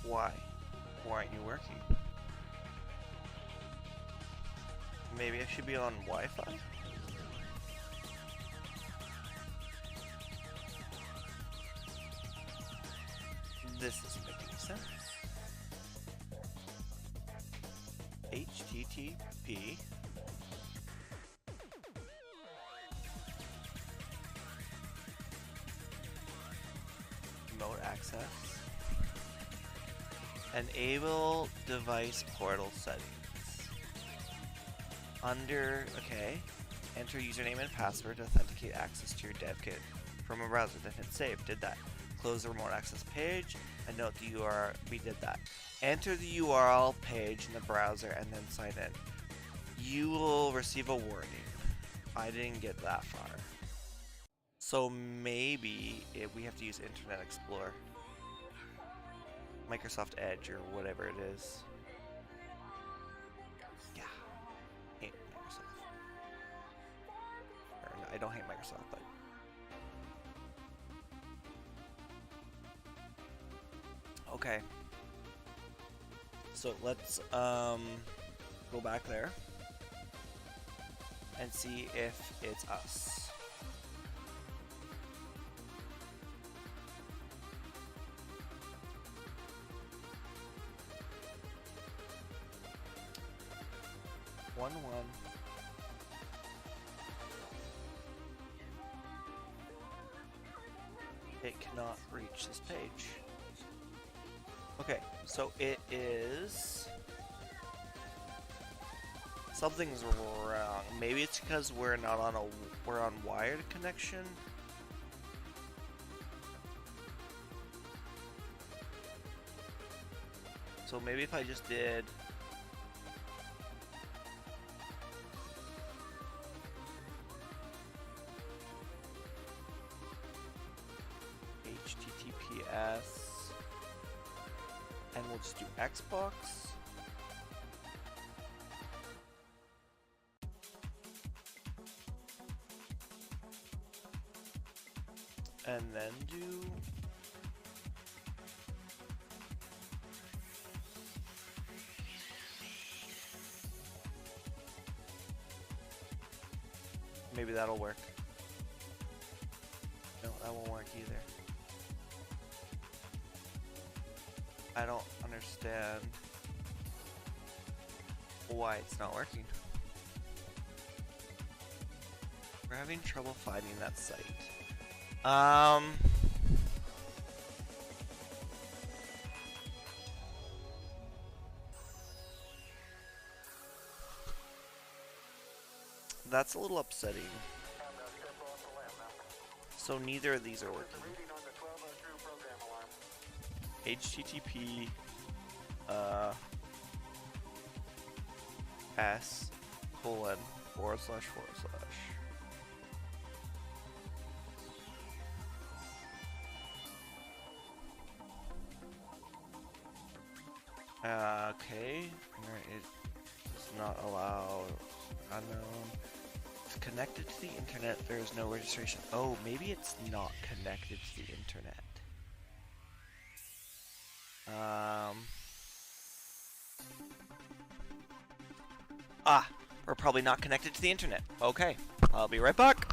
Why? Why aren't you working? Maybe I should be on Wi-Fi? This isn't making sense. HTTP remote access. Enable device portal settings. Under, okay, enter username and password to authenticate access to your dev kit from a browser. Then hit save. Did that. Close the remote access page and note the URL. We did that. Enter the URL page in the browser and then sign in. You will receive a warning. I didn't get that far. So maybe we have to use Internet Explorer. Microsoft Edge or whatever it is. Yeah. Hate Microsoft. Or, no, I don't hate Microsoft, but okay. So let's go back there and see if it's us. One. It cannot reach this page. Okay, so it is... Something's wrong. Maybe it's because we're not on we're on wired connection. So maybe if I just did HTTPS and we'll just do Xbox. And then do maybe that'll work. No, that won't work either. I don't understand why it's not working. We're having trouble finding that site. That's a little upsetting. So neither of these are working. HTTP s:// Okay, it does not allow unknown. It's connected to the internet. There is no registration. Oh, maybe it's not connected to the internet. We're probably not connected to the internet. Okay, I'll be right back.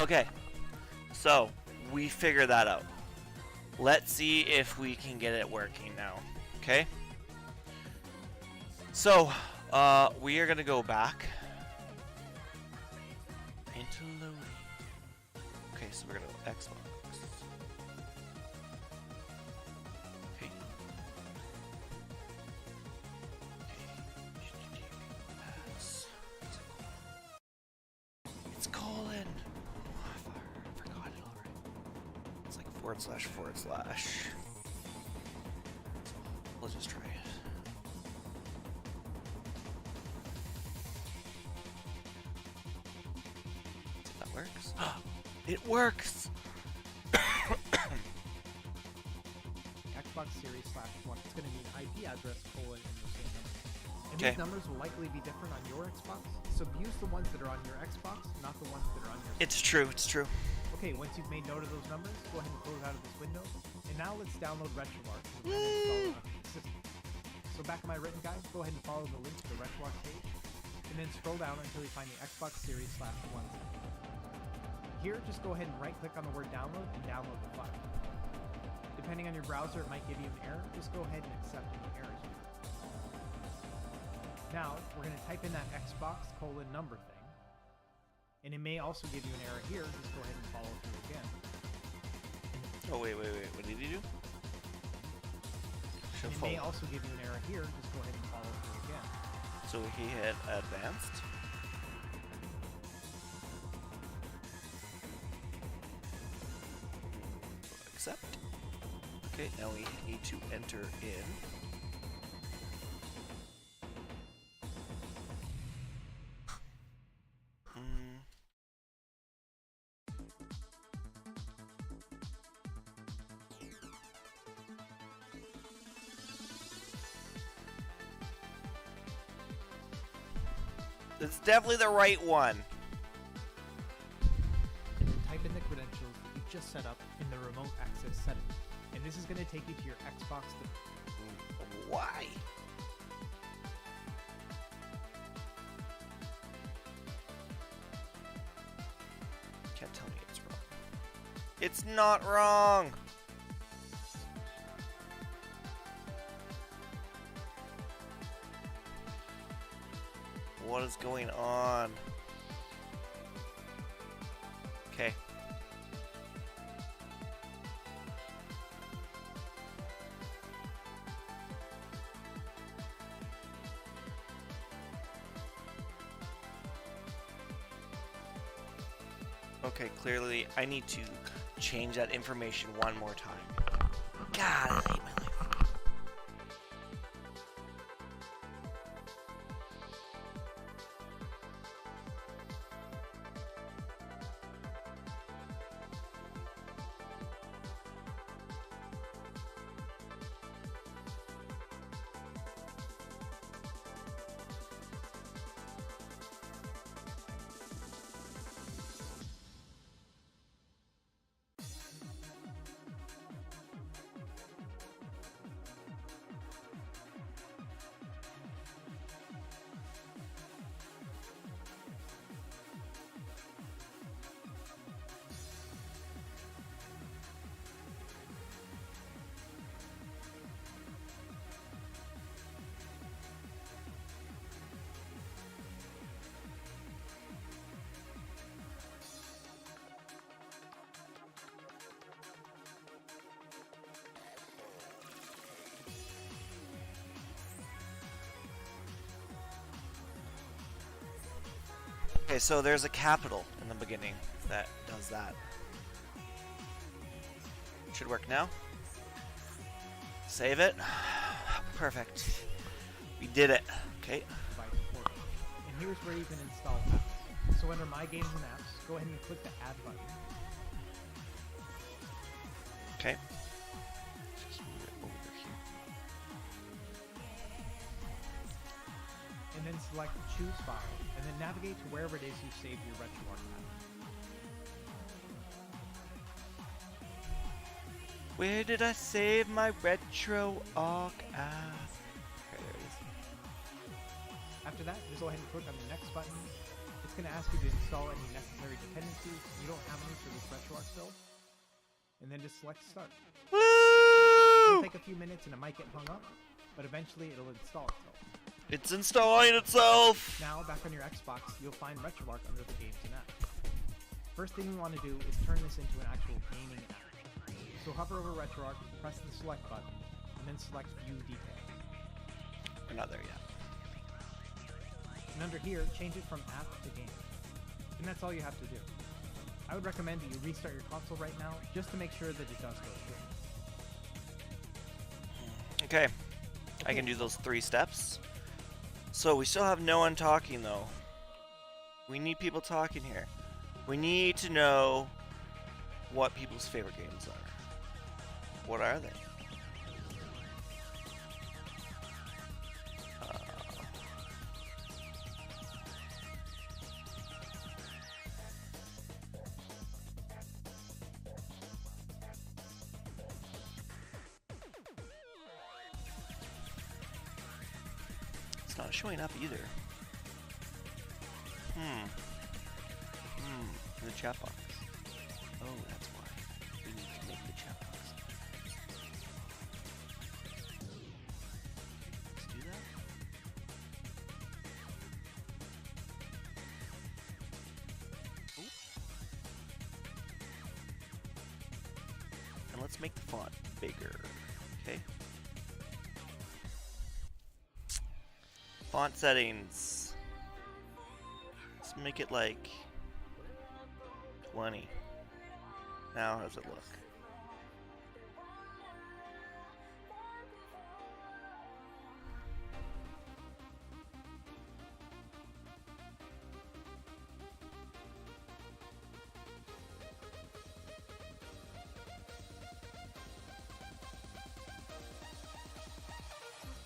Okay, so we figured that out. Let's see if we can get it working now. Okay. So, we are gonna go back into loading. Okay, so we're gonna go Xbox. Okay. It's colon. Oh, I forgot it already. It's like //. Let's just try it. See if that works. It works! Xbox Series /1. It's going to need IP address : and the same number. And Okay. these numbers will likely be different on your Xbox, so use the ones that are on your Xbox, not the ones that are on your It's true, it's true. Okay, once you've made note of those numbers, go ahead and close out of this window. And now let's download RetroArch and install it on the system. So back in my written guide, go ahead and follow the link to the RetroArch page, and then scroll down until you find the Xbox Series /1. Here, just go ahead and right-click on the word download and download the file. Depending on your browser, it might give you an error. Just go ahead and accept any errors here. Now, we're going to type in that Xbox : number thing. And it may also give you an error here. Just go ahead and follow through again. Oh, wait. What did he do? And it may also give you an error here. Just go ahead and follow through again. So he had advanced. Accept. Okay, now we need to enter in. It's definitely the right one. And then type in the credentials that you just set up in the remote access setting. And this is going to take you to your Xbox. Why? Can't tell me it's wrong. It's not wrong. What is going on? Okay. Okay, clearly I need to change that information one more time. God, I hate my life. Okay, so there's a capital in the beginning that does that. Should work now. Save it. Perfect. We did it. Okay. Device portal. And here's where you can install apps. So under My Games and Apps, go ahead and click the Add button. Okay. Just move it over here. And then select Choose File, and then navigate to wherever it is you saved your RetroArch app. Where did I save my RetroArch app? Okay, there it is. After that, just go ahead and click on the Next button. It's it's going to ask you to install any necessary dependencies. You don't have any for this RetroArch build. And then just select Start. It'll Woo! take a few minutes and it might get hung up, but eventually it'll install itself. It's installing itself! Now, back on your Xbox, you'll find RetroArch under the Games and Apps. First thing we want to do is turn this into an actual gaming app. So hover over RetroArch, press the select button, and then select View Details. We're not there yet. And under here, change it from app to game. And that's all you have to do. I would recommend that you restart your console right now, just to make sure that it does go through. Okay. I can do those 3 steps. So we still have no one talking though. We need people talking here. We need to know what people's favorite games are. What are they? It's not showing up either. In the chat box. Oh, that's why. We need to make the chat box. Let's do that. Ooh. And let's make the font bigger. Okay. Font settings. Let's make it like 20. Now, how does it look?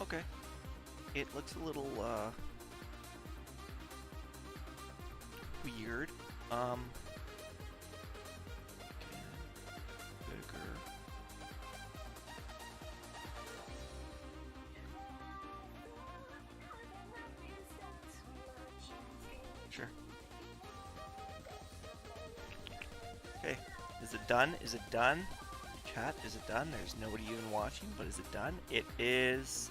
Okay. It looks a little, weird. Okay. Bigger. Sure. Okay. Is it done? Is it done? Chat, is it done? There's nobody even watching, but is it done? It is.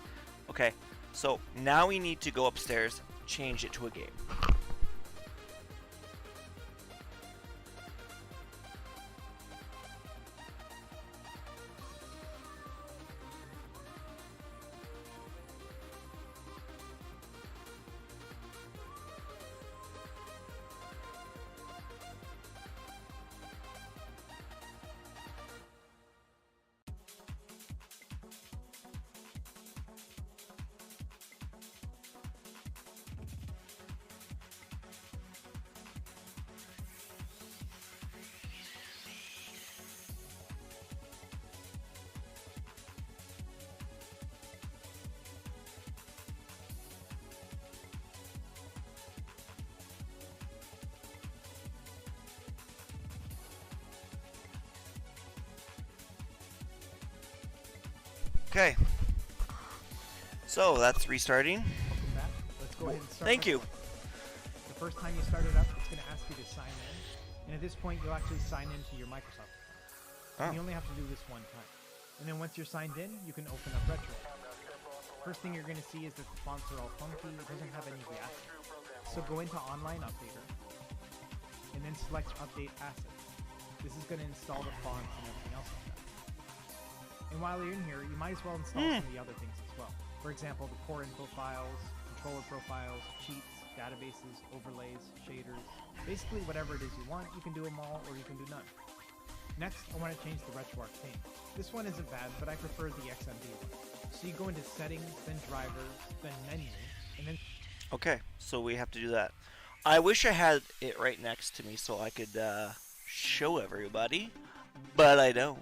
Okay. So now we need to go upstairs, change it to a game. Okay. So that's restarting. Welcome back. Let's go ahead and start. Thank you. The first time you start it up, it's going to ask you to sign in. And at this point, you'll actually sign into your Microsoft account. Oh. You only have to do this one time. And then once you're signed in, you can open up RetroArch. First thing you're going to see is that the fonts are all funky. It doesn't have any of the assets. So go into Online Updater. And then select Update Assets. This is going to install the fonts and everything else like that. And while you're in here, you might as well install some of the other things as well. For example, the core info files, controller profiles, cheats, databases, overlays, shaders. Basically, whatever it is you want, you can do them all or you can do none. Next, I want to change the RetroArch theme. This one isn't bad, but I prefer the XMD one. So you go into Settings, then Drivers, then Menu, and then... Okay, so we have to do that. I wish I had it right next to me so I could show everybody, but I don't.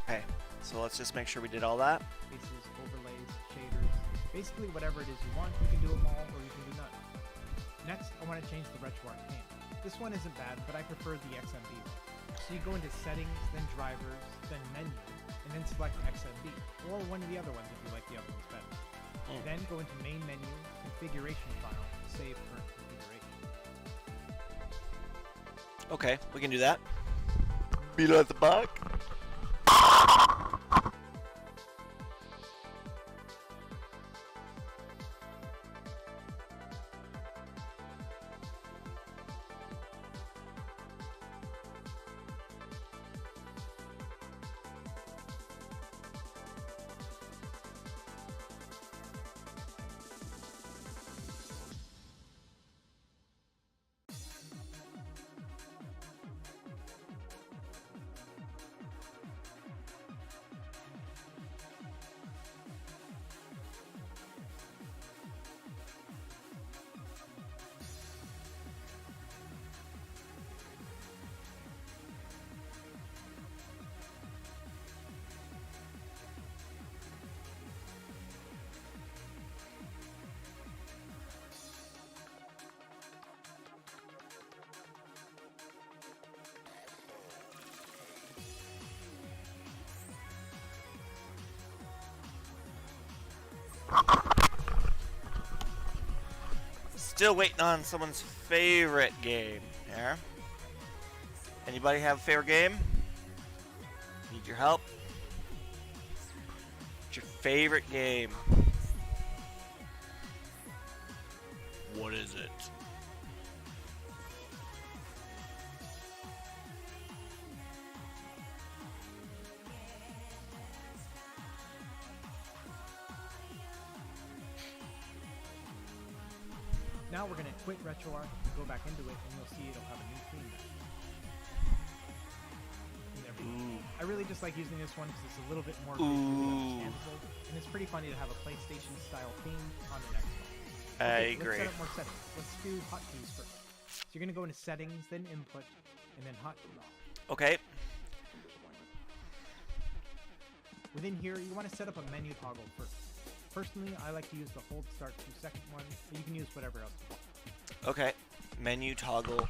Okay, so let's just make sure we did all that. Faces, overlays, shaders, basically whatever it is you want, you can do them all or you can do none. Next, I want to change the RetroArch theme. This one isn't bad, but I prefer the XMB one. So you go into settings, then drivers, then menu, and then select XMB, or one of the other ones if you like the other ones better. Then go into main menu, configuration file, save current configuration. Okay, we can do that. Beat at the back. Still waiting on someone's favorite game. Yeah. Anybody have a favorite game? Need your help? What's your favorite game? What is it? Now we're going to quit RetroArch, go back into it, and you'll see it'll have a new theme now. And there we go. I really just like using this one because it's a little bit more visually understandable, and it's pretty funny to have a PlayStation-style theme on the next one. I agree. Let's set up more settings. Let's do hotkeys first. So you're going to go into settings, then input, and then hotkeys. Okay. Within here, you want to set up a menu toggle first. Personally, I like to use the hold start 2-second one, but you can use whatever else you want. Okay. Menu toggle.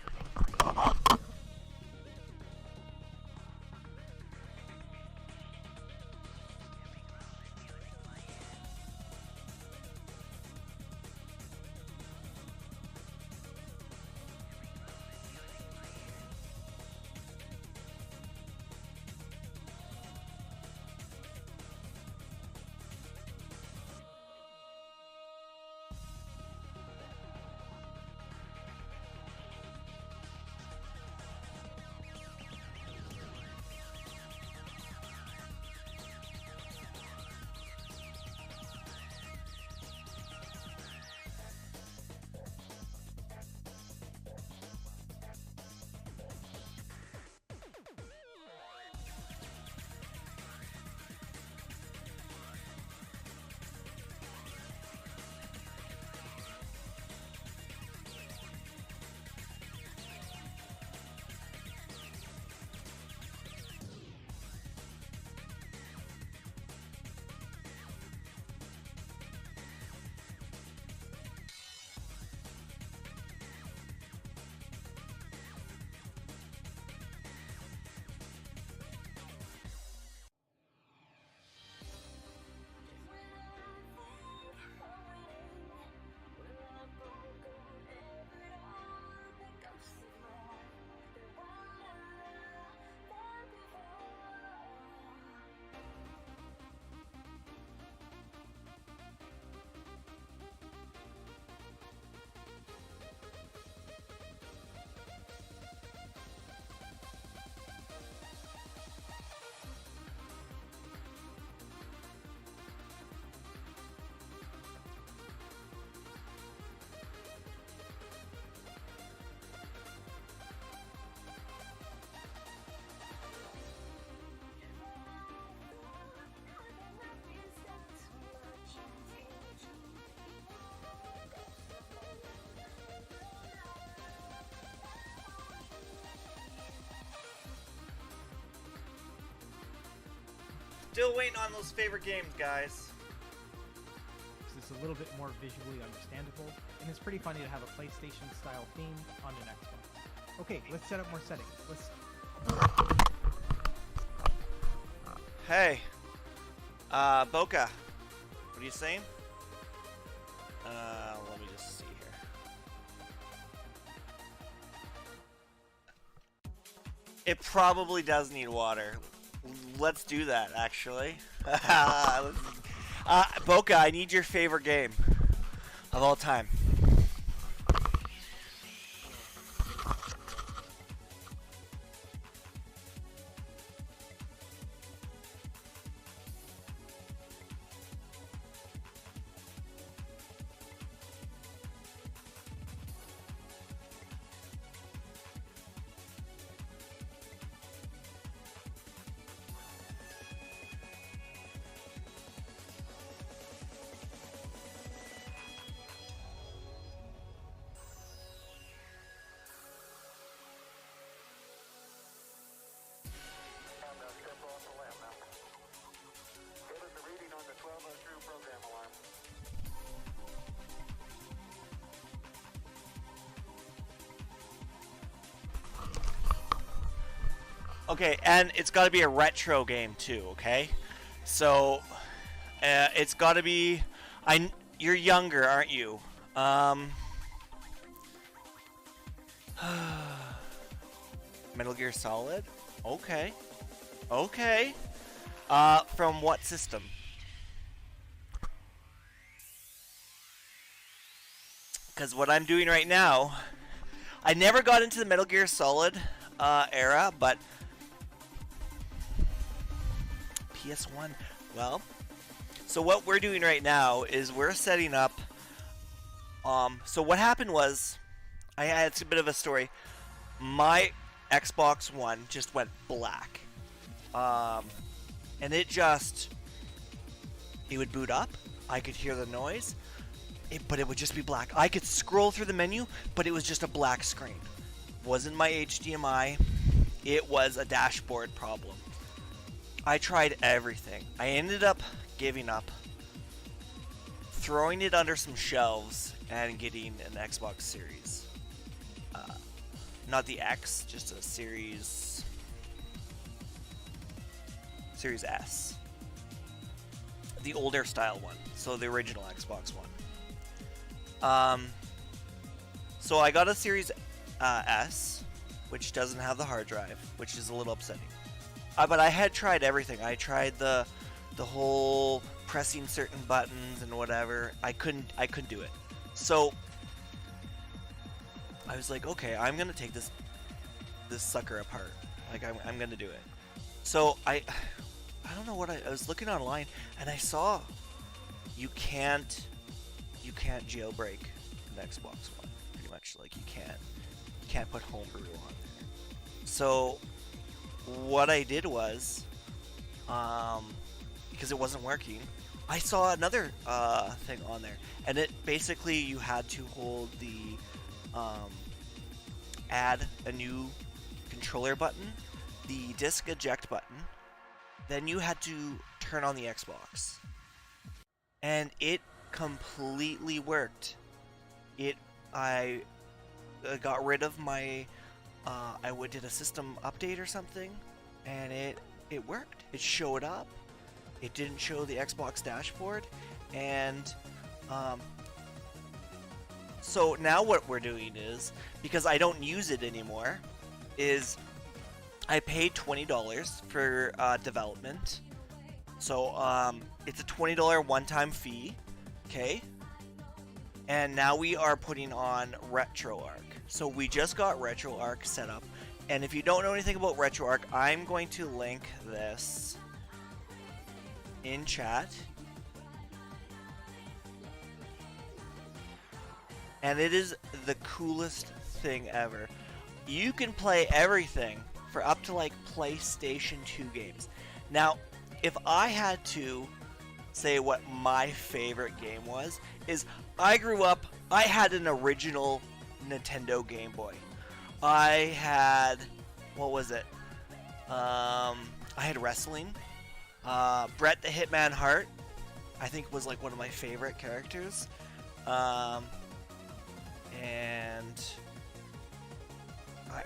Still waiting on those favorite games, guys. It's a little bit more visually understandable, and it's pretty funny to have a PlayStation-style theme on an Xbox. Okay, let's set up more settings. Hey, Boca, what are you saying? Let me just see here. It probably does need water. Let's do that, actually. Boca, I need your favorite game of all time. Okay, and it's got to be a retro game too. Okay, so it's got to be. You're younger, aren't you? Metal Gear Solid. Okay. Okay. From what system? Because what I'm doing right now, I never got into the Metal Gear Solid era, but PS1. Well, so what we're doing right now is we're setting up. So what happened was, I had a bit of a story. My Xbox One just went black, and it would boot up. I could hear the noise, but it would just be black. I could scroll through the menu, but it was just a black screen. Wasn't my HDMI. It was a dashboard problem. I tried everything. I ended up giving up, throwing it under some shelves, and getting an Xbox Series. Not the X, just a Series S. The older style one, so the original Xbox One. So I got a Series S, which doesn't have the hard drive, which is a little upsetting. But I had tried everything. I tried the whole pressing certain buttons and whatever. I couldn't do it. So I was like, okay, I'm gonna take this sucker apart. Like I'm gonna do it. So I don't know what I was looking online, and I saw you can't jailbreak an Xbox One. Pretty much, like you can't put homebrew on there. So what I did was, because it wasn't working, I saw another thing on there, and it basically you had to hold the add a new controller button, the disc eject button, then you had to turn on the Xbox, and it completely worked. I got rid of my did a system update or something, and it worked. It showed up. It didn't show the Xbox dashboard, and so now what we're doing is, because I don't use it anymore, is I paid $20 for development. So it's a $20 one-time fee, okay? And now we are putting on RetroArch. So we just got RetroArch set up. And if you don't know anything about RetroArch, I'm going to link this in chat. And it is the coolest thing ever. You can play everything for up to like PlayStation 2 games. Now, if I had to say what my favorite game was, is I grew up, I had an original Nintendo Game Boy. I had, what was it? I had wrestling. Brett the Hitman Hart, I think, was like one of my favorite characters. And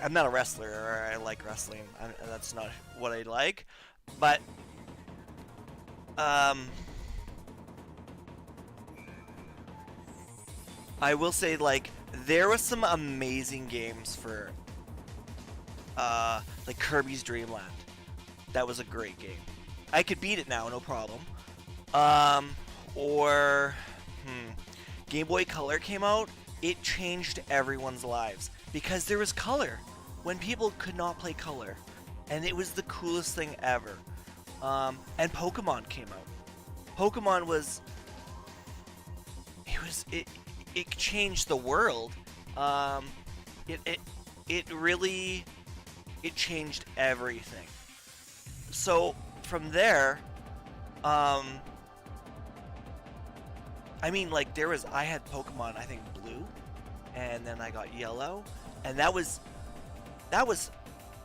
I'm not a wrestler, or I like wrestling. That's not what I like. But I will say, like, there was some amazing games for like Kirby's Dream Land. That was a great game. I could beat it now, no problem. Or Game Boy Color came out. It changed everyone's lives because there was color when people could not play color, and it was the coolest thing ever. And Pokemon came out. Pokemon was it changed the world. It really changed everything. So from there, I mean, like, I had Pokemon, I think Blue, and then I got Yellow, and that was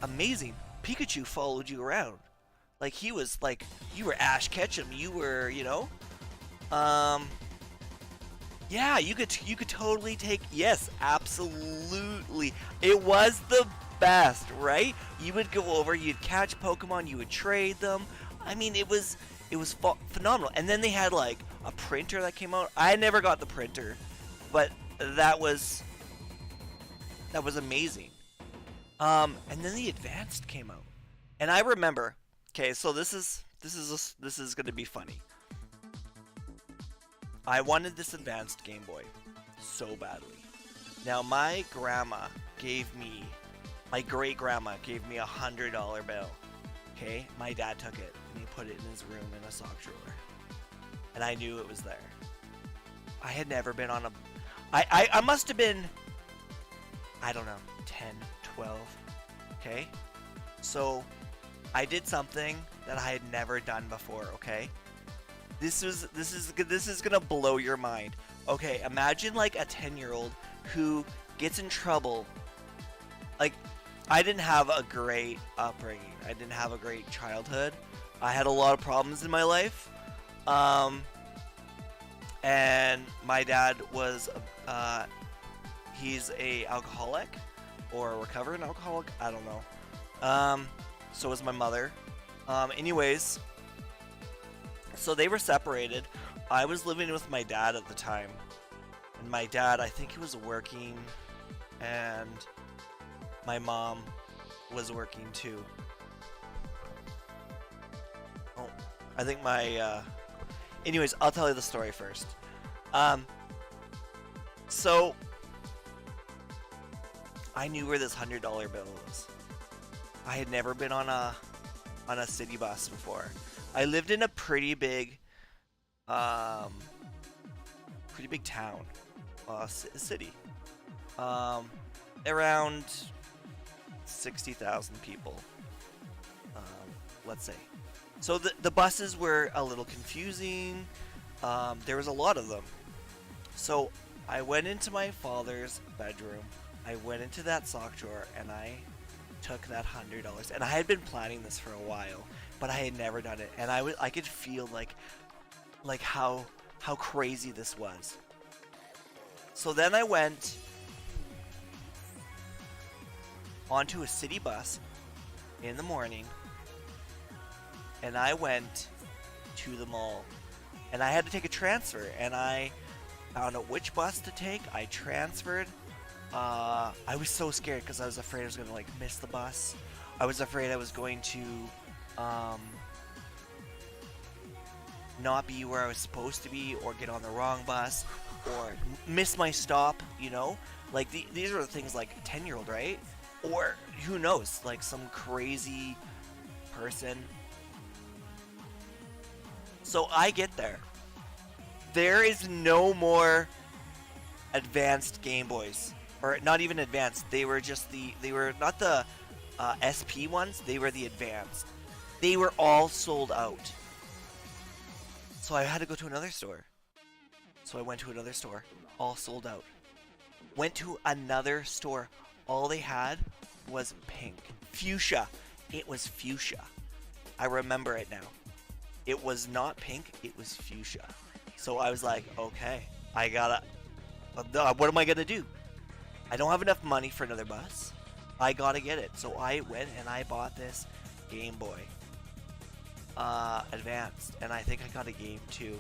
amazing. Pikachu followed you around, like he was like you were Ash Ketchum. You were, yeah, you could totally take. Yes, absolutely. It was the best, right? You would go over, you'd catch Pokemon, you would trade them. I mean, it was phenomenal. And then they had like a printer that came out. I never got the printer, but that was amazing. And then the Advanced came out, and I remember. Okay, so this is going to be funny. I wanted this Advanced Game Boy so badly. Now my great grandma gave me $100 bill. Okay, my dad took it and he put it in his room in a sock drawer, and I knew it was there. I had never been on I must have been, I don't know, 10, 12. Okay, so I did something that I had never done before. Okay, this is gonna blow your mind. Okay, imagine like a 10-year-old who gets in trouble. Like, I didn't have a great upbringing. I didn't have a great childhood. I had a lot of problems in my life. And my dad was, he's a alcoholic or a recovering alcoholic. I don't know. So was my mother. Anyways, so they were separated. I was living with my dad at the time. And my dad, I think he was working, and my mom was working too. Oh, I think anyways, I'll tell you the story first. So I knew where this $100 bill was. I had never been on a city bus before. I lived in a pretty big town, city. Around 60,000 people, let's say. So the buses were a little confusing. There was a lot of them. So I went into my father's bedroom. I went into that sock drawer and I took that $100. And I had been planning this for a while, but I had never done it. And I could feel like how crazy this was. So then I went onto a city bus in the morning, and I went to the mall, and I had to take a transfer, and I found out which bus to take. I transferred. I was so scared because I was afraid I was going to miss the bus. I was afraid I was going to not be where I was supposed to be, or get on the wrong bus, or miss my stop, these are the things like a 10-year-old, right? Or who knows, like some crazy person. So I get there. There is no more advanced Game Boys. Or not even advanced. They were just they were not the SP ones, they were the advanced. They were all sold out. So I had to go to another store. So I went to another store, all sold out. Went to another store. All they had was pink. Fuchsia. It was fuchsia. I remember it now. it was not pink, it was fuchsia. So I was like, okay, I gotta, what am I gonna do? I don't have enough money for another bus. I gotta get it. So I went and I bought this Game Boy Advanced, and I think I got a game too,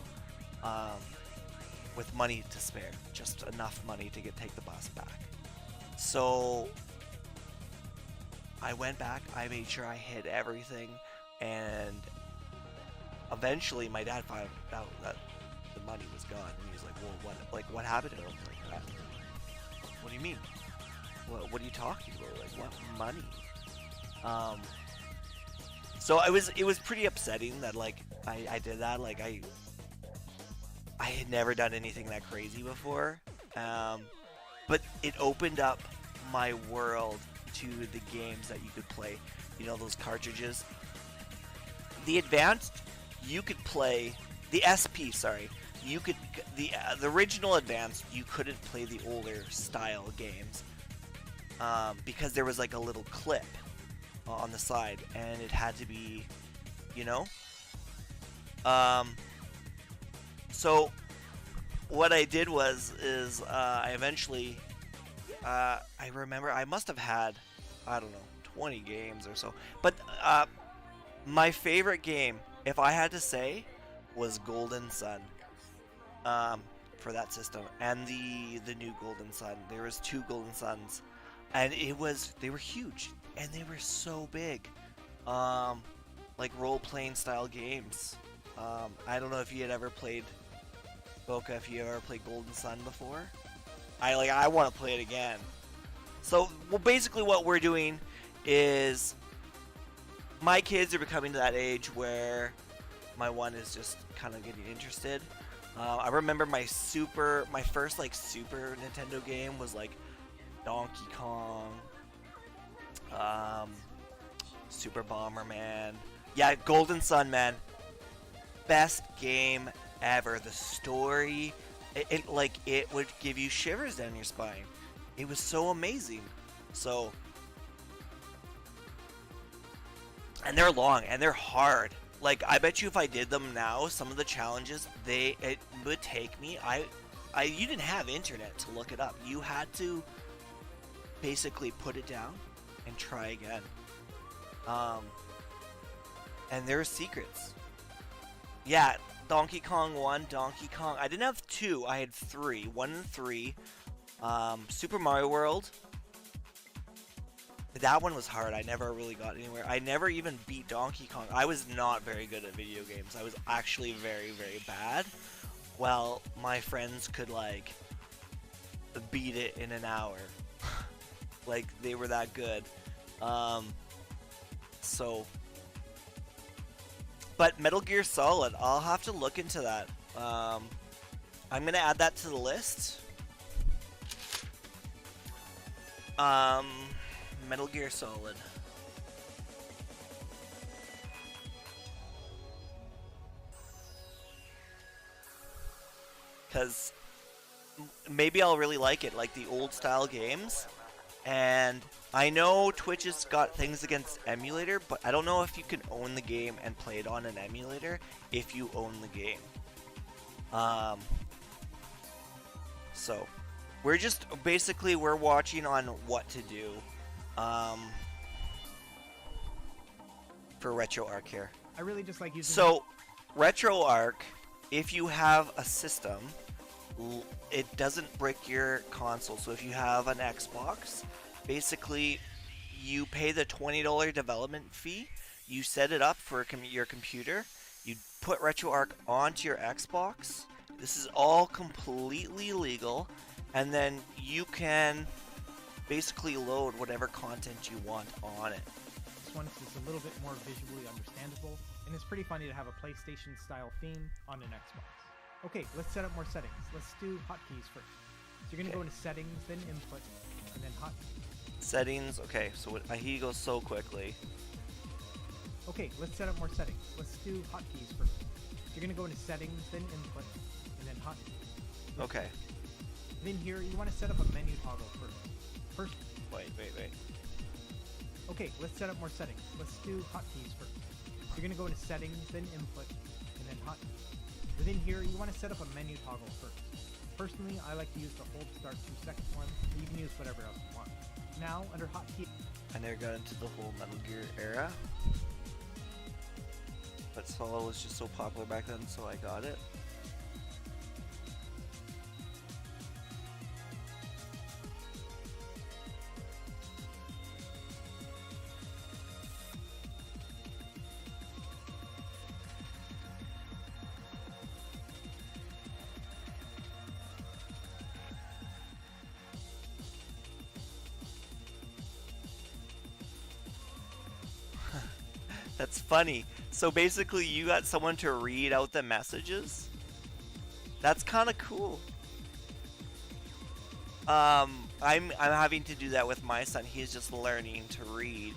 with money to spare, just enough money to take the bus back. So I went back, I made sure I hid everything, and eventually my dad found out that the money was gone, and he was like, well, what happened? And I was like, what do you mean? What are you talking about? Like, what money? So it was pretty upsetting that, like, I did that. Like, I had never done anything that crazy before, but it opened up my world to the games that you could play. You know, those cartridges. The Advanced, you could play the SP. Sorry, you could the original Advanced. You couldn't play the older style games because there was like a little clip on the side, and it had to be, you know. So what I did is I eventually I remember I must have had, I don't know, 20 games or so, but my favorite game, if I had to say, was Golden Sun for that system, and the new Golden Sun. There was 2 Golden Suns, and they were huge, and they were so big, like role-playing style games. I don't know if you had ever played, Boca, if you ever played Golden Sun before. I want to play it again. So, well, basically what we're doing is my kids are becoming to that age where my one is just kind of getting interested. I remember my first like Super Nintendo game was like Donkey Kong, Super Bomberman. Yeah, Golden Sun, man. Best game ever. The story, it would give you shivers down your spine. It was so amazing. So, and they're long and they're hard. Like, I bet you if I did them now, some of the challenges, it would take me. You didn't have internet to look it up. You had to basically put it down and try again. And there are secrets. Yeah, Donkey Kong 1, Donkey Kong. I didn't have 2. I had 3. 1 and 3. Super Mario World. That one was hard. I never really got anywhere. I never even beat Donkey Kong. I was not very good at video games. I was actually very, very bad. Well, my friends could, like, beat it in an hour. Like, they were that good. But Metal Gear Solid, I'll have to look into that. I'm gonna add that to the list. Metal Gear Solid. Because maybe I'll really like it, like the old style games. And I know Twitch has got things against emulator, but I don't know if you can own the game and play it on an emulator if you own the game. So we're watching on what to do for RetroArch here. I really just like using. So, RetroArch, if you have a system, it doesn't brick your console. So if you have an Xbox, basically you pay the $20 development fee, you set it up for your computer, you put RetroArch onto your Xbox. This is all completely legal, and then you can basically load whatever content you want on it. This one is a little bit more visually understandable, and it's pretty funny to have a PlayStation style theme on an Xbox. Okay, let's set up more settings. Let's do hotkeys first. So you're going to go into settings, then input, and then hotkeys. Settings, okay, so he goes so quickly. Okay, let's set up more settings. Let's do hotkeys first. You're going to go into settings, then input, and then hotkeys. Okay. Then here, you want to set up a menu toggle first. Wait. Okay, let's set up more settings. Let's do hotkeys first. You're going to go into settings, then input, and then hotkey. Within here, you want to set up a menu toggle first. Personally, I like to use the hold start 2 seconds one, but you can use whatever else you want. Now, under hotkey, I never got into the whole Metal Gear era. But Solo was just so popular back then, so I got it. That's funny. So basically you got someone to read out the messages? That's kind of cool. I'm having to do that with my son. He's just learning to read,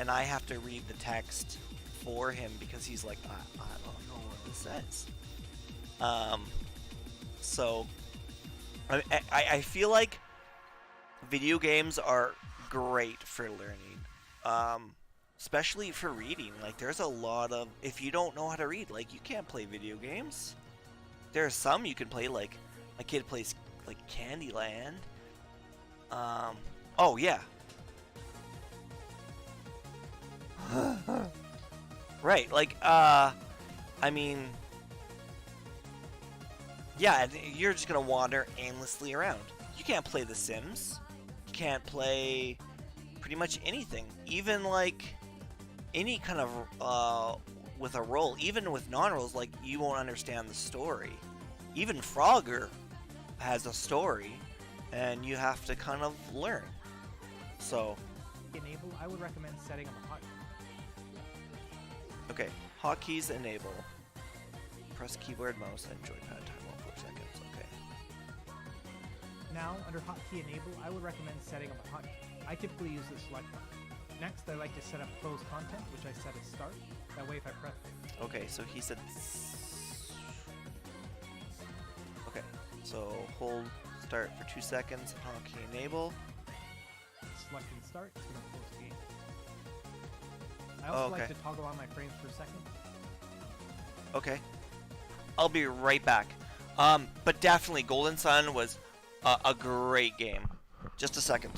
and I have to read the text for him because he's like, I don't know what this says. So I feel like video games are great for learning. Especially for reading. Like, there's a lot of, if you don't know how to read, like, you can't play video games. There are some you can play, like, my kid plays, like, Candyland. Oh, yeah. Right, like, I mean, yeah, you're just gonna wander aimlessly around. You can't play The Sims. You can't play pretty much anything. Even, like, any kind of with a role, even with non-roles, like, you won't understand the story. Even Frogger has a story, and you have to kind of learn. So enable, I would recommend setting up a hotkey. okay, hotkeys enable. Press keyboard, mouse, and joypad. Time on 4 seconds. Okay. Now, under hotkey enable, I would recommend setting up a hotkey. I typically use the select button. Next, I like to set up close content, which I set as start. That way, if I press it. Okay, so he said. Okay, so hold start for 2 seconds. Hotkey enable. Selecting start, it's going to close the game. I also like to toggle on my frames per second. Okay. I'll be right back. But definitely, Golden Sun was a great game. Just a second.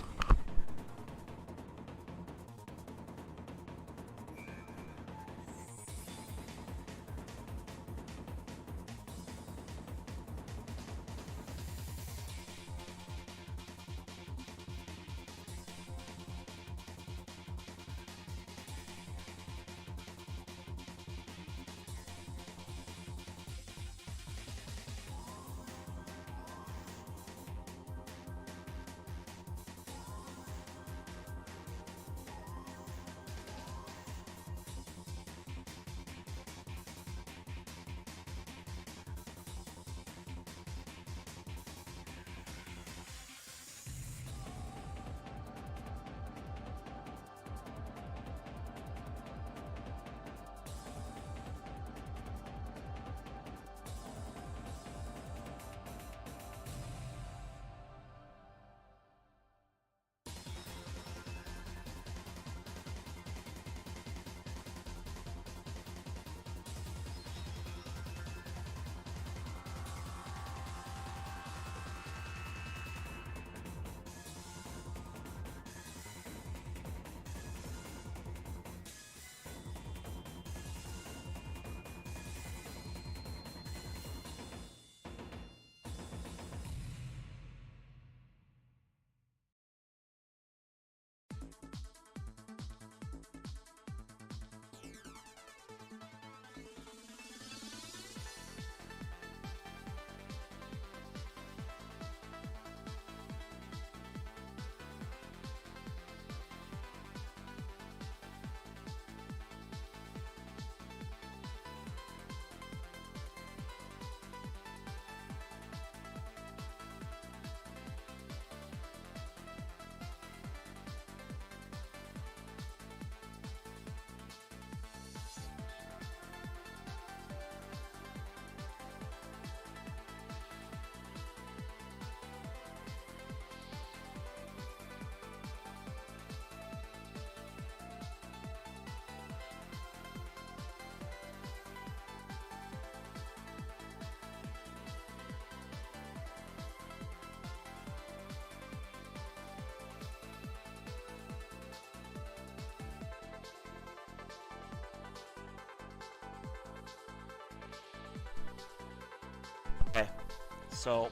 So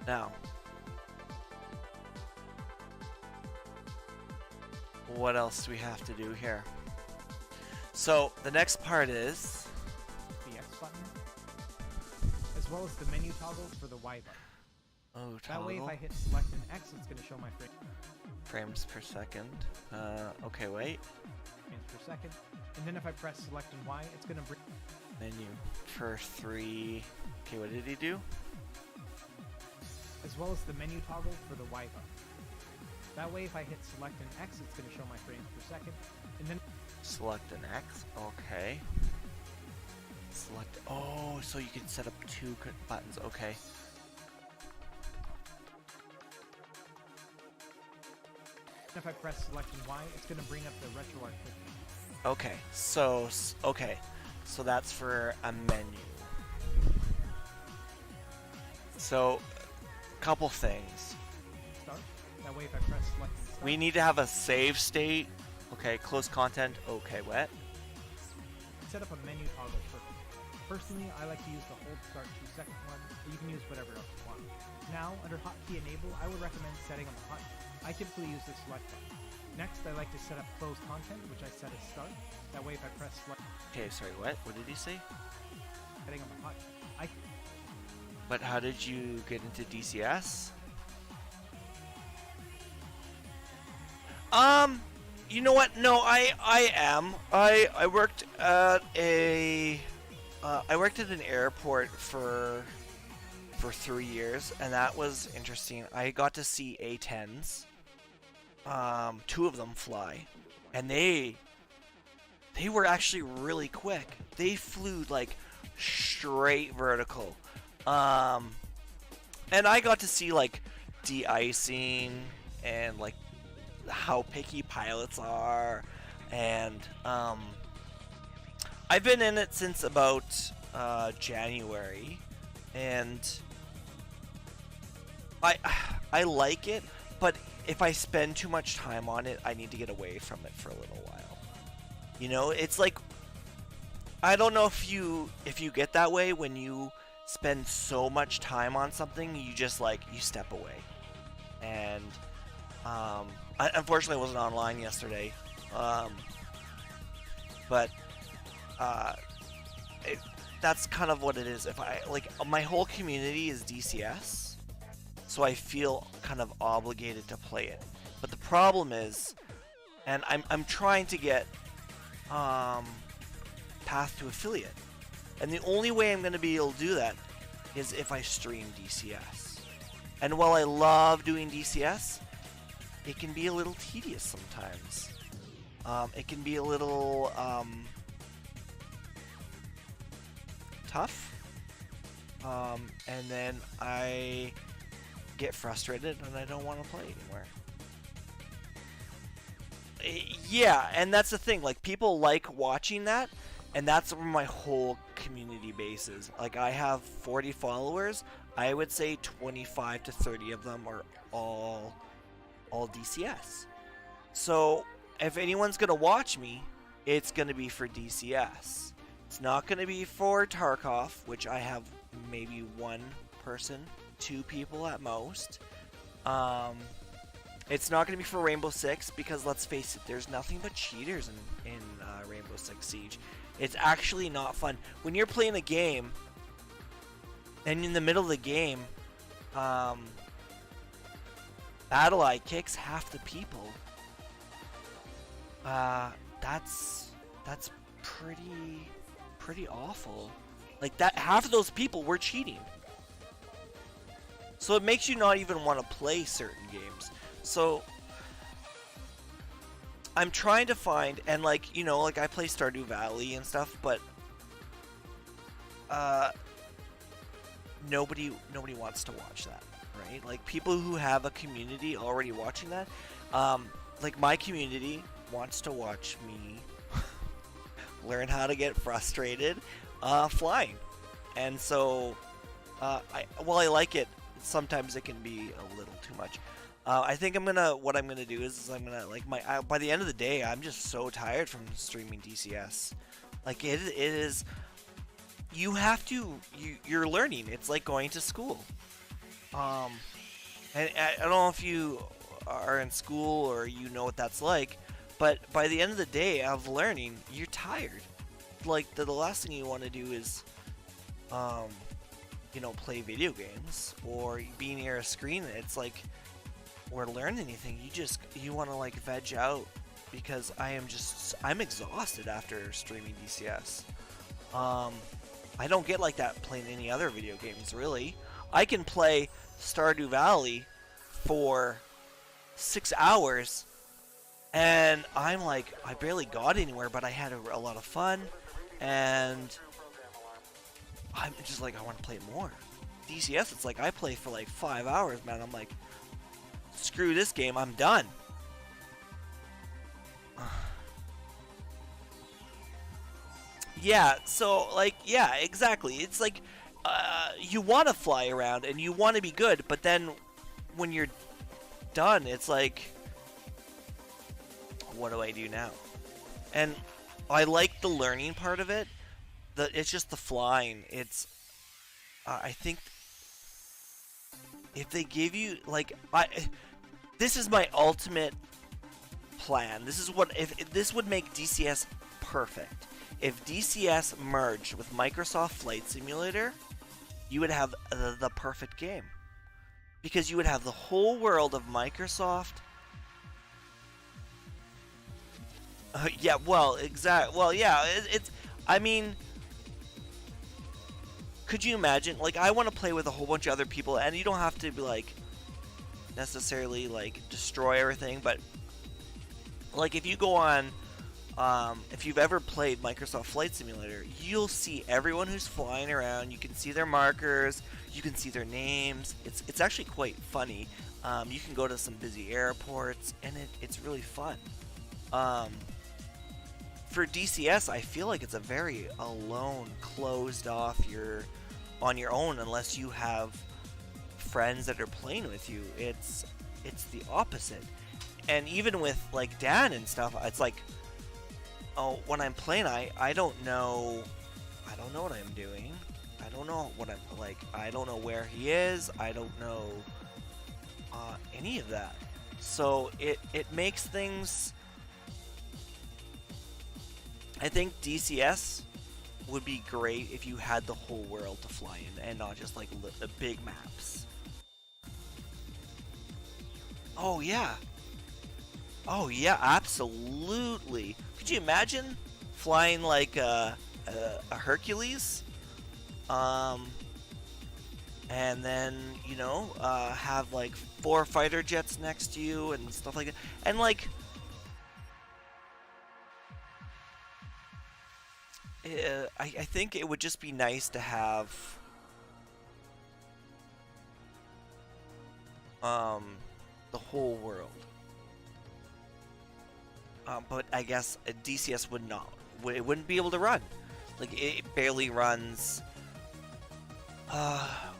now, what else do we have to do here? So the next part is The X button, as well as the menu toggle for the Y button. oh, That way, if toggle I hit select an X, it's going to show my frames per second. Okay, wait. frames per second. And then if I press select and Y, it's going to bring Menu for 3. Okay, what did he do? as well as the menu toggle for the Y button. That way, if I hit select an X, it's going to show my frames per second. And then Select an X. Okay. Select. Oh, so you can set up 2 buttons. Okay. if I press select and Y, it's going to bring up the RetroArch quickly. Okay. So that's for a menu. So, couple things. Start. That way, if I press select and start, We need to have a save state. Okay, close content. Okay, what? set up a menu toggle first. Personally, I like to use the hold start 2-second one, but you can use whatever else you want. Now, under hotkey enable, I would recommend setting up a hotkey. I typically use the select button. Next, I like to set up close content, which I set as start. That way, if I press select, Okay, sorry, what? What did he say? setting up a hotkey. But how did you get into DCS? You know what? No, I am. I worked at an airport for 3 years, and that was interesting. I got to see A-10s. 2 of them fly, and they were actually really quick. They flew like straight vertical. And I got to see like de-icing and like how picky pilots are, and I've been in it since about January, and I like it, but if I spend too much time on it, I need to get away from it for a little while. You know, it's like, I don't know if you get that way when you spend so much time on something, you just like, you step away. And unfortunately I wasn't online yesterday, but that's kind of what it is. If I like, my whole community is DCS, so I feel kind of obligated to play it. But the problem is, and I'm trying to get path to affiliate, and the only way I'm going to be able to do that is if I stream DCS. And while I love doing DCS, it can be a little tedious sometimes. It can be a little tough, and then I get frustrated and I don't want to play anymore. Yeah, and that's the thing, like, people like watching that, and that's where my whole community base is. Like, I have 40 followers. I would say 25 to 30 of them are all DCS. So if anyone's gonna watch me, it's gonna be for DCS. It's not gonna be for Tarkov, which I have maybe 1 person, 2 people at most. It's not gonna be for Rainbow Six, because let's face it, there's nothing but cheaters in Rainbow Six Siege. It's actually not fun when you're playing a game and in the middle of the game, BattlEye kicks half the people. That's pretty awful. Like, that, half of those people were cheating. So it makes you not even want to play certain games. So I'm trying to find, and like, you know, like, I play Stardew Valley and stuff, but nobody wants to watch that, right? Like, people who have a community already watching that, like, my community wants to watch me learn how to get frustrated flying. And so while I like it, sometimes it can be a little too much. I think what I'm gonna do is I'm gonna, like, by the end of the day, I'm just so tired from streaming DCS. Like it is. You have to. You're learning. It's like going to school. Um, and I don't know if you are in school or you know what that's like, but by the end of the day of learning, you're tired. Like the last thing you want to do is, play video games or be near a screen. It's like, or learn anything. You want to like veg out because I'm exhausted after streaming DCS. I don't get like that playing any other video games really. I can play Stardew Valley for 6 hours and I'm like, I barely got anywhere, but I had a lot of fun, and I'm just like, I want to play more. DCS, it's like I play for like 5 hours, man. I'm like, screw this game, I'm done. Yeah, so like, yeah, exactly. It's like you want to fly around and you want to be good, but then when you're done, it's like, what do I do now? And I like the learning part of it. It's just the flying. It's I think if they give you like this is my ultimate plan. This is what if this would make DCS perfect. If DCS merged with Microsoft Flight Simulator, you would have the perfect game. Because you would have the whole world of Microsoft. Yeah, well, exactly. Well, yeah, it's. I mean, could you imagine? Like, I want to play with a whole bunch of other people, and you don't have to be like necessarily like destroy everything, but like if you go on. If you've ever played Microsoft Flight Simulator, you'll see everyone who's flying around. You can see their markers. You can see their names. It's actually quite funny. You can go to some busy airports, and it's really fun. For DCS, I feel like it's a very alone, closed off. You're on your own unless you have friends that are playing with you. It's the opposite. And even with like Dan and stuff, it's like, oh, when I'm playing, I don't know what I'm doing. I don't know what I'm like. I don't know where he is. I don't know any of that. So it makes things. I think DCS would be great if you had the whole world to fly in and not just like the big maps. Oh yeah. Oh yeah, absolutely. Could you imagine flying like a Hercules? And then, have like 4 fighter jets next to you and stuff like that. And like, I think it would just be nice to have the whole world. But I guess a DCS would not. It wouldn't be able to run. Like, it barely runs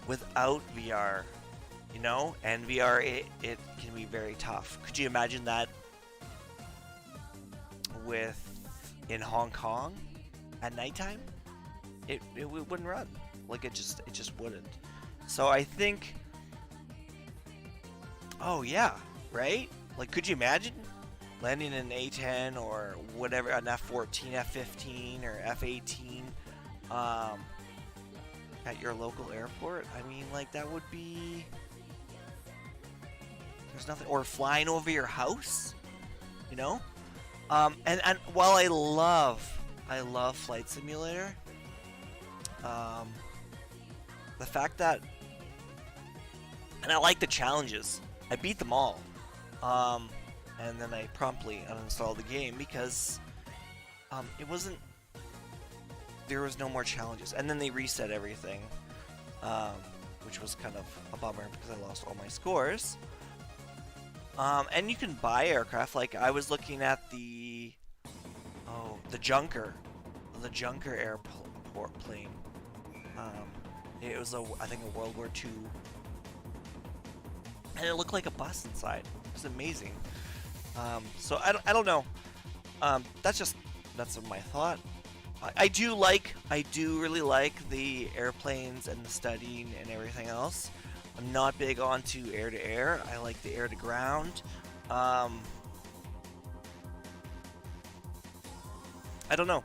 without VR, And VR, it can be very tough. Could you imagine that in Hong Kong at nighttime? It wouldn't run. Like, it just wouldn't. So I think, oh yeah, right? Like, could you imagine landing an A-10 or whatever, an F-14, F-15, or F-18 at your local airport? I mean, like, that would be... There's nothing... Or flying over your house, And while I love Flight Simulator, the fact that... And I like the challenges. I beat them all. And then I promptly uninstalled the game because there was no more challenges. And then they reset everything, which was kind of a bummer because I lost all my scores. And you can buy aircraft. Like, I was looking at the Junker airport plane. It was I think a World War II, and it looked like a bus inside. It was amazing. So I don't know. That's my thought. I do really like the airplanes and the studying and everything else. I'm not big onto air to air. I like the air to ground. Um, I don't know.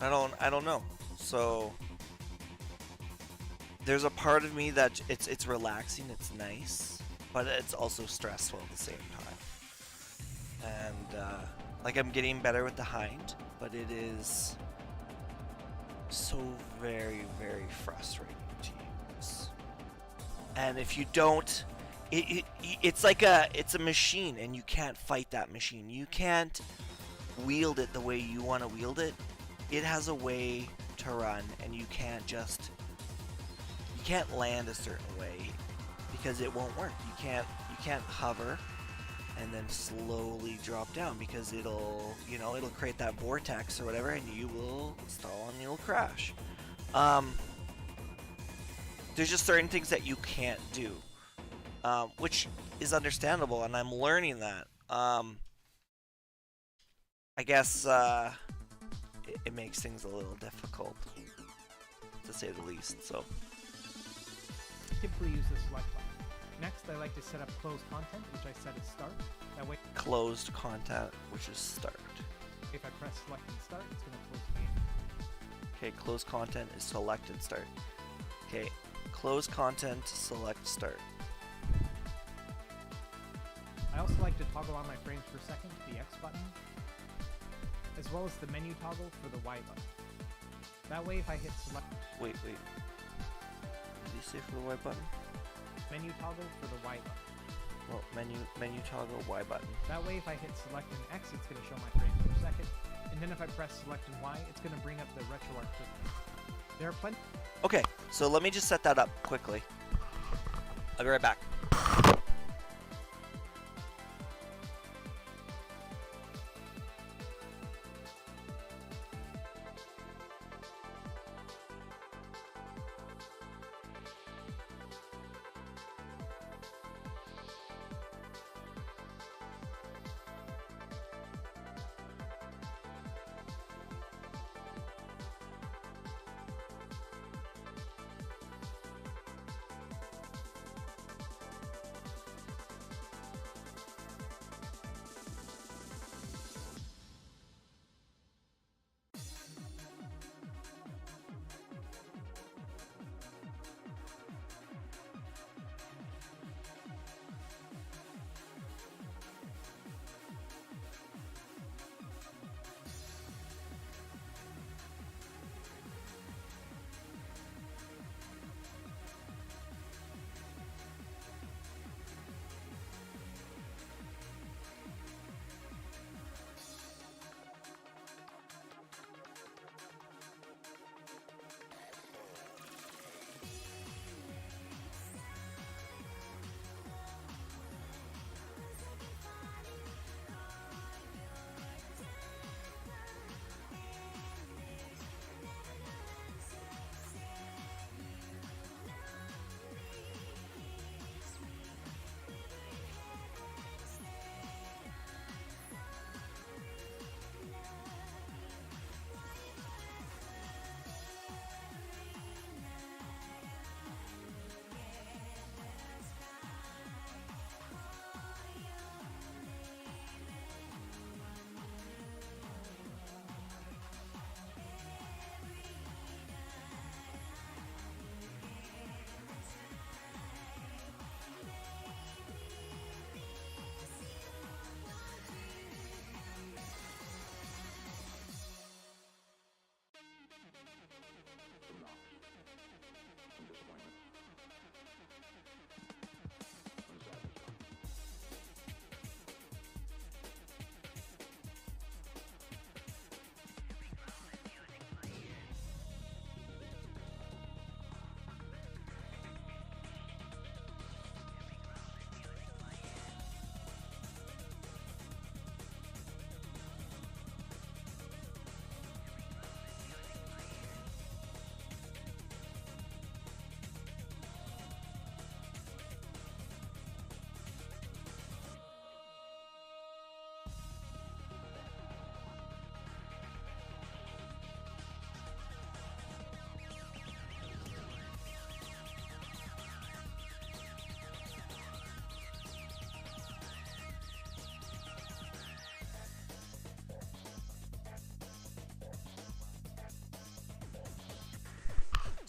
I don't know. So there's a part of me that it's relaxing, it's nice, but it's also stressful at the same time. And like I'm getting better with the hind, but it is so very, very frustrating to use. And if you don't, it's like it's a machine, and you can't fight that machine. You can't wield it the way you want to wield it. It has a way to run, and you can't land a certain way because it won't work. You can't hover and then slowly drop down because it'll create that vortex or whatever, and you will stall and you'll crash. There's just certain things that you can't do, which is understandable, and I'm learning that. I guess it makes things a little difficult, to say the least. So Typically use the select button. Next, I like to set up closed content, which I set as start. That way, closed content, which is start. if I press select and start, it's going to close the game. Okay, closed content is select and start. Okay, close content, select start. I also like to toggle on my frames per second to the X button, as well as the menu toggle for the Y button. That way, if I hit select... Wait. Did you say for the Y button? Menu toggle for the Y button. Well, menu toggle Y button. That way, if I hit select and X, it's going to show my frames per second. And then if I press select and Y, it's going to bring up the RetroArch quickly. There are plenty... Okay, so let me just set that up quickly. I'll be right back.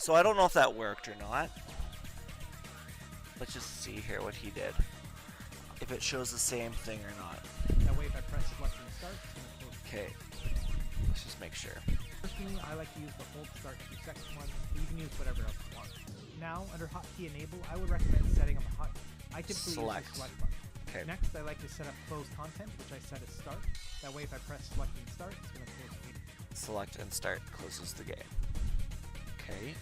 So I don't know if that worked or not. Let's just see here what he did. If it shows the same thing or not. That way, if I press select and start, it's going to close. Okay. Let's just make sure. Personally, I like to use the hold start to second one, but you can use whatever else you want. Now, under hotkey enable, I would recommend setting up a hotkey. I typically Select. use the select button. Okay. Next, I like to set up closed content, which I set as start. That way, if I press select and start, it's going to close the game. Select and start closes the game. Okay.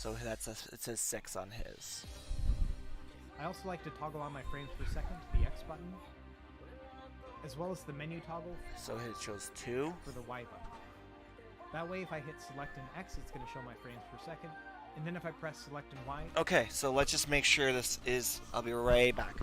So that's it says 6 on his. I also like to toggle on my frames per second, the X button, as well as the menu toggle So it shows 2. for the Y button. That way, if I hit select and X, it's going to show my frames per second. And then if I press select and Y, Okay, so let's just make sure this is. I'll be right back.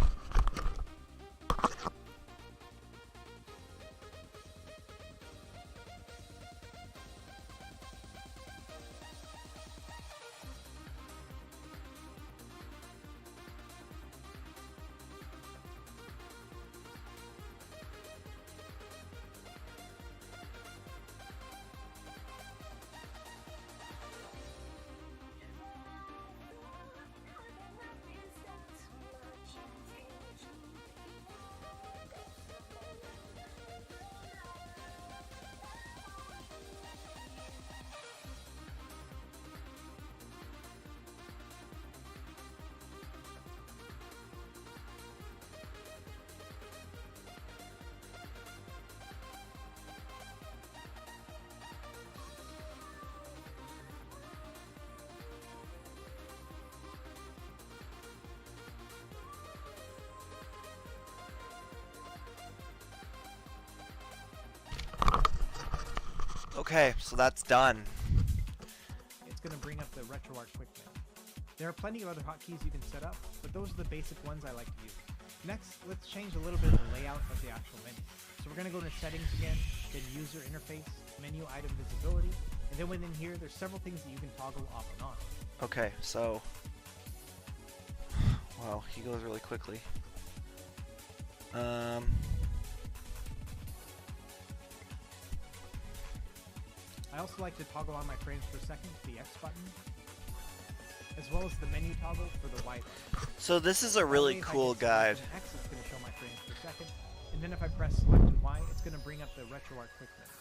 Okay, so that's done. it's going to bring up the RetroArch quick menu. There are plenty of other hotkeys you can set up, but those are the basic ones I like to use. Next, let's change a little bit of the layout of the actual menu. So we're going to go to settings again, then user interface, menu item visibility, and then within here, there's several things that you can toggle off and on. Okay, so. Wow, he goes really quickly. I also like to toggle on my frames per second, the X button, as well as the menu toggle for the Y button. So this is a That really way, if I cool hit select guide. and X, it's going to show my frames per second, and then if I press select and Y, it's going to bring up the RetroArch quick menu.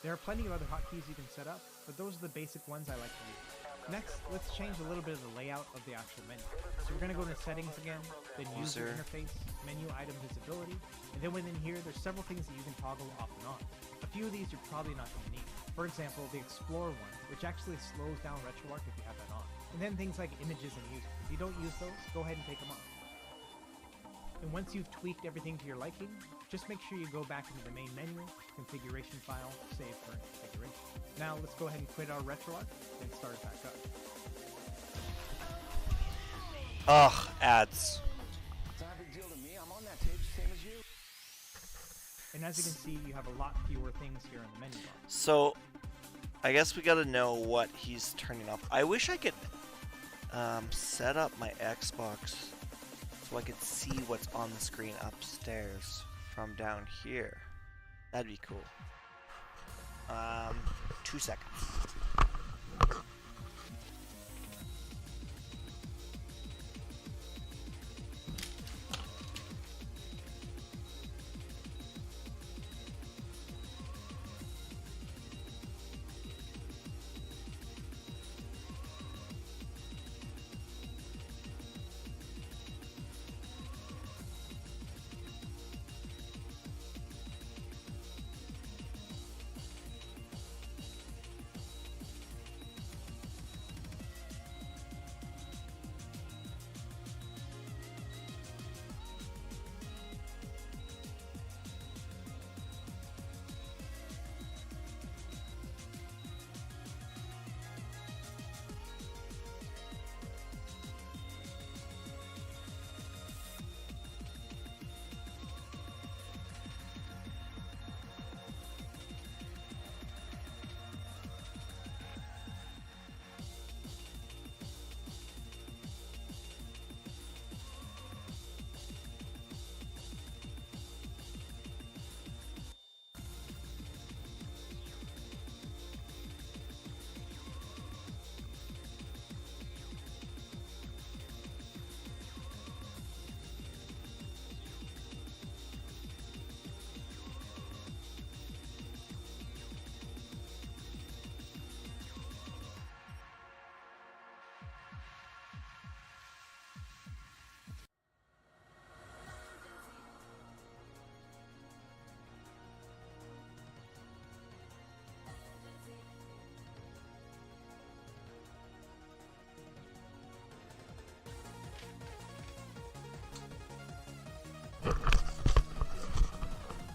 There are plenty of other hotkeys you can set up, but those are the basic ones I like to use. Next, let's change a little bit of the layout of the actual menu. So we're going to go to settings again, then user User. interface, menu item visibility, and then within here, there's several things that you can toggle off and on. A few of these you're probably not going to need. For example, the Explore one, which actually slows down RetroArch if you have that on. And then things like images and music. If you don't use those, go ahead and take them off. And once you've tweaked everything to your liking, just make sure you go back into the main menu, configuration file, save current configuration. Now let's go ahead and quit our RetroArch and start it back up. Ugh, ads. It's not a big deal to me. I'm on that page, same as you. And as you can see, you have a lot fewer things here in the menu bar. So, I guess we gotta know what he's turning off. I wish I could set up my Xbox so I could see what's on the screen upstairs from down here. That'd be cool. 2 seconds.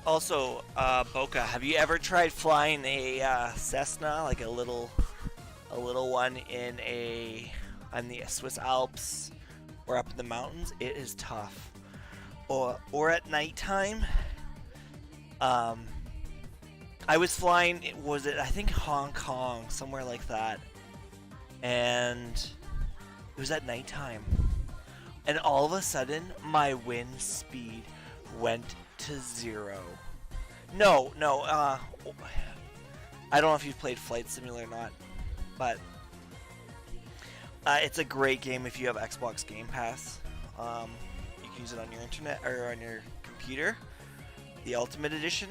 Also, Boca, have you ever tried flying a Cessna, like a little one on the Swiss Alps or up in the mountains? It is tough. Or at nighttime. I was flying. I think Hong Kong, somewhere like that, and it was at nighttime, and all of a sudden my wind speed went to 0. No, I don't know if you've played Flight Simulator or not, but it's a great game if you have Xbox Game Pass. You can use it on your internet or on your computer, the Ultimate Edition.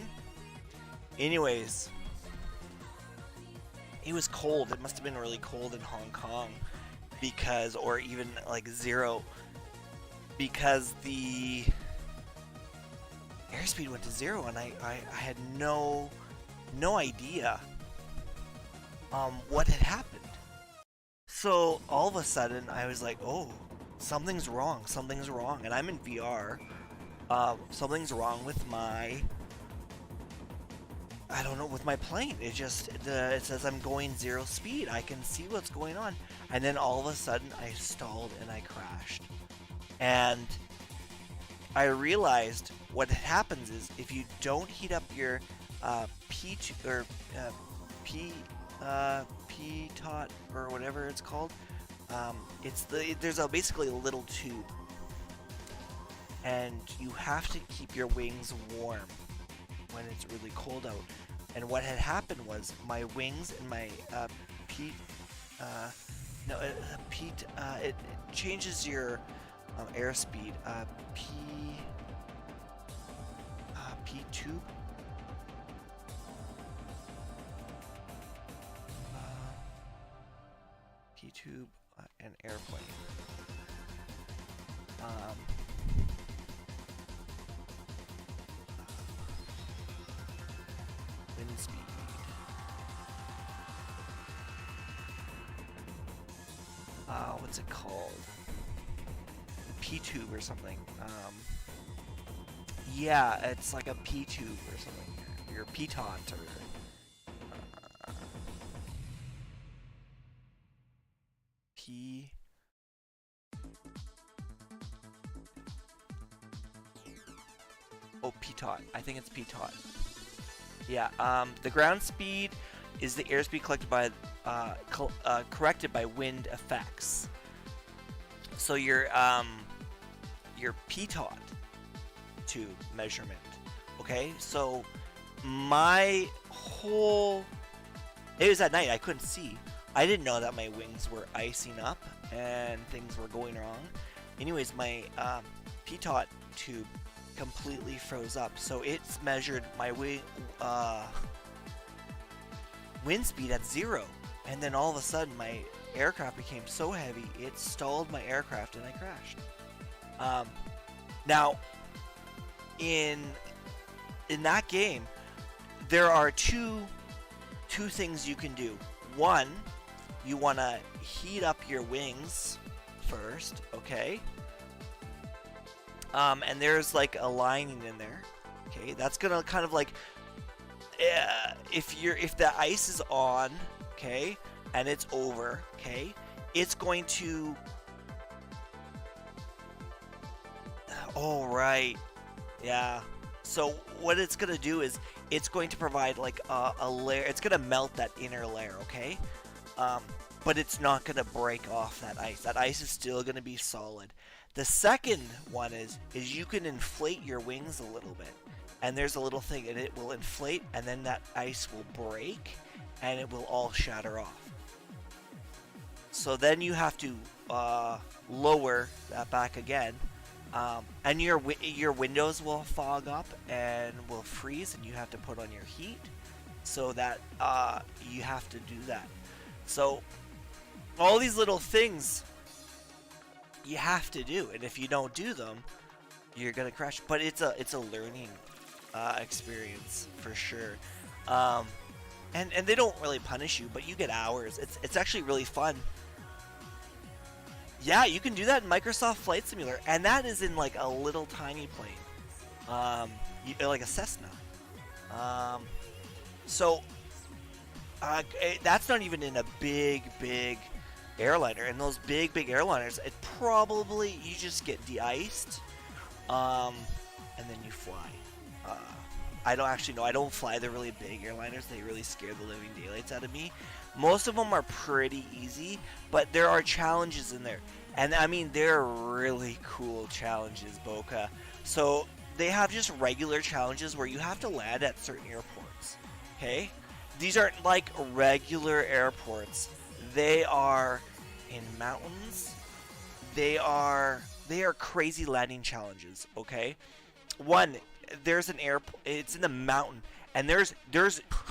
Anyways, it was cold. It must have been really cold in Hong Kong or even like 0, because the airspeed went to 0, and I had no idea what had happened. So all of a sudden I was like, oh, something's wrong, and I'm in VR. Something's wrong with my, I don't know, with my plane. It says I'm going 0 speed. I can see what's going on, and then all of a sudden I stalled and I crashed. And I realized what happens is if you don't heat up your P-tot or whatever it's called, there's basically a little tube, and you have to keep your wings warm when it's really cold out. And what had happened was my wings and my it changes your airspeed. P-tube. P-tube and airplane. Wind speed. What's it called? P-tube or something. Yeah, it's like a P-tube or something. Your P-tot or P. Oh, P-tot. I think it's P-tot. Yeah. The ground speed is the airspeed collected by corrected by wind effects. So your P-tot tube measurement. Okay, so it was at night. I couldn't see. I didn't know that my wings were icing up and things were going wrong. Anyways, my P-tot tube completely froze up, so it's measured my wind speed at 0, and then all of a sudden my aircraft became so heavy it stalled my aircraft and I crashed. Now in that game there are two things you can do. One, you want to heat up your wings first, okay? And there's like a lining in there, okay? That's gonna kind of like, if the ice is on, okay, and it's over, okay, it's going to, oh right, yeah. So what it's gonna do is it's going to provide like a layer. It's gonna melt that inner layer, okay? But it's not gonna break off that ice. That ice is still gonna be solid. The second one is you can inflate your wings a little bit, and there's a little thing, and it will inflate, and then that ice will break, and it will all shatter off. So then you have to lower that back again, and your windows will fog up and will freeze, and you have to put on your heat, so that you have to do that. So all these little things you have to do, and if you don't do them, you're gonna crash. But it's a learning experience for sure. And they don't really punish you, but you get hours. It's actually really fun. Yeah, you can do that in Microsoft Flight Simulator, and that is in like a little tiny plane, like a Cessna. Um, so that's not even in a big airliner. And those big airliners, it probably you just get de-iced, and then you fly. Uh, I don't actually know. I don't fly the really big airliners. They really scare the living daylights out of me. Most of them are pretty easy, but there are challenges in there. And I mean, they're really cool challenges, Boca. So they have just regular challenges where you have to land at certain airports. Okay? These aren't like regular airports. They are in mountains. They are crazy landing challenges, okay? One, there's an airport. It's in the mountain, and there's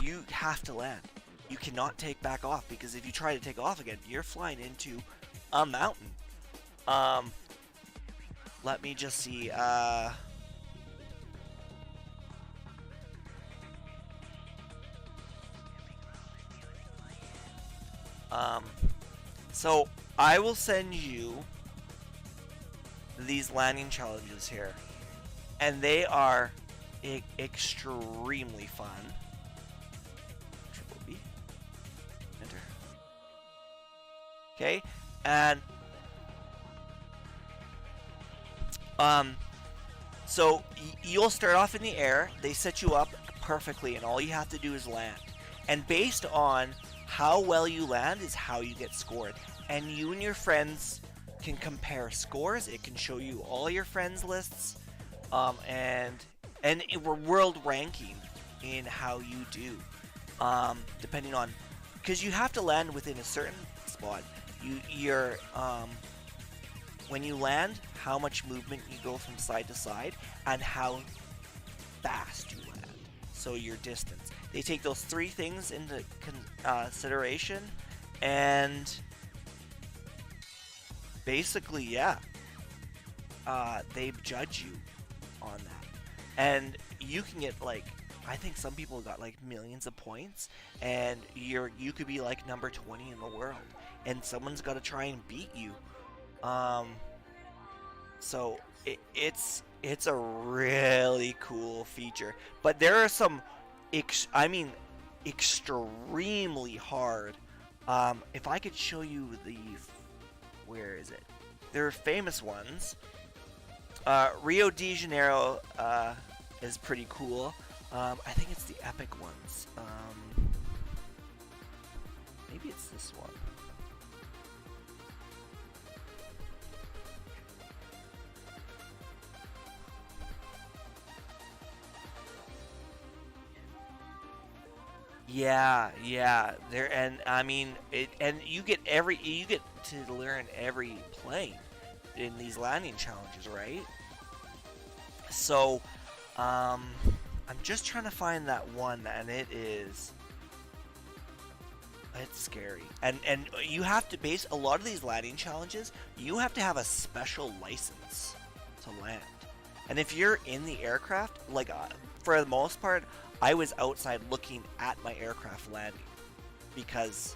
you have to land. You cannot take back off, because if you try to take off again, you're flying into a mountain. Let me just see. So I will send you these landing challenges here, and they are extremely fun. Triple B, enter. Okay, and so you'll start off in the air. They set you up perfectly, and all you have to do is land. And based on how well you land is how you get scored. And you and your friends can compare scores. It can show you all your friends' lists, and we're world ranking in how you do, depending on, because you have to land within a certain spot. You're when you land, how much movement you go from side to side, and how fast you land. So your distance. They take those three things into consideration, and basically, yeah, they judge you on that. And you can get, like, I think some people got like millions of points, and you could be like number 20 in the world, and someone's got to try and beat you. So it's a really cool feature, but there are some extremely hard. If I could show you where is it? There are famous ones. Rio de Janeiro is pretty cool. I think it's the epic ones. Maybe it's this one. Yeah. There, and I mean it, and you get to learn every plane in these landing challenges, right? So, I'm just trying to find that one, and it's scary. And you have to base a lot of these landing challenges. You have to have a special license to land. And if you're in the aircraft, like for the most part, I was outside looking at my aircraft landing, because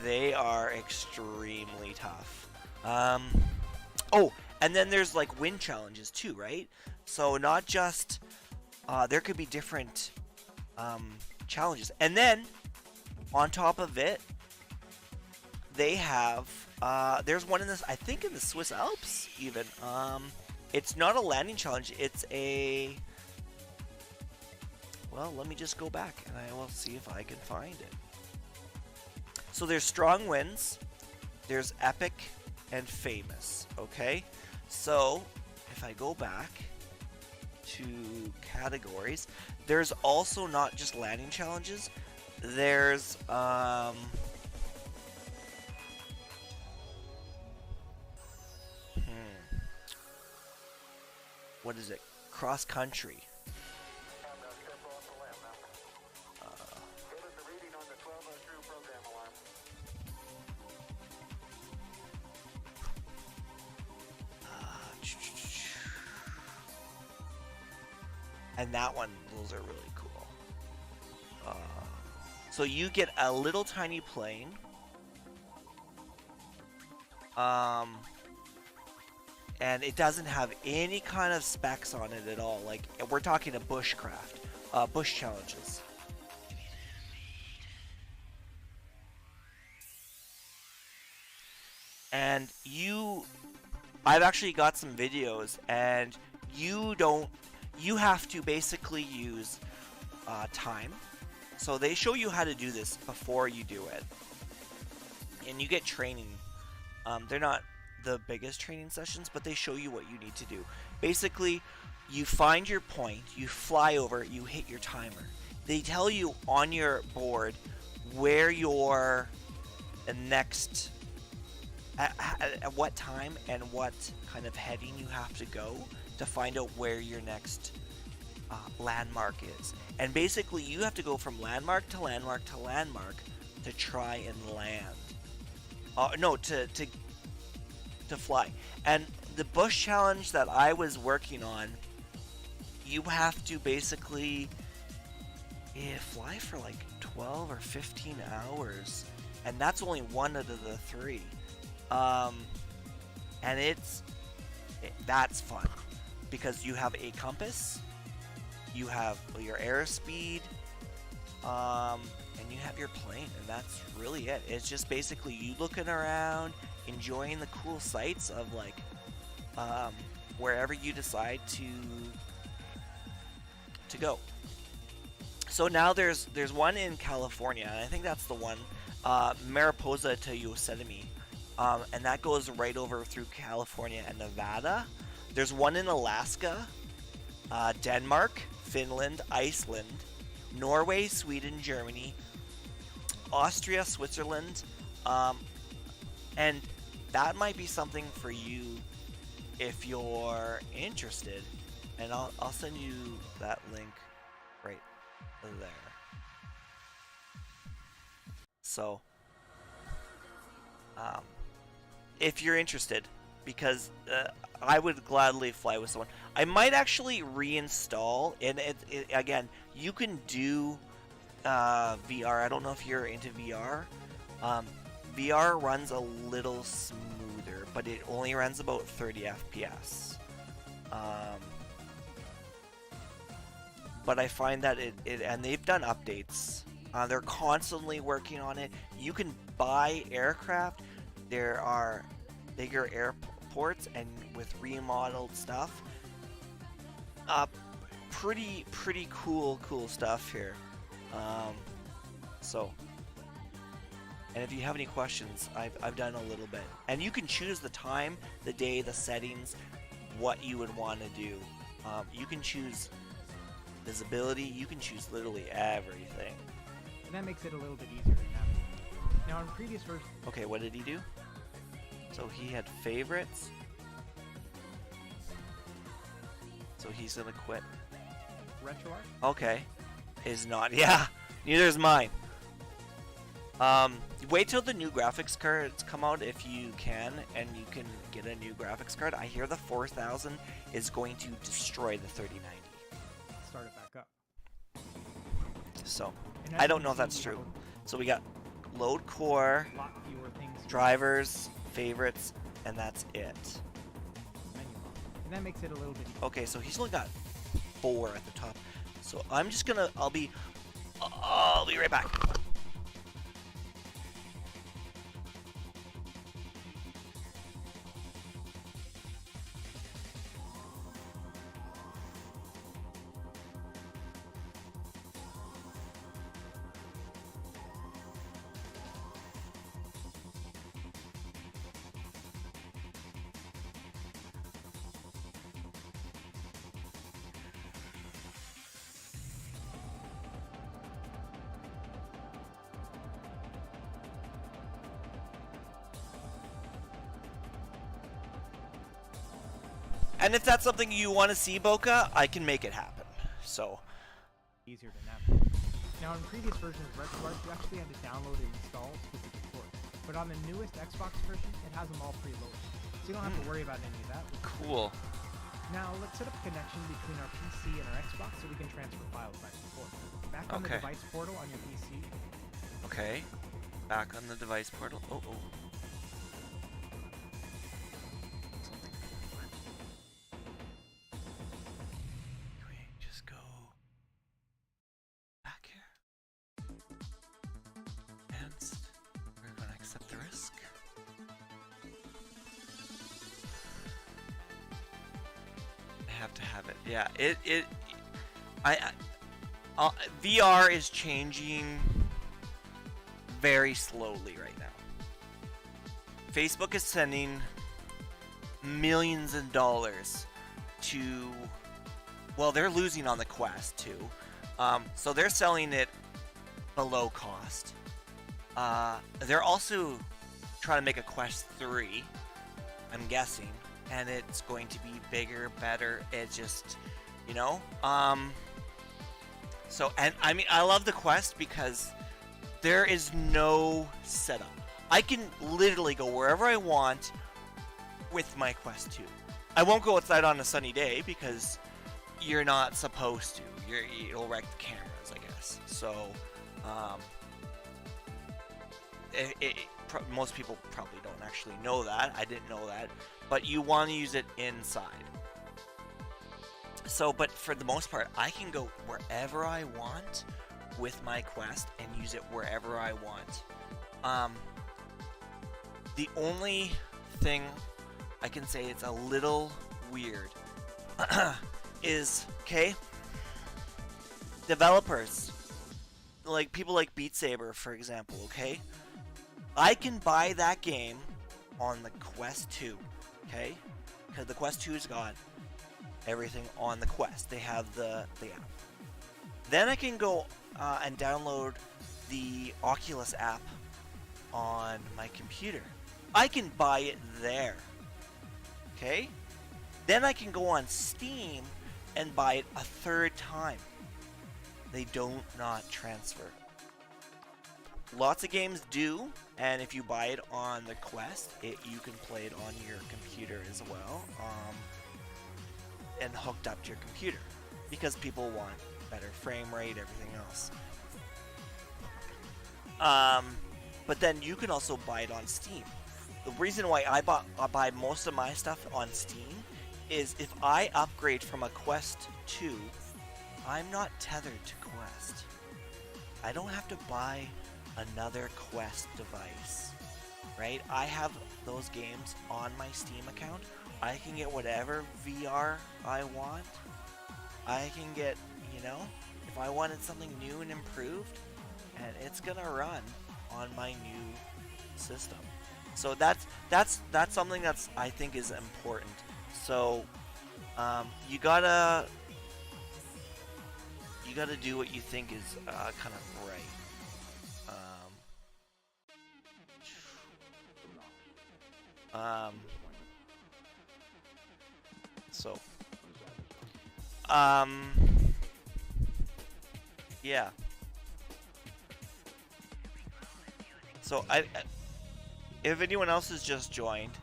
they are extremely tough. Oh, and then there's like wind challenges too, right? So not just there could be different challenges, and then on top of it, they have there's one in this, I think in the Swiss Alps even. It's not a landing challenge. It's a, well, let me just go back and I will see if I can find it. So there's strong winds, there's epic, and famous. Okay, so if I go back to categories, there's also not just landing challenges. There's what is it? Cross country. And that one, those are really cool. So you get a little tiny plane. And it doesn't have any kind of specs on it at all. Like, we're talking a bushcraft. bush challenges. And I've actually got some videos, and you have to basically use time. So they show you how to do this before you do it, and you get training. They're not the biggest training sessions, but they show you what you need to do. Basically, you find your point, you fly over, you hit your timer. They tell you on your board where your next, at what time and what kind of heading you have to go to find out where your next landmark is. And basically, you have to go from landmark to landmark to landmark to try and land. No, to fly. And the bush challenge that I was working on, you have to basically fly for like 12 or 15 hours, and that's only one out of the 3. And that's fun because you have a compass, you have your airspeed, and you have your plane, and that's really it. It's just basically you looking around, enjoying the cool sights of like wherever you decide to go. So now there's one in California, and I think that's the one, Mariposa to Yosemite, and that goes right over through California and Nevada. There's one in Alaska, Denmark, Finland, Iceland, Norway, Sweden, Germany, Austria, Switzerland, and that might be something for you if you're interested, and I'll send you that link right there. So if you're interested, because I would gladly fly with someone. I might actually reinstall, and again, you can do VR. I don't know if you're into VR. VR runs a little smoother, but it only runs about 30 FPS. But I find that and they've done updates. They're constantly working on it. You can buy aircraft. There are bigger airports and with remodeled stuff. Pretty cool stuff here. So, and if you have any questions, I've done a little bit, and you can choose the time, the day, the settings, what you would want to do. You can choose visibility. You can choose literally everything. And that makes it a little bit easier to navigate. Now, in previous versions... Okay, what did he do? So he had favorites. So he's gonna quit. RetroArch? Okay. Is not. Yeah, neither is mine. Wait till the new graphics cards come out if you can, and you can get a new graphics card. I hear the 4000 is going to destroy the 3090. Start it back up. So, And I as don't you know if can that's see, we true. have So we got load core, a lot fewer things to drivers, favorites, and that's it. menu bar. And that makes it a little bit easier. Okay, so he's only got 4 at the top. So I'm just gonna, I'll be right back. And if that's something you want to see, Boca, I can make it happen. So, Easier to navigate. Now, in previous versions of RetroArch, you actually had to download and install specific ports. But on the newest Xbox version, it has them all preloaded. So you don't have to worry about any of that. cool. Now, let's set up a connection between our PC and our Xbox so we can transfer files back and forth. Back on the Okay. device portal on your PC, Okay. Back on the device portal. Oh. Something. Can we just go? have to have it. Yeah, I VR is changing very slowly right now. Facebook is sending millions of dollars to, well, they're losing on the Quest too. So they're selling it below cost. They're also trying to make a Quest 3, I'm guessing, and it's going to be bigger, better. It just, you know, so, and I mean, I love the Quest because there is no setup. I can literally go wherever I want with my Quest 2. I won't go outside on a sunny day because you're not supposed to. It'll wreck the cameras, I guess. So, most people probably don't actually know that. I didn't know that. But you want to use it inside. So, but for the most part, I can go wherever I want with my Quest and use it wherever I want. The only thing I can say it's a little weird is, okay, developers, like people like Beat Saber, for example, okay? I can buy that game on the Quest 2, okay? Because the Quest 2's got everything on the Quest. They have the app. Then I can go and download the Oculus app on my computer. I can buy it there, okay? Then I can go on Steam and buy it a third time. They don't not transfer. Lots of games do, and if you buy it on the Quest, you can play it on your computer as well, and hooked up to your computer, because people want better frame rate, everything else. But then you can also buy it on Steam. The reason why I buy most of my stuff on Steam is if I upgrade from a Quest 2, I'm not tethered to Quest. I don't have to buy another Quest device, right? I have those games on my Steam account. I can get whatever VR I want. I can get, you know, if I wanted something new and improved, and it's gonna run on my new system. So that's something that's I think is important. So you gotta do what you think is kind of right. So yeah. So if anyone else has just joined,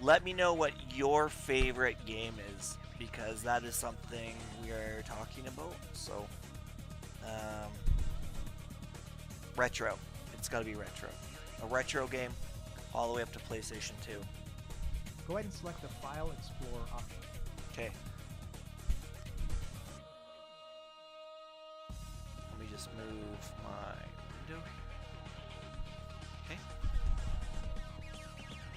let me know what your favorite game is, because that is something we're talking about. So retro, it's got to be retro, a retro game all the way up to PlayStation 2. Go ahead and select the File Explorer option. Okay. Let me just move my window. Okay.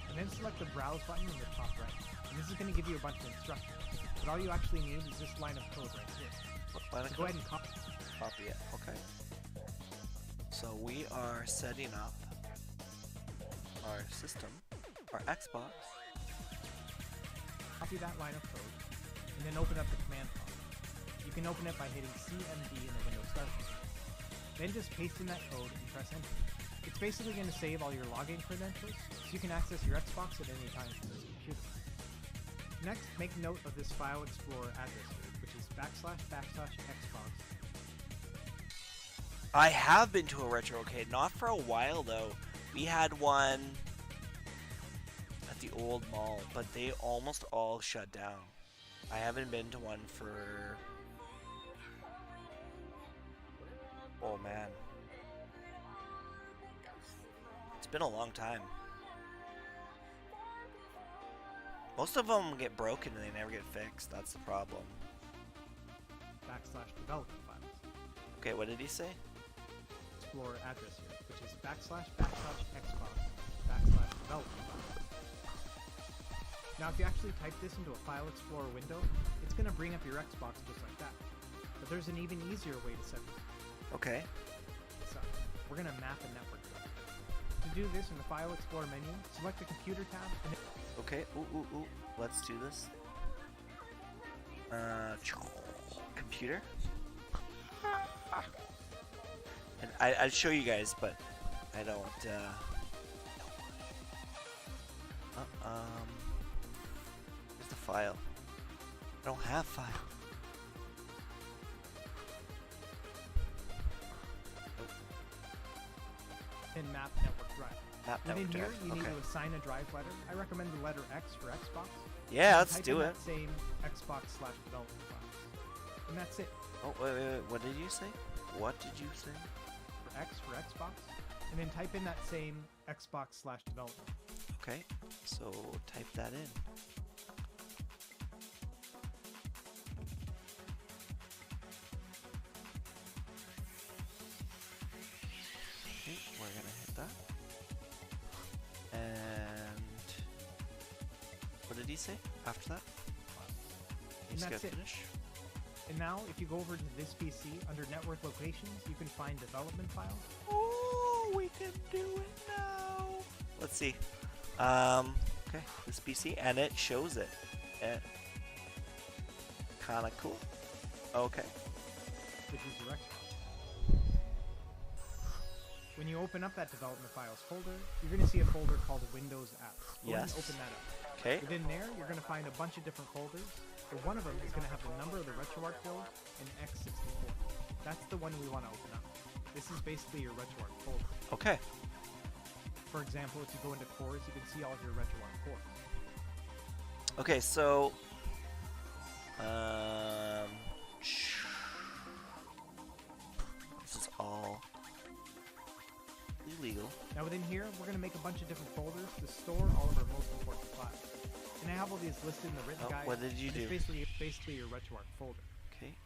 And then select the Browse button in the top right. And this is going to give you a bunch of instructions. But all you actually need is this line of code right here. So go ahead and copy it. Okay. So we are setting up our system, our Xbox. Copy that line of code, and then open up the command prompt. You can open it by hitting CMD in the Windows Start menu. Then just paste in that code and press enter. It's basically going to save all your login credentials, so you can access your Xbox at any time from this computer. Next, make note of this File Explorer address here, which is //Xbox. I have been to a retro arcade, not for a while though. We had one at the old mall, but they almost all shut down. I haven't been to one for... oh man. It's been a long time. Most of them get broken and they never get fixed. That's the problem. /development files. Okay, what did he say? Explorer address here, which is //Xbox /development files. Now, if you actually type this into a File Explorer window, it's going to bring up your Xbox just like that. But there's an even easier way to set this. Okay. So, we're going to map a network drive. To do this, in the File Explorer menu, select the Computer tab, and then Okay. Ooh. Let's do this. Computer. And I'd show you guys, but I don't. Where's the file? I don't have file. and map network drive. Map Within network here, drive. you need Okay. to assign a drive letter. I recommend the letter X for Xbox. Yeah, let's Type do in it. that same Xbox/development files. And that's it. Oh wait. What did you say? What did you say? For X for Xbox. And then type in that same Xbox/development. Okay. So type that in. Okay, we're gonna hit that. And what did he say after that? He's And gonna that's it. finish. And now, if you go over to this PC, under Network Locations, you can find development files. Oh, we can do it now. Let's see. Okay, this PC, and it shows it. Kinda cool. Okay. Which is your Xbox. When you open up that development files folder, you're going to see a folder called Windows Apps. Go ahead and Yes. open that up. Okay. Within there, you're going to find a bunch of different folders. But one of them is going to have the number of the RetroArch build and x64. That's the one we want to open up. This is basically your RetroArch folder. Okay. For example, if you go into cores, you can see all of your RetroArch cores. Okay, so this is all illegal. Now within here, we're going to make a bunch of different folders to store all of our most important files. And I have all these listed in the written Oh, guide. what did you and do? It's basically your RetroArch folder. Okay.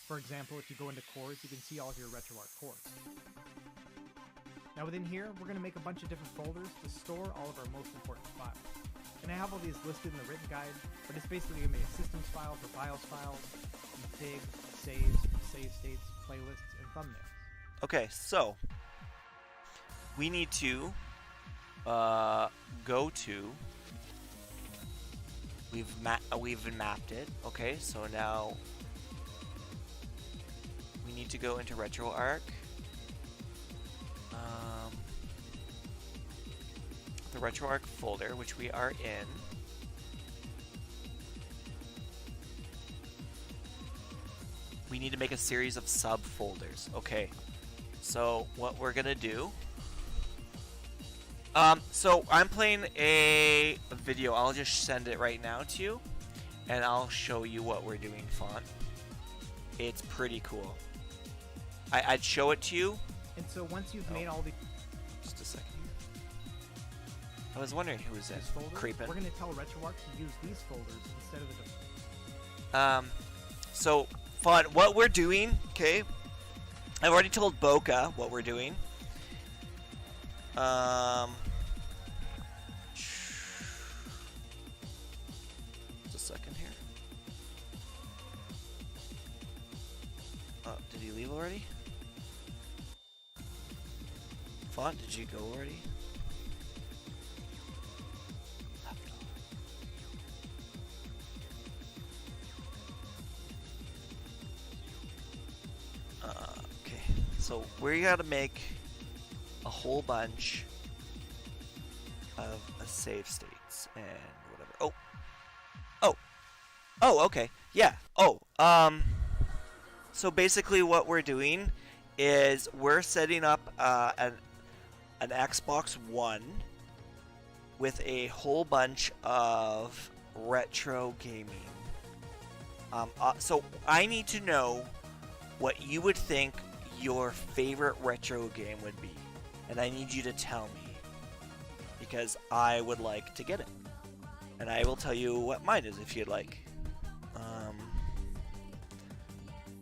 For example, if you go into cores, you can see all of your RetroArch cores. Now within here, we're going to make a bunch of different folders to store all of our most important files. And I have all these listed in the written guide, but it's basically going to be a systems file for BIOS files, config, saves, save states, playlists, and thumbnails. Okay, so we need to go to. We've mapped it. Okay, so now we need to go into RetroArch. The RetroArch folder, which we are in. We need to make a series of subfolders. Okay, so what we're gonna do. So I'm playing a video. I'll just send it right now to you, and I'll show you what we're doing. Font. It's pretty cool. I'd show it to you. And so once you've Oh. made all these Just a second. I was wondering who was in. folders, Creeping. we're going to tell RetroArch to use these folders instead of the So fun. What we're doing, okay? I've already told Boca what we're doing. Just a second here. Oh, did he leave already? Font, did you go already? Okay, so we gotta make a whole bunch of save states and whatever. Oh, okay, yeah. So basically, what we're doing is we're setting up an Xbox One with a whole bunch of retro gaming. So I need to know what you would think your favorite retro game would be, and I need you to tell me, because I would like to get it, and I will tell you what mine is if you'd like.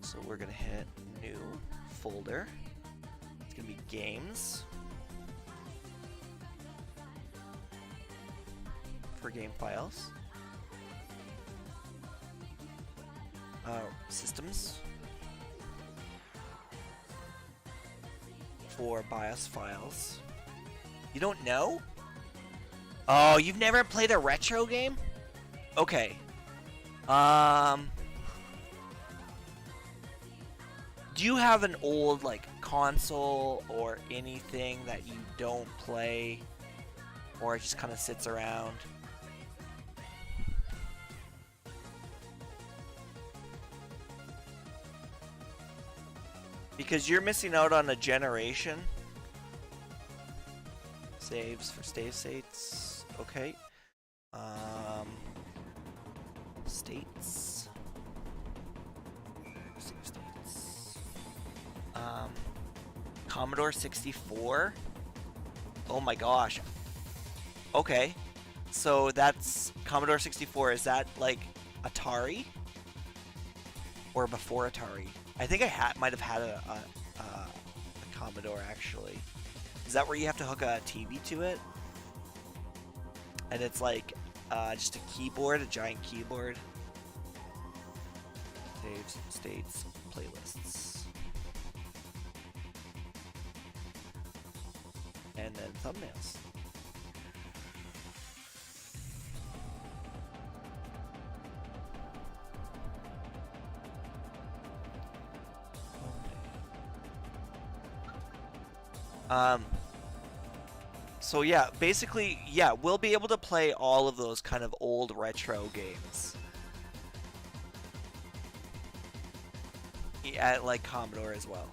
So we're gonna hit new folder. It's gonna be games. for game files. Systems for BIOS files. You don't know? Oh, you've never played a retro game? Okay. Do you have an old like console or anything that you don't play or it just kind of sits around? Because you're missing out on a generation. Saves for save states. Okay. States. Save states. Commodore 64. Oh my gosh. Okay. So that's Commodore 64. Is that like Atari? Or before Atari? I think I might have had a Commodore actually. Is that where you have to hook a TV to it? And it's like just a keyboard, a giant keyboard. Saves, states, playlists. And then thumbnails. So yeah, basically, yeah, we'll be able to play all of those kind of old retro games. At like Commodore as well.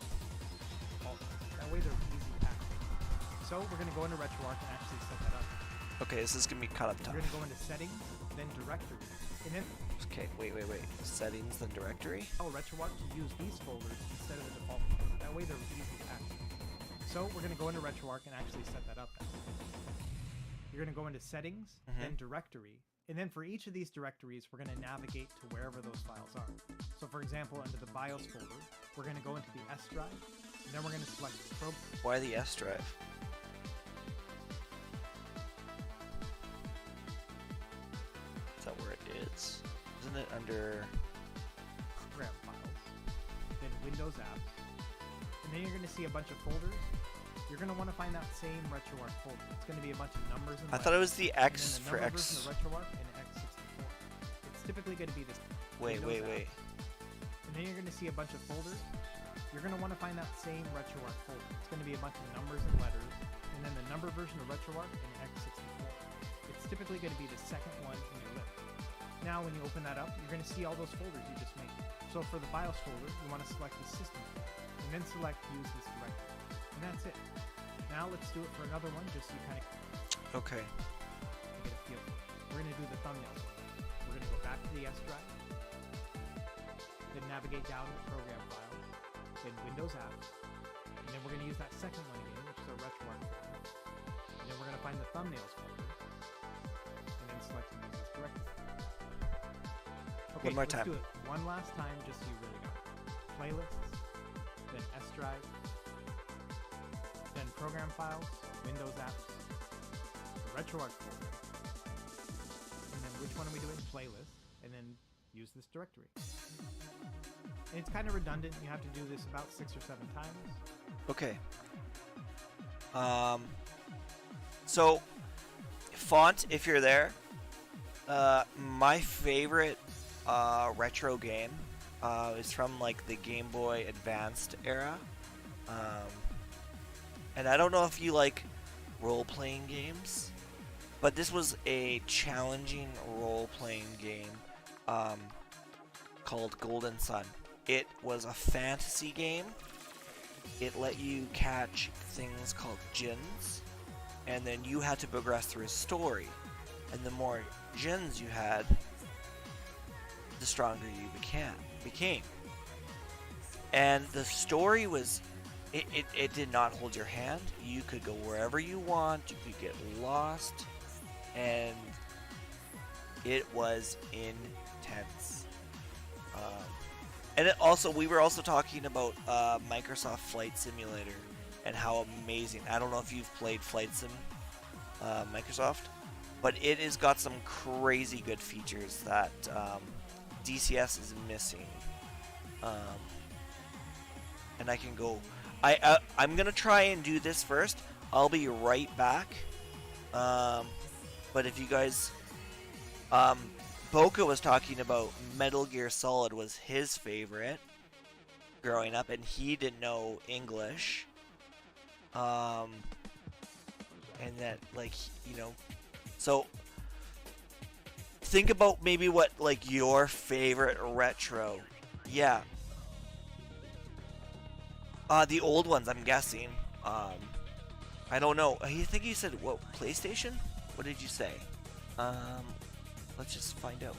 That way they're easy to access. So we're gonna go into RetroArch and actually set that up. Okay, this is gonna be kind of tough. We're gonna go into settings, then directory, and then Okay, wait. Settings, then directory. tell RetroArch to use these folders instead of the default. That way they're easy to access. So we're going to go into RetroArch and actually set that up now. You're going to go into settings, then directory, and then for each of these directories, we're going to navigate to wherever those files are. So for example, under the BIOS folder, we're going to go into the S drive, and then we're going to select program. Why the S drive? Is that where it is? Isn't it under Program files, then Windows apps, and then you're going to see a bunch of folders. You're going to want to find that same RetroArch folder. It's going to be a bunch of numbers and I thought it was the and X then the for number X. version of RetroArch and X64. It's typically going to be this. Wait. Windows apps. And then you're going to see a bunch of folders. You're going to want to find that same RetroArch folder. It's going to be a bunch of numbers and letters, and then the number version of RetroArch and X64. It's typically going to be the second one in your list. Now, when you open that up, you're going to see all those folders you just made. So for the BIOS folder, you want to select the system folder, and then select use this directory. And that's it. Now let's do it for another one, just so you kind of Okay. get a feel for it. We're going to do the thumbnails one. We're going to go back to the S drive, then navigate down to the program files, then Windows apps, and then we're going to use that second one again, which is our RetroArch folder. And then we're going to find the thumbnails folder, and then select and use this directory. Okay, One more let's time. do it one last time, just so you really got it. Playlists, then S drive, then program files, Windows apps, the RetroArch folder, and then which one are we doing? Playlist, and then use this directory. And it's kind of redundant. You have to do this about 6 or 7 times. Okay. So font, if you're there. My favorite retro game is from like the Game Boy Advanced era. And I don't know if you like role-playing games, but this was a challenging role-playing game called Golden Sun. It was a fantasy game. It let you catch things called djinns, and then you had to progress through a story. And the more djinns you had, the stronger you became. And the story was, it did not hold your hand. You could go wherever you want. You could get lost, and it was intense. And it also, we were also talking about Microsoft Flight Simulator and how amazing. I don't know if you've played Flight Sim, Microsoft. but it has got some crazy good features that DCS is missing. And I can go. I'm gonna try and do this first. I'll be right back. But if you guys, Boca was talking about Metal Gear Solid was his favorite growing up, and he didn't know English. And that, like, you know, so think about maybe what, like, your favorite retro. Yeah. The old ones, I'm guessing. I don't know. I think you said, what, PlayStation? What did you say? Let's just find out.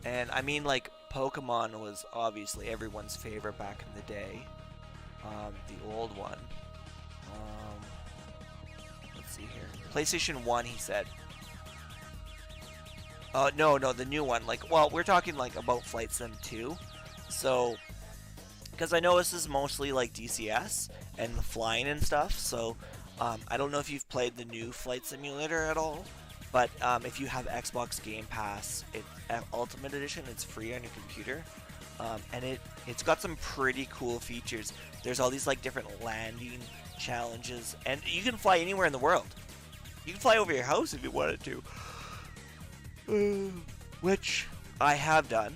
And I mean, like, Pokemon was obviously everyone's favorite back in the day. The old one. Let's see here. PlayStation 1, he said. No, the new one. Like, well, we're talking, like, about Flight Sim 2. So, because I know this is mostly, like, DCS and the flying and stuff. So, I don't know if you've played the new Flight Simulator at all. But if you have Xbox Game Pass, Ultimate Edition, it's free on your computer. And it's got some pretty cool features. There's all these, like, different landing challenges. And you can fly anywhere in the world. You can fly over your house if you wanted to. Which I have done.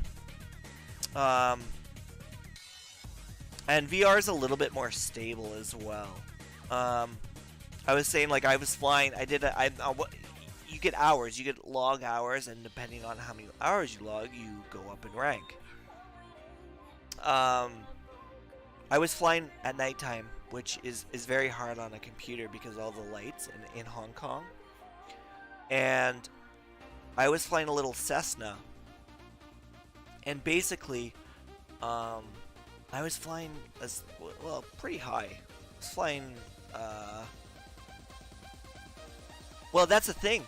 And VR is a little bit more stable as well. I was saying, like, I was flying. You get hours. You get log hours, and depending on how many hours you log, you go up in rank. I was flying at nighttime, which is very hard on a computer because of all the lights in Hong Kong. And I was flying a little Cessna. And basically, I was flying pretty high. I was flying, well, that's the thing.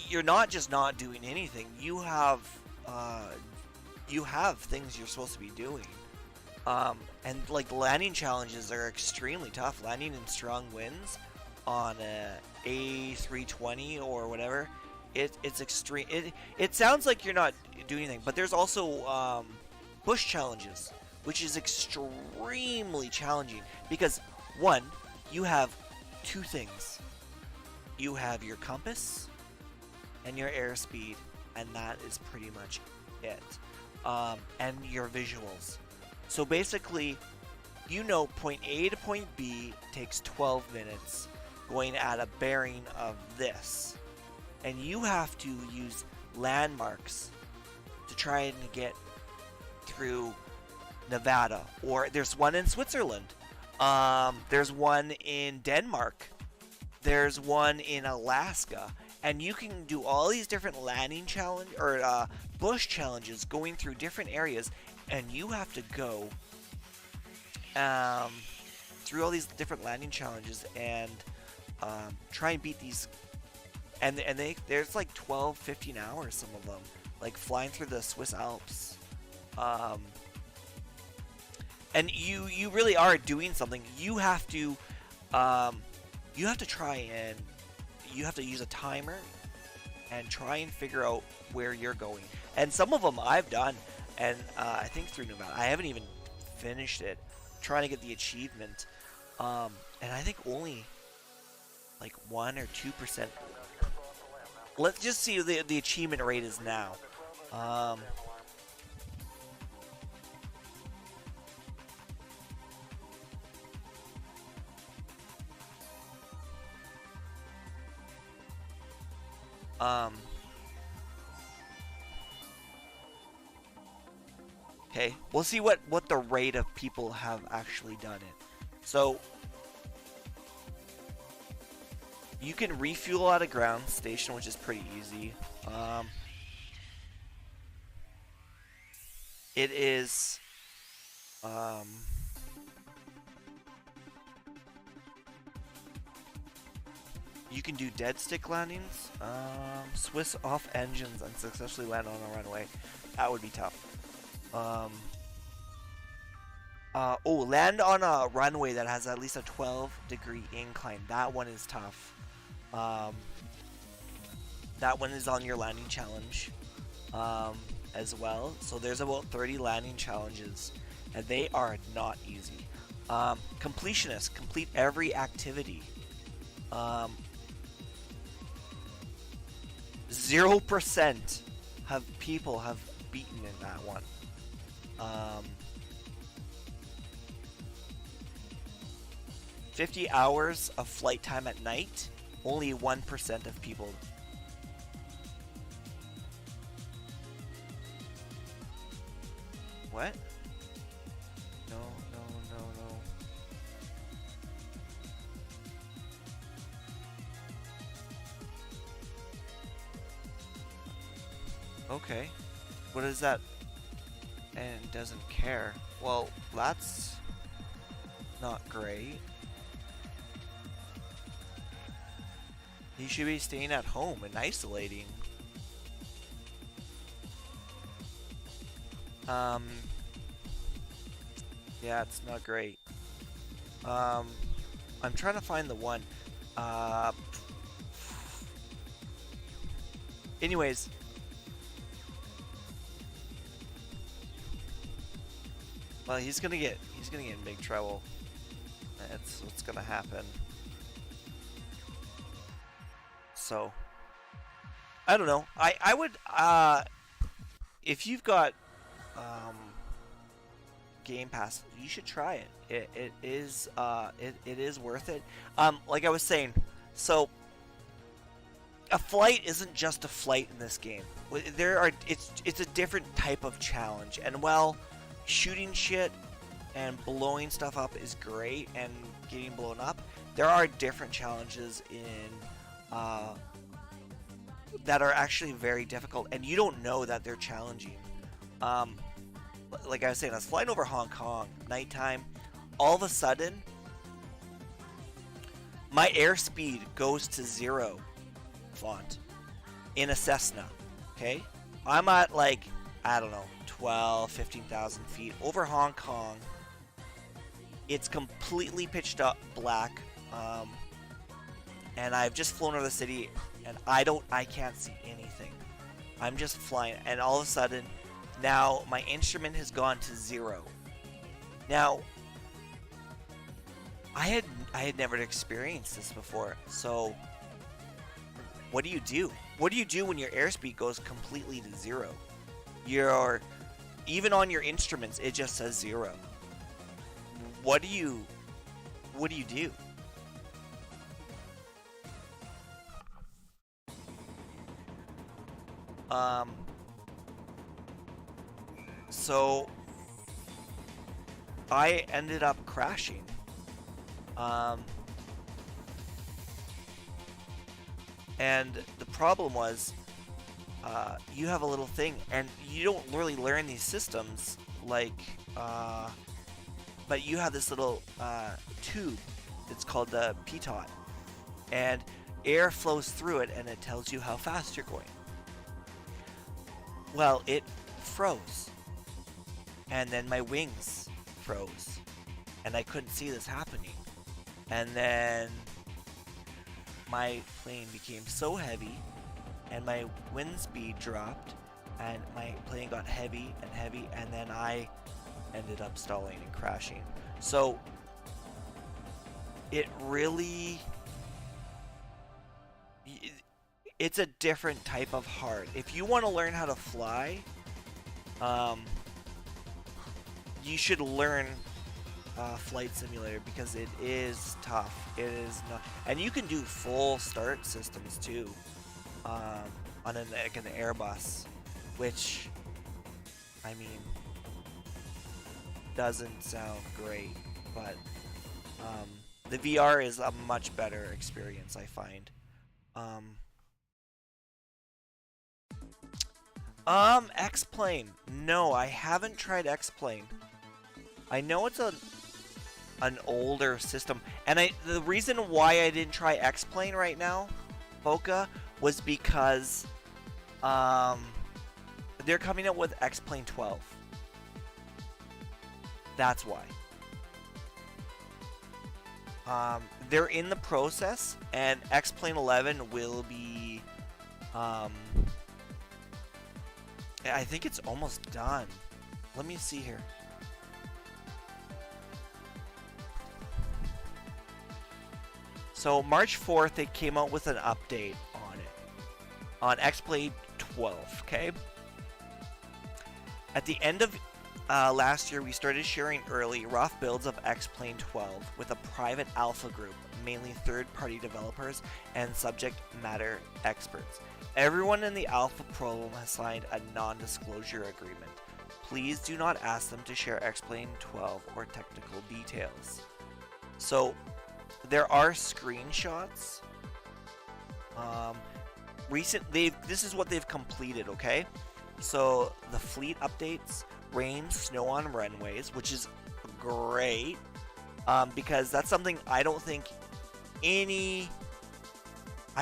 You're not just not doing anything. You have things you're supposed to be doing. And, like, landing challenges are extremely tough. Landing in strong winds on a A320 or whatever, it's extreme. It sounds like you're not doing anything, but there's also bush challenges, which is extremely challenging because, one, you have two things. You have your compass and your airspeed, and that is pretty much it. And your visuals. So basically, you know, point A to point B takes 12 minutes going at a bearing of this. And you have to use landmarks to try and get through Nevada. Or there's one in Switzerland. There's one in Denmark. There's one in Alaska. And you can do all these different landing challenge or bush challenges going through different areas, and you have to go through all these different landing challenges and try and beat these. And there's like 12, 15 hours, some of them, like flying through the Swiss Alps. And you really are doing something. You have to try and you have to use a timer and try and figure out where you're going. And some of them I've done, and I think through Nevada. I haven't even finished it, trying to get the achievement. And I think only like 1 or 2%. Let's just see what the achievement rate is now. Okay, we'll see what the rate of people have actually done it. So you can refuel at a ground station, which is pretty easy. It is you can do dead stick landings, Swiss off engines and successfully land on a runway. That would be tough. Um, land on a runway that has at least a 12-degree incline. That one is tough. That one is on your landing challenge as well. So there's about 30 landing challenges, and they are not easy. Completionists complete every activity. 0% have people have beaten in that one. 50 hours of flight time at night, only 1% of people. What? No. Okay. What is that? And doesn't care. Well, that's not great. He should be staying at home and isolating. Yeah, it's not great. I'm trying to find the one. Anyways. Well, he's gonna get in big trouble. That's what's gonna happen. So, I don't know. I would if you've got Game Pass, you should try it. It is worth it. Like I was saying, so a flight isn't just a flight in this game. It's a different type of challenge, and well, shooting shit and blowing stuff up is great, and getting blown up. There are different challenges in that are actually very difficult, and you don't know that they're challenging. Like I was saying, I was flying over Hong Kong, nighttime. All of a sudden, my airspeed goes to 0 font in a Cessna. Okay, I'm at like, I don't know, 12, 15,000 feet over Hong Kong. It's completely pitched up black, and I've just flown over the city, and I can't see anything. I'm just flying, and all of a sudden, now my instrument has gone to 0. Now, I had never experienced this before, so what do you do? What do you do when your airspeed goes completely to 0? Even on your instruments, it just says 0. What do you do? So I ended up crashing. And the problem was, you have a little thing, and you don't really learn these systems, like, but you have this little tube. It's called the pitot, and air flows through it, and it tells you how fast you're going. Well, it froze, and then my wings froze, and I couldn't see this happening. And then my plane became so heavy, and my wind speed dropped, and my plane got heavy, and then I ended up stalling and crashing. So it really, it's a different type of hard. If you want to learn how to fly, you should learn Flight Simulator, because it is tough. It is not, and you can do full start systems too, on an Airbus, which, I mean, doesn't sound great, but the VR is a much better experience, I find. X-Plane. No, I haven't tried X-Plane. I know it's an older system, and the reason why I didn't try X-Plane right now, Boca, was because they're coming out with X-Plane 12, That's why. They're in the process, and X-Plane 11 will be, I think it's almost done. Let me see here. So March 4th, they came out with an update on it, on X-Plane 12, okay? At the end of last year, we started sharing early rough builds of X-Plane 12 with a private alpha group, mainly third-party developers and subject matter experts. Everyone in the alpha program has signed a non-disclosure agreement. Please do not ask them to share X-Plane 12 or technical details. So, there are screenshots. This is what they've completed, okay? So, the fleet updates, rain, snow on runways, which is great, because that's something I don't think I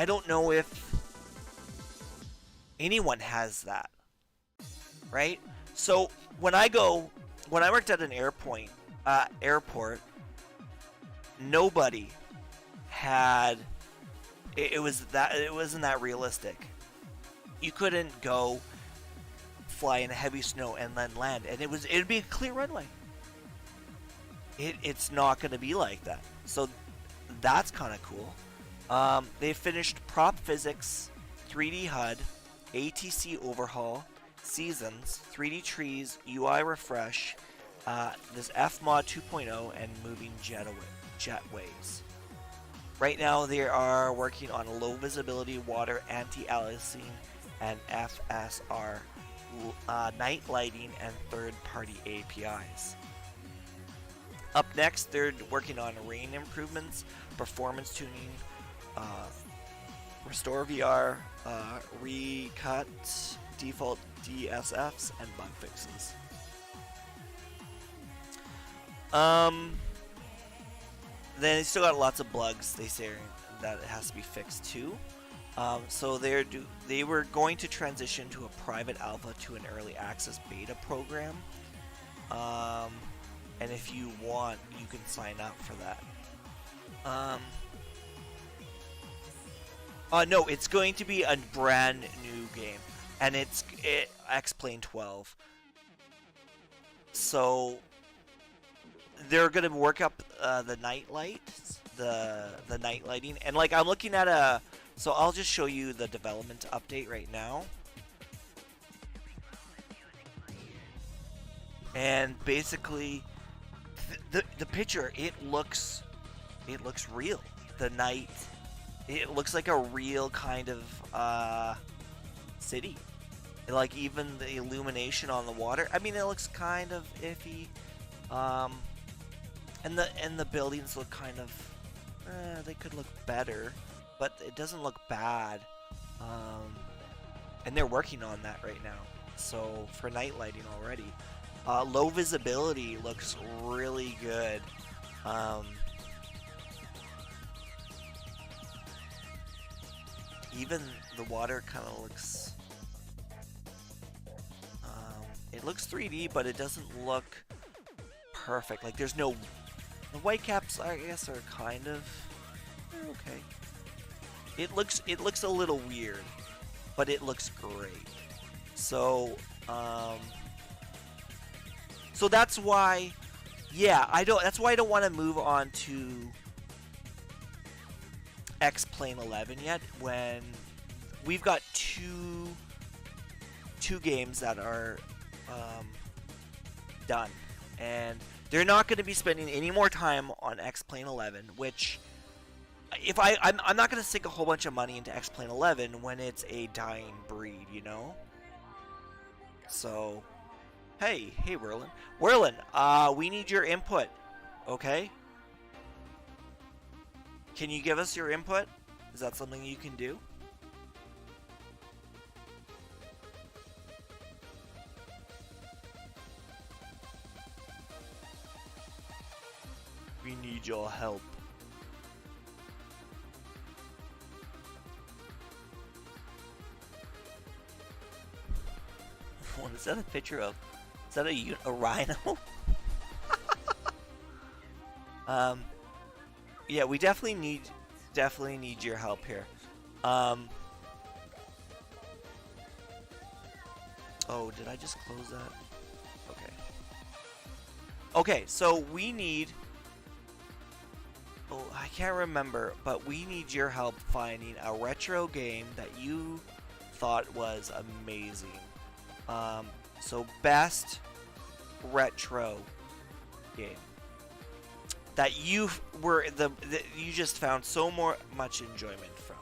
don't know if anyone has that, right? So when I worked at an airport, nobody had, it wasn't that realistic. You couldn't go fly in heavy snow and then land, and it'd be a clear runway. It's not going to be like that. So that's kind of cool. They finished prop physics, 3D HUD, ATC overhaul, seasons, 3D trees, UI refresh, this FMOD 2.0, and moving jetways. Right now they are working on low visibility water anti-aliasing and FSR, night lighting, and third-party APIs. Up next, they're working on rain improvements, performance tuning, restore VR, recut default DSFs, and bug fixes. Then they still got lots of bugs they say that it has to be fixed too. So they were going to transition to a private alpha to an early access beta program. And if you want, you can sign up for that. No, it's going to be a brand new game, and it's X-Plane 12. So they're gonna work up the night lights, the night lighting, and like I'm looking at so I'll just show you the development update right now. And basically, the picture, it looks real. The night, it looks like a real kind of city. Like even the illumination on the water. I mean, it looks kind of iffy. And the buildings look kind of, they could look better, but it doesn't look bad. And they're working on that right now. So for night lighting already. Low visibility looks really good. Even the water kind of looks, it looks 3D, but it doesn't look perfect. Like there's no, the whitecaps I guess are kind of, they're okay. It looks a little weird, but it looks great. So, so that's why, yeah, that's why I don't want to move on to X-Plane 11 yet, when we've got two games that are done, and they're not going to be spending any more time on X-Plane 11, which if I'm not going to sink a whole bunch of money into X-Plane 11 when it's a dying breed, you know? So hey Werlin, we need your input, okay? Can you give us your input? Is that something you can do? We need your help. What is that a picture of? Is that a rhino? Yeah, we definitely need your help here. Oh, did I just close that? Okay. Okay, so we need. Oh, I can't remember, but we need your help finding a retro game that you thought was amazing. So best retro game that you you just found so much enjoyment from.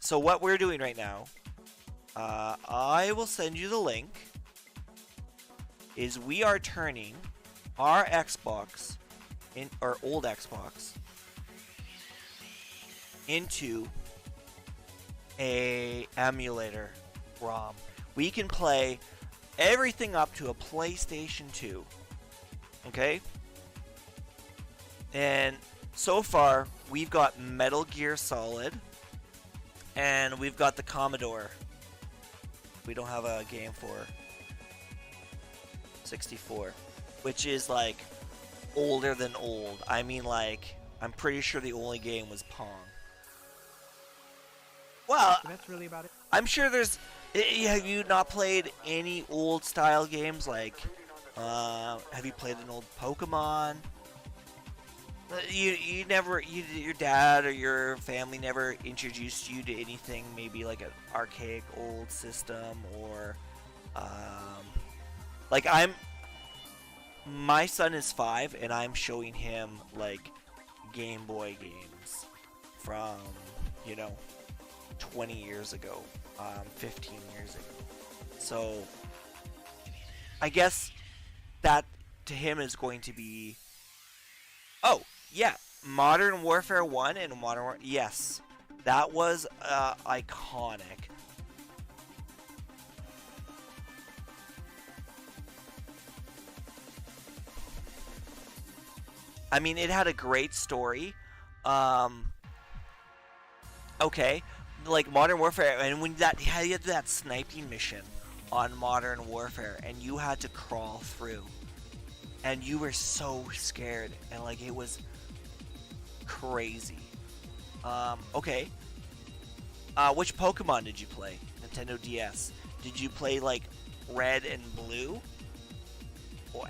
So what we're doing right now, I will send you the link. Is we are turning our Xbox our old Xbox into a emulator ROM. We can play everything up to a PlayStation 2. Okay? And so far, we've got Metal Gear Solid and we've got the Commodore. We don't have a game for 64, which is like older than old. I mean, like, I'm pretty sure the only game was Pong. Well, So that's really about it. I'm sure there's. Have you not played any old style games? Like, have you played an old Pokemon? You never. Your dad or your family never introduced you to anything. Maybe like an archaic old system or, like my son is 5 and I'm showing him like Game Boy games from 20 years ago, 15 years ago. So I guess that to him is going to be, oh yeah, Modern Warfare 1 and yes, that was iconic. I mean, it had a great story. Okay, like Modern Warfare, and when you had that sniping mission on Modern Warfare, and you had to crawl through, and you were so scared, and like it was crazy. Okay. Which Pokemon did you play? Nintendo DS. Did you play like Red and Blue,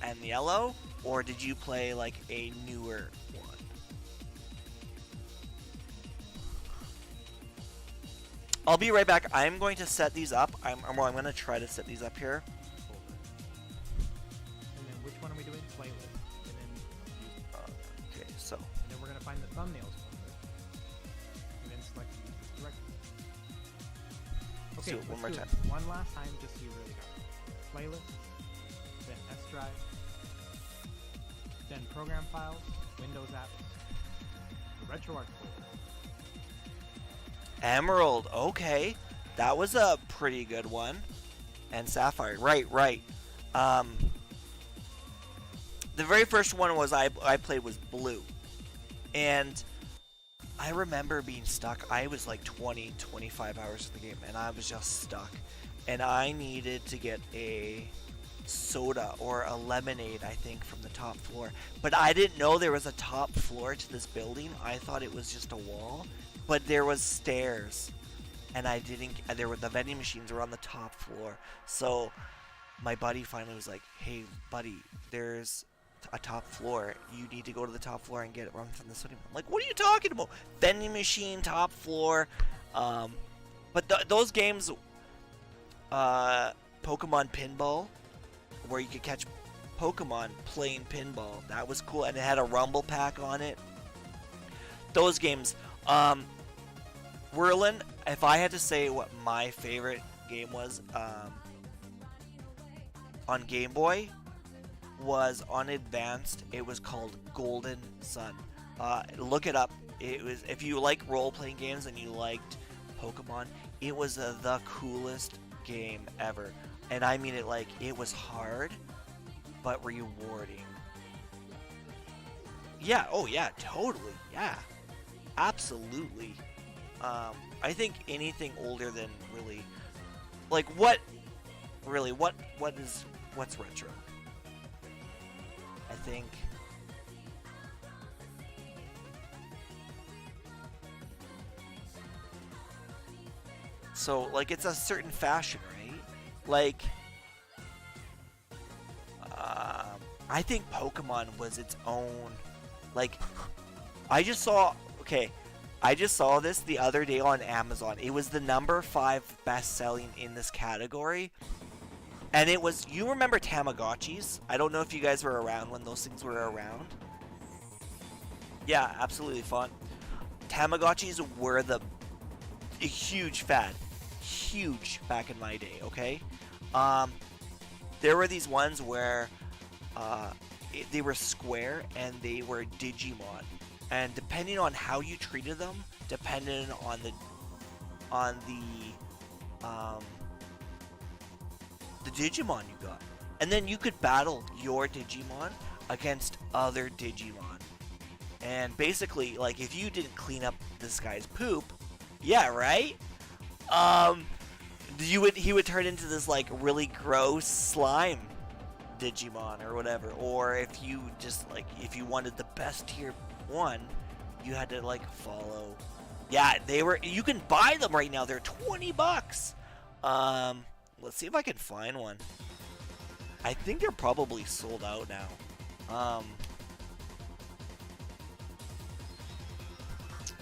and Yellow? Or did you play like a newer one? I'll be right back. I'm going to set these up. I'm going to try to set these up here. And then which one are we doing? Playlist. And then Okay, so. and then we're gonna find the thumbnails folder. And then select use directory. Let's Okay, do it one more let's do time. it one last time just so you really got it. Playlist, then S drive, then program files, Windows apps, the RetroArch folder. Emerald, okay. That was a pretty good one. And Sapphire, right. The very first one was I played was Blue. And I remember being stuck. I was like 25 hours in the game, and I was just stuck. And I needed to get a soda or a lemonade, I think, from the top floor. But I didn't know there was a top floor to this building. I thought it was just a wall. But there was stairs, and the vending machines were on the top floor. So my buddy finally was like, "Hey, buddy, there's a top floor. You need to go to the top floor and get it run from the city." I'm like, "What are you talking about? Vending machine, top floor." But those games, Pokemon Pinball, where you could catch Pokemon playing pinball, that was cool, and it had a Rumble Pack on it. Those games. Whirlin', if I had to say what my favorite game was on Game Boy, was on Advanced. It was called Golden Sun. Look it up. It was, if you like role-playing games and you liked Pokemon, it was the coolest game ever. And I mean it like it was hard, but rewarding. Yeah. Oh yeah. Totally. Yeah. Absolutely. I think anything older than really, like, what really, what's retro? I think. So, like, it's a certain fashion, right? Like, I think Pokemon was its own. Like, I just saw. Okay, I just saw this the other day on Amazon. It was the number 5 best-selling in this category, and it was. You remember Tamagotchis? I don't know if you guys were around when those things were around. Yeah, absolutely fun. Tamagotchis were a huge fad, huge back in my day. Okay, there were these ones where they were square and they were Digimon, and depending on how you treated them, depending on the Digimon you got, and then you could battle your Digimon against other Digimon. And basically, like, if you didn't clean up this guy's poop, yeah, right? He would turn into this, like, really gross slime Digimon or whatever. Or if you just, like, if you wanted the best tier 1, you had to, like, follow. Yeah, you can buy them right now. They're $20. Let's see if I can find one. I think they're probably sold out now.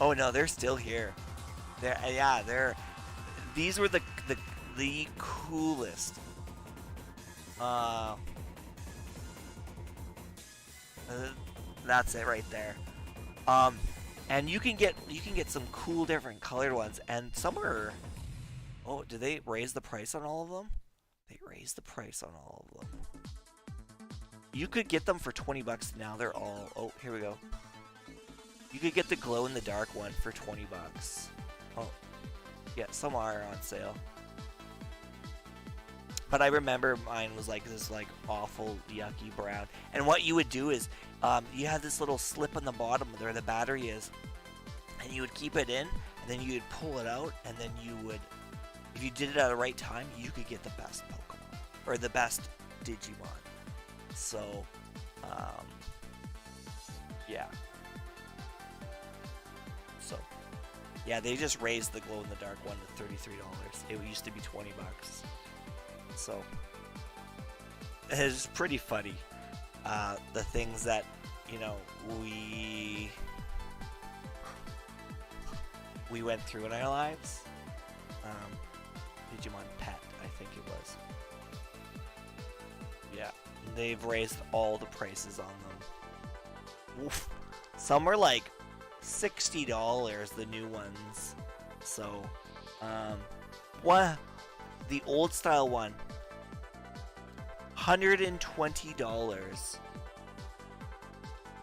Oh no, they're still here. These were the coolest. That's it right there. And you can get some cool different colored ones, and some are. Oh, did they raise the price on all of them? They raised the price on all of them. You could get them for $20 now. They're all. Oh, here we go. You could get the glow-in-the-dark one for $20. Oh, yeah, some are on sale. But I remember mine was like this, like, awful, yucky brown. And what you would do is, you had this little slip on the bottom where the battery is, and you would keep it in, and then you would pull it out, and then you would, if you did it at the right time, you could get the best Pokemon or the best Digimon. So, yeah. So, yeah, they just raised the glow-in-the-dark one to $33. It used to be $20. So, it's pretty funny. The things that, you know, we went through in our lives. Digimon Pet, I think it was. Yeah, they've raised all the prices on them. Oof. Some are like $60, the new ones. So, the old style one, $120.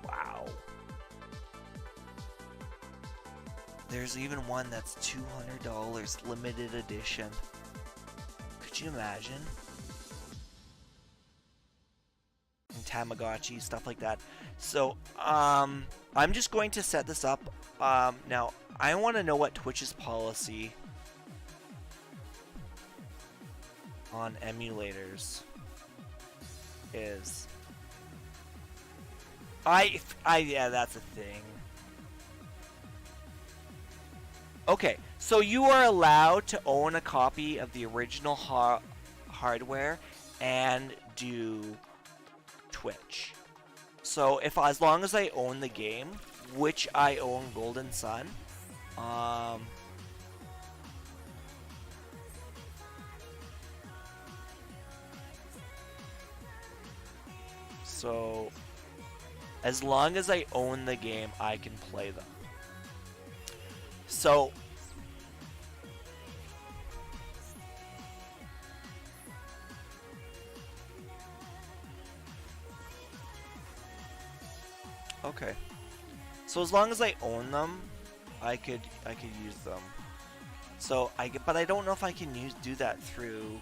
Wow. There's even one that's $200, limited edition. Could you imagine? And Tamagotchi, stuff like that. So, I'm just going to set this up. Now, I want to know what Twitch's policy on emulators is. Yeah, that's a thing. Okay, so you are allowed to own a copy of the original hardware and do Twitch. So as long as I own the game, which I own Golden Sun, so as long as I own the game, I can play them. So okay. So as long as I own them, I could use them. So but I don't know if I can do that through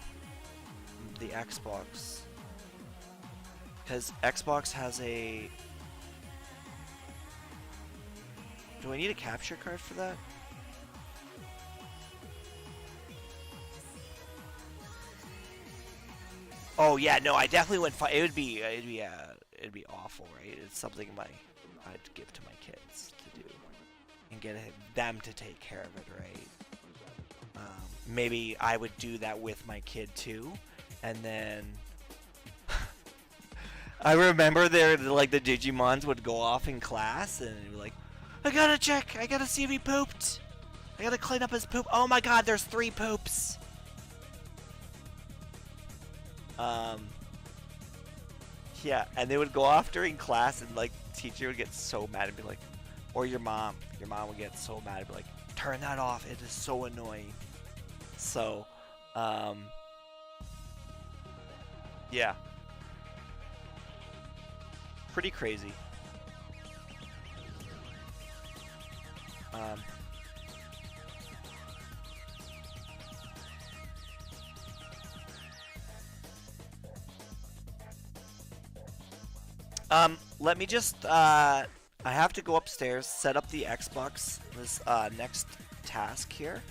the Xbox, because Xbox has a. Do I need a capture card for that? Oh yeah, no, I definitely wouldn't. It'd be awful, right? It's something I'd give to my kids to do, and get them to take care of it, right? Maybe I would do that with my kid too, and then I remember like the Digimons would go off in class, and it'd be like, I gotta check, I gotta see if he pooped, I gotta clean up his poop. Oh my God, there's 3 poops. Yeah, and they would go off during class, and like teacher would get so mad and be like, or your mom would get so mad and be like, turn that off, it is so annoying. So, yeah, pretty crazy. Let me just, I have to go upstairs, set up the Xbox, this, next task here.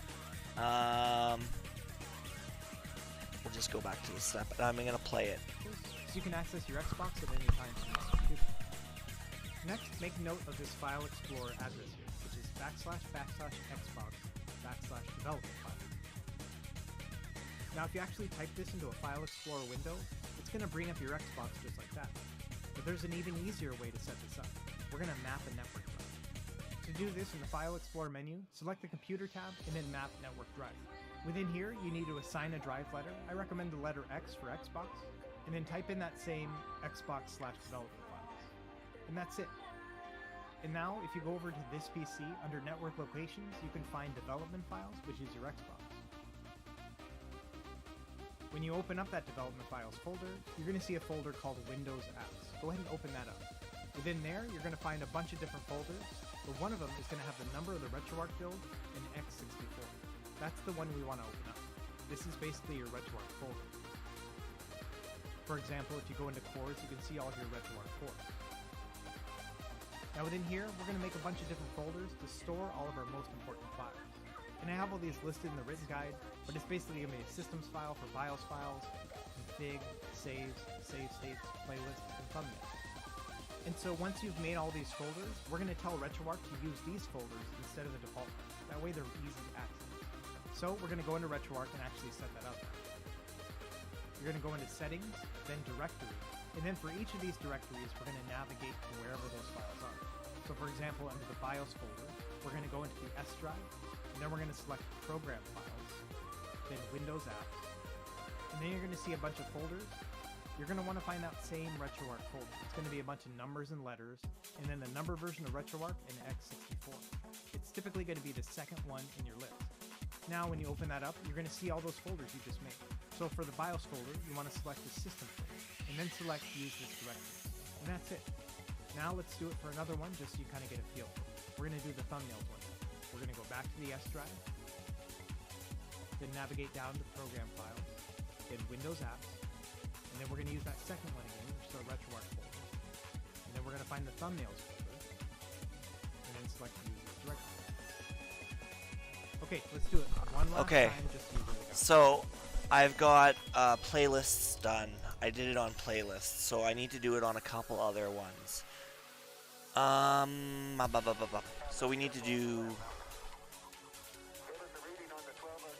We'll just go back to the step, and I'm gonna play it. So you can access your Xbox at any time from your computer. Next, make note of this File Explorer address here, which is //Xbox/development file. Now, if you actually type this into a File Explorer window, it's going to bring up your Xbox just like that. But there's an even easier way to set this up. We're going to map a network drive. To do this, in the File Explorer menu, select the Computer tab and then Map Network Drive. Within here, you need to assign a drive letter. I recommend the letter X for Xbox, and then type in that same Xbox/development files. And that's it. And now, if you go over to this PC, under Network Locations, you can find Development Files, which is your Xbox. When you open up that Development Files folder, you're going to see a folder called Windows Apps. Go ahead and open that up. Within there, you're going to find a bunch of different folders, but one of them is going to have the number of the RetroArch build and x64. That's the one we want to open up. This is basically your RetroArch folder. For example, if you go into cores, you can see all of your RetroArch cores. Now within here, we're going to make a bunch of different folders to store all of our most important files. And I have all these listed in the written guide, but it's basically going to be a systems file for BIOS files, config, saves, save states, playlists, and thumbnails. And so once you've made all these folders, we're going to tell RetroArch to use these folders instead of the default ones. That way they're easy to access. So we're going to go into RetroArch and actually set that up. You're going to go into Settings, then Directory, and then for each of these directories, we're going to navigate to wherever those files are. So for example, under the BIOS folder, we're going to go into the S drive, and then we're going to select Program Files, then Windows Apps, and then you're going to see a bunch of folders. You're going to want to find that same RetroArch folder. It's going to be a bunch of numbers and letters, and then the number version of RetroArch and x64. It's typically going to be the second one in your list. Now when you open that up, you're going to see all those folders you just made. So for the BIOS folder, you want to select the system folder, and then select Use this directory. And that's it. Now let's do it for another one, just so you kind of get a feel. We're going to do the thumbnails one. We're going to go back to the S drive, then navigate down to Program Files, then Windows Apps, and then we're going to use that second one again, which is our RetroArch folder. And then we're going to find the thumbnails folder, and then select Use this directory. Okay, let's do it. One last time, just so you really got it. So I've got playlists done. I did it on playlists, so I need to do it on a couple other ones. So we need to do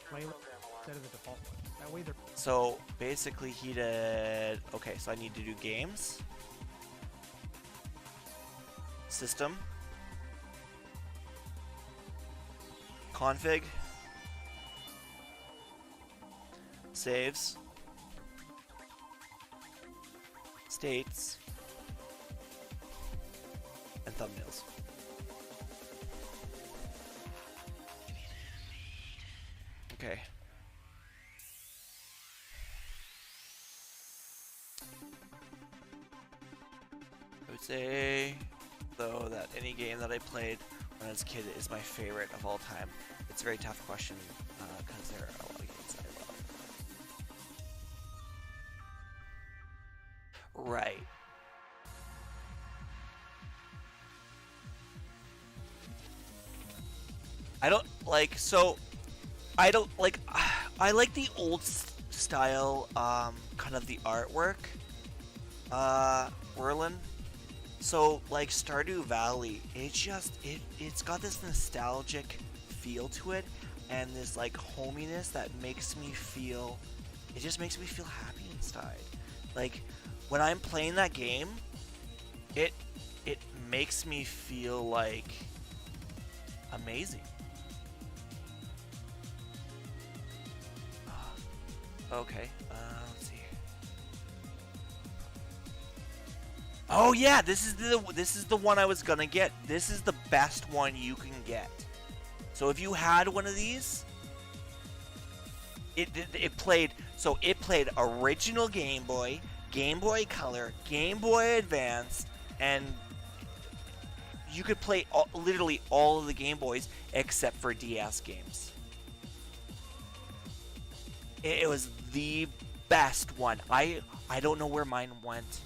Playlist instead of the default one. That way they're... So basically he did, okay, so I need to do games, system, config, saves, states, and thumbnails. Okay. I would say, though, that any game that I played when I was a kid is my favorite of all time. It's a very tough question because there are a lot of games that I love. Right. I don't like, so I don't like, I like the old style, kind of the artwork, Whirlin. So like Stardew Valley, it's got this nostalgic feel to it, and this like hominess that makes me feel, it just makes me feel happy inside. Like when I'm playing that game, it makes me feel like amazing. Okay, let's see. Oh yeah, this is the one I was gonna get. This is the best one you can get. So if you had one of these, it played original Game Boy, Game Boy Color, Game Boy Advance, and you could play literally all of the Game Boys except for DS games. It was the best one. I don't know where mine went.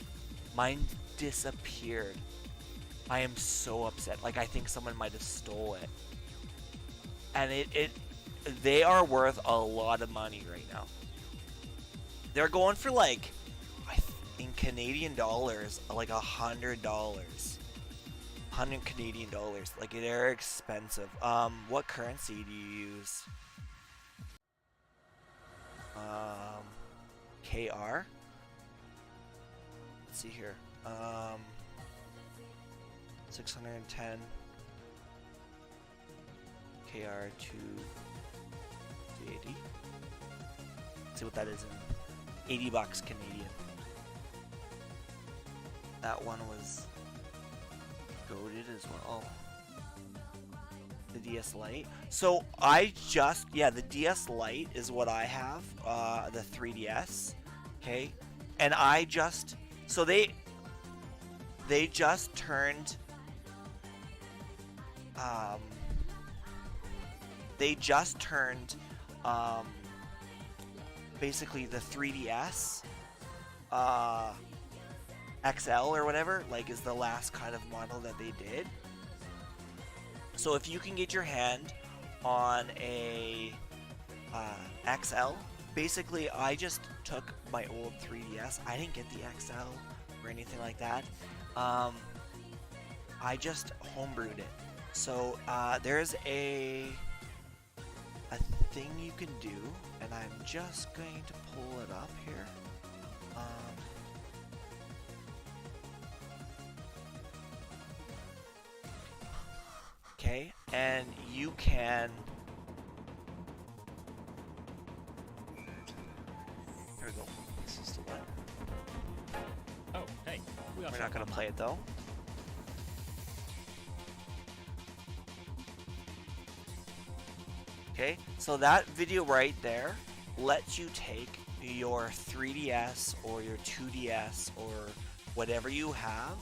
Mine disappeared. I am so upset. Like I think someone might have stole it. And they are worth a lot of money right now. They're going for like, in Canadian dollars, like $100. 100 Canadian dollars. Like they're expensive. What currency do you use? KR. Let's see here. 610 KR to 80. Let's see what that is in 80 bucks Canadian. That one was goated as well. The DS Lite. So the DS Lite is what I have. The 3DS. Okay, and so they just turned. Basically the 3DS XL or whatever, like, is the last kind of model that they did. So if you can get your hand on a XL, basically I just took my old 3DS. I didn't get the XL or anything like that. I just homebrewed it. So there's a thing you can do, and I'm just going to pull it up here. Okay, and you can. Here we go. This is the one. Oh, hey. We're not gonna play it though. Okay, so that video right there lets you take your 3DS or your 2DS or whatever you have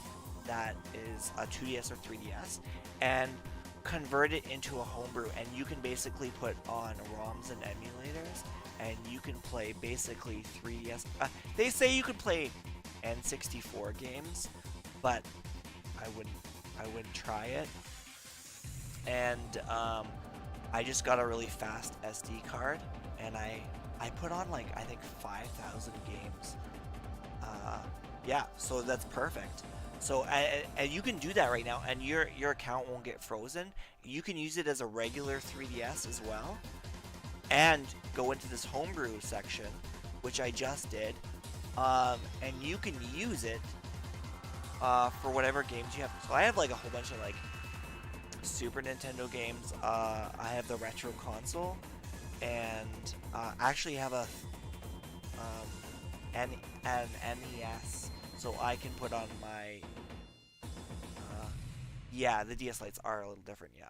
that is a 2DS or 3DS and convert it into a homebrew, and you can basically put on ROMs and emulators and you can play basically 3DS. They say you could play N64 games, but I wouldn't try it. And I just got a really fast SD card, and I put on like I think 5,000 games. Yeah, so that's perfect. So and you can do that right now, and your account won't get frozen. You can use it as a regular 3DS as well, and go into this homebrew section, which I just did, and you can use it for whatever games you have. So I have like a whole bunch of like Super Nintendo games. I have the Retro Console, and I actually have an NES, so I can put on my. Yeah, the DS Lites are a little different, yeah.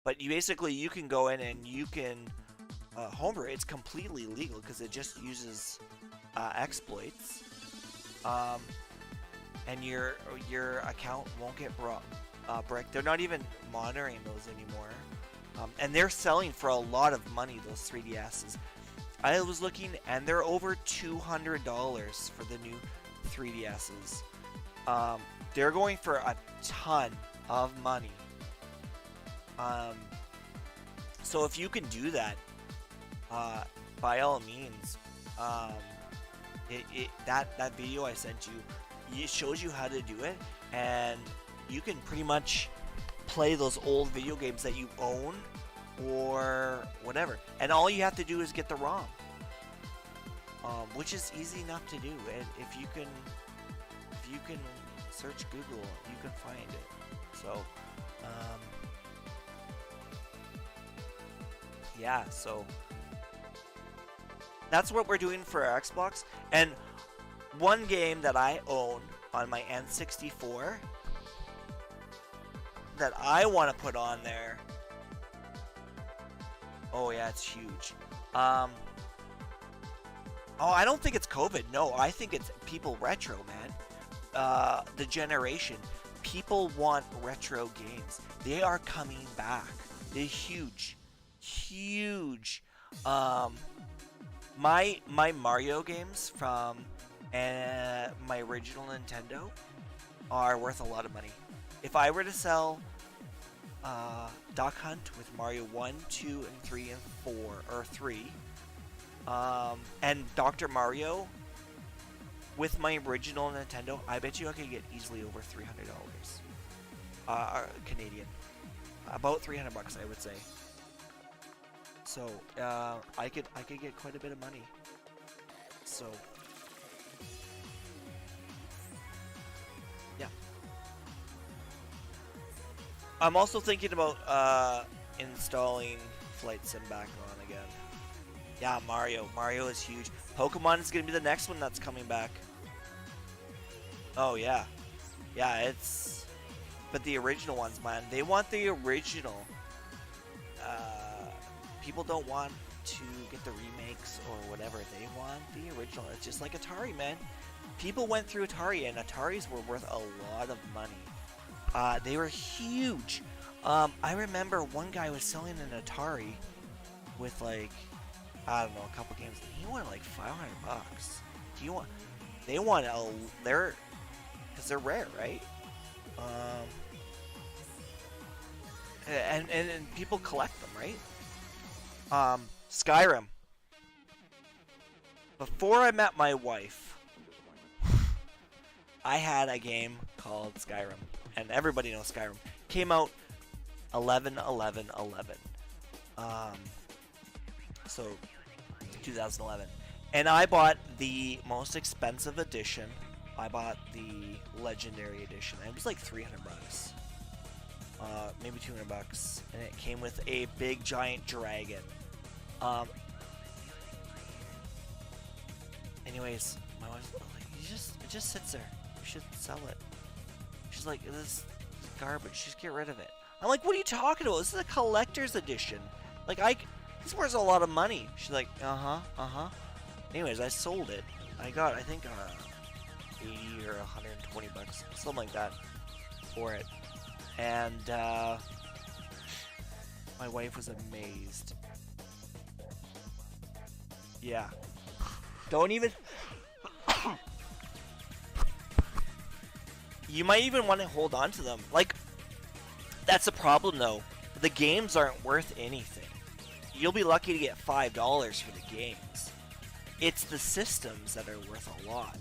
But you can go in and you can homebrew. It's completely legal because it just uses exploits, and your account won't get bricked. They're not even monitoring those anymore, and they're selling for a lot of money. Those 3DSs. I was looking, and they're over $200 for the new 3DSs. They're going for a ton of money. So if you can do that, by all means, Um, that video I sent you, it shows you how to do it, and you can pretty much play those old video games that you own or whatever, and all you have to do is get the ROM, which is easy enough to do. And if you can search Google, you can find it. So, yeah, so that's what we're doing for our Xbox. And one game that I own on my N64 that I want to put on there. Oh yeah, it's huge. Oh, I don't think it's COVID. No, I think it's people retro, man. The generation. People want retro games. They are coming back. They're huge. Huge. My Mario games from my original Nintendo are worth a lot of money. If I were to sell Duck Hunt with Mario 1, 2, and 3, and 4, or 3, and Dr. Mario with my original Nintendo, I bet you I could get easily over $300 Canadian. About 300 bucks, I would say. So I could get quite a bit of money. So yeah. I'm also thinking about installing Flight Sim back on again. Yeah, Mario. Mario is huge. Pokemon is gonna be the next one that's coming back. Oh yeah, yeah. It's but the original ones, man. They want the original. People don't want to get the remakes or whatever. They want the original. It's just like Atari, man. People went through Atari, and Ataris were worth a lot of money. They were huge. I remember one guy was selling an Atari with like, I don't know, a couple games. He wanted like 500 bucks. They want they're, because they're rare, right? And people collect them, right? Skyrim. Before I met my wife, I had a game called Skyrim, and everybody knows Skyrim. Came out 11/11/11. So 2011, and I bought the most expensive edition. I bought the legendary edition. It was like 300 bucks. Maybe 200 bucks, and it came with a big giant dragon. Anyways, my wife's like, it just sits there. You should sell it. She's like, this is garbage. Just get rid of it. I'm like, what are you talking about? This is a collector's edition. Like, this worth a lot of money. She's like, Anyways, I sold it. I got, I think, 80 or 120 bucks, something like that, for it. And my wife was amazed. Yeah. Don't even... You might even want to hold on to them. Like, that's the problem though. The games aren't worth anything. You'll be lucky to get $5 for the games. It's the systems that are worth a lot.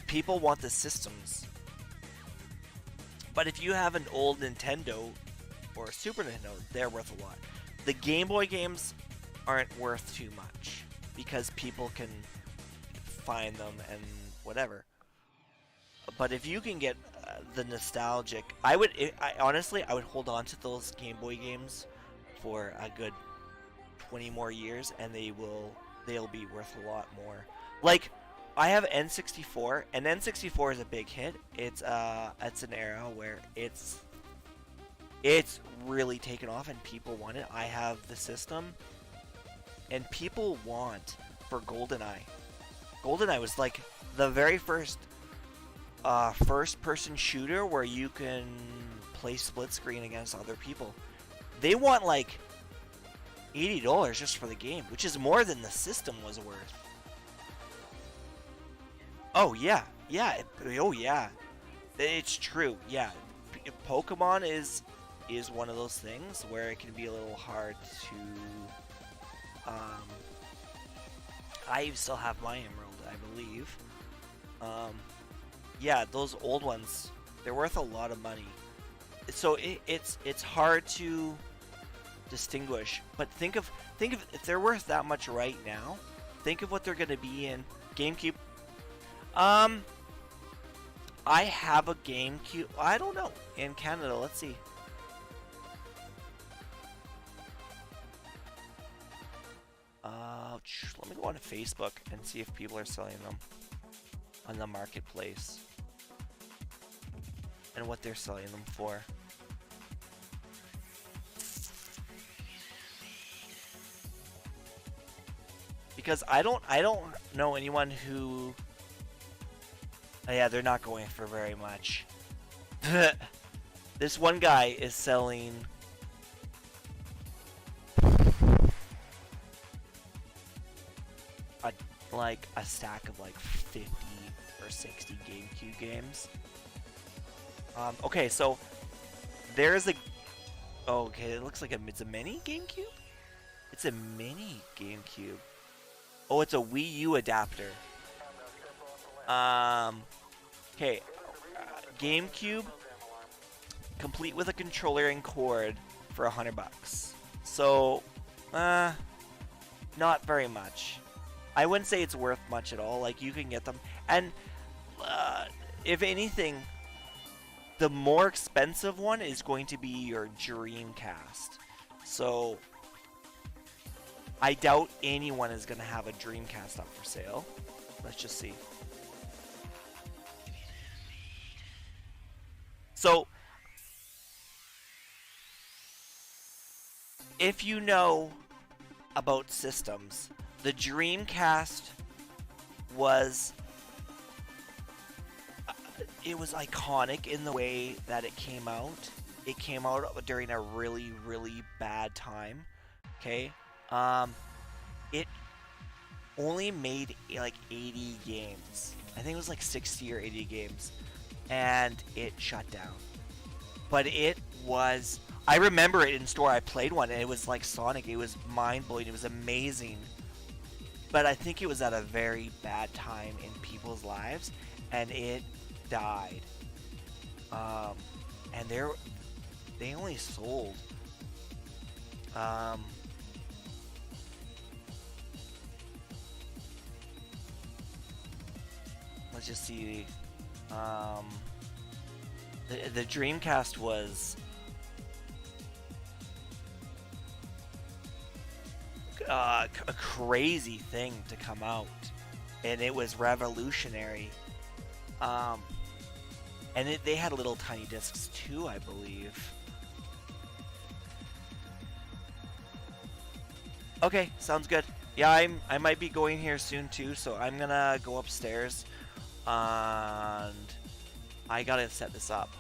People want the systems. But if you have an old Nintendo or a Super Nintendo, they're worth a lot. The Game Boy games aren't worth too much because people can find them and whatever. But if you can get the nostalgic, honestly, I would hold on to those Game Boy games for a good 20 more years, and they'll be worth a lot more. Like, I have N64, and N64 is a big hit. It's an era where it's really taken off, and people want it. I have the system, and people want for GoldenEye. GoldenEye was like the very first first-person shooter where you can play split screen against other people. They want like $80 just for the game, which is more than the system was worth. Oh yeah, oh yeah, it's true. Yeah, Pokemon is one of those things where it can be a little hard to I still have my emerald, I believe. Yeah, those old ones, they're worth a lot of money. So it's hard to distinguish. But think of if they're worth that much right now. Think of what they're gonna be in GameCube. I have a GameCube. I don't know. In Canada, let's see. Let me go on Facebook and see if people are selling them on the marketplace and what they're selling them for. Because I don't know anyone who. Oh yeah, they're not going for very much. This one guy is selling like a stack of like 50 or 60 GameCube games. Okay, so there's a. Oh, okay, it looks like it's a mini GameCube. It's a mini GameCube. Oh, it's a Wii U adapter. Okay, GameCube, complete with a controller and cord for $100. So, not very much. I wouldn't say it's worth much at all. Like, you can get them, and if anything, the more expensive one is going to be your Dreamcast. So, I doubt anyone is going to have a Dreamcast up for sale. Let's just see. So, if you know about systems, the Dreamcast was it was iconic in the way that it came out. It came out during a really, really bad time. Okay, it only made like 80 games. I think it was like 60 or 80 games, and it shut down. But it was. I remember it in store. I played one, and it was like Sonic. It was mind-blowing. It was amazing. But I think it was at a very bad time in people's lives, and it died. And they only sold. Let's just see. The Dreamcast was a crazy thing to come out, and it was revolutionary. And they had little tiny discs too, I believe. Okay, sounds good. Yeah, I might be going here soon too, so I'm gonna go upstairs, and I gotta set this up.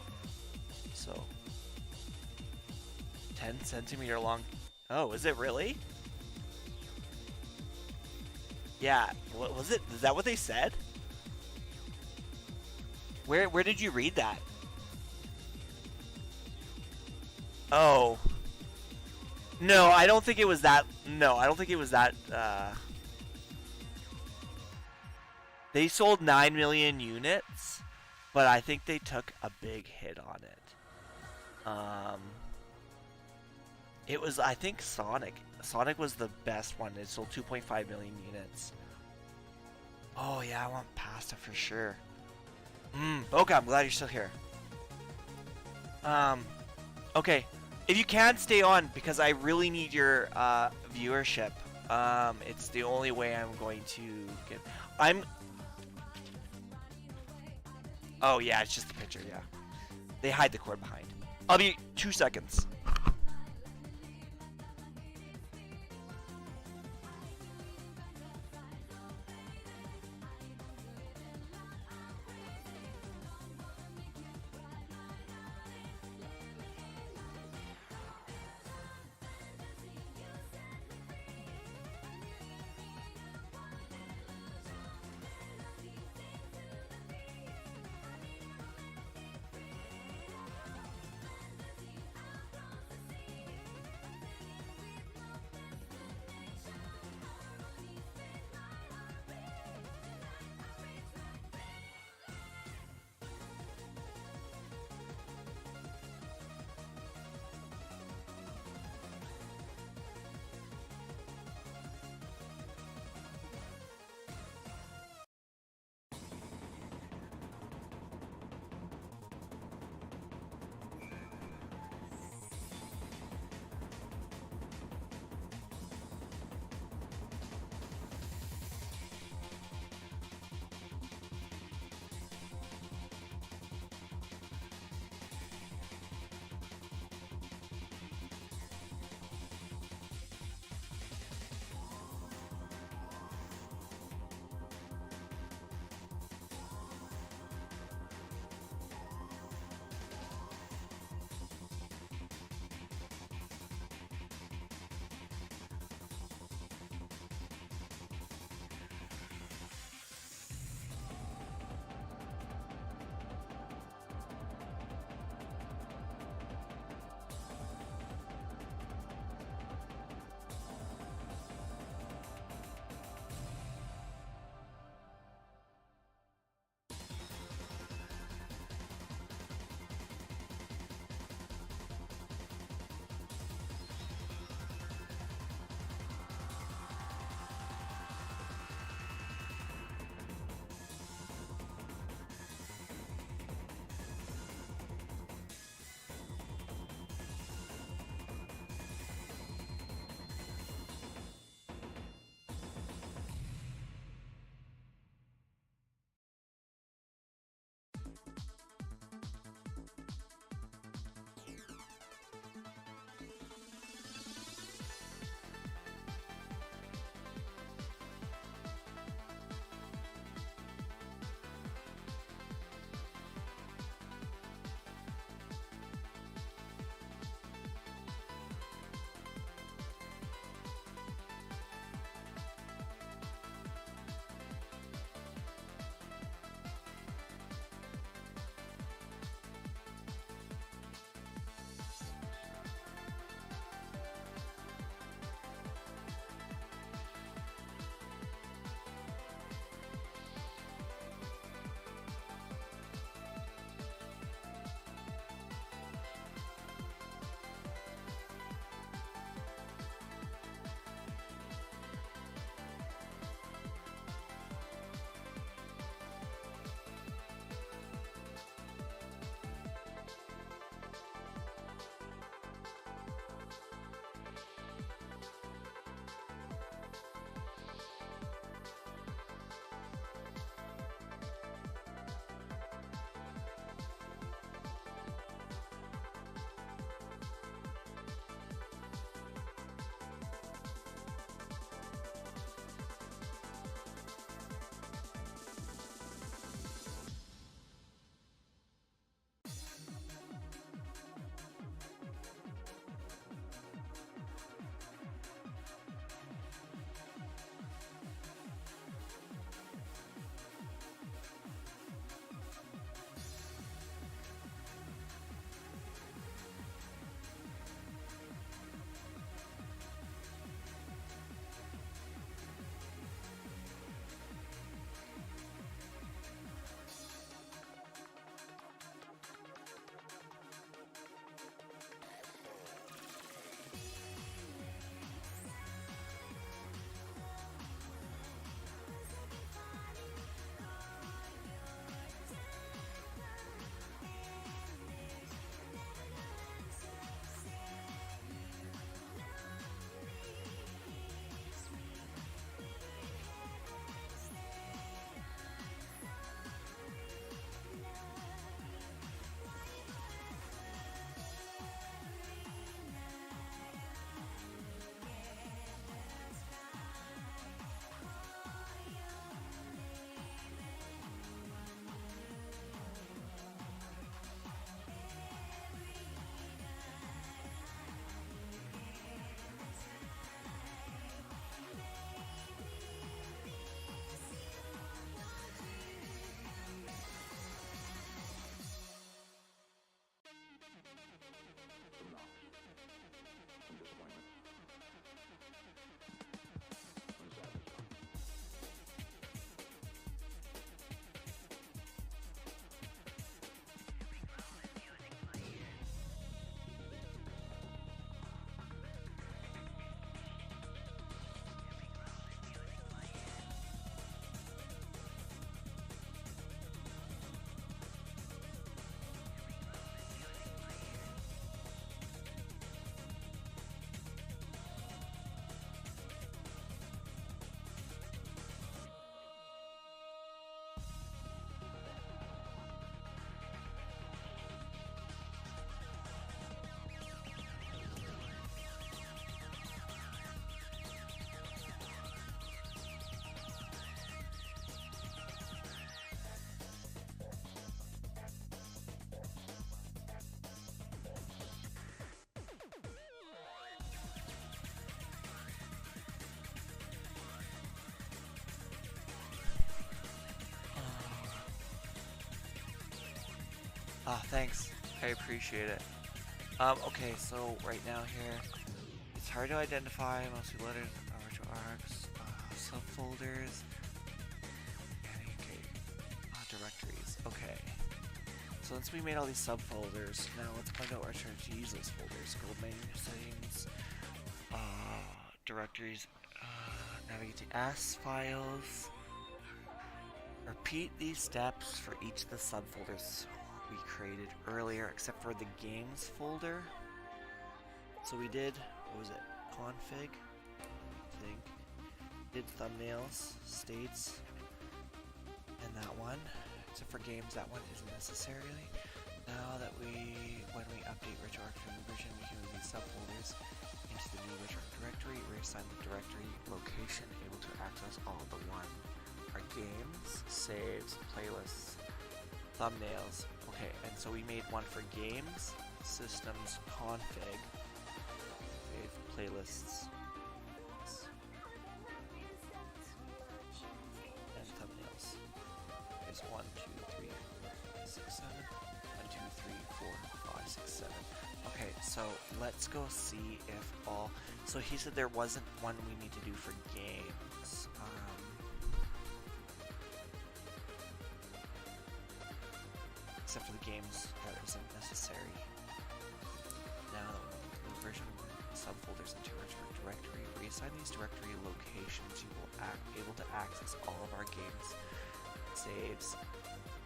So 10 centimeter long. Oh, is it really? Yeah, what was it? Is that what they said? Where did you read that? Oh. No, I don't think it was that. No, I don't think it was that. They sold 9 million units, but I think they took a big hit on it. It was, I think, Sonic. Sonic was the best one. It sold 2.5 million units. Oh yeah, I want pasta for sure. Okay, I'm glad you're still here. Okay. If you can, stay on, because I really need your viewership. It's the only way I'm going to get... Oh yeah, it's just the picture, yeah. They hide the cord behind. I'll be 2 seconds. Ah, thanks. I appreciate it. Okay, so right now here, it's hard to identify mostly letters, virtual arcs, subfolders, okay, directories. Okay. So once we made all these subfolders, now let's find out where to use those folders. Go to menu settings, directories, navigate to S files. Repeat these steps for each of the subfolders we created earlier, except for the games folder. So we did, what was it? Config, I think. Did thumbnails, states, and that one. Except for games, that one isn't necessarily. Now that when we update RichArc to a new version, we can move these subfolders into the new RichArc directory. Reassign the directory location, able to access all the one. Our games, saves, playlists, thumbnails. Okay, and so we made one for games, systems, config, save, playlists, and thumbnails. There's 1, 2, 3, 4, 5, 6, 7. 1, 2, 3, 4, 5, 6, 7. Okay, so let's go see if all. So he said there wasn't one we need to do for games. Except for the games, that isn't necessary. Now, the version of subfolders into our directory. Reassign these directory locations. You will be able to access all of our games, saves,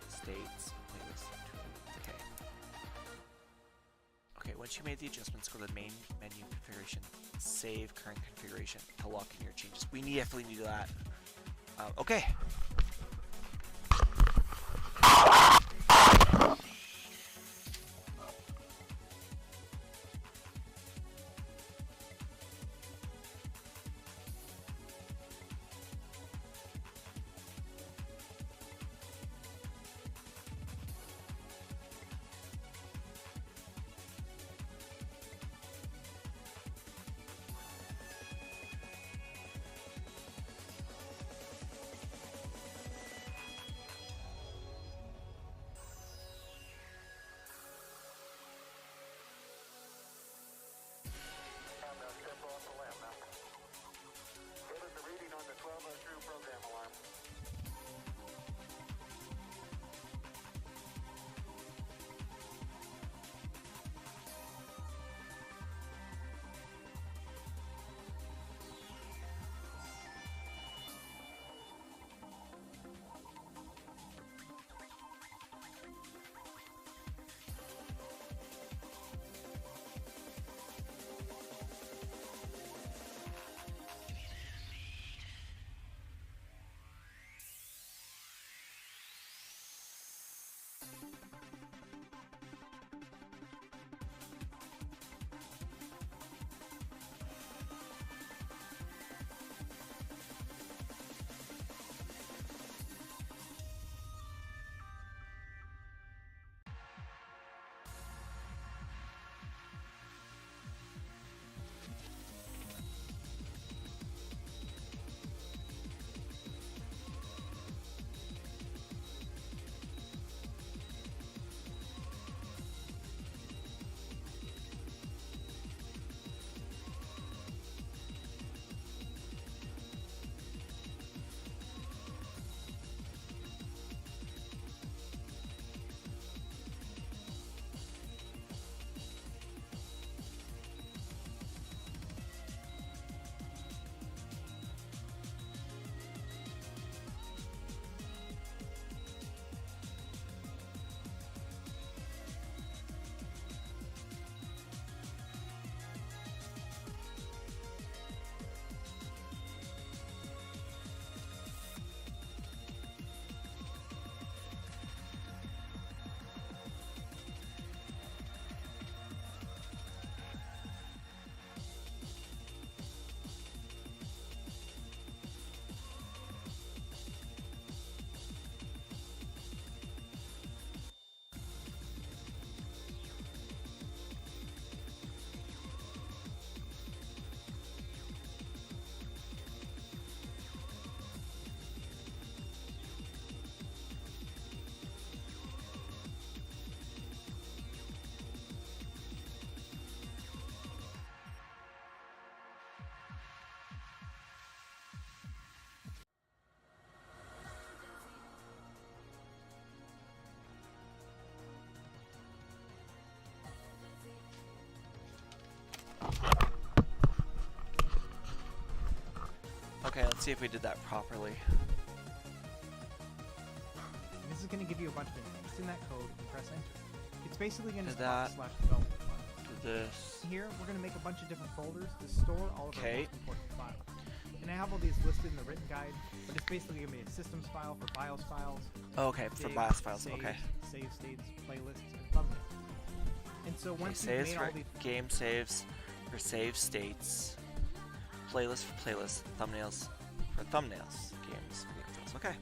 states, playlists. Okay. Okay, once you made the adjustments, go to the main menu configuration, save current configuration to lock in your changes. We definitely need that. Okay. Okay, let's see if we did that properly. And this is going to give you a bunch of info. Just in that code and press enter. It's basically going to Did that. /development file. Do this. Here, we're going to make a bunch of different folders to store all of our Okay. most important files. And I have all these listed in the written guide, but it's basically going to be a systems file for BIOS files, Oh, okay, for Save, BIOS files. save, Okay. save states, playlists, and thumbnails. And so Okay, once you've saves made for all these game saves for save states. Playlist for playlists. Thumbnails for thumbnails. Games for game files. Okay.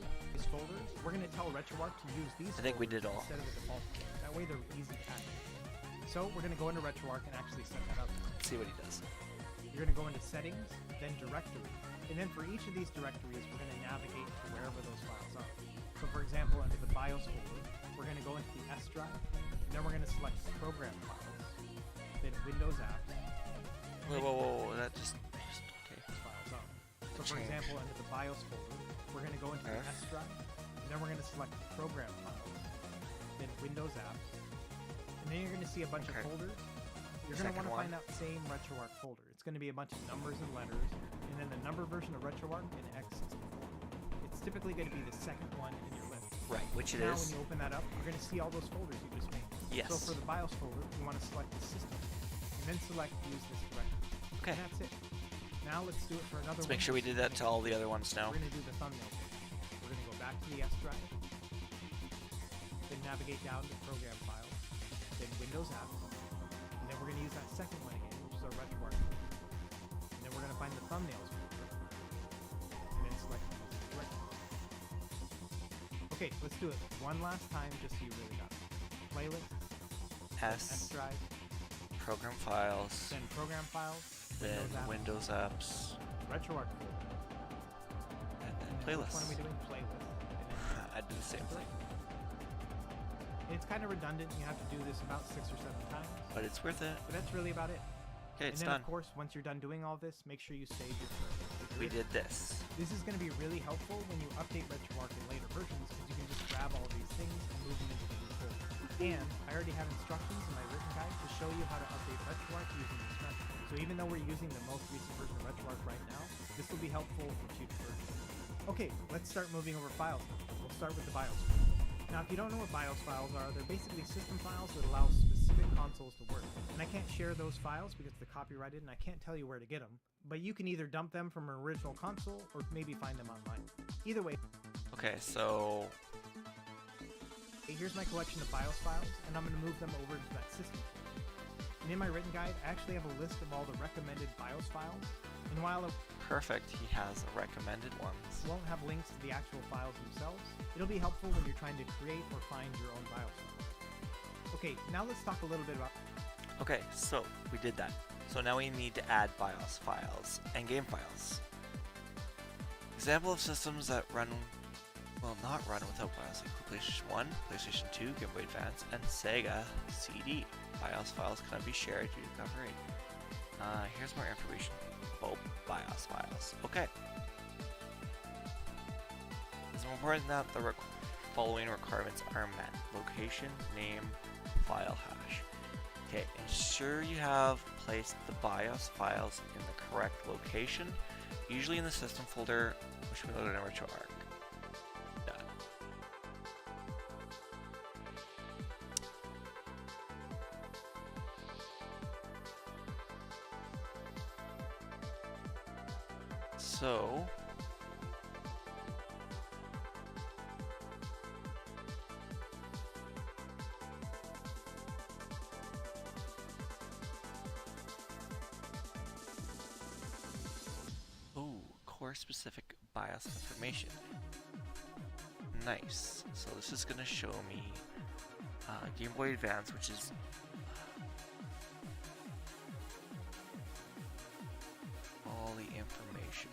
folders, we're going to tell RetroArch to use these I think we folders did all. instead of the default folders. That way they're easy to access. So we're going to go into RetroArch and actually set that up. Let's see what he does. You're going to go into settings, then directory. And then for each of these directories, we're going to navigate to wherever those files are. So for example, under the BIOS folder, we're going to go into the S drive, and then we're going to select program files, then Windows apps, Whoa, whoa, whoa, that just okay. those files up. So for Change. example, under the BIOS folder, we're going to go into the Okay. S drive, and then we're going to select program files, then Windows apps, and then you're going to see a bunch Okay. of folders. You're going to Second want to find one. that same RetroArch folder. It's going to be a bunch of numbers and letters, and then the number version of RetroArch and X64. It's typically going to be the second one in your list. Right, which it Now is. when you open that up, you're going to see all those folders you just made. Yes. So for the BIOS folder, you want to select the system, and then select use this directory. Okay. And that's it. Now let's do it for another Let's one. make sure we did that to all the other ones now. We're going to do the thumbnail thing. We're going to go back to the S drive, then navigate down to program files, then Windows apps, and then we're going to use that second one again, which is our RetroArch folder. And then we're going to find the thumbnails folder, and then select directory. Okay, let's do it one last time just so you really got it. Playlist, S S, drive, program files, then program files, then Windows apps, Windows apps, RetroArch folder, and then and then which one are we playlists. doing? Playlist. And then I did the same thing, it's kind of redundant. You have to do this about 6 or 7 times, but it's worth it. but that's really about it. Okay, And it's then, done. of course, once you're done doing all this, make sure you save your code. We did this. This is going to be really helpful when you update RetroArch in later versions because you can just grab all these things and move them into the new folder. And I already have instructions in my written guide to show you how to update RetroArch using this method. So even though we're using the most recent version of RetroArch right now, this will be helpful for future versions. Okay, let's start moving over files now. We'll start with the BIOS files. Now, if you don't know what BIOS files are, they're basically system files that allow specific consoles to work. And I can't share those files because they're copyrighted and I can't tell you where to get them. But you can either dump them from an original console or maybe find them online. Either way, Okay, so here's my collection of BIOS files, and I'm going to move them over into that system. And in my written guide, I actually have a list of all the recommended BIOS files. And while I perfect. He has recommended ones. won't have links to the actual files themselves, it'll be helpful when you're trying to create or find your own BIOS files. Okay, now let's talk a little bit about Okay, so we did that. So now we need to add BIOS files and game files. Example of systems that will not run without BIOS, like PlayStation 1, PlayStation 2, Game Boy Advance, and Sega CD. BIOS files cannot be shared due to copyright. Here's more information. Oh, BIOS files. Okay. It's important that the following requirements are met. Location, name, file hash. Okay, ensure you have placed the BIOS files in the correct location, usually in the system folder, which we loaded in RetroArch. Done. So, ooh, core specific BIOS information. Nice. So this is gonna show me Game Boy Advance, which is all the information.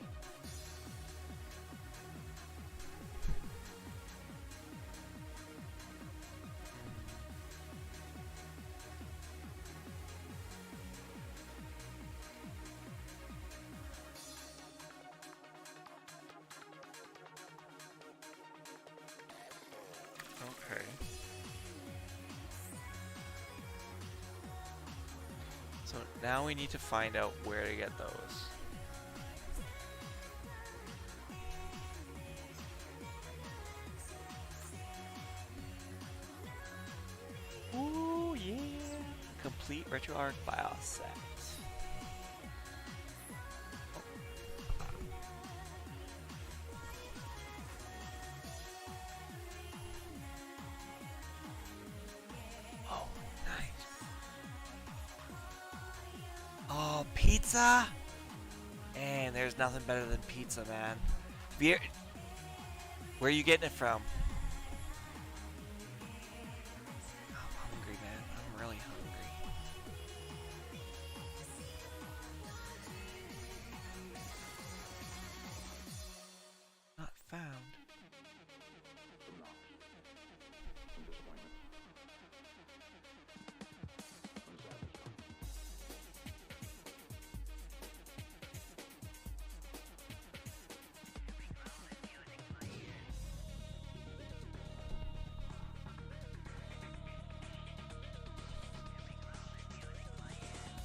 Okay. So now we need to find out where to get those. Complete RetroArch BIOS set. Oh, nice. Oh, pizza? And there's nothing better than pizza, man. Beer. Where are you getting it from? I'm hungry, man. I'm really hungry. Not found.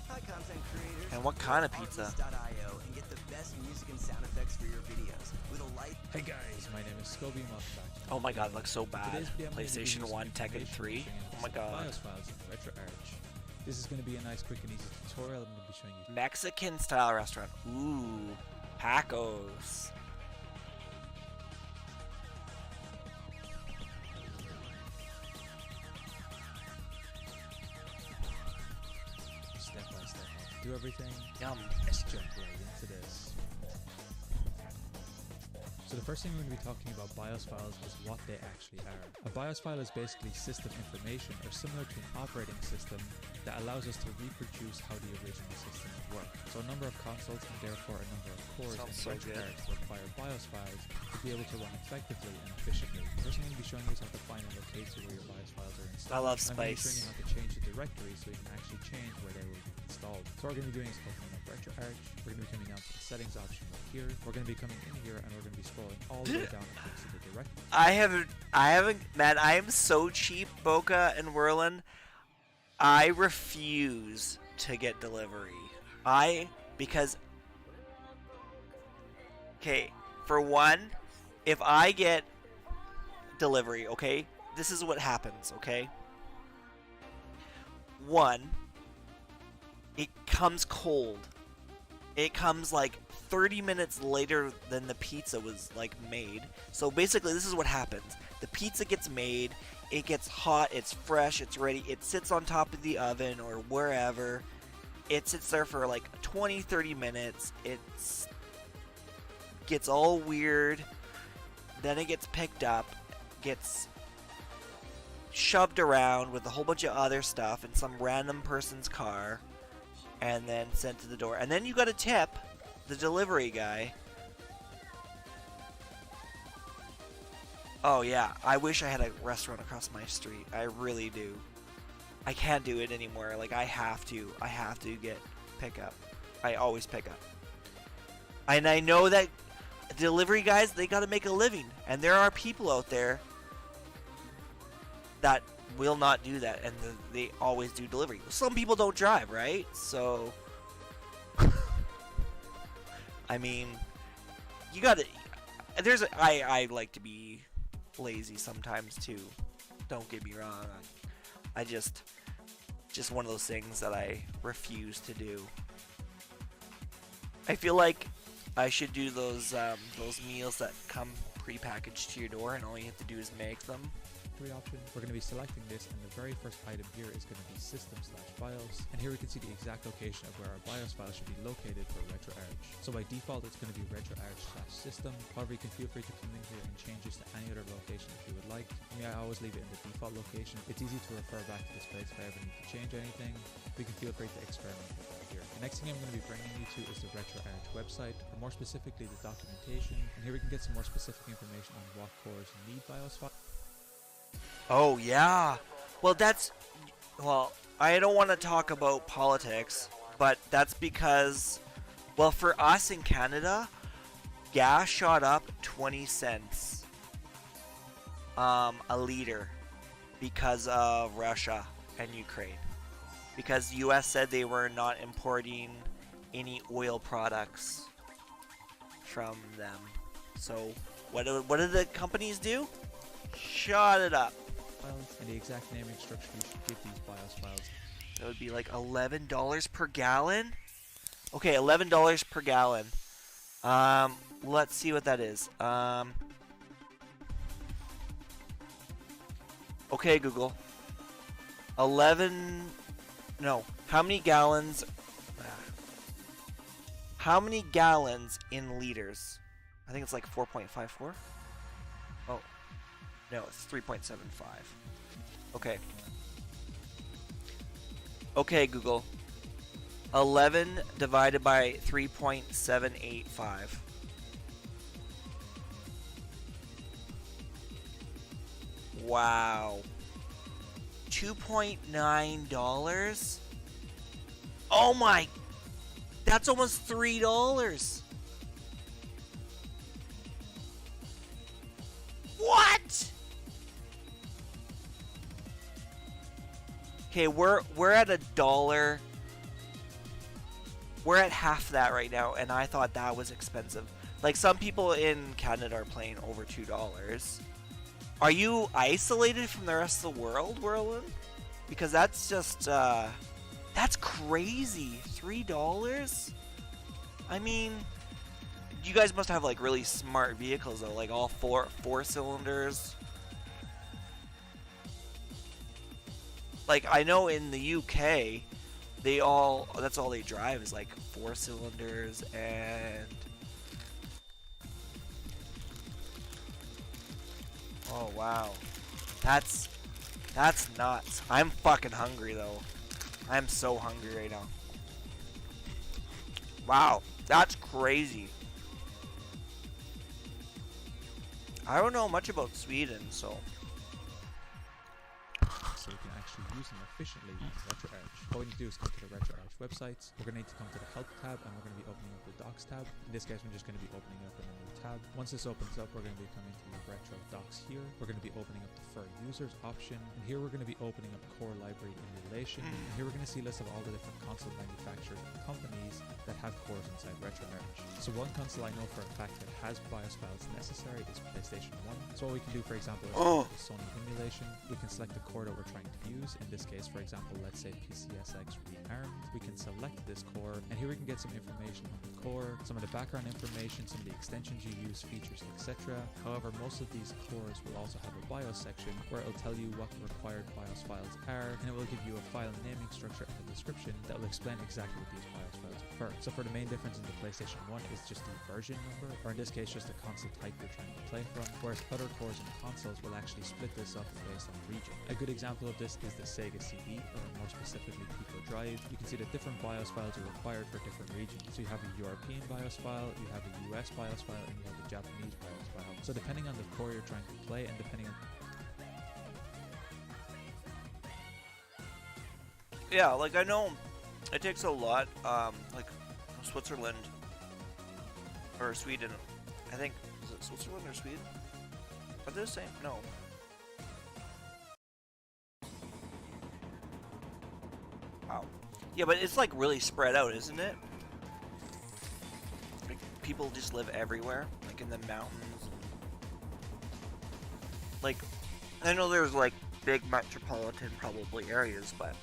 Hi, content creators. And what kind of pizza? Artlist.io and get the best music and sound effects for your videos with a light. Hey guys, my name is Scobie and welcome back to Oh my god, it looks so bad. today's video. I'm gonna be giving PlayStation you some 1, Tekken information 3. bringing Oh up my some god. BIOS files in RetroArch. This is going to be a nice, quick, and easy tutorial. I'm going to be showing you. Mexican style restaurant. Ooh. Tacos. Step by step how to do everything. Yum. Let's jump right into this. So the first thing we're going to be talking about BIOS files is what they actually are. A BIOS file is basically system information or similar to an operating system that allows us to reproduce how the original system would work. So a number of consoles and therefore a number of cores Sounds in so good. RetroArch require BIOS files to be able to run effectively and efficiently. The first thing I'm going to be showing you is how to find and locate to where your BIOS files are installed. I love I'm going to be showing spice. you how to change the directory so you can actually change where they will be installed. So what we're going to be doing is opening up RetroArch. We're going to be coming down to the settings option right here. We're going to be coming in here and we're going to be scrolling all the way down and fixing the directory. I haven't, man, I am so cheap, Boca and Whirlin. I refuse to get delivery. Because, okay, for one, if I get delivery, okay, this is what happens, okay? One, it comes cold. It comes like 30 minutes later than the pizza was like made. So basically this is what happens. The pizza gets made, it gets hot, it's fresh, it's ready, it sits on top of the oven or wherever. It sits there for like 20-30 minutes. It gets all weird. Then it gets picked up, gets shoved around with a whole bunch of other stuff in some random person's car, and then sent to the door. And then you got to tip the delivery guy. Oh yeah, I wish I had a restaurant across my street. I really do. I can't do it anymore. Like I have to get pickup. I always pick up. And I know that delivery guys, they got to make a living. And there are people out there that will not do that, and they always do delivery. Some people don't drive, right? So I mean, you gotta, I like to be lazy sometimes too, don't get me wrong. I just one of those things that I refuse to do. I feel like I should do those meals that come pre-packaged to your door and all you have to do is make them. Option. We're going to be selecting this, and the very first item here is going to be system/BIOS, and here we can see the exact location of where our BIOS file should be located for RetroArch. So by default it's going to be RetroArch/system. However, you can feel free to come in here and change this to any other location if you would like. For me, I always leave it in the default location. It's easy to refer back to this place if I ever need to change anything. We can feel free to experiment with that here. The next thing I'm going to be bringing you to is the RetroArch website, or more specifically the documentation, and here we can get some more specific information on what cores need BIOS files. Oh yeah. Well, I don't want to talk about politics, but that's because, well, for us in Canada, gas shot up 20 cents a liter because of Russia and Ukraine. Because the US said they were not importing any oil products from them. So what did the companies do? Shot it up. And the exact naming structure you should give these BIOS files That would be like $11 per gallon. Okay, $11 per gallon. Let's see what that is. Okay, Google. 11. No. How many gallons? How many gallons in liters? I think it's like 4.54. Oh. No, it's 3.75. Okay. Okay, Google. 11 divided by 3.785. Wow. $2.9? Oh my. That's almost $3. What? Okay, we're at $1. We're at half that right now, and I thought that was expensive. Like, some people in Canada are paying over $2. Are you isolated from the rest of the world, Whirlwind? Because that's just, that's crazy. $3? I mean, you guys must have, like, really smart vehicles, though. Like, all four cylinders. Like, I know in the UK, that's all they drive is, like, 4 cylinders and... Oh, wow. That's nuts. I'm fucking hungry, though. I'm so hungry right now. Wow, that's crazy. I don't know much about Sweden, so... So you can actually use them efficiently in RetroArch. What we need to do is come to the RetroArch websites. We're going to need to come to the Help tab, and we're going to be opening up the Docs tab. In this case, we're just going to be opening up in a new tab. Once this opens up, we're going to be coming to the Retro Docs here. We're going to be opening up the For Users option, and here we're going to be opening up Core Library Emulation. And here we're going to see a list of all the different console manufacturers and companies that have cores inside RetroArch. So one console I know for a fact that has BIOS files necessary is PlayStation 1. So what we can do, for example, is Sony Emulation. We can select the core that we're trying to use. In this case, for example, let's say PCSX Rearmed. We can select this core, and here we can get some information on the core, some of the background information, some of the extensions you use, features, etc. However, most of these cores will also have a BIOS section where it'll tell you what the required BIOS files are, and it will give you a file naming structure and a description that will explain exactly what these BIOS files refer. So for the main difference in the PlayStation 1 is just the version number, or in this case just the console type you're trying to play from, whereas other cores and consoles will actually split this up based on region. A good example of this is the Sega CD, or more specifically Pico Drive. You can see that different BIOS files are required for different regions. So you have a European BIOS file, you have a US BIOS file, and you have a Japanese BIOS file. So depending on the core you're trying to play, and depending on... Yeah, like, I know it takes a lot, like, Switzerland, or Sweden, I think, is it Switzerland or Sweden? Are they the same? No. Wow. Yeah, but it's, like, really spread out, isn't it? Like, people just live everywhere, like, in the mountains. Like, I know there's, like, big metropolitan, probably, areas, but...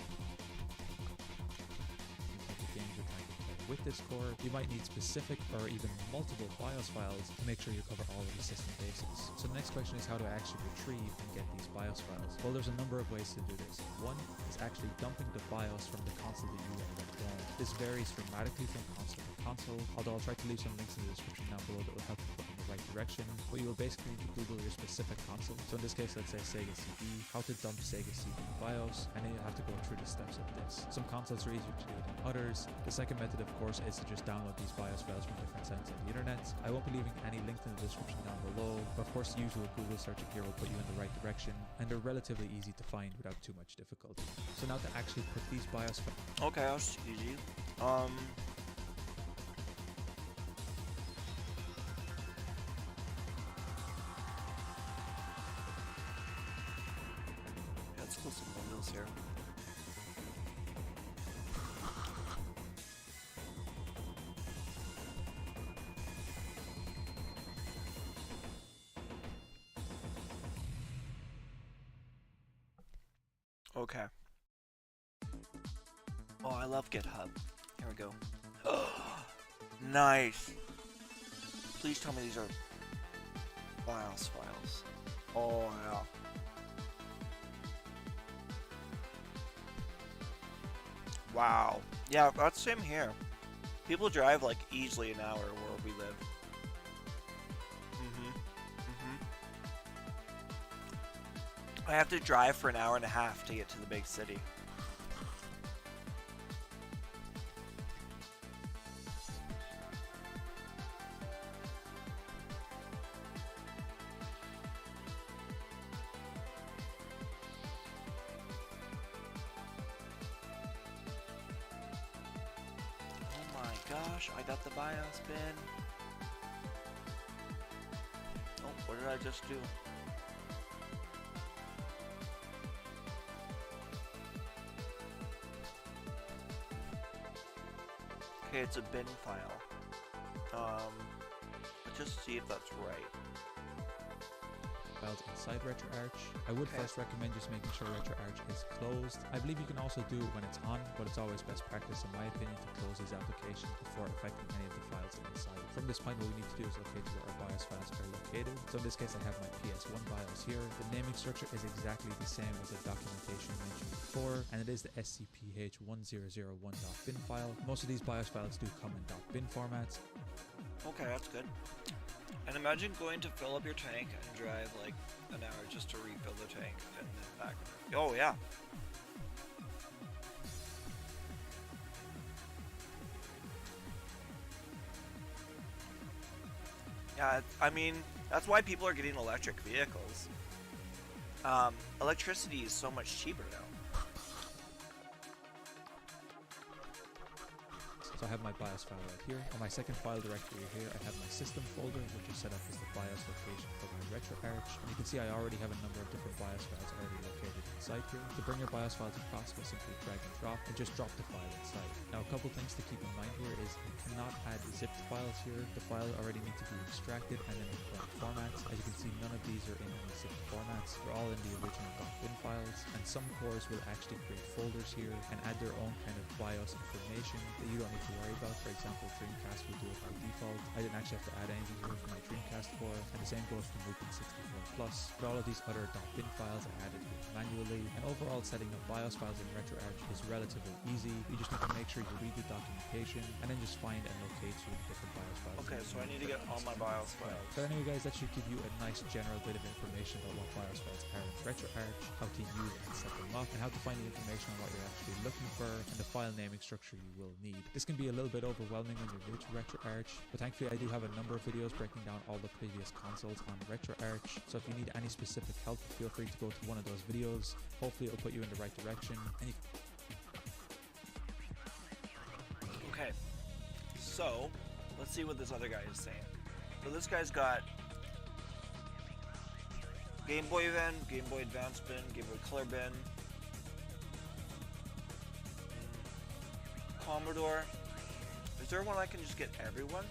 With this core, you might need specific or even multiple BIOS files to make sure you cover all of the system bases. So the next question is how to actually retrieve and get these BIOS files. Well, there's a number of ways to do this. One is actually dumping the BIOS from the console that you end up going. This varies dramatically from console to console, although I'll try to leave some links in the description down below that will help you put in the right direction. But you will basically need to Google your specific console. So in this case, let's say Sega CD, how to dump Sega CD BIOS, and then you have to go through the steps of this. Some consoles are easier to do than others. The second method, of course, is to just download these BIOS files from different sites on the internet. I won't be leaving any links in the description down below, but of course the usual Google search here will put you in the right direction, and they're relatively easy to find without too much difficulty. So now to actually put these BIOS files... Okay, that's easy. Let's close some windows here. Okay. Oh, I love GitHub. Here we go. Nice. Please tell me these are BIOS files. Oh, yeah. Wow. Yeah, that's same here. People drive like easily an hour where we live. I have to drive for an hour and a half to get to the big city. Oh my gosh, I got the BIOS bin. Oh, what did I just do? Okay, it's a bin file. Let's just see if that's right. Files inside RetroArch. I would Okay. first recommend just making sure RetroArch is closed. I believe you can also do it when it's on, but it's always best practice in my opinion to close these applications before affecting any of the files inside. From this point, what we need to do is locate where our BIOS files are located. So in this case, I have my PS1 BIOS here. The naming structure is exactly the same as the documentation mentioned before, and it is the scph1001.bin file. Most of these BIOS files do come in .bin formats. Okay, that's good. And imagine going to fill up your tank and drive like an hour just to refill the tank and then back. Oh yeah. Yeah, I mean, that's why people are getting electric vehicles. Electricity is so much cheaper now. So I have my BIOS file right here. On my second file directory here, I have my system folder, which is set up as the BIOS location for my RetroArch. And you can see I already have a number of different BIOS files already located inside here. To bring your BIOS files across, we'll simply drag and drop, and just drop the file inside. Now, a couple things to keep in mind here is you cannot add zipped files here. The file already need to be extracted and then in correct formats. As you can see, none of these are in any zipped formats. They're all in the original .bin files, and some cores will actually create folders here and add their own kind of BIOS information that you don't need to worry about. For example, Dreamcast will do it by default. I didn't actually have to add anything here for my Dreamcast core, and the same goes for Movement 64 Plus. But all of these other .bin files are added here manually, and overall setting up BIOS files in RetroArch is relatively easy. You just need to make sure you read the documentation, and then just find and locate your different BIOS files. Okay, so I need to get all my BIOS files. So anyway guys, that should give you a nice general bit of information about what BIOS files are in RetroArch, how to use and set them up, and how to find the information on what you're actually looking for, and the file naming structure you will need. This can be a little bit overwhelming when you're new to RetroArch, but thankfully I do have a number of videos breaking down all the previous consoles on RetroArch, so if you need any specific help, feel free to go to one of those videos. Hopefully it'll put you in the right direction. And Okay, so let's see what this other guy is saying. So this guy's got Game Boy bin, Game Boy Advance bin, Game Boy Color bin, Commodore. Is there one I can just get everyone?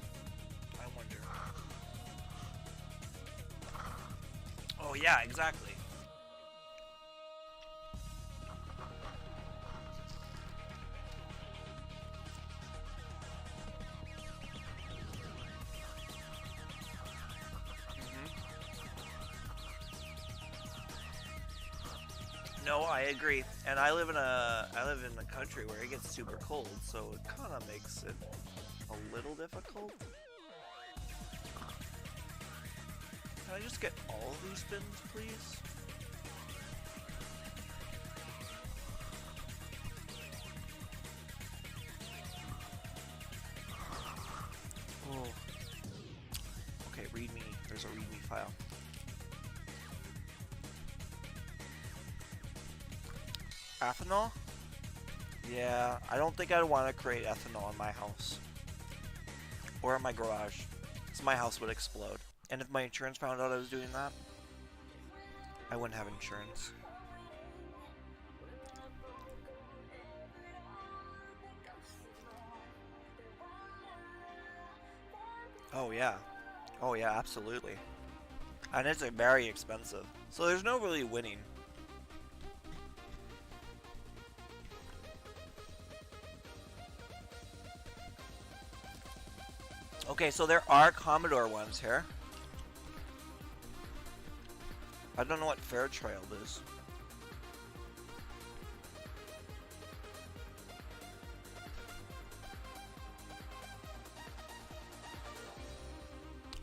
I wonder. Oh yeah, exactly. No, I agree. And I live in a country where it gets super cold, so it kind of makes it a little difficult. Can I just get all of these bins, please? Oh. Okay, readme. There's a readme file. Ethanol? Yeah, I don't think I'd want to create ethanol in my house. Or in my garage. So my house would explode. And if my insurance found out I was doing that, I wouldn't have insurance. Oh yeah. Oh yeah, absolutely. And it's very expensive. So there's no really winning. Okay, so there are Commodore ones here. I don't know what Fairchild is.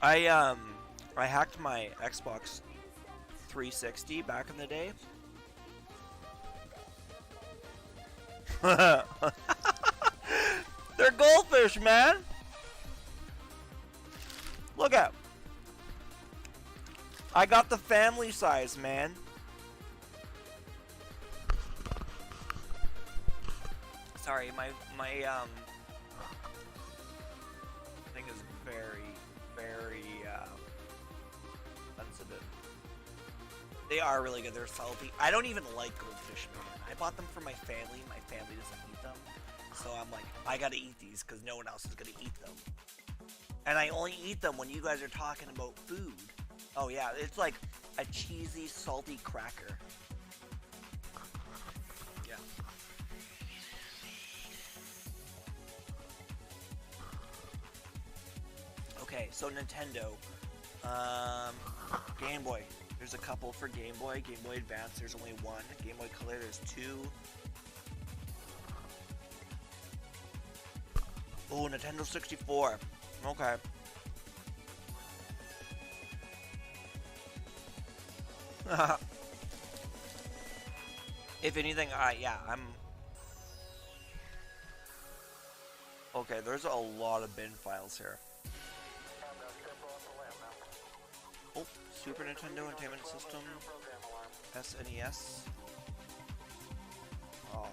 I hacked my Xbox 360 back in the day. They're goldfish, man. Look at. I got the family size, man. Sorry, my thing is very sensitive. They are really good. They're salty. I don't even like goldfish, man. I bought them for my family. My family doesn't eat them. So I'm like, I gotta eat these because no one else is gonna eat them. And I only eat them when you guys are talking about food. Oh yeah, it's like a cheesy, salty cracker. Yeah. Okay, so Nintendo. Game Boy. There's a couple for Game Boy. Game Boy Advance, there's only one. Game Boy Color, there's two. Oh, Nintendo 64. Okay. If anything, I'm... Okay, there's a lot of bin files here. Oh, Super Nintendo Entertainment System, SNES. Oh.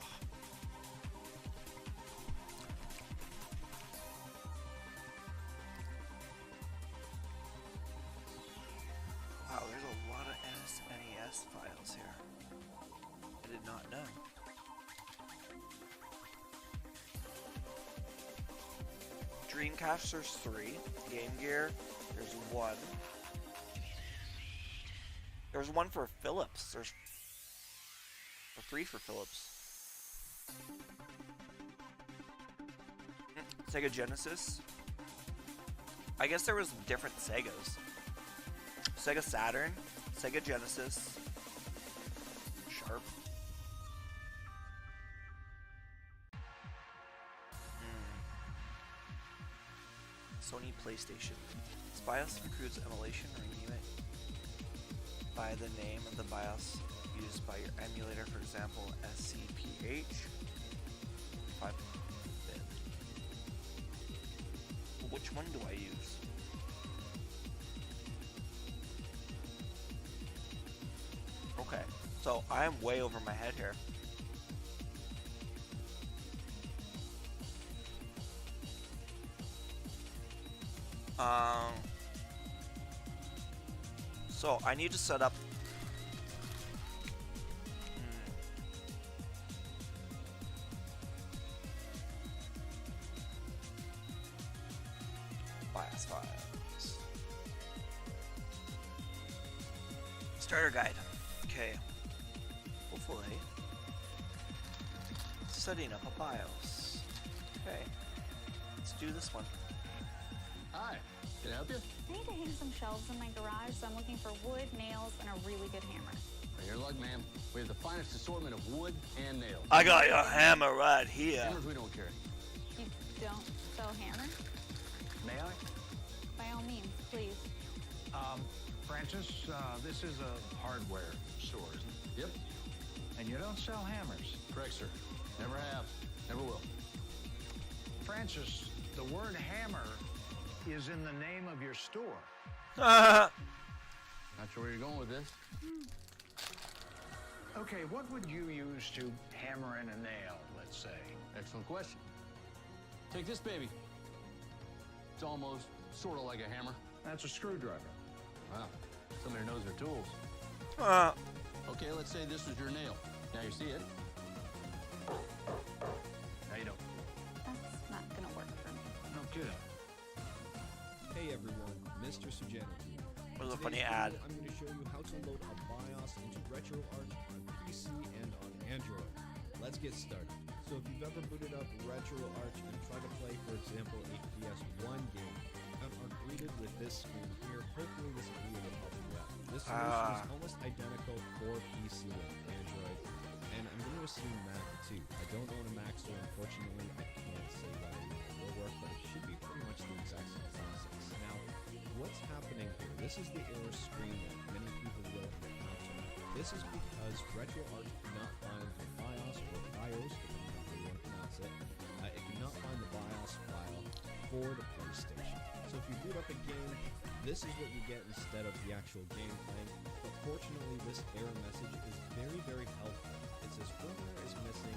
Wow, there's a lot of SNES files here. I did not know. Dreamcast, there's 3. Game Gear, there's 1. There's 1 for Philips. There's 3 for Philips. Sega Genesis. I guess there was different Segas. Sega Saturn, Sega Genesis, Sharp. Sony PlayStation. This BIOS includes emulation, rename it by the name of the BIOS used by your emulator, for example, SCPH 5-bit. Which one do I use? Okay, so I am way over my head here. So I need to set up. BIOS files. Starter guide. Okay. Hopefully. Setting up a BIOS. Okay. Let's do this one. Hi, can I help you? I need to hang some shelves in my garage, so I'm looking for wood, nails, and a really good hammer. For your luck, ma'am. We have the finest assortment of wood and nails. I got your hammer right here. Hammers we don't carry. You don't sell hammers? May I? By all means, please. Francis, this is a hardware store, isn't it? Yep, And you don't sell hammers. correct, sir. Never have, never will. Francis, the word hammer is in the name of your store. Not sure where you're going with this. Okay, what would you use to hammer in a nail, let's say? Excellent question. Take this baby. It's almost sort of like a hammer. That's a screwdriver. Wow, somebody knows their tools. Okay, let's say this was your nail. Now you see it. Now you don't. That's not gonna work for me. No kidding. Hey everyone, Mr. Sugeno here. What was a In funny today's ad? video, I'm going to show you how to load a BIOS into RetroArch on PC and on Android. Let's get started. So if you've ever booted up RetroArch and tried to play, for example, a PS1 game, completed with this screen here. Hopefully this video will help you out. This solution is almost identical for PC and Android, and I'm going to assume Mac too. I don't own a Mac, so unfortunately I can't say whether it will work, but it should be pretty much the exact same process. Now, what's happening here? This is the error screen that many people will encounter. This is because RetroArch cannot find the BIOS or BIOS, depending on how you want to pronounce it. It cannot find the BIOS file for the PlayStation. So if you boot up a game, this is what you get instead of the actual game playing. But fortunately, this error message is very, very helpful. It says firmware is missing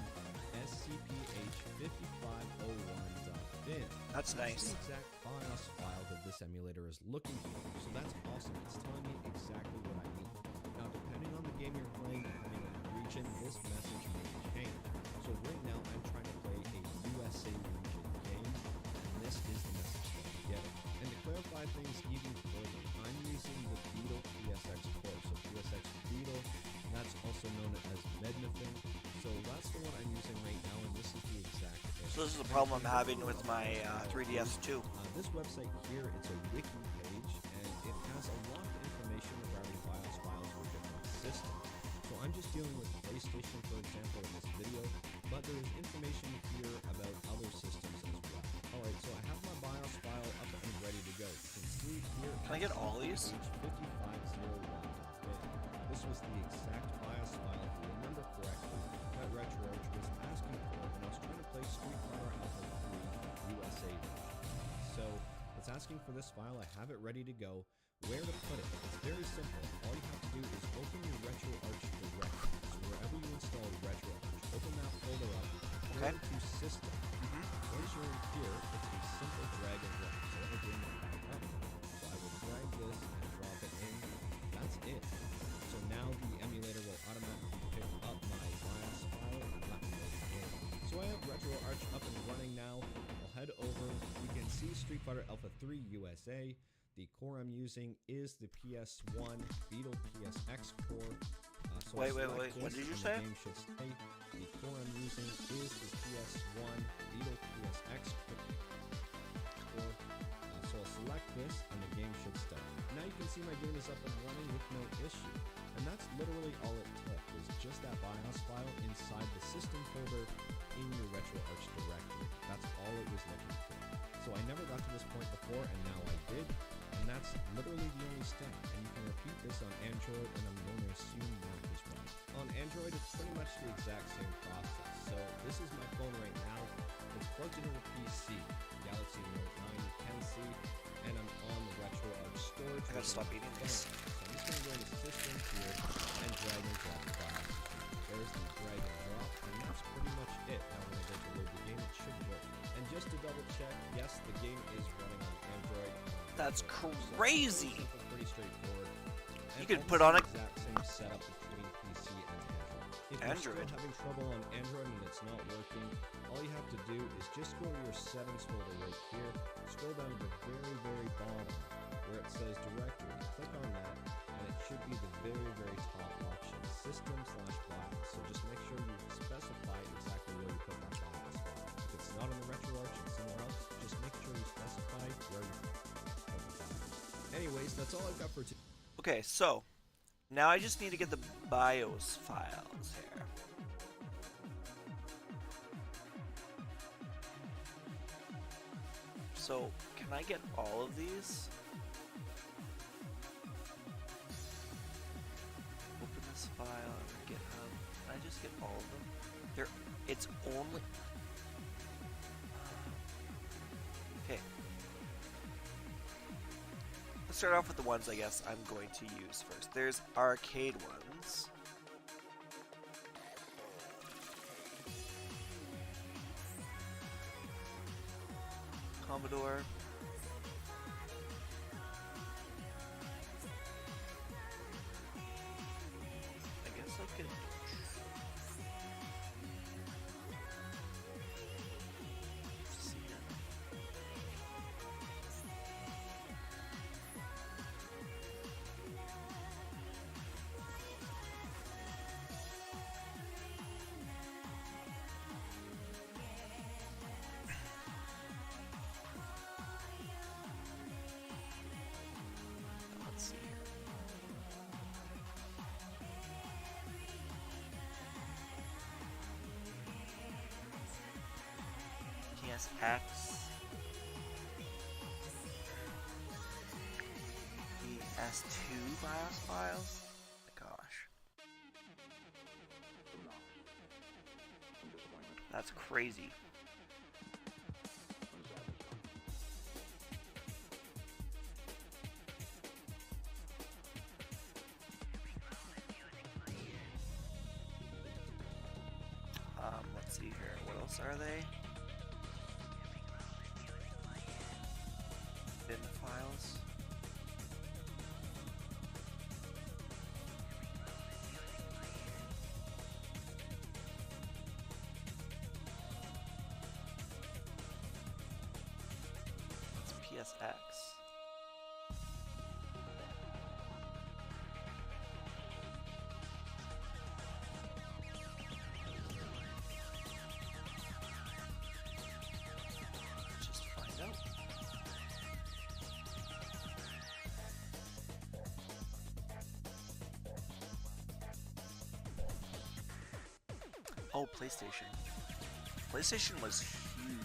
scph5501.bin. That's nice. The exact BIOS file that this emulator is looking for. So that's awesome. It's telling me exactly what I need. Now, depending on the game you're playing, depending on the region, this message may change. So right now, I'm trying to play a USA region game, and this is the message that I'm getting. And to clarify things even further, I'm using the Beetle PSX core. So PSX Beetle, that's also known as Mednafen. So that's the one I'm using right now, and this is the exact error. So this is the problem I'm having with my 3DS too. This website here, it's a wiki page, and it has a lot of information regarding BIOS files for different systems. So I'm just dealing with PlayStation, for example, in this video, but there is information here about other systems as well. Alright, so I have my BIOS file up and ready to go. You can see here. Can I get all these? H5501. This was the exact BIOS file, if you remember correctly, that RetroArch was asking for when I was trying to play Street Fighter Alpha 3 USA version. So it's asking for this file. I have it ready to go. Where to put it? It's very simple. All you have to do is open your RetroArch directory. So wherever you install RetroArch, open that folder up, go to System. Once you're in here, it's a simple drag and drop. So let me bring that back up. So I will drag this and drop it in. That's it. So now the emulator will automatically pick up my BIOS file and let me know the game. So I have RetroArch up and running now. I'll head over. You can see Street Fighter Alpha 3 USA. The core I'm using is the PS1 Beetle PSX core. So wait. What did you say? The game should stay. The core I'm using is the PS1 Beetle PSX core. So I'll select this and the game should start. Now you can see my game is up and running with no issue. And that's literally all it took, was just that BIOS file inside the system folder in your RetroArch directory. That's all it was looking for. So I never got to this point before, and now I did. And that's literally the only step. And you can repeat this on Android, and I'm going to assume that is right. On Android, it's pretty much the exact same process. So this is my phone right now. It's plugged into a PC, Galaxy Note 9, you can see, and I'm on the RetroArch storage. I gotta stop eating this. So I'm just going to go into System here and drag and drop the BIOS. There's the drag and drop, and that's pretty much it. Now when I go to load the game, it should work. And just to double check, yes, the game is running on Android. That's So crazy. simple, pretty straightforward. You And could almost put on the a- exact same setup between PC and Android. If you're Android. still having trouble on Android and it's not working, all you have to do is just go to your settings folder right here, scroll down to the very, very bottom where it says directory. Click on that, and it should be the very, very top option, System/BIOS. So just make sure you specify exactly where you put that BIOS file. If it's not on the RetroArch and somewhere else, just make sure you specify where you put the file. Anyways, that's all I've got for today. Okay, so now I just need to get the BIOS files here. So, can I get all of these? Open this file on GitHub. Can I just get all of them? It's only... Okay. Let's start off with the ones I guess I'm going to use first. There's arcade ones. Commodore. I guess I could... see here. PSX, PS2 BIOS files. Oh my gosh, that's crazy. Let's see here. What else are they? Bin files. It's PSX. Just find out. Oh, PlayStation. PlayStation was huge.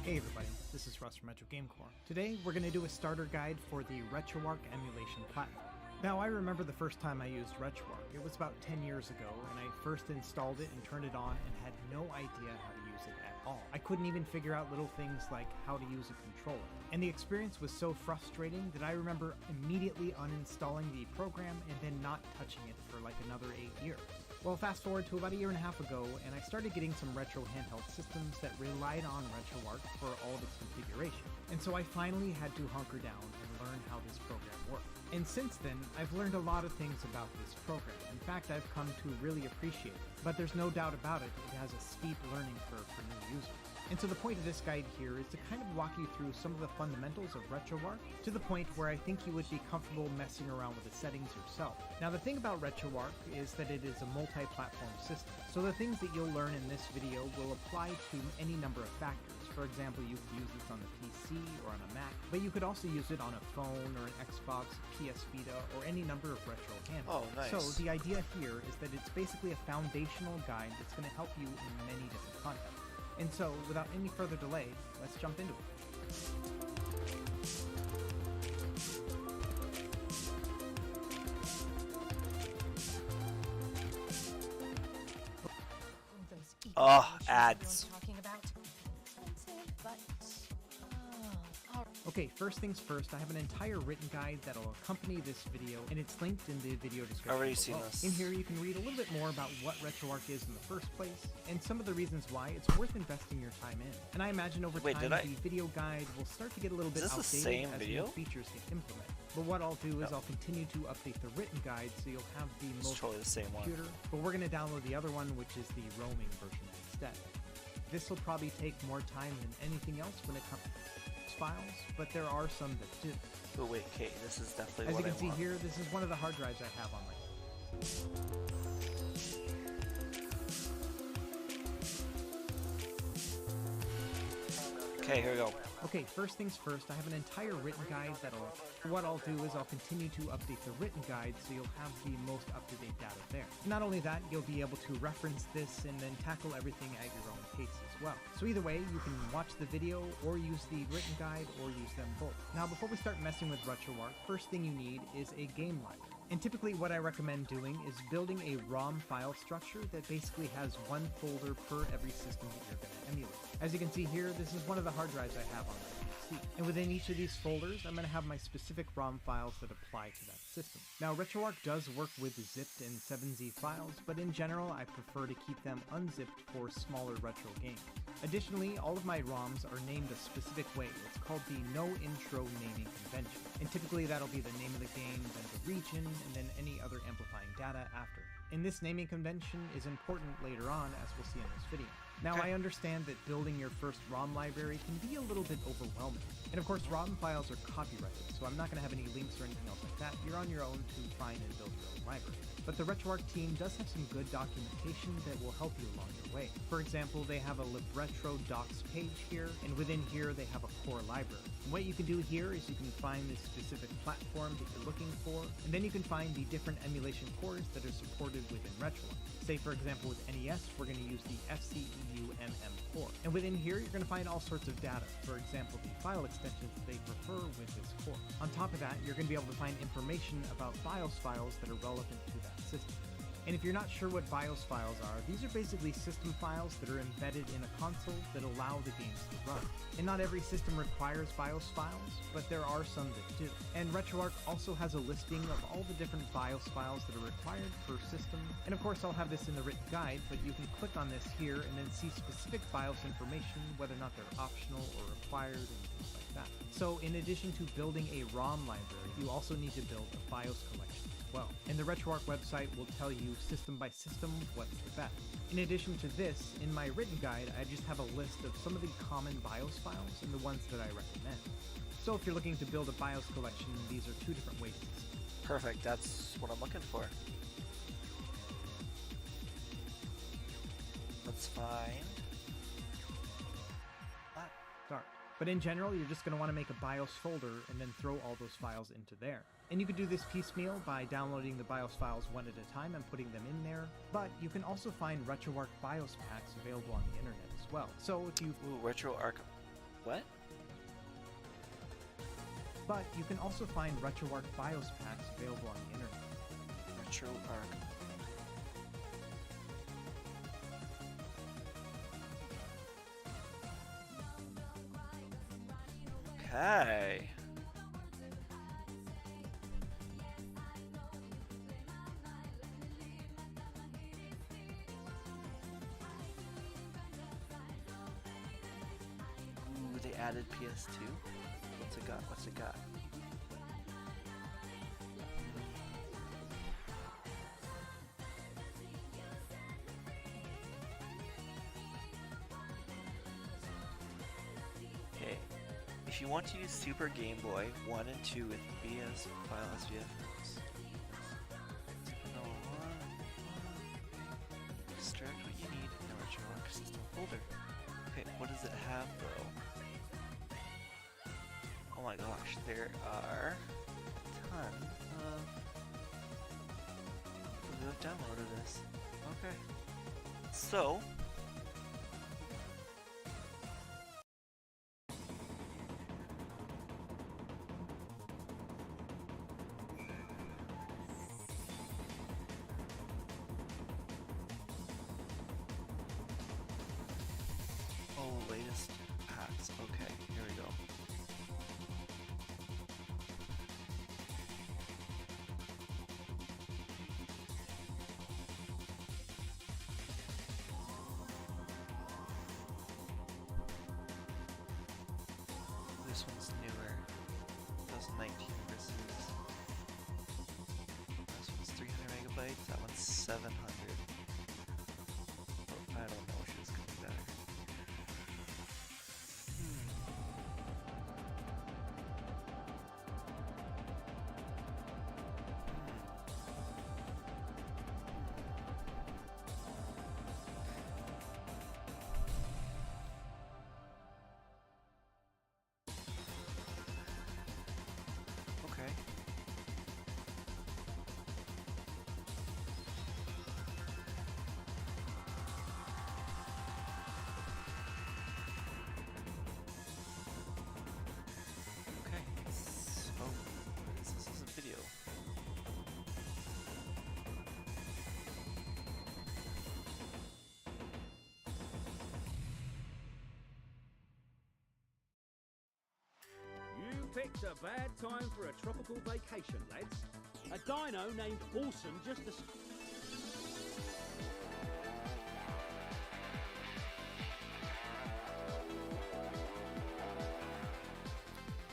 Hey everybody, this is Russ from Retro Game Core. Today we're going to do a starter guide for the RetroArch emulation platform. Now I remember the first time I used RetroArch. It was about 10 years ago, and I first installed it and turned it on and had no idea how to use it at all. I couldn't even figure out little things like how to use a controller. And the experience was so frustrating that I remember immediately uninstalling the program and then not touching it for like another 8 years. Well, fast forward to about a year and a half ago, and I started getting some retro handheld systems that relied on RetroArch for all of its configuration. And so I finally had to hunker down and learn how this program worked. And since then, I've learned a lot of things about this program. In fact, I've come to really appreciate it. But there's no doubt about it, it has a steep learning curve for new users. And so the point of this guide here is to kind of walk you through some of the fundamentals of RetroArch to the point where I think you would be comfortable messing around with the settings yourself. Now the thing about RetroArch is that it is a multi-platform system. So the things that you'll learn in this video will apply to any number of factors. For example, you could use this on the PC or on a Mac, but you could also use it on a phone or an Xbox, PS Vita, or any number of retro handhelds. Oh, nice. So the idea here is that it's basically a foundational guide that's going to help you in many different contexts. And so, without any further delay, let's jump into it. Oh, ads. Okay, first things first, I have an entire written guide that'll accompany this video, and it's linked in the video description Already below. seen this. In here, you can read a little bit more about what RetroArch is in the first place, and some of the reasons why it's worth investing your time in. And I imagine over Wait, time, did I? the video guide will start to get a little bit Is this the outdated same as video? new features get implemented. But what I'll do is No. I'll continue to update the written guide so you'll have the It's most totally the same one. computer, but we're going to download the other one, which is the roaming version instead. This will probably take more time than anything else when it comes to files, but there are some that do. Oh wait, okay, this is definitely As what you can I see want. here, this is one of the hard drives I have on my. Okay, here we go. Okay, first things first, I have an entire written guide that'll. What I'll do is I'll continue to update the written guide so you'll have the most up-to-date data there. Not only that, you'll be able to reference this and then tackle everything at your own pace as well. So either way, you can watch the video or use the written guide or use them both. Now before we start messing with RetroArch, first thing you need is a game library. And typically what I recommend doing is building a ROM file structure that basically has one folder per every system that you're going to emulate. As you can see here, this is one of the hard drives I have on my PC. And within each of these folders, I'm going to have my specific ROM files that apply to that system. Now, RetroArch does work with zipped and 7Z files, but in general, I prefer to keep them unzipped for smaller retro games. Additionally, all of my ROMs are named a specific way. It's called the no intro naming convention. And typically that'll be the name of the game, then the region, and then any other amplifying data after. And this naming convention is important later on, as we'll see in this video. Now, Okay. I understand that building your first ROM library can be a little bit overwhelming. And of course, ROM files are copyrighted, so I'm not going to have any links or anything else like that. You're on your own to find and build your own library. But the RetroArch team does have some good documentation that will help you along your way. For example, they have a Libretro docs page here, and within here they have a core library. And what you can do here is you can find the specific platform that you're looking for, and then you can find the different emulation cores that are supported within RetroArch. Say, for example, with NES, we're going to use the FCEU MM core. And within here, you're going to find all sorts of data. For example, the file extensions they prefer with this core. On top of that, you're going to be able to find information about BIOS files that are relevant to that system. And if you're not sure what BIOS files are, these are basically system files that are embedded in a console that allow the games to run. And not every system requires BIOS files, but there are some that do. And RetroArch also has a listing of all the different BIOS files that are required per system. And of course, I'll have this in the written guide, but you can click on this here and then see specific BIOS information, whether or not they're optional or required and things like that. So in addition to building a ROM library, you also need to build a BIOS collection. Well, and the RetroArch website will tell you system by system what's the best. In addition to this, in my written guide, I just have a list of some of the common BIOS files and the ones that I recommend. So if you're looking to build a BIOS collection, these are two different ways to see. Perfect. That's what I'm looking for. Let's find that. Start. But in general, you're just going to want to make a BIOS folder and then throw all those files into there. And you can do this piecemeal by downloading the BIOS files one at a time and putting them in there, but you can also find RetroArch BIOS packs available on the internet as well. So if you... Ooh, RetroArch. What? But you can also find RetroArch BIOS packs available on the internet. RetroArch. Okay. Ooh, they added PS2. What's it got? What's it got? Okay. If you want to use Super Game Boy 1 and 2 with BS file SVFs, extract what you need in the RetroArch system folder. Okay, what does it have though? Oh my gosh, there are a ton of people who have downloaded this. Okay. So, latest packs. Okay, here we go. This one's newer. 2019 versus. This one's 300 megabytes. That one's 700. Oh, I don't know which is gonna be better. Okay. Okay. So, this is a video. You picked a bad time for a tropical vacation, lads. A dino named Awesome just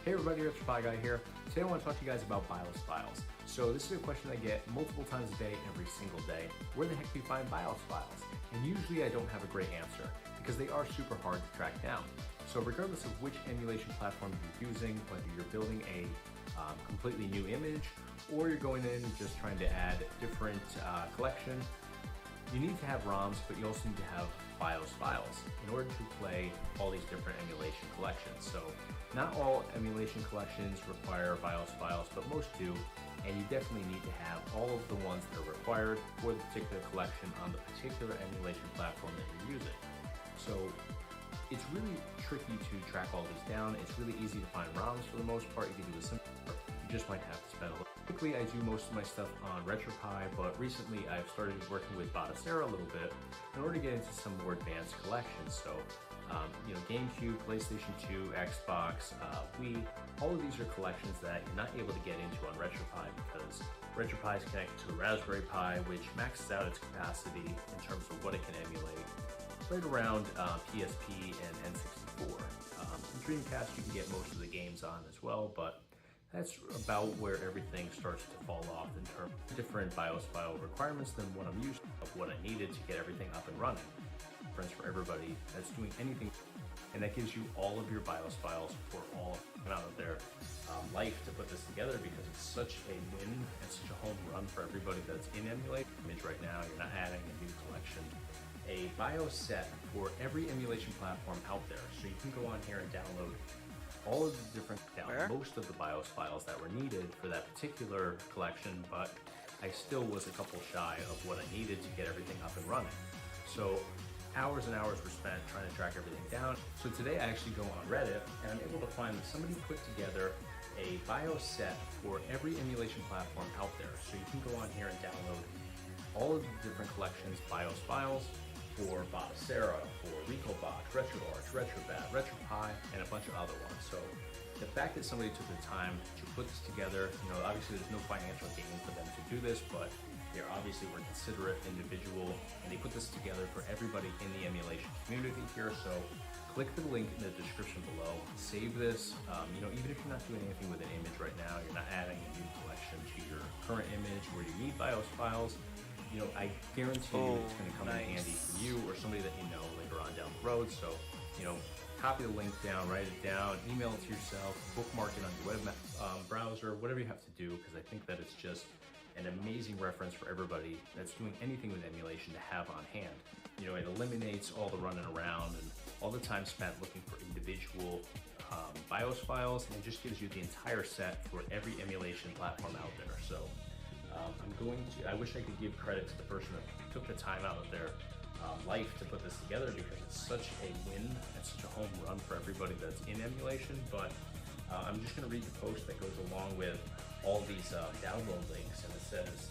Hey everybody, Rich Spy Guy here. Today I want to talk to you guys about BIOS files. So this is a question I get multiple times a day, every single day. Where the heck do you find BIOS files? And usually I don't have a great answer because they are super hard to track down. So regardless of which emulation platform you're using, whether you're building a completely new image or you're going in and just trying to add different collection, you need to have ROMs, but you also need to have BIOS files in order to play all these different emulation collections. So not all emulation collections require BIOS files, but most do, and you definitely need to have all of the ones that are required for the particular collection on the particular emulation platform that you're using. So it's really tricky to track all these down. It's really easy to find ROMs for the most part. You can do a simple, you just might have to spend a little. Typically, I do most of my stuff on RetroPie, but recently I've started working with Batocera a little bit in order to get into some more advanced collections. So, you know, GameCube, PlayStation 2, Xbox, Wii, all of these are collections that you're not able to get into on RetroPie because RetroPie is connected to a Raspberry Pi, which maxes out its capacity in terms of what it can emulate, right around PSP and N64. Dreamcast you can get most of the games on as well, but that's about where everything starts to fall off in terms of different BIOS file requirements than what I'm used to, of what I needed to get everything up and running. For everybody that's doing anything, and that gives you all of your BIOS files for all of their life to put this together, because it's such a win and such a home run for everybody that's in emulate image right now. You're not adding a new collection. A BIOS set for every emulation platform out there, so you can go on here and download all of the different, most of the BIOS files that were needed for that particular collection, but I still was a couple shy of what I needed to get everything up and running. So hours and hours were spent trying to track everything down. So today I actually go on Reddit and I'm able to find that somebody put together a BIOS set for every emulation platform out there. So you can go on here and download all of the different collections BIOS files for Batocera, for RecoBox, RetroArch, RetroBat, RetroPie, and a bunch of other ones. So the fact that somebody took the time to put this together, you know, obviously there's no financial gain for them to do this, but they obviously were considerate individual, and they put this together for everybody in the emulation community here. So click the link in the description below, save this. You know, even if you're not doing anything with an image right now, you're not adding a new collection to your current image where you need BIOS files, you know, I guarantee you it's going to come in handy for you or somebody that you know later on down the road. So, you know, copy the link down, write it down, email it to yourself, bookmark it on your web browser, whatever you have to do, because I think that it's just an amazing reference for everybody that's doing anything with emulation to have on hand. You know, it eliminates all the running around and all the time spent looking for individual BIOS files, and it just gives you the entire set for every emulation platform out there. So I wish I could give credit to the person that took the time out of their life to put this together, because it's such a win and such a home run for everybody that's in emulation. But I'm just going to read the post that goes along with all these download links, and it says,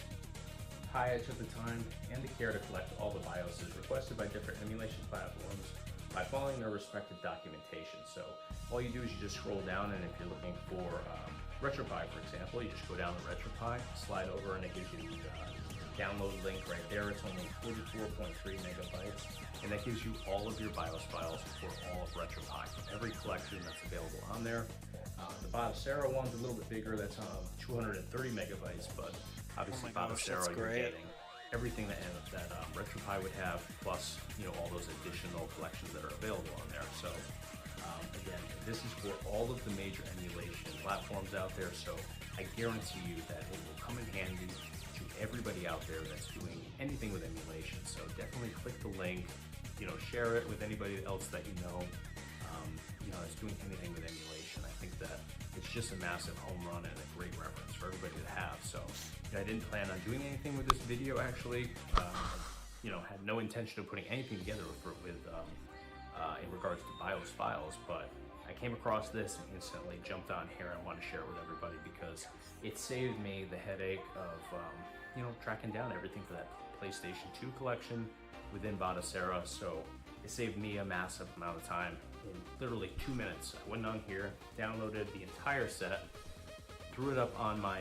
"Hi, I took the time and the care to collect all the BIOSes requested by different emulation platforms by following their respective documentation." So all you do is you just scroll down, and if you're looking for RetroPie, for example, you just go down to RetroPie, slide over, and it gives you the download link right there. It's only 44.3 megabytes, and that gives you all of your BIOS files for all of RetroPie, every collection that's available on there. The Batocera one's a little bit bigger. That's 230 megabytes, but obviously Batocera, you're getting everything that RetroPie would have, plus, you know, all those additional collections that are available on there. So again, this is for all of the major emulation platforms out there, so I guarantee you that it will come in handy to everybody out there that's doing anything with emulation. So definitely click the link, you know, share it with anybody else that you know, that's doing anything with emulation. I think that it's just a massive home run and a great reference for everybody to have. So I didn't plan on doing anything with this video, actually. You know, had no intention of putting anything together in regards to BIOS files, but I came across this and instantly jumped on here and want to share it with everybody, because it saved me the headache of you know, tracking down everything for that PlayStation 2 collection within Batocera. So it saved me a massive amount of time. In literally 2 minutes, I went on here, downloaded the entire set, threw it up on my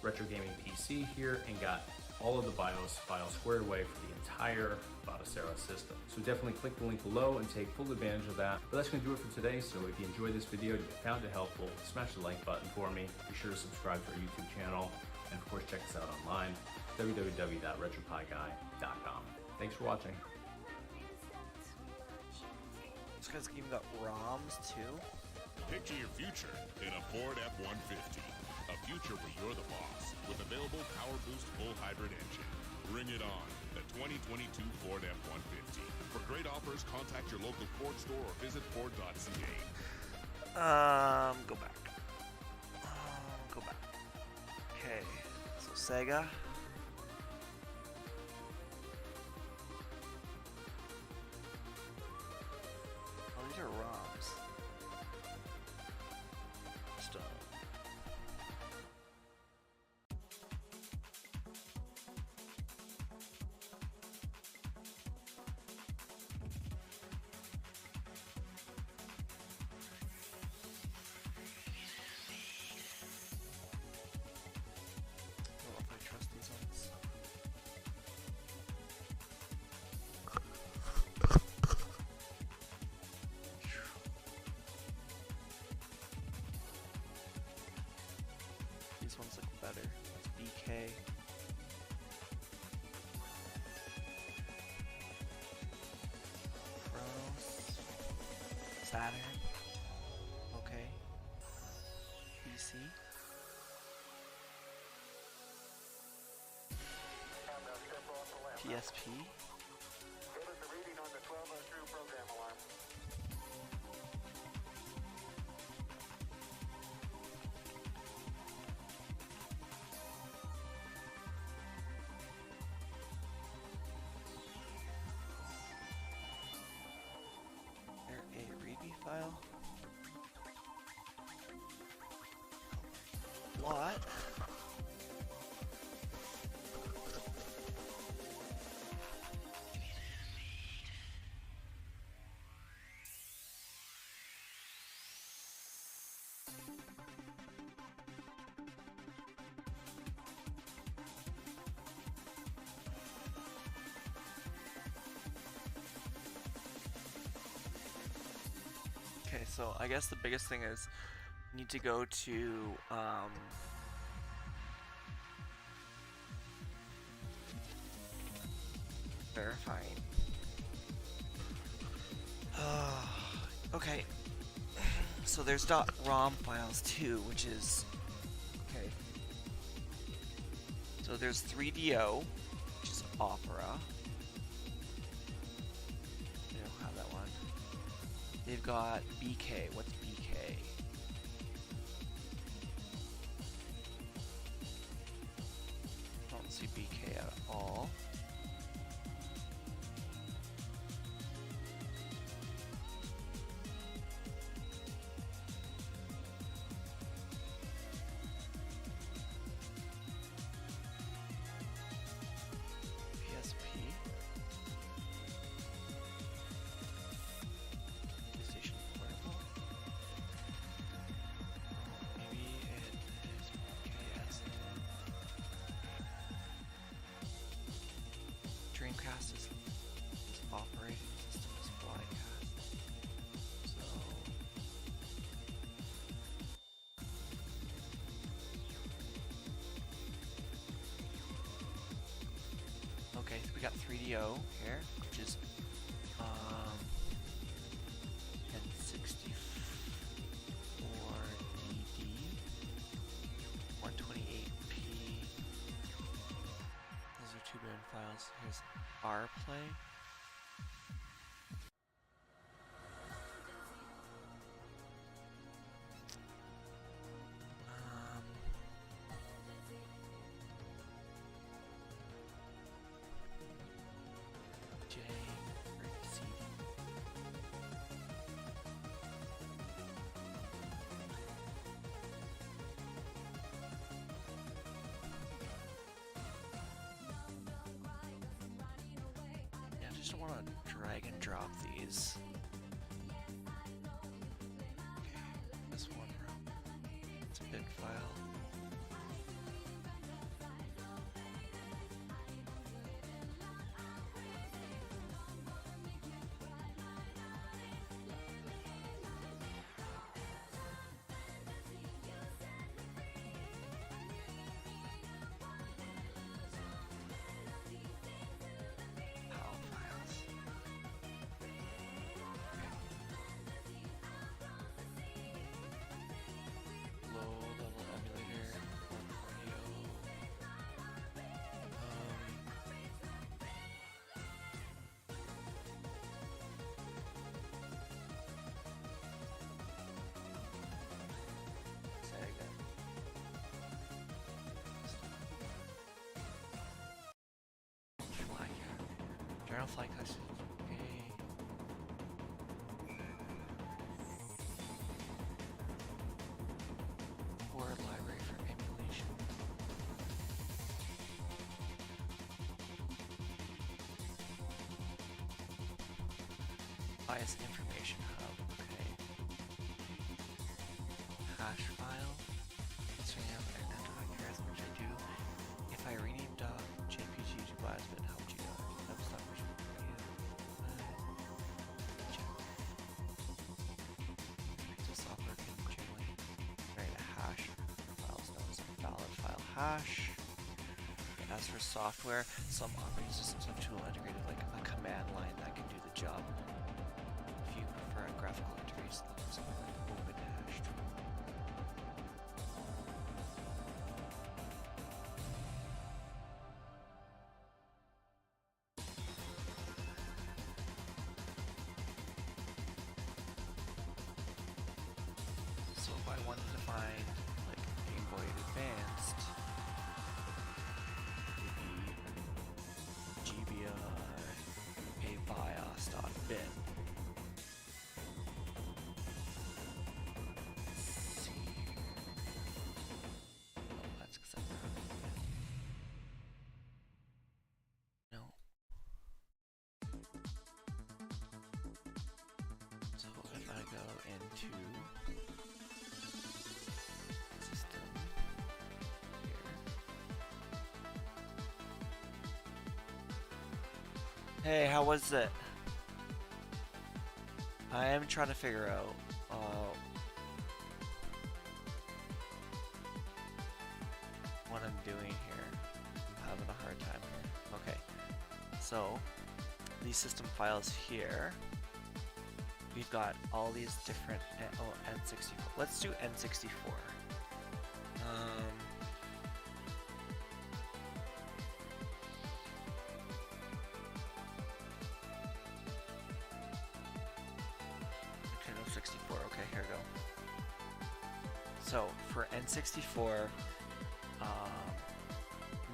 retro gaming PC here, and got all of the BIOS files squared away for the entire Batocera system. So definitely click the link below and take full advantage of that. But that's going to do it for today. So if you enjoyed this video, if you found it helpful, smash the like button for me. Be sure to subscribe to our YouTube channel. And of course, check us out online, www.retropieguy.com. Thanks for watching. This guy's even got ROMs too. Picture your future in a Ford F-150. A future where you're the boss with available Power Boost full hybrid engine. Bring it on, the 2022 Ford F-150. For great offers, contact your local Ford store or visit Ford.ca. Go back. Go back. Okay, so Sega. Oh, these are ROMs. Stone. I don't know if I trust these ones. These ones look better. It's BK. Kronos. Saturn. Okay. PC. PSP. There a readme file. What? Okay, so I guess the biggest thing is you need to go to verifying. Okay, so there's .rom files too, which is okay. So there's 3DO, which is Opera. They don't have that one. They've got BK. What's BK? I don't see BK at all. PSP. PlayStation Portable. Maybe it is KS. Dreamcast is operating system is Flycast. So okay, so we got 3DO here, which is N64 DD 128p. Those are 2-bit files. Here's RPlay. J or CD. Yeah, I just don't want to drag and drop these. Okay, this one, it's a bit file. no flight class. Okay. Word library for emulation. Bias information hub. Okay. Hash file. So we have identify cards, which I do. If I rename .jpg to bias.bit, how would you know? That's not which one you check. So software can generally generate a hash for files known as a valid file hash. As for software, some operating systems have tool integrated like a command line that can do the job. If you prefer a graphical interface, look for something like OpenHash tool. So if I wanted to find like Game Boy Advanced, it would be GBI a bios.bin. See. Oh, that's because I'm not in bin. No. So if I go into system here. Hey, how was it? I am trying to figure out what I'm doing here. I'm having a hard time here. Okay, so these system files here. We've got all these different N64. Let's do N64. Nintendo 64. Okay, here we go. So for N64,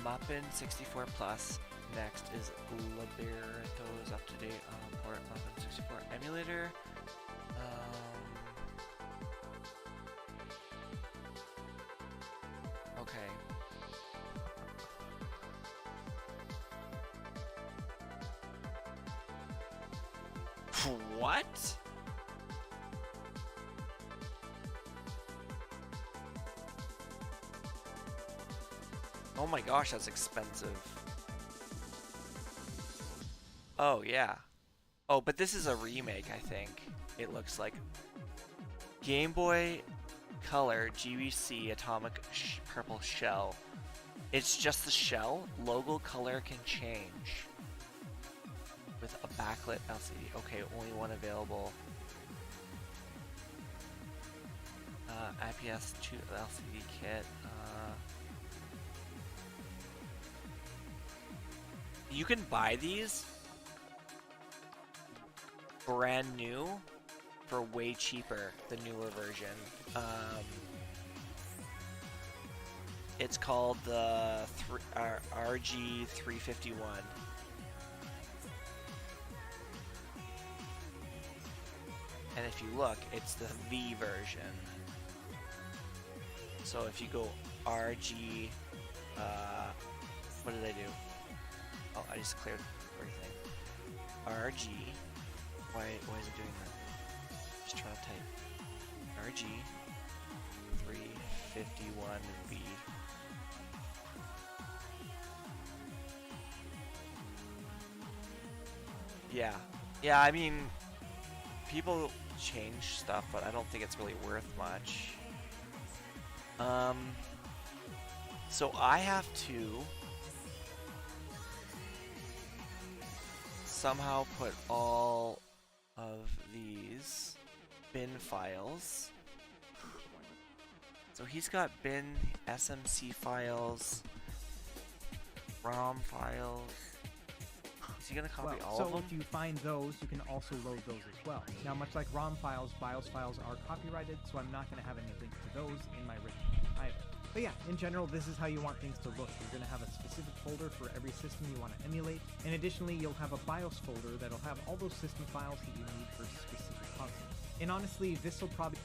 Muppin 64 Plus. Next is Liberto's up to date port Muppin 64 emulator. Okay. What? Oh my gosh, that's expensive. Oh yeah. Oh, but this is a remake, I think. It looks like Game Boy Color GBC Atomic Purple Shell. It's just the shell. Logo color can change with a backlit LCD. Okay, only one available. IPS 2 LCD kit. You can buy these brand new for way cheaper, the newer version. It's called the RG351. And if you look, it's the V version. So if you go RG, what did I do? Oh, I just cleared everything. RG. Why is it doing that? Just trying to type RG 351V. Yeah. Yeah, I mean, people change stuff, but I don't think it's really worth much. So I have to somehow put all of these bin files. So he's got bin SMC files, ROM files. Is he gonna copy all of them? So if you find those, you can also load those as well. Now, much like ROM files, BIOS files are copyrighted, so I'm not going to have any links to those in my written either. But yeah, in general, this is how you want things to look. You're going to have a specific folder for every system you want to emulate, and additionally, you'll have a BIOS folder that'll have all those system files that you need for specific consoles. And honestly, this will probably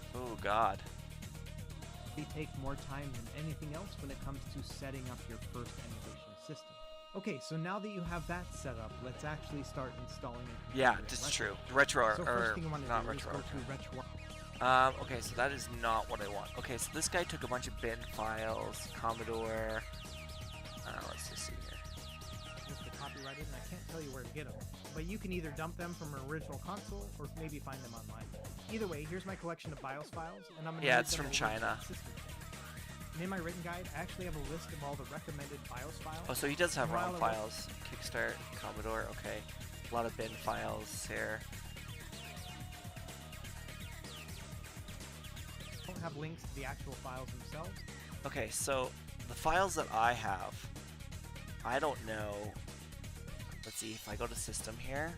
take more time than anything else when it comes to setting up your first emulation system. Okay, so now that you have that set up, let's actually start installing it. Yeah, this is true. RetroArch, so or thing you want to not do is go RetroArch. to Okay, so that is not what I want. Okay, so this guy took a bunch of bin files, Commodore. Let's just see here. Just the copyrighted, and I can't tell you where to get them. But you can either dump them from an original console, or maybe find them online. Either way, here's my collection of BIOS files, and I'm going to Yeah, it's from China. And in my written guide, I actually have a list of all the recommended BIOS files. Oh, so he does have ROM files. Kickstart, Commodore, okay. A lot of bin files here. Don't have links to the actual files themselves. Okay, so the files that I have, I don't know. Let's see, if I go to system here,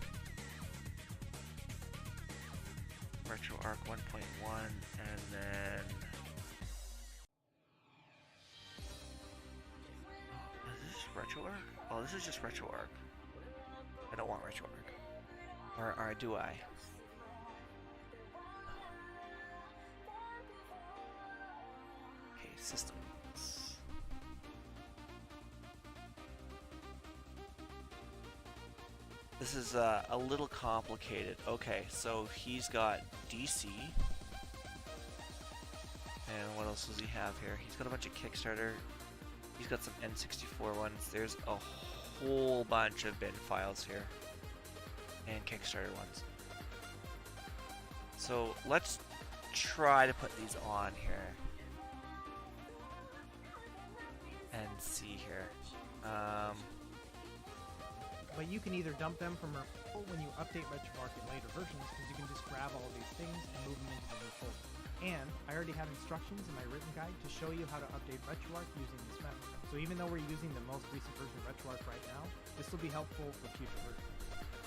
RetroArch 1.1, and then is this RetroArch? Oh, this is just RetroArch. I don't want RetroArch. Or do I? Okay, systems. This is a little complicated. Okay, so he's got DC. And what else does he have here? He's got a bunch of Kickstarter. He's got some N64 ones. There's a whole bunch of bin files here. And Kickstarter ones. So let's try to put these on here. And see here. But you can either dump them from when you update RetroArch in later versions, because you can just grab all of these things and move them into the new folder. And I already have instructions in my written guide to show you how to update RetroArch using this method. So even though we're using the most recent version of RetroArch right now, this will be helpful for future versions.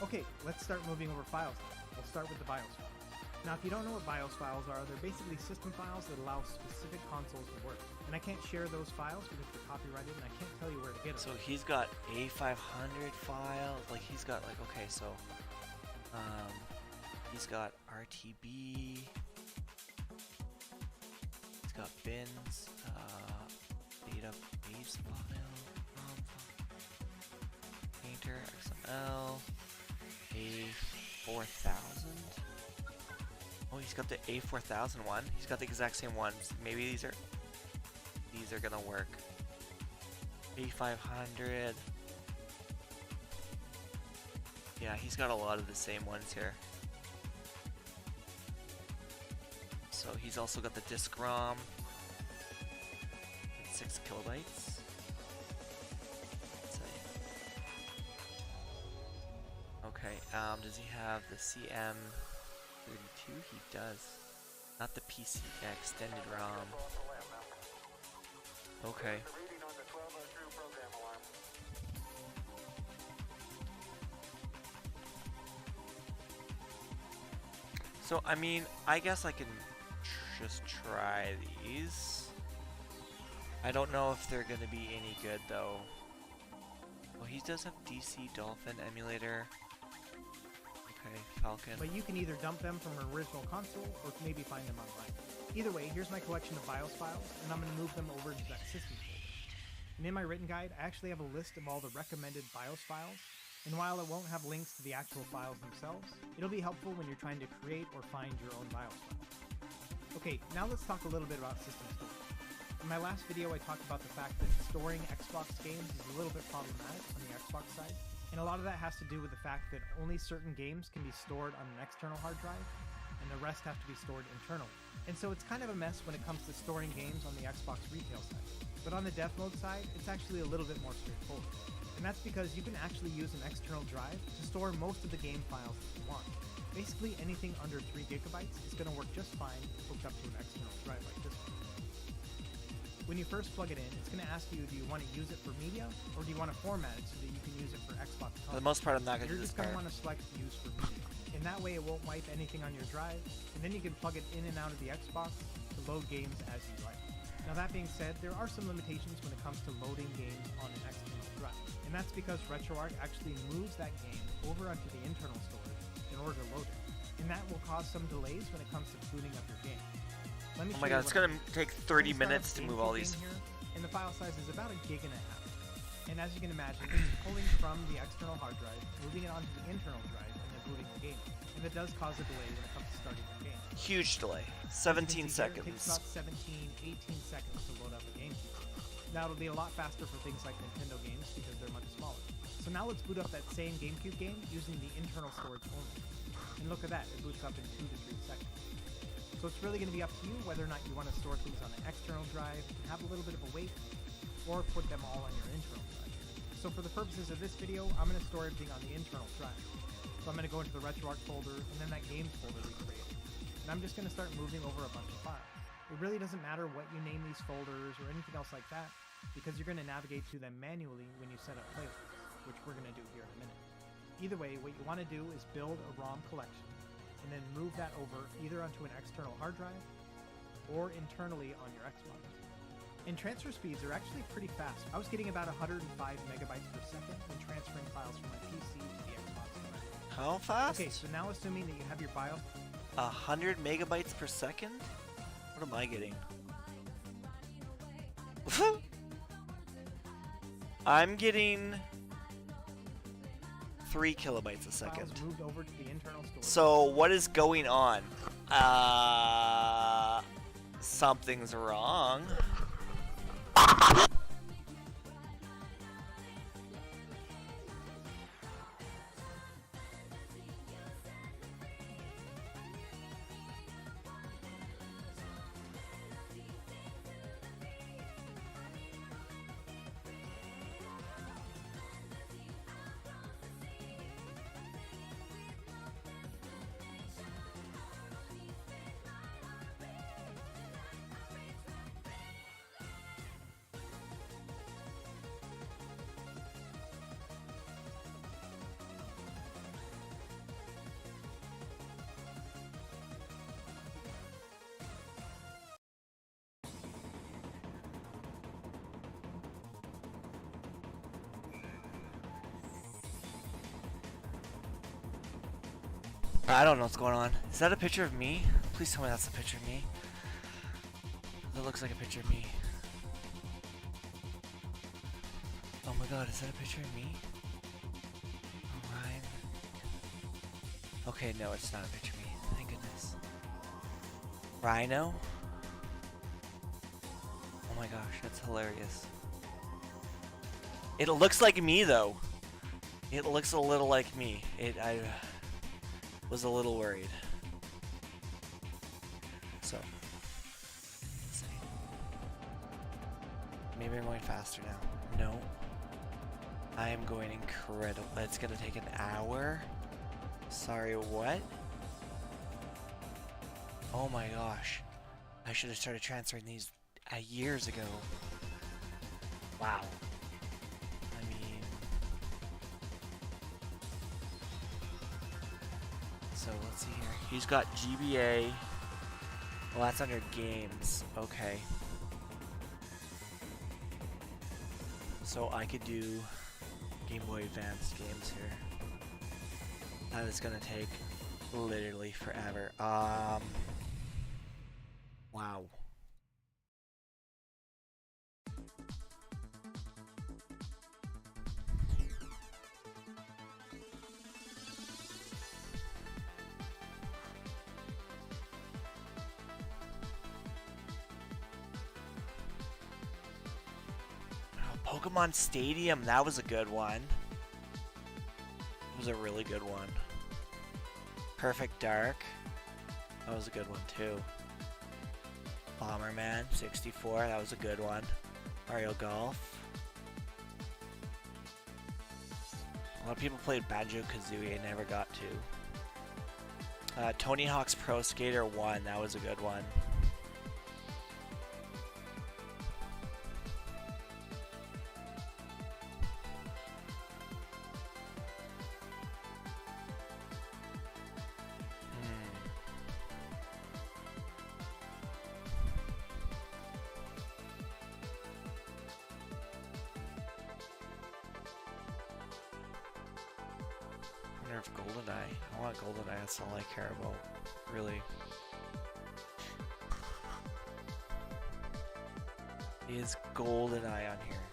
Okay, let's start moving over files now. We'll start with the BIOS files. Now, if you don't know what BIOS files are, they're basically system files that allow specific consoles to work. And I can't share those files because they're copyrighted, and I can't tell you where to get them. So he's got A500 files. Like he's got like, okay, so he's got RTB. He's got bins, database file, Painter, XML, A4000. Oh, he's got the A4000 one. He's got the exact same ones. Maybe these are gonna work. A500. Yeah, he's got a lot of the same ones here. So he's also got the disk ROM. It's 6 kilobytes. Let's see. Okay, does he have the CM32? He does. Not the PC extended ROM. Okay. So, I mean, I guess I can just try these. I don't know if they're gonna be any good, though. Oh, he does have DC Dolphin emulator. Okay, Falcon. But you can either dump them from an original console, or maybe find them online. Either way, here's my collection of BIOS files, and I'm going to move them over to that system folder. And in my written guide, I actually have a list of all the recommended BIOS files, and while it won't have links to the actual files themselves, it'll be helpful when you're trying to create or find your own BIOS files. Okay, now let's talk a little bit about system storage. In my last video, I talked about the fact that storing Xbox games is a little bit problematic on the Xbox side, and a lot of that has to do with the fact that only certain games can be stored on an external hard drive, and the rest have to be stored internally. And so it's kind of a mess when it comes to storing games on the Xbox retail side. But on the dev mode side, it's actually a little bit more straightforward. And that's because you can actually use an external drive to store most of the game files that you want. Basically anything under 3 gigabytes is going to work just fine hooked up to an external drive like this one. When you first plug it in, it's going to ask you, do you want to use it for media, or do you want to format it so that you can use it for Xbox content? For the most part, I'm not going to do this You're just going part. to want to select use for media. And that way it won't wipe anything on your drive, and then you can plug it in and out of the Xbox to load games as you like. Now that being said, there are some limitations when it comes to loading games on an external drive, and that's because RetroArch actually moves that game over onto the internal storage in order to load it, and that will cause some delays when it comes to booting up your game. Let me Oh my god, it's gonna take 30 minutes to move all these. Here, and the file size is about 1.5 GB. And as you can imagine, it's pulling from the external hard drive, moving it onto the internal drive, and then booting the game. And it does cause a delay when it comes to starting the game. Huge delay. 17 seconds. It takes about 17, 18 seconds to load up a game. Now it'll be a lot faster for things like Nintendo games because they're much smaller. So now let's boot up that same GameCube game using the internal storage only. And look at that, it boots up in 2 to 3 seconds. So it's really going to be up to you whether or not you want to store things on an external drive and have a little bit of a wait, or put them all on your internal drive. So for the purposes of this video, I'm going to store everything on the internal drive. So I'm going to go into the RetroArch folder and then that games folder we created. And I'm just going to start moving over a bunch of files. It really doesn't matter what you name these folders or anything else like that, because you're going to navigate to them manually when you set up playlists, which we're going to do here in a minute. Either way, what you want to do is build a ROM collection and then move that over either onto an external hard drive or internally on your Xbox. And transfer speeds are actually pretty fast. I was getting about 105 megabytes per second when transferring files from my PC to the Xbox One. How fast? Okay, so now assuming that you have your BIOS... 100 megabytes per second? What am I getting? I'm getting 3 kilobytes a second. Files moved over to the internal storage. So what is going on? Something's wrong. I don't know what's going on. Is that a picture of me? Please tell me that's a picture of me. That looks like a picture of me. Oh my god, is that a picture of me? Alright. Okay, no, it's not a picture of me. Thank goodness. Rhino? Oh my gosh, that's hilarious. It looks like me though. It looks a little like me. I was a little worried. So, let's see. Maybe I'm going faster now. No. I am going incredible. It's gonna take an hour. Sorry, what? Oh my gosh. I should have started transferring these years ago. Wow. I mean... So, let's see here. He's got GBA. Well, that's under games. Okay. So, I could do Game Boy Advance games here. That is gonna take literally forever. Wow. Pokemon Stadium, that was a good one. It was a really good one. Perfect Dark, that was a good one too. Bomberman 64, that was a good one. Mario Golf. A lot of people played Banjo-Kazooie, I never got to. Tony Hawk's Pro Skater 1, that was a good one. of GoldenEye. I want GoldenEye, that's all I care about, really. Is GoldenEye on here?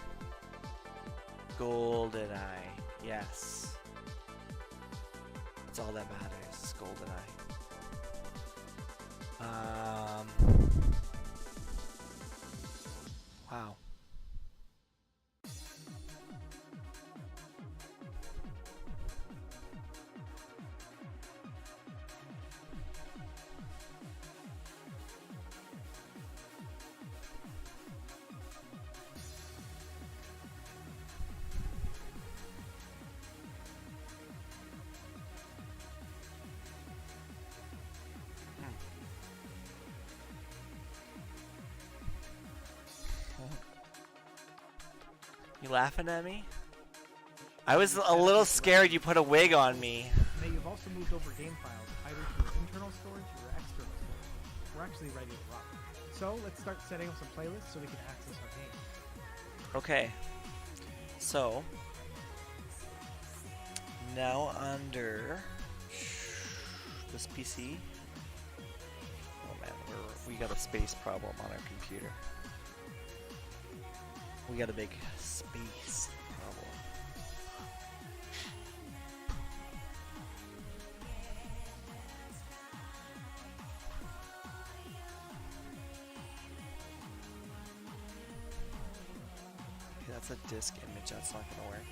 GoldenEye, yes. That's all that matters, is GoldenEye. Wow. You laughing at me? I was a little scared you put a wig on me. Now you've also moved over game files, either to your internal storage or your external storage. We're actually ready to rock. So let's start setting up some playlists so we can access our game. Okay. So now under this PC. Oh man, we got a space problem on our computer. We got a big space problem. Okay, that's a disk image, that's not gonna work.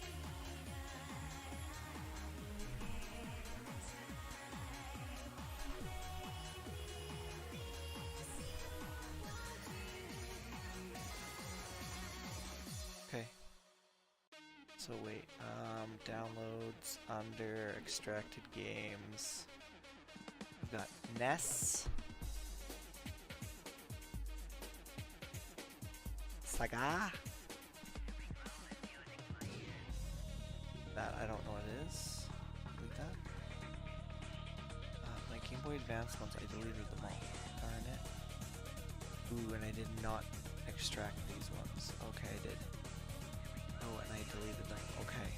Okay. So wait, downloads under extracted games. We've got NES. Saga. That I don't know what it is. Delete that. My Game Boy Advance ones, I deleted them all. Darn it. Ooh, and I did not extract these ones. Okay, I did. Oh, and I deleted them. Okay.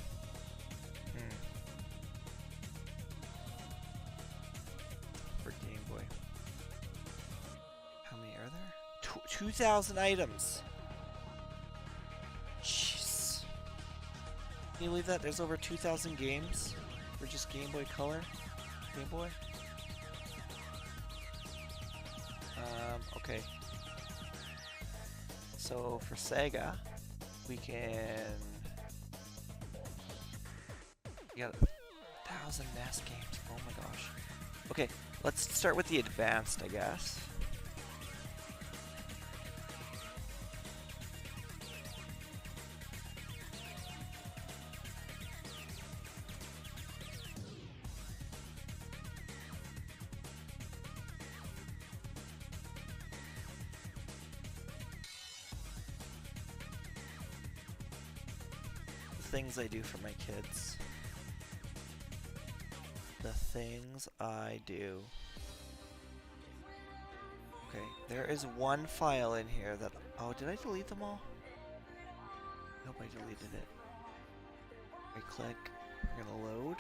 For Game Boy. How many are there? 2,000 items! Jeez. Can you believe that? There's over 2,000 games for just Game Boy Color? Game Boy? Okay. So for Sega, we can... We got 1,000 NES games. Oh my gosh. Okay, let's start with the advanced, I guess. Things I do for my kids. The things I do. Okay, there is one file in here that... Oh, did I delete them all? I hope I deleted it. I click. We're gonna load.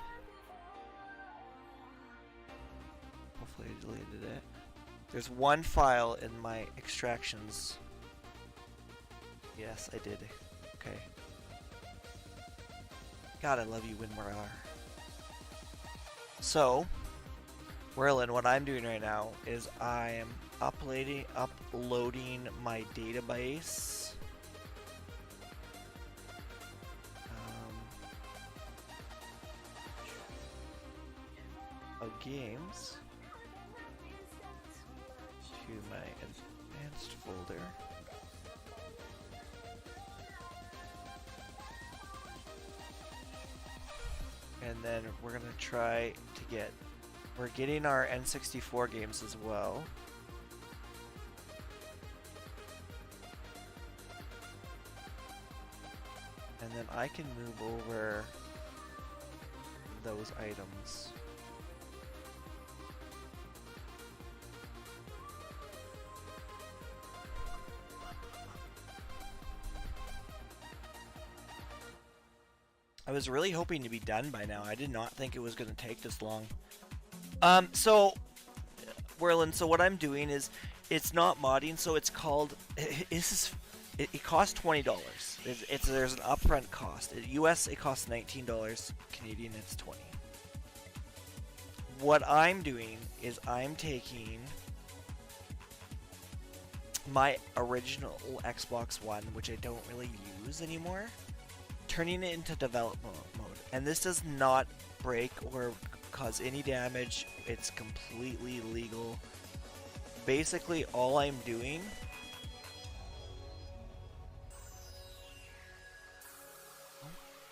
Hopefully I deleted it. There's one file in my extractions. Yes, I did. Okay. God, I love you, WinRAR. So, Merlin, what I'm doing right now is I'm uploading my database of games to my advanced folder. And then we're gonna try to get, we're getting our N64 games as well. And then I can move over those items. I was really hoping to be done by now. I did not think it was going to take this long. So, Werlin, so what I'm doing is, it's not modding, so it's called, it costs $20. There's an upfront cost. In US, it costs $19. Canadian, it's 20. What I'm doing is I'm taking my original Xbox One, which I don't really use anymore, turning it into development mode. And this does not break or cause any damage. It's completely legal. Basically, all I'm doing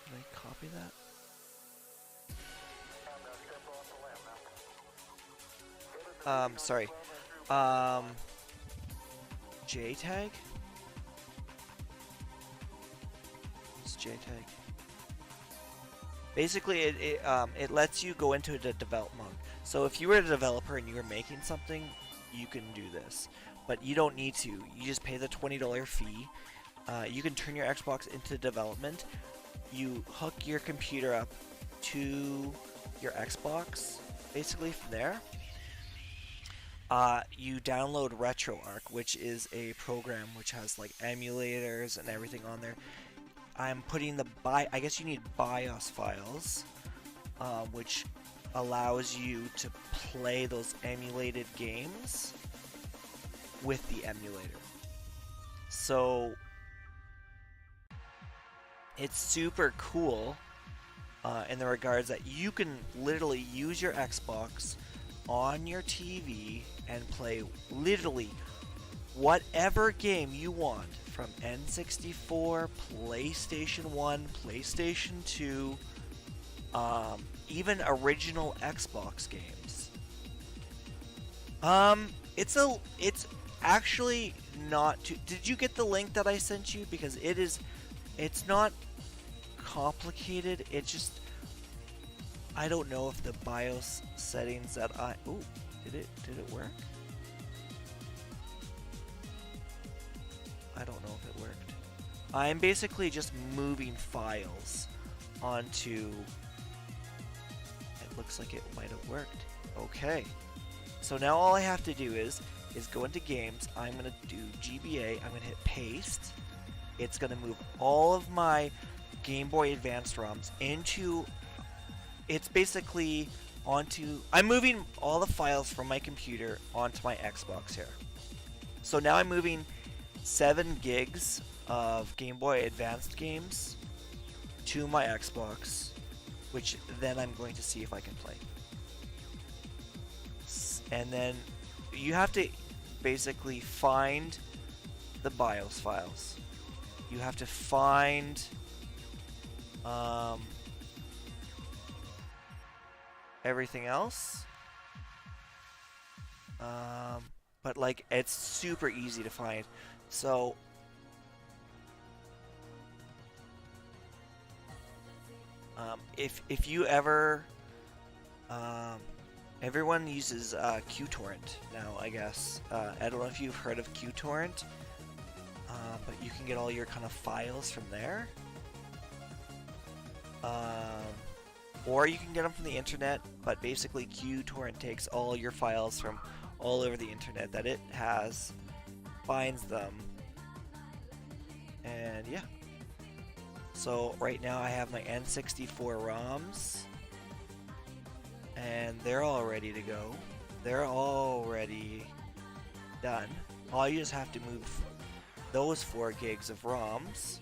did I copy that? Sorry. JTAG? It's JTAG. Basically, it lets you go into the develop mode. So if you were a developer and you were making something, you can do this. But you don't need to. You just pay the $20 fee. You can turn your Xbox into development. You hook your computer up to your Xbox, basically from there. You download RetroArch, which is a program which has like emulators and everything on there. I'm putting I guess you need BIOS files, which allows you to play those emulated games with the emulator. So it's super cool in the regards that you can literally use your Xbox on your TV and play literally whatever game you want from N64, PlayStation 1, PlayStation 2, even original Xbox games. It's actually not too... Did you get the link that I sent you? Because it's not complicated. It just... I don't know if the BIOS settings that ooh, did it work? I don't know if it worked. I'm basically just moving files onto... It looks like it might have worked. Okay. So now all I have to do is go into games. I'm going to do GBA. I'm going to hit paste. It's going to move all of my Game Boy Advanced ROMs into... It's basically onto... I'm moving all the files from my computer onto my Xbox here. So now I'm moving 7 gigs of Game Boy Advanced games to my Xbox, which then I'm going to see if I can play. And then you have to basically find the BIOS files. You have to find everything else. But like, it's super easy to find. So if you ever everyone uses QTorrent now, I guess. I don't know if you've heard of QTorrent, but you can get all your kind of files from there. Or you can get them from the internet, but basically QTorrent takes all your files from all over the internet that it has, finds them, and yeah. So right now I have my N64 ROMs, and they're all ready to go. They're already done. All you just have to move those 4 gigs of ROMs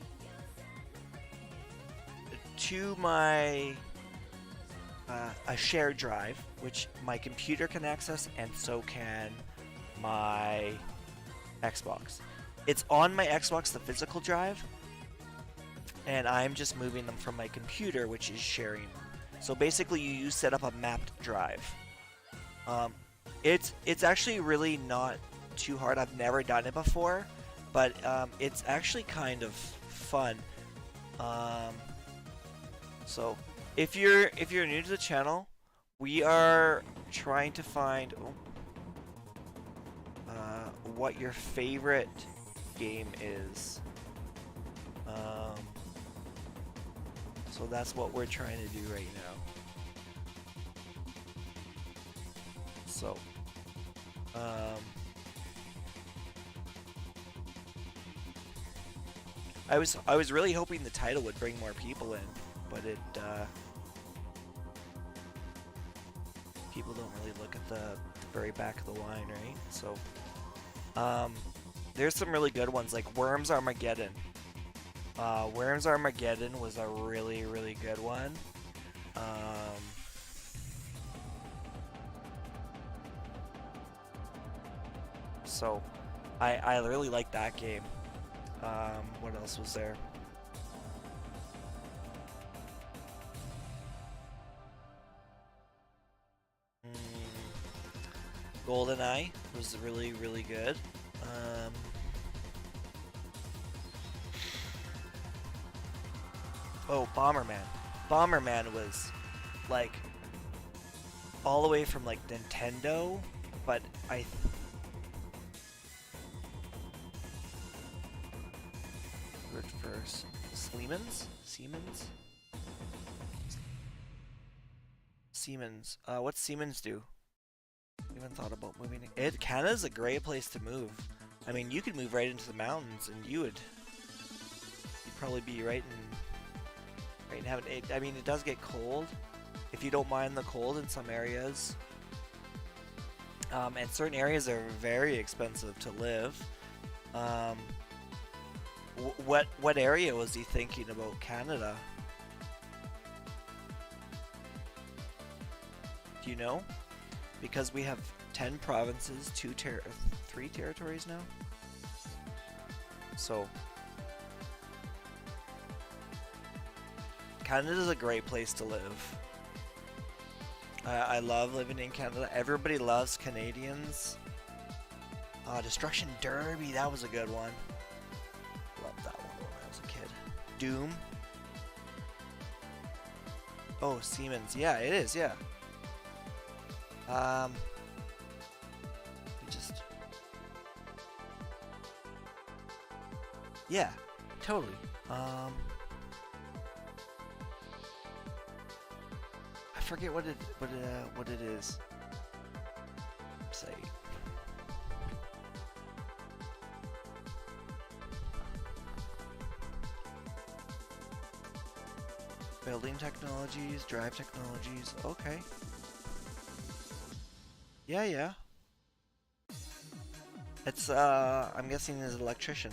to my a shared drive, which my computer can access, and so can my Xbox. It's on my Xbox, the physical drive, and I'm just moving them from my computer, which is sharing. So basically you set up a mapped drive. It's actually really not too hard. I've never done it before, but it's actually kind of fun. So if you're new to the channel, we are trying to find what your favorite game is. So that's what we're trying to do right now. So, I was really hoping the title would bring more people in, but it people don't really look at the very back of the line, right? So, there's some really good ones like Worms Armageddon. Worms Armageddon was a really, really good one. So, I really like that game. What else was there? GoldenEye was really, really good. Oh, Bomberman. Bomberman was like all the way from like Nintendo, but word first. Siemens. What's Siemens do? I haven't thought about moving it. Canada's a great place to move. I mean, you could move right into the mountains, and you'd probably be right in heaven. I mean, it does get cold, if you don't mind the cold in some areas. And certain areas are very expensive to live. What area was he thinking about Canada? Do you know? Because we have 10 provinces, 3 territories now. So Canada's a great place to live. I love living in Canada. Everybody loves Canadians. Destruction Derby, that was a good one. Loved that one when I was a kid. Doom. Oh, Siemens. Yeah, it is, yeah. Yeah, totally. I forget what it is. Say. Building technologies, drive technologies. Okay. Yeah. It's I'm guessing he's an electrician.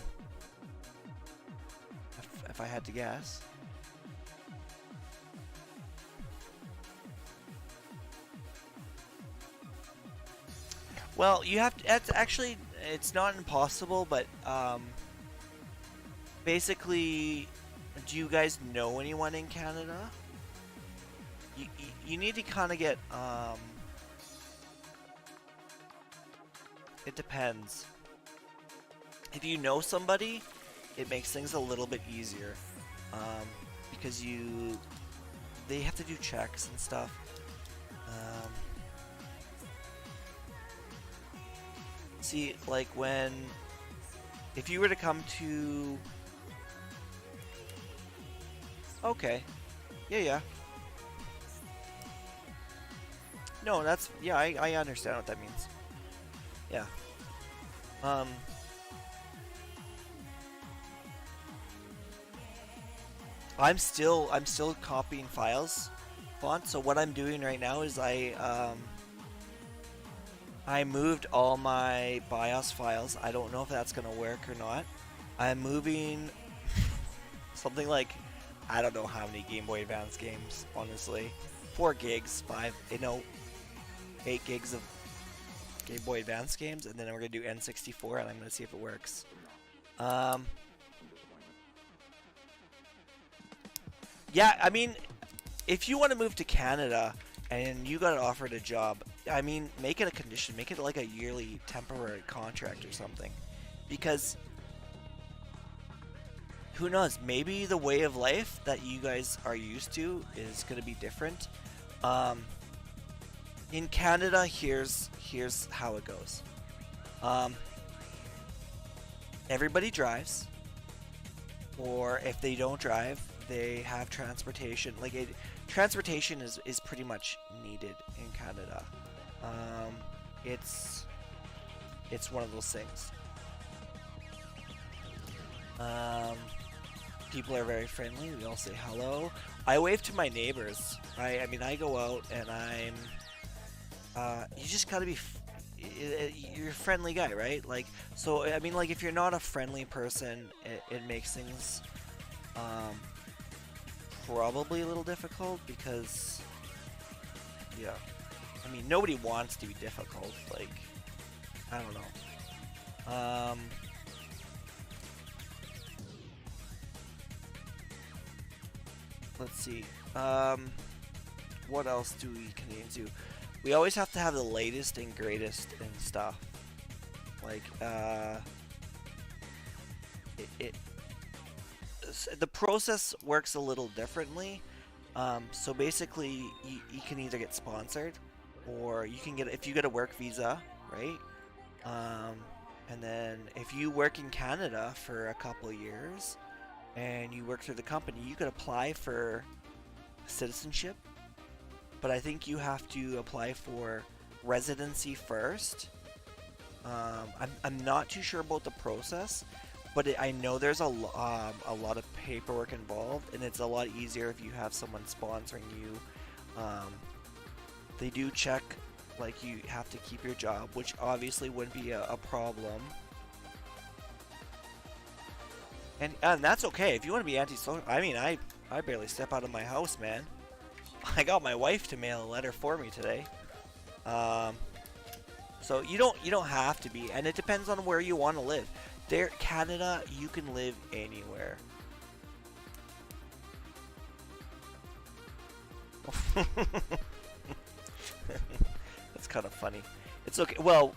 If I had to guess. Well, you have to, it's not impossible, but basically, do you guys know anyone in Canada? You need to kind of get it depends. If you know somebody, it makes things a little bit easier, because they have to do checks and stuff. See, like if you were to come to, okay, yeah. No, that's, yeah, I understand what that means. Yeah. I'm still copying files, font. So what I'm doing right now is I moved all my BIOS files. I don't know if that's gonna work or not. I'm moving something like, I don't know how many Game Boy Advance games, honestly. 4 gigs, 8 gigs of Game Boy Advance games, and then we're gonna do N64, and I'm gonna see if it works. Yeah, I mean, if you want to move to Canada and you got offered a job, I mean, make it a condition, make it like a yearly temporary contract or something, because who knows, maybe the way of life that you guys are used to is gonna be different. In Canada, here's how it goes. Everybody drives, or if they don't drive, they have transportation. Like transportation is pretty much needed in Canada. It's one of those things. People are very friendly. We all say hello. I wave to my neighbors. I mean, I go out and I'm. You just gotta be. You're a friendly guy, right? Like, so I mean, like, if you're not a friendly person, it makes things probably a little difficult because, yeah. I mean, nobody wants to be difficult. Like, I don't know. Let's see. What else do we Canadians do? We always have to have the latest and greatest and stuff. Like, the process works a little differently. So basically, you can either get sponsored, or you can get, if you get a work visa, right? And then if you work in Canada for a couple of years, and you work through the company, you could apply for citizenship. But I think you have to apply for residency first. I'm not too sure about the process, but I know there's a lot of paperwork involved, and it's a lot easier if you have someone sponsoring you. They do check, like, you have to keep your job, which obviously wouldn't be a problem. And that's okay. If you want to be antisocial, I mean, I barely step out of my house, man. I got my wife to mail a letter for me today. So you don't have to be, and it depends on where you want to live. There, Canada, you can live anywhere. That's kind of funny. It's okay. Well,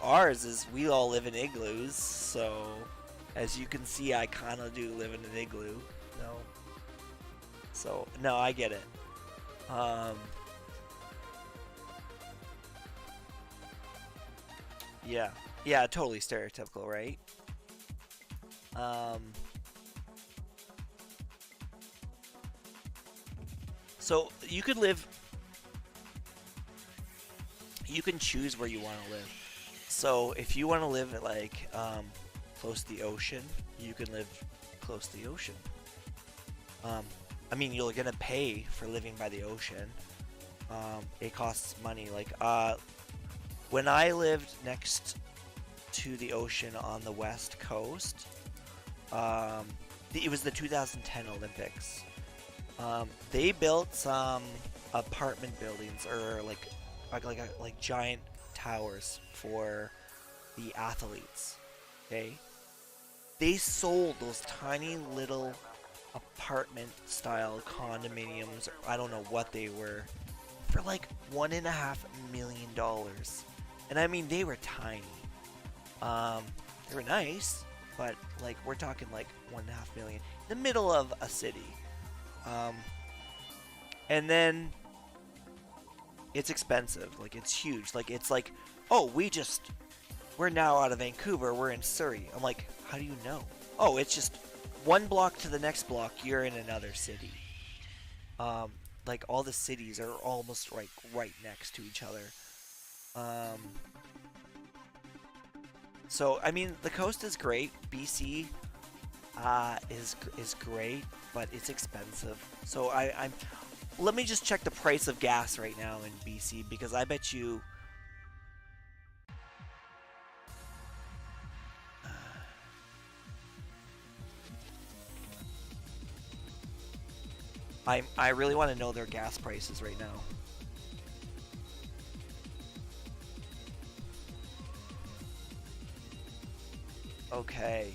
ours is we all live in igloos, so as you can see, I kind of do live in an igloo. No. So no, I get it. Yeah, totally stereotypical, right? So you could live, you can choose where you want to live. So if you want to live at, like, close to the ocean, you can live close to the ocean. I mean, you're gonna pay for living by the ocean. It costs money. Like, when I lived next to the ocean on the west coast, it was the 2010 Olympics. They built some apartment buildings, or like giant towers for the athletes. Okay, they sold those tiny little apartment style condominiums, or I don't know what they were, for like $1.5 million. And I mean, they were tiny. They were nice, but like, we're talking like $1.5 million in the middle of a city. And then it's expensive. Like, it's huge. Like, it's like, oh, we're now out of Vancouver, we're in Surrey. I'm like, how do you know? Oh, it's just one block to the next block, you're in another city. Like, all the cities are almost like right next to each other. So I mean, the coast is great. BC is great, but it's expensive. So I'm let me just check the price of gas right now in BC, because I bet you I really want to know their gas prices right now. Okay.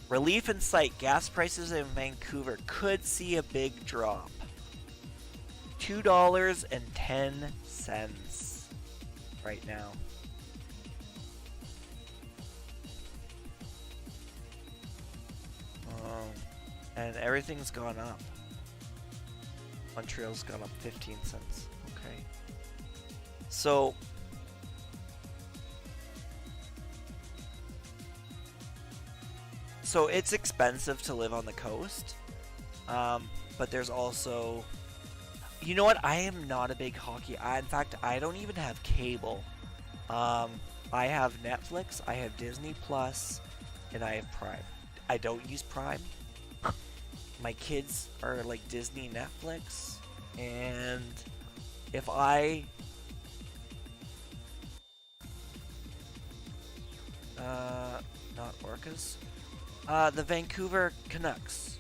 Relief in sight. Gas prices in Vancouver could see a big drop. $2.10 right now. And everything's gone up. Montreal's gone up 15 cents. Okay. So it's expensive to live on the coast. But there's also, you know what? I am not a big hockey. In fact, I don't even have cable. I have Netflix, I have Disney Plus, and I have Prime. I don't use Prime. My kids are like Disney, Netflix, and if I not Orcas, the Vancouver Canucks.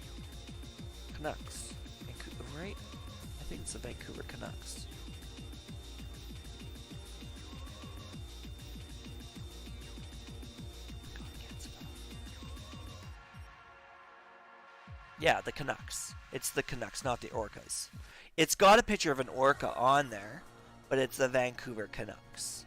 Vancouver, right? I think it's the Vancouver Canucks. Yeah, the Canucks. It's the Canucks, not the Orcas. It's got a picture of an orca on there, but it's the Vancouver Canucks.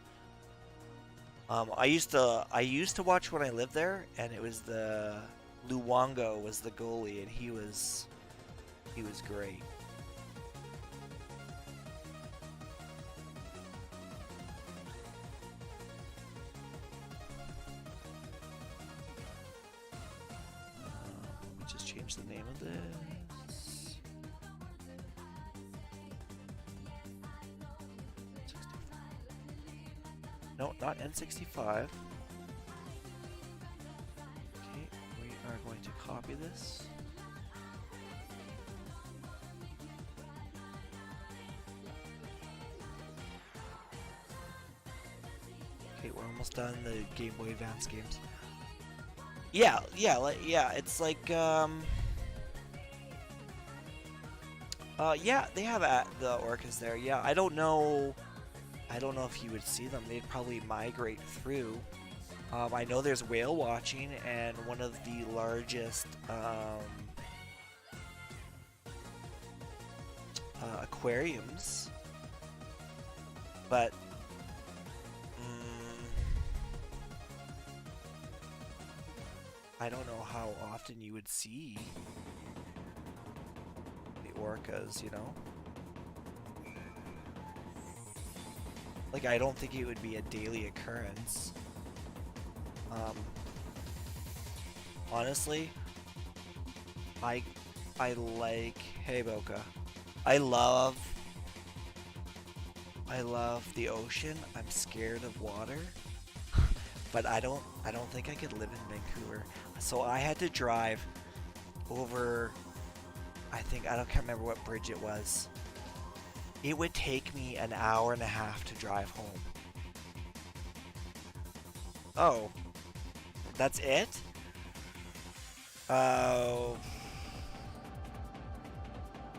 I used to watch when I lived there, and it was the Luongo was the goalie, and he was great. Let me just change the name of this. No, not N65. Okay, we are going to copy this. Okay, we're almost done the Game Boy Advance games. Yeah, it's like, yeah, they have the orcas there. Yeah, I don't know if you would see them. They'd probably migrate through. I know there's whale watching, and one of the largest aquariums, but I don't know how often you would see the orcas, you know? Like, I don't think it would be a daily occurrence. Honestly, I like, hey Boca, I love the ocean. I'm scared of water, but I don't think I could live in Vancouver. So I had to drive over, I can't remember what bridge it was. It would take me an hour and a half to drive home. Oh, that's it? Oh.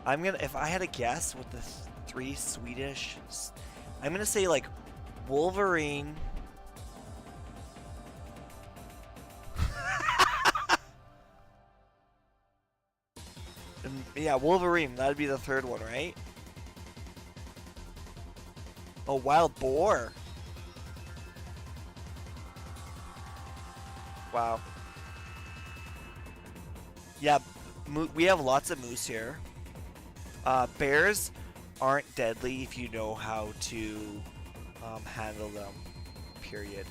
If I had a guess with the three Swedish, I'm gonna say like Wolverine. Yeah, Wolverine, that'd be the third one, right? Oh, wild boar. Wow. Yeah, we have lots of moose here. Bears aren't deadly if you know how to handle them, period.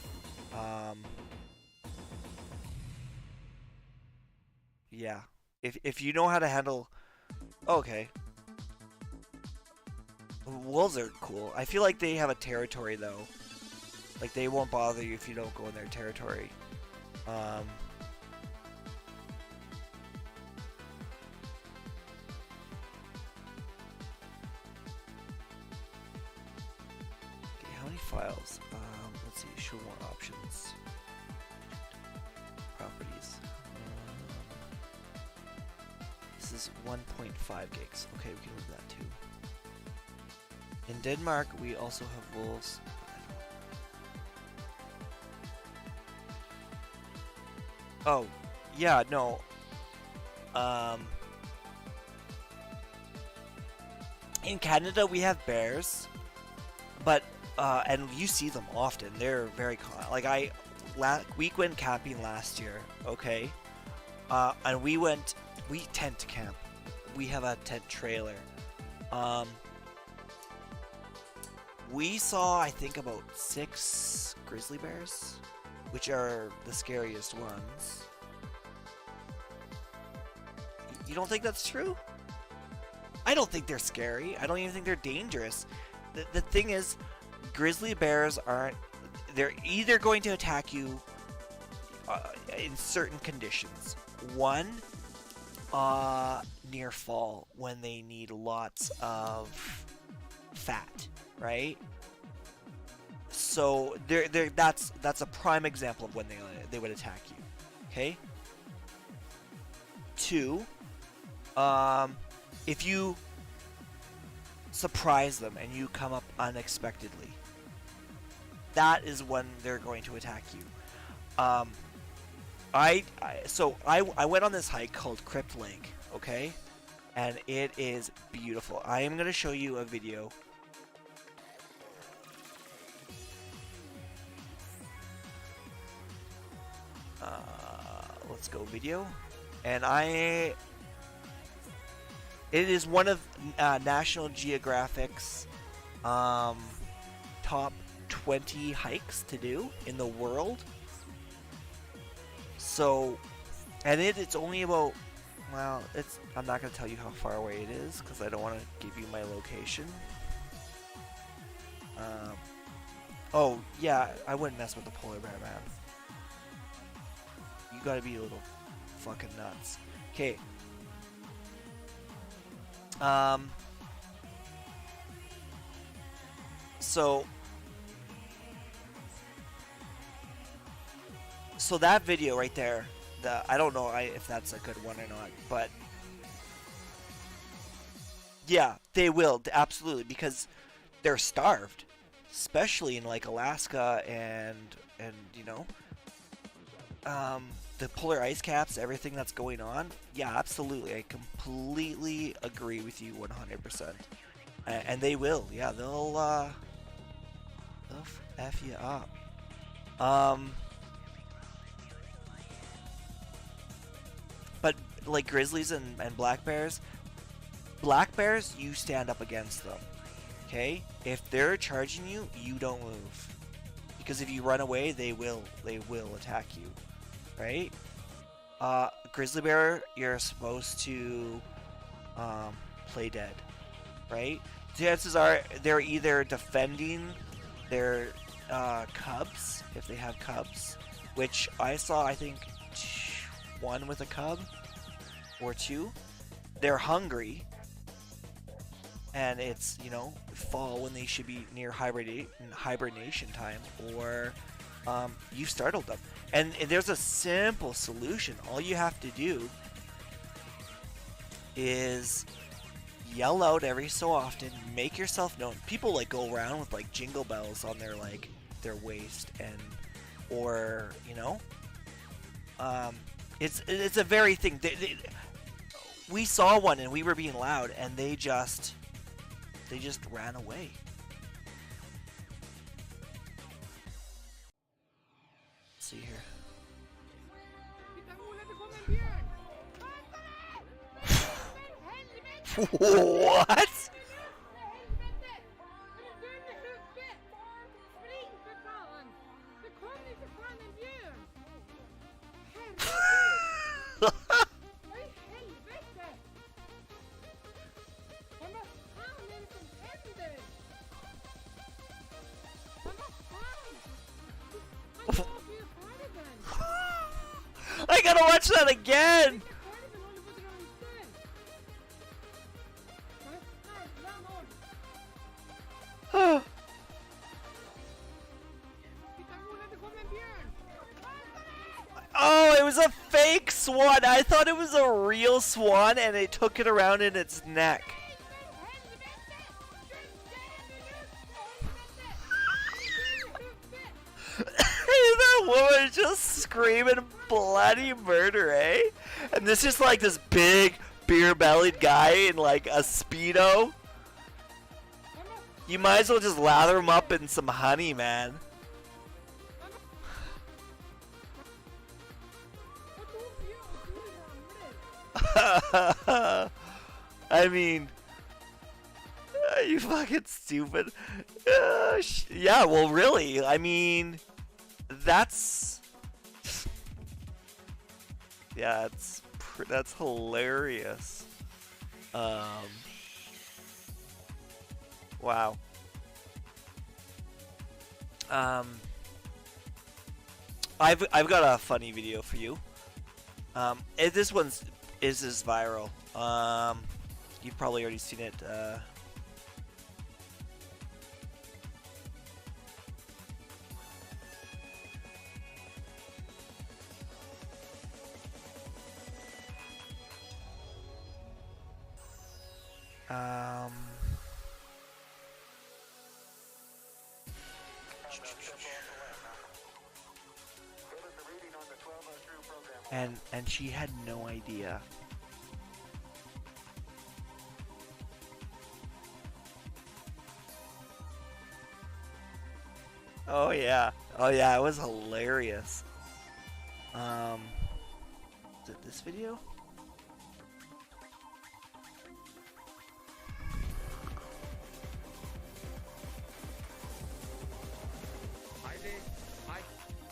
Yeah. If you know how to handle... Okay. Wolves are cool. I feel like they have a territory, though. Like, they won't bother you if you don't go in their territory. Okay, how many files? Let's see, show more options. Properties. This is 1.5 gigs. Okay, we can move that too. In Denmark, we also have wolves. Oh, yeah, no. In Canada, we have bears, but and you see them often. They're very common. Like we went camping last year, okay, and we tent camp. We have a tent trailer. We saw, I think, about 6 grizzly bears, which are the scariest ones. You don't think that's true? I don't think they're scary. I don't even think they're dangerous. The thing is, grizzly bears aren't. They're either going to attack you in certain conditions. One, near fall, when they need lots of fat, right? So that's a prime example of when they would attack you. Okay. Two, if you surprise them and you come up unexpectedly, that is when they're going to attack you. I went on this hike called Crypt Lake, okay, and it is beautiful. I am gonna show you a video. Let's go video, and it is one of National Geographic's top 20 hikes to do in the world. So, and it's only about, well, I'm not going to tell you how far away it is because I don't want to give you my location. Oh, yeah, I wouldn't mess with the polar bear, man. You gotta be a little fucking nuts. Okay. So that video right there, I don't know if that's a good one or not, but yeah, they will, absolutely, because they're starved, especially in like Alaska and you know, the polar ice caps, everything that's going on. Yeah, absolutely, I completely agree with you 100%. And they will, yeah, they'll F you up. But like grizzlies and black bears, you stand up against them. Okay? If they're charging you, you don't move. Because if you run away, they will attack you. Right? Grizzly bear, you're supposed to play dead. Right? Chances are they're either defending their cubs, if they have cubs, which I saw, I think, one with a cub or two. They're hungry, and it's, you know, fall when they should be near hibernation time, or you startled them. And there's a simple solution. All you have to do is yell out every so often, make yourself known. People like go around with like jingle bells on their waist, and or you know, it's a very thing. We saw one and we were being loud, and they just ran away. Let's see here. What? I gotta watch that again! Oh, it was a fake swan! I thought it was a real swan, and it took it around in its neck. That woman just screaming bloody murder, eh? And this is like this big beer-bellied guy in like a Speedo. You might as well just lather him up in some honey, man. I mean, you fucking stupid. Yeah, well, really, I mean, that's yeah, that's hilarious. Wow. I've got a funny video for you. This one's is viral. You've probably already seen it. And she had no idea. Oh yeah. Oh yeah, it was hilarious. Is it this video?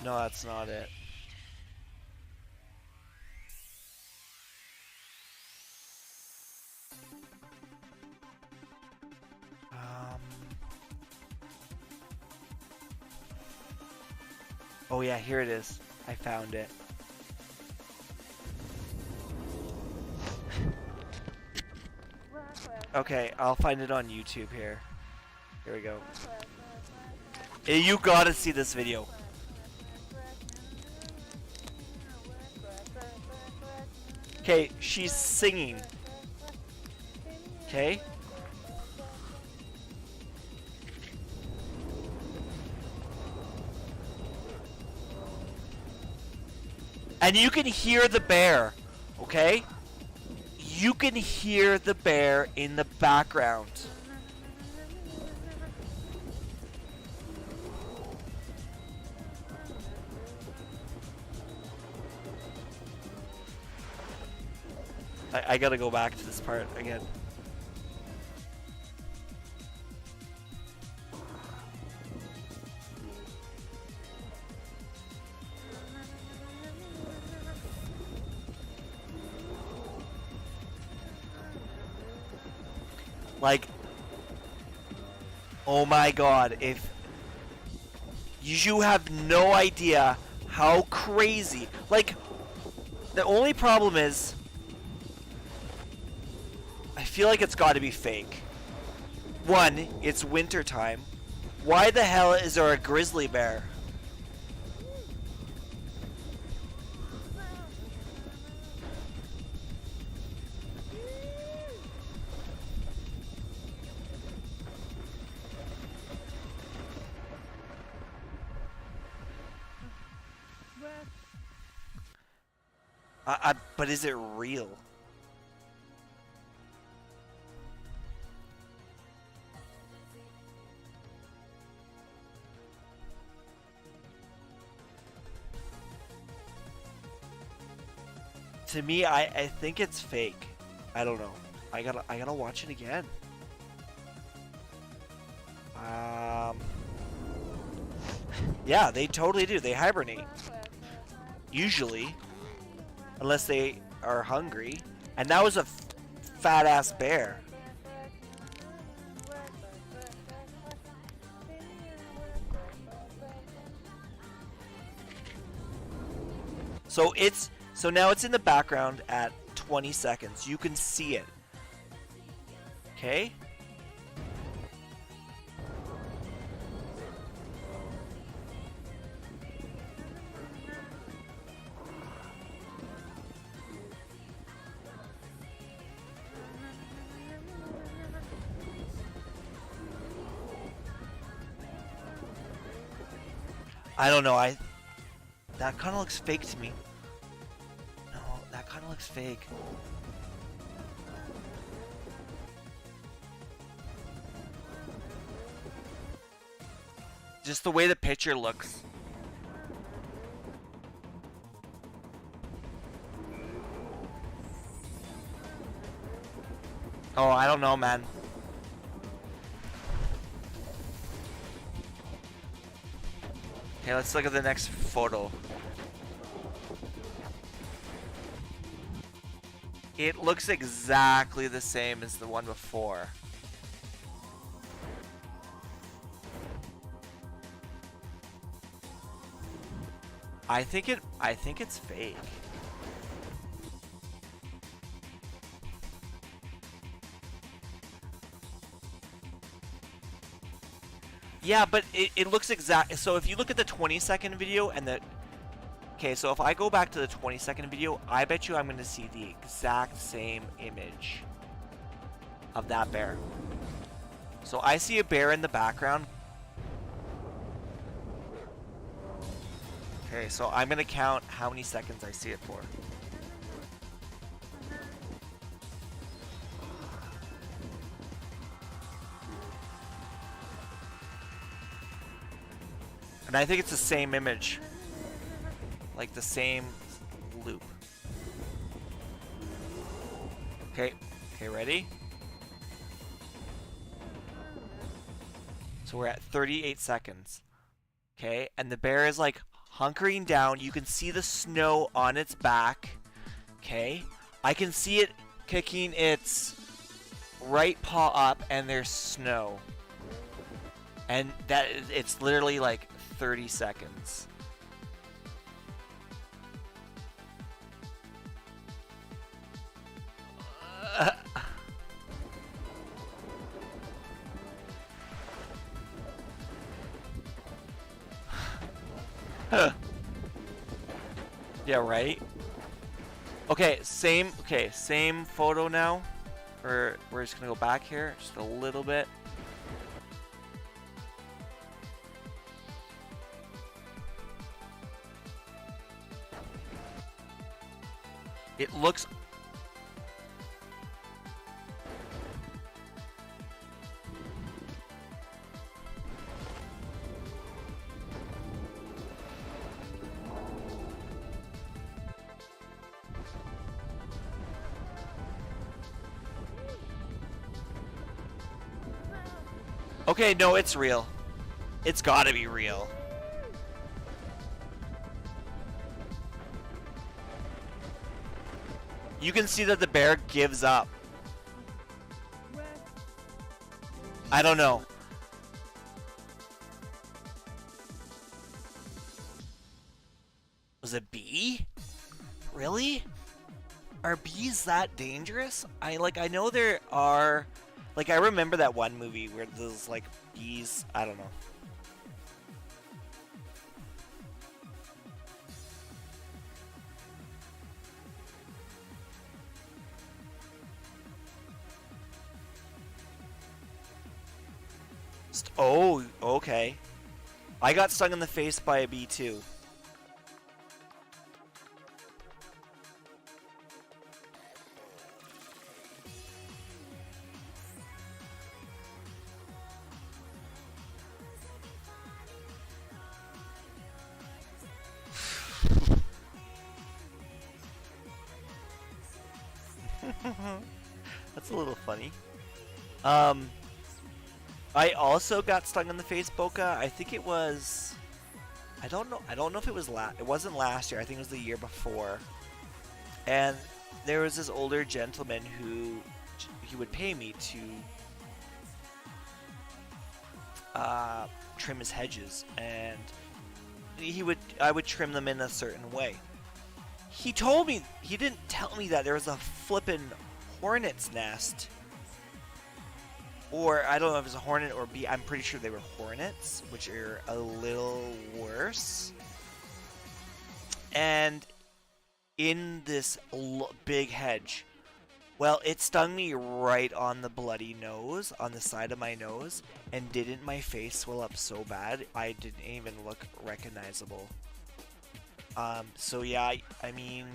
No, that's not it. Oh yeah, here it is. I found it. Okay, I'll find it on YouTube here. Here we go. Hey, you gotta see this video. Okay, she's singing. Okay? And you can hear the bear, okay? You can hear the bear in the background. I gotta go back to this part again. Like, oh my god, if you have no idea how crazy, like, the only problem is, I feel like it's gotta be fake. One, it's winter time. Why the hell is there a grizzly bear? But is it real? To me, I think it's fake. I don't know. I gotta watch it again. Yeah, they totally do. They hibernate. Usually. Unless they are hungry. And that was a fat ass bear. So now it's in the background at 20 seconds. You can see it. Okay? I don't know, that kind of looks fake to me. No, that kind of looks fake. Just the way the picture looks. Oh, I don't know, man. Okay, let's look at the next photo. It looks exactly the same as the one before. I think it's fake. Yeah, but it looks exact. So if you look at the 20-second video and the... Okay, so if I go back to the 20-second video, I bet you I'm going to see the exact same image of that bear. So I see a bear in the background. Okay, so I'm going to count how many seconds I see it for. And I think it's the same image. Like the same loop. Okay, ready? So we're at 38 seconds. Okay, and the bear is like hunkering down. You can see the snow on its back. Okay, I can see it kicking its right paw up, and there's snow. And it's literally like 30 seconds. Yeah, right? Okay, same photo now. We're just gonna go back here just a little bit. It looks... Okay, no, it's real. It's gotta be real. You can see that the bear gives up. I don't know. Was it bee? Really? Are bees that dangerous? I know there are... Like, I remember that one movie where there's, like, bees. I don't know. Oh, okay. I got stung in the face by a bee, too. That's a little funny. I also got stung in the face, Boca. I think it was... I don't know if it was it wasn't last year. I think it was the year before. And there was this older gentleman who... He would pay me to... trim his hedges. And... I would trim them in a certain way. He told me... He didn't tell me that there was a flippin' hornet's nest. Or, I don't know if it's a hornet or bee. I'm pretty sure they were hornets, which are a little worse. And in this big hedge. Well, it stung me right on the bloody nose, on the side of my nose. And didn't my face swell up so bad, I didn't even look recognizable. So yeah, I mean...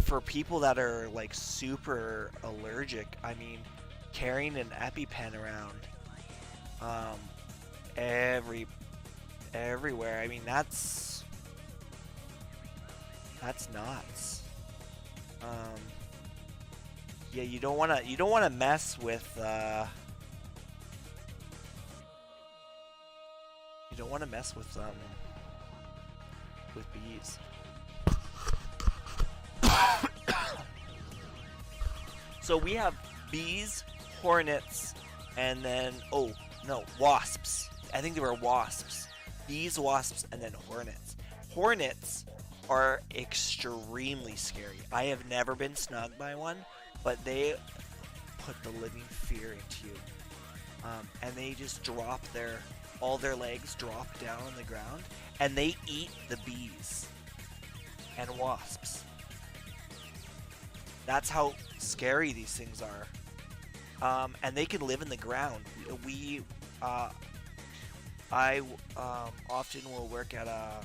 for people that are, like, super allergic, I mean... Carrying an EpiPen around, everywhere. I mean, that's nuts. Yeah, you don't wanna mess with. You don't wanna mess with bees. So we have bees, hornets, and then wasps. I think they were wasps. bees, wasps, and then hornets. Hornets are extremely scary. I have never been snugged by one, but they put the living fear into you. And they just drop all their legs drop down on the ground, and they eat the bees and wasps. That's how scary these things are. And they can live in the ground. I often will work at a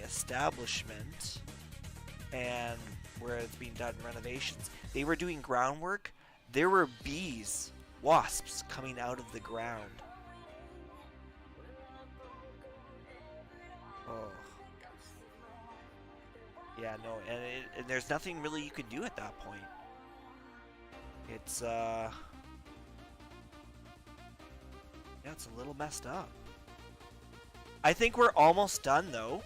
establishment, and where it's being done renovations. They were doing groundwork. There were bees, wasps coming out of the ground. Oh. Yeah, no, and there's nothing really you could do at that point. It's yeah, it's a little messed up. I think we're almost done though.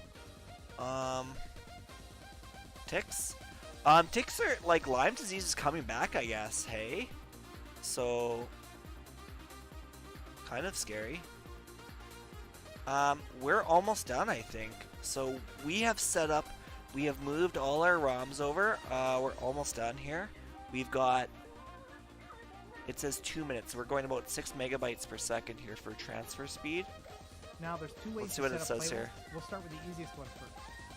Ticks? Ticks are like Lyme disease is coming back, I guess, hey? So kind of scary. We're almost done, I think. So we have moved all our ROMs over. We're almost done here. We've got, it says 2 minutes. We're going about 6 megabytes per second here for transfer speed. Now there's two ways Let's see what to it set up says here. playlists. We'll start with the easiest one first.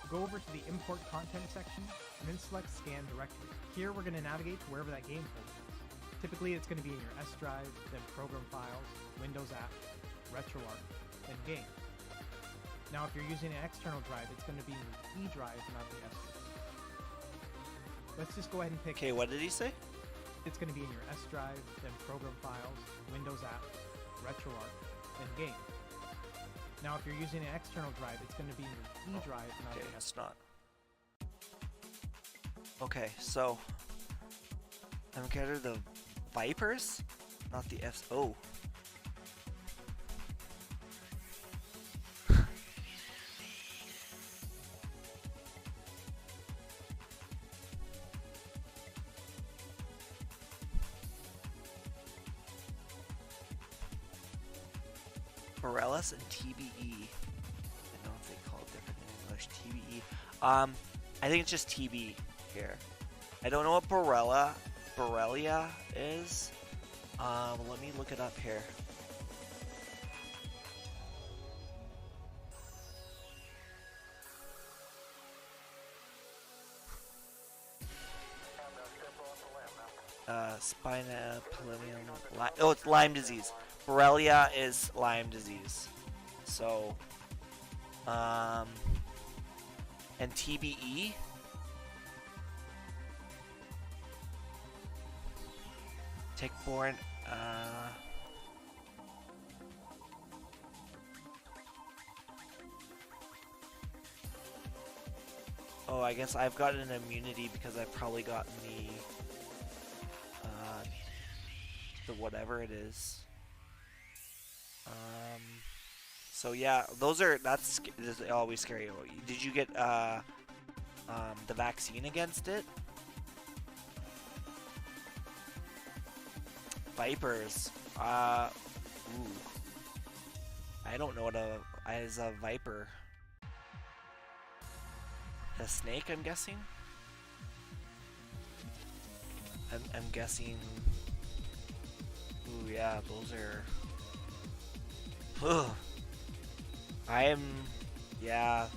Go over to the import content section and then select scan directory. Here we're going to navigate to wherever that game folder is. Typically it's going to be in your S drive, then program files, Windows app, RetroArch, then game. Now if you're using an external drive, it's going to be in your E drive, not the S drive. Let's just go ahead and pick. Okay, what did he say? It's going to be in your S drive, then program files, Windows app, RetroArch, then game. Now if you're using an external drive, it's going to be in your E drive, not Okay, the S it's not. Okay, so I'm getting the Vipers, not the Fs. Oh. Borrelis and TBE. I don't know if they call it different in English. TBE. I think it's just TB here. I don't know what Borrelia is. Let me look it up here. Spina bifida. Oh, it's Lyme disease. Borrelia is Lyme disease. So, and TBE. Tick-borne. Oh, I guess I've got an immunity because I've probably gotten the whatever it is. So yeah, that's always scary. Did you get the vaccine against it? Vipers. Ooh. I don't know what is a viper. A snake, I'm guessing? I'm guessing. Ooh, yeah, those are. Ugh. Yeah.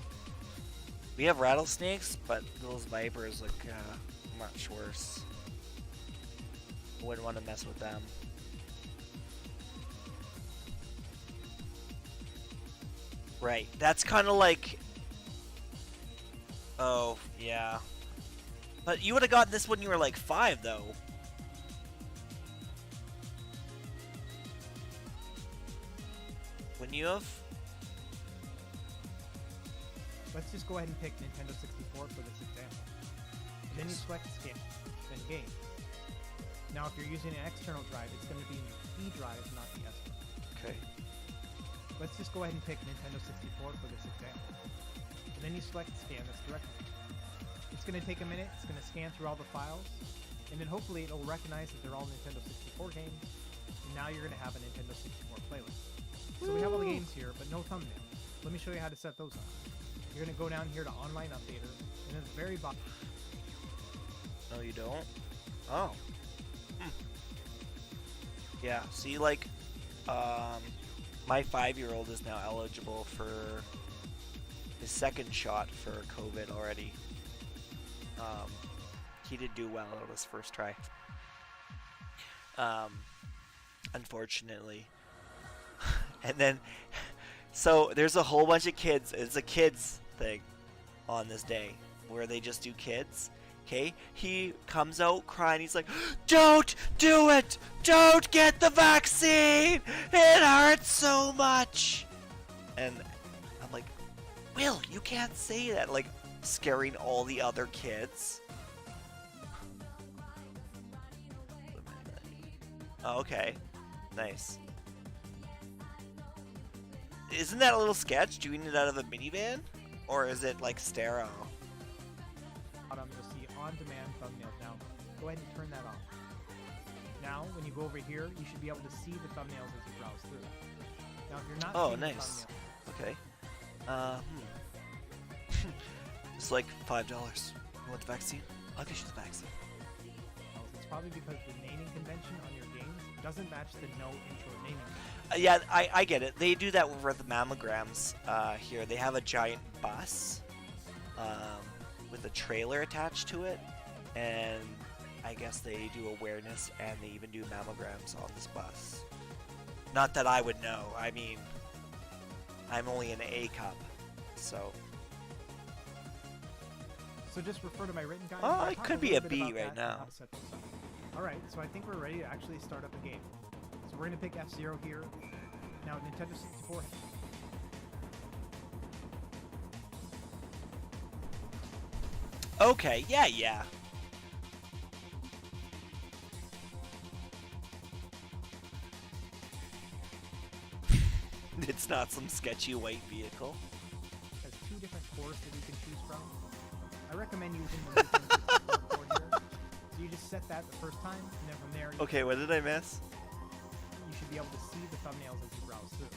We have rattlesnakes, but those vipers look much worse. Wouldn't want to mess with them. Right, that's kind of like. Oh, yeah. But you would have gotten this when you were like 5, though. Wouldn't you have? Let's just go ahead and pick Nintendo 64 for this example. And then you select scan, then game. Now if you're using an external drive, it's going to be in your E drive, not the S drive. Okay. Let's just go ahead and pick Nintendo 64 for this example. And then you select scan this directory. It's going to take a minute, it's going to scan through all the files, and then hopefully it'll recognize that they're all Nintendo 64 games, and now you're going to have a Nintendo 64 playlist. So we have all the games here, but no thumbnail. Let me show you how to set those up. You're going to go down here to Online Updater, and at the very bottom... No, you don't? Oh. Yeah, see, like, my 5-year-old is now eligible for his second shot for COVID already. He did do well on his first try. Unfortunately. And then, so there's a whole bunch of kids. It's a kids thing on this day where they just do kids. Okay, he comes out crying. He's like, "Don't do it! Don't get the vaccine! It hurts so much!" And I'm like, "Will, you can't say that!" Like, scaring all the other kids. Oh, okay, nice. Isn't that a little sketch doing it out of a minivan, or is it like stereo? You'll see on-demand thumbnails. Now, go ahead and turn that off. Now, when you go over here, you should be able to see the thumbnails as you browse through. Now, if you're not seeing nice. the Okay. It's like $5. You want the vaccine? I'll get you the vaccine. thumbnails, it's probably because the naming convention on your games doesn't match the no intro naming convention. Yeah, I get it. They do that with the mammograms here. They have a giant bus with a trailer attached to it, and I guess they do awareness, and they even do mammograms on this bus. Not that I would know. I mean, I'm only an A cup, so... So just refer to my written guide. Oh, it could be a B right now. Alright, so I think we're ready to actually start up a game. So we're going to pick F-Zero here. Now, Nintendo 64... Okay, yeah. It's not some sketchy white vehicle. Has 2 different cores that you can choose from. I recommend using the Nintendo 64 here. So you just set that the first time, and then from there... Okay, what did I miss? You should be able to see the thumbnails as you browse through.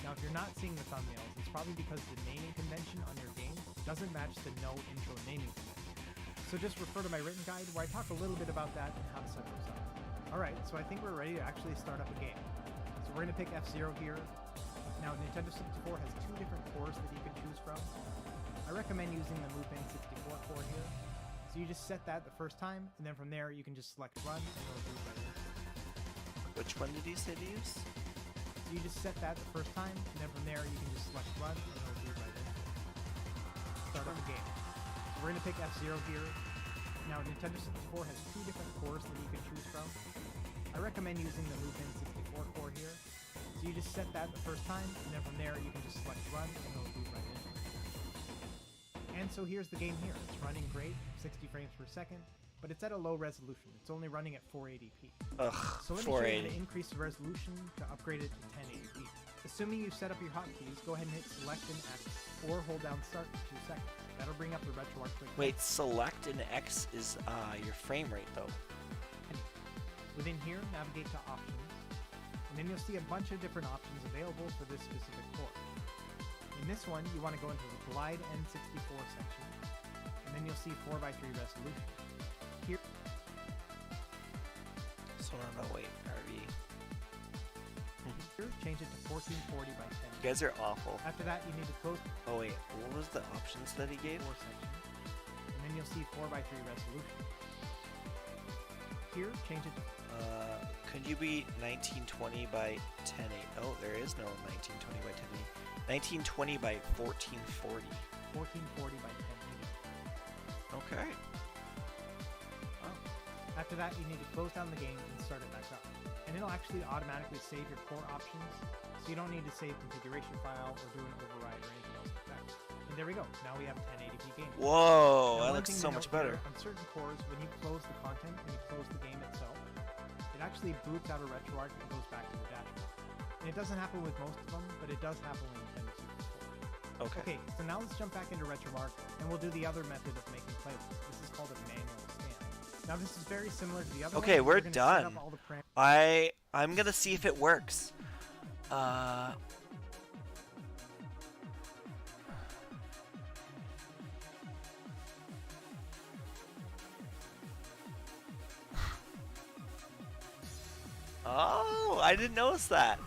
Now, if you're not seeing the thumbnails, it's probably because the naming convention on your game doesn't match the no intro naming convention. So just refer to my written guide where I talk a little bit about that and how to set those up. Alright, so I think we're ready to actually start up a game. So we're going to pick F-Zero here. Now, Nintendo 64 has 2 different cores that you can choose from. I recommend using the Loop N64 core here. So you just set that the first time, and then from there you can just select Run, and it'll boot right in. Which one did you say to use? So you just set that the first time, and then from there you can just select Run, and it'll boot right in. Start up the game. So we're going to pick F-Zero here. Now, Nintendo 64 has 2 different cores that you can choose from. I recommend using the Loop N64 core here. So you just set that the first time, and then from there you can just select Run, and it'll boot right in. And so here's the game here. It's running great, 60 frames per second, but it's at a low resolution. It's only running at 480p. Ugh, so let me show you how 480. to increase the resolution to upgrade it to 1080p. Assuming you set up your hotkeys, go ahead and hit Select and X, or hold down Start for 2 seconds. That'll bring up the RetroArch quick. Wait, Select and X is your frame rate though. Within here, navigate to Options, and then you'll see a bunch of different options available for this specific core. In this one, you want to go into the Glide N64 section, and then you'll see 4:3 resolution. Here. So no, wait, RV. Here, change it to 1440 by 10. You guys are awful. After that, you need to close. Oh wait, what was the options that he gave? Section, and then you'll see 4:3 resolution. Here, change it to. Could you be 1920 by 1080? Oh, there is no 1920 by 1080. 1920 by 1440. 1440 by 1080. Okay. Oh. After that, you need to close down the game and start it back up. And it'll actually automatically save your core options, so you don't need to save configuration file or do an override or anything else like that. And there we go. Now we have a 1080p game. Whoa, now, that looks so much better. On certain cores, when you close the content and you close the game itself, it actually boots out of RetroArch and goes back to the dashboard. And it doesn't happen with most of them, but it does happen with Nintendo 64. Okay. Okay, so now let's jump back into RetroArch, and we'll do the other method of making playlists. This is called a manual scan. Now this is very similar to the other one. Okay, we're You're gonna set done. up all the I'm gonna see if it works. Oh, I didn't notice that.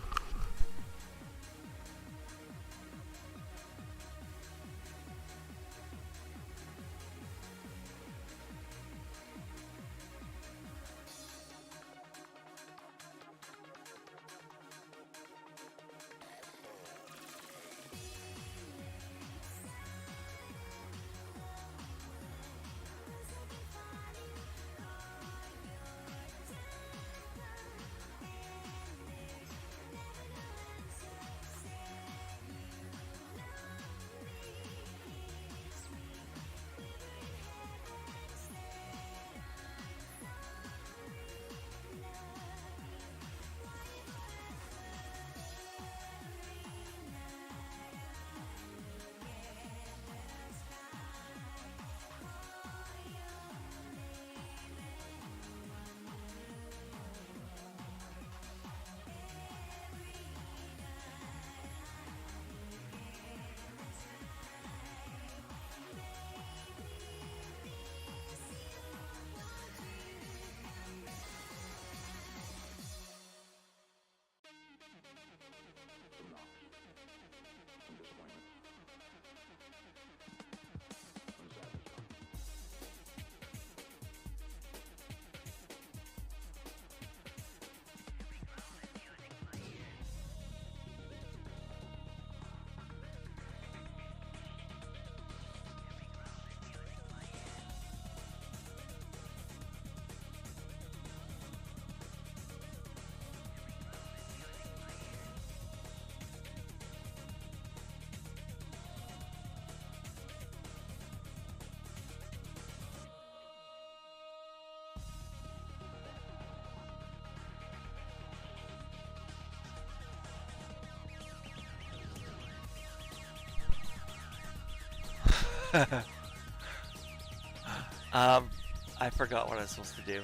I forgot what I was supposed to do.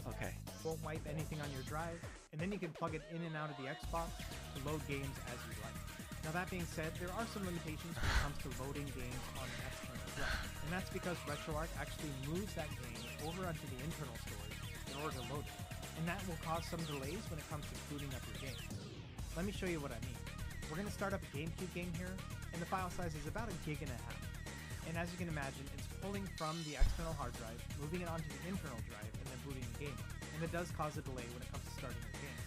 Okay. Won't wipe anything on your drive, and then you can plug it in and out of the Xbox to load games as you like. Now that being said, there are some limitations when it comes to loading games on an external drive, and that's because RetroArch actually moves that game over onto the internal storage in order to load it, and that will cause some delays when it comes to booting up your game. Let me show you what I mean. We're going to start up a GameCube game here, and the file size is about 1.5 GB. And as you can imagine, it's pulling from the external hard drive, moving it onto the internal drive, and then booting the game up. And it does cause a delay when it comes to starting your game.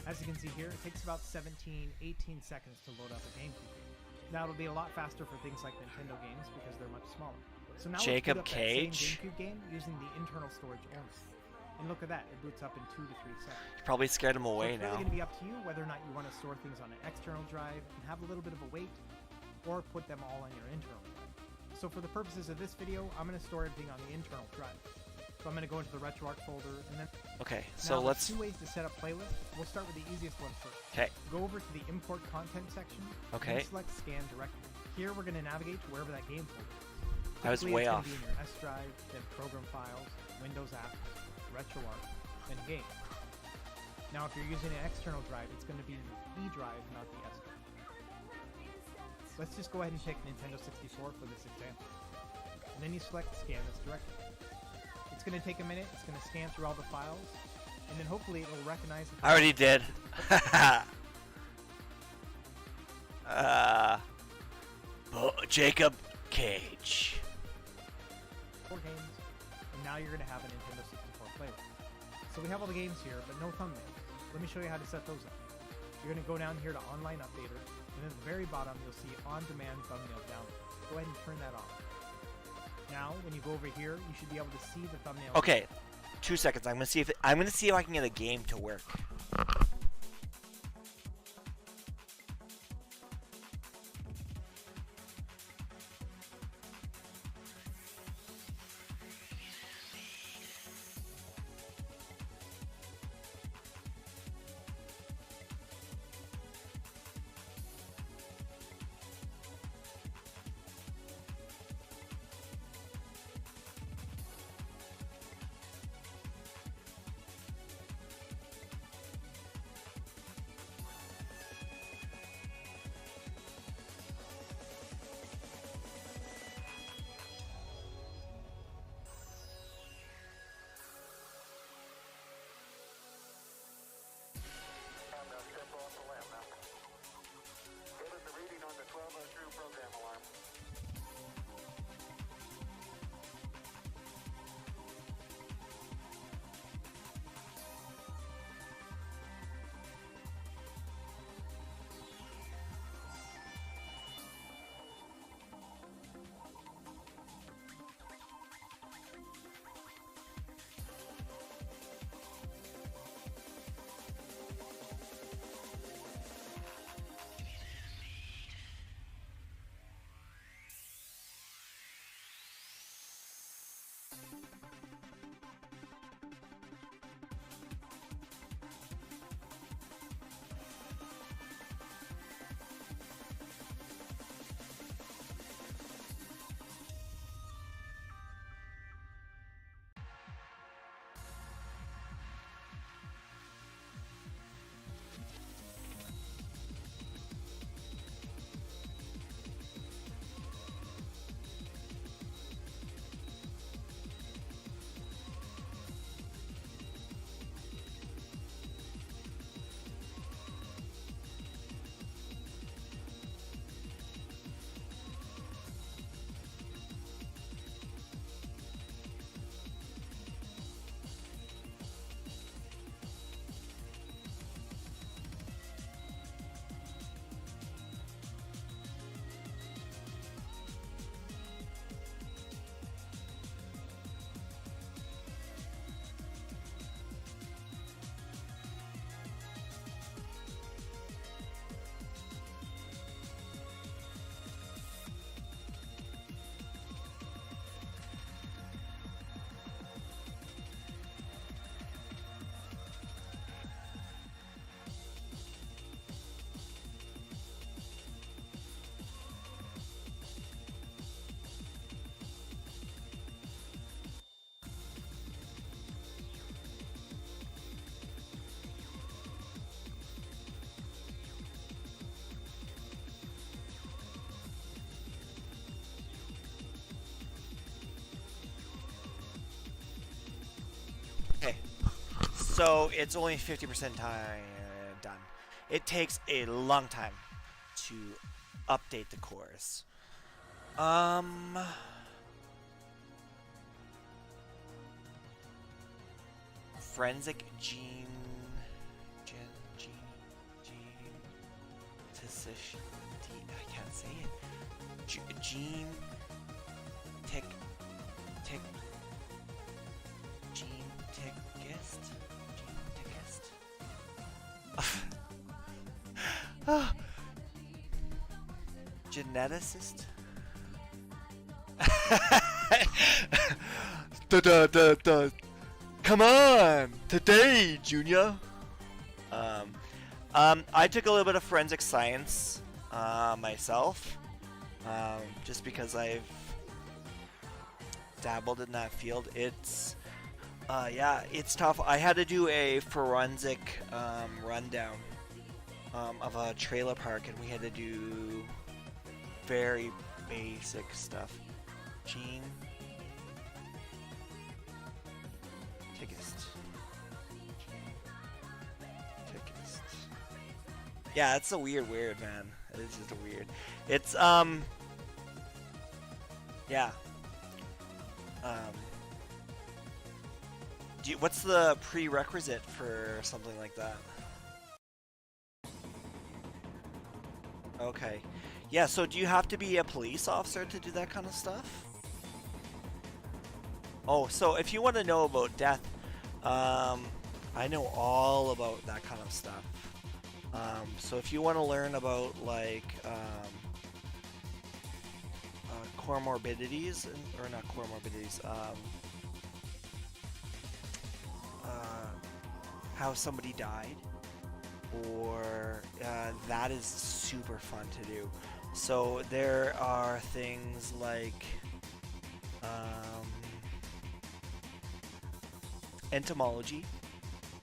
As you can see here, it takes about 17-18 seconds to load up a GameCube game. Now it'll be a lot faster for things like Nintendo games because they're much smaller. So now Jacob let's boot up that same Cage? GameCube game using the internal storage only. And look at that, it boots up in 2 to 3 seconds. You probably scared him So away it's now. really going to be up to you whether or not you want to store things on an external drive and have a little bit of a wait, or put them all on your internal drive. So for the purposes of this video, I'm going to store everything on the internal drive. So I'm going to go into the RetroArch folder, and then... Okay, so now, let's... there's 2 ways to set up playlists. We'll start with the easiest one first. Okay. Go over to the Import Content section, Okay. and select Scan Directory. Here we're going to navigate to wherever that game folder is. I was Typically, way it's off. going to be in your S drive, then Program Files, Windows Apps, RetroArch, then Game. Now if you're using an external drive, it's going to be your E drive, not the S drive. Let's just go ahead and pick Nintendo 64 for this example. And then you select Scan this directory. It's going to take a minute, it's going to scan through all the files, and then hopefully it'll recognize... I already did. Jacob Cage. 4 games, and now you're going to have a Nintendo 64 playlist. So we have all the games here, but no thumbnails. Let me show you how to set those up. You're going to go down here to Online Updater, and at the very bottom you'll see On Demand Thumbnail Download. Go ahead and turn that off. Now, when you go over here, you should be able to see the thumbnail. Okay, 2 seconds. I'm gonna see if I can get a game to work. So it's only 50% time done. It takes a long time to update the cores. Forensic gene I can't say it. Gene geneticist. Come on, today, Junior. I took a little bit of forensic science myself, just because I've dabbled in that field. It's yeah, it's tough. I had to do a forensic rundown of a trailer park, and we had to do very basic stuff. Gene Tickist. Yeah, it's a weird, man. It's just a weird. It's yeah. What's the prerequisite for something like that? Okay. Yeah, so do you have to be a police officer to do that kind of stuff? Oh, so if you want to know about death, I know all about that kind of stuff. So if you want to learn about like comorbidities, or not comorbidities, how somebody died, or that is super fun to do. So there are things like entomology,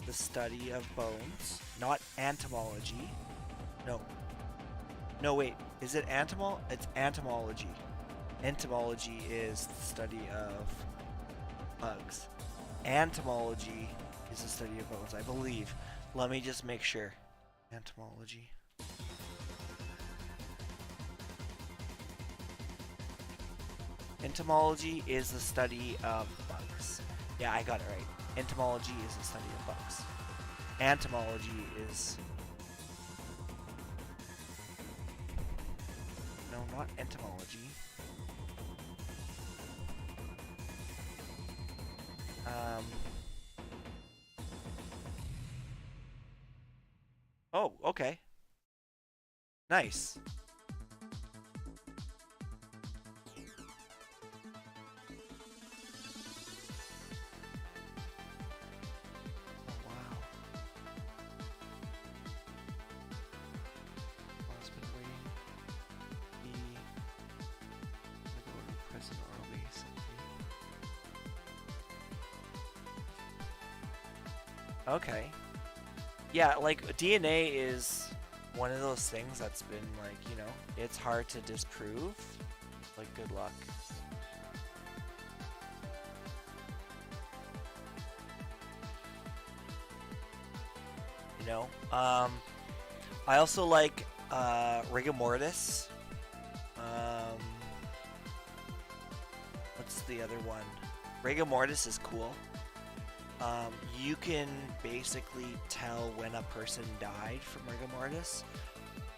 the study of bones, not entomology. No, wait. Is it entomol? It's entomology. Entomology is the study of bugs. Entomology is the study of bones, I believe. Let me just make sure. Entomology. Entomology is the study of bugs. Yeah, I got it right. Entomology is the study of bugs. Entomology is... No, not entomology. Oh, okay. Nice. Okay. Yeah, like DNA is one of those things that's been like, you know, it's hard to disprove. Like, good luck. You know, I also like rigor mortis. What's the other one? Rigor mortis is cool. You can basically tell when a person died from rigor mortis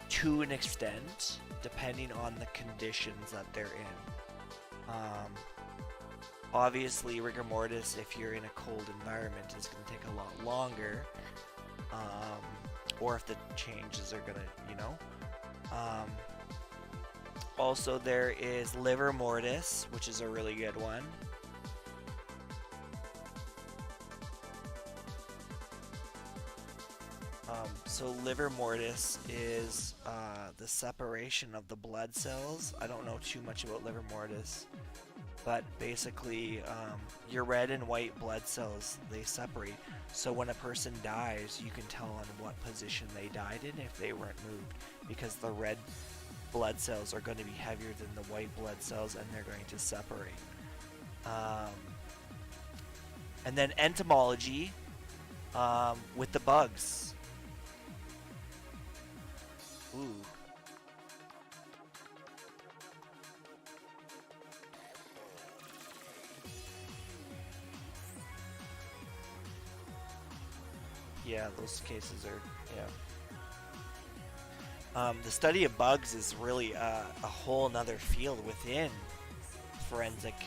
to an extent, depending on the conditions that they're in. Obviously, rigor mortis, if you're in a cold environment, is going to take a lot longer. Or if the changes are going to, you know. Also, there is livor mortis, which is a really good one. So livor mortis is the separation of the blood cells. I don't know too much about livor mortis, but basically your red and white blood cells, they separate. So when a person dies, you can tell on what position they died in if they weren't moved, because the red blood cells are going to be heavier than the white blood cells, and they're going to separate. And then entomology with the bugs. Ooh. Yeah, those cases are, yeah. The study of bugs is really a whole nother field within forensics,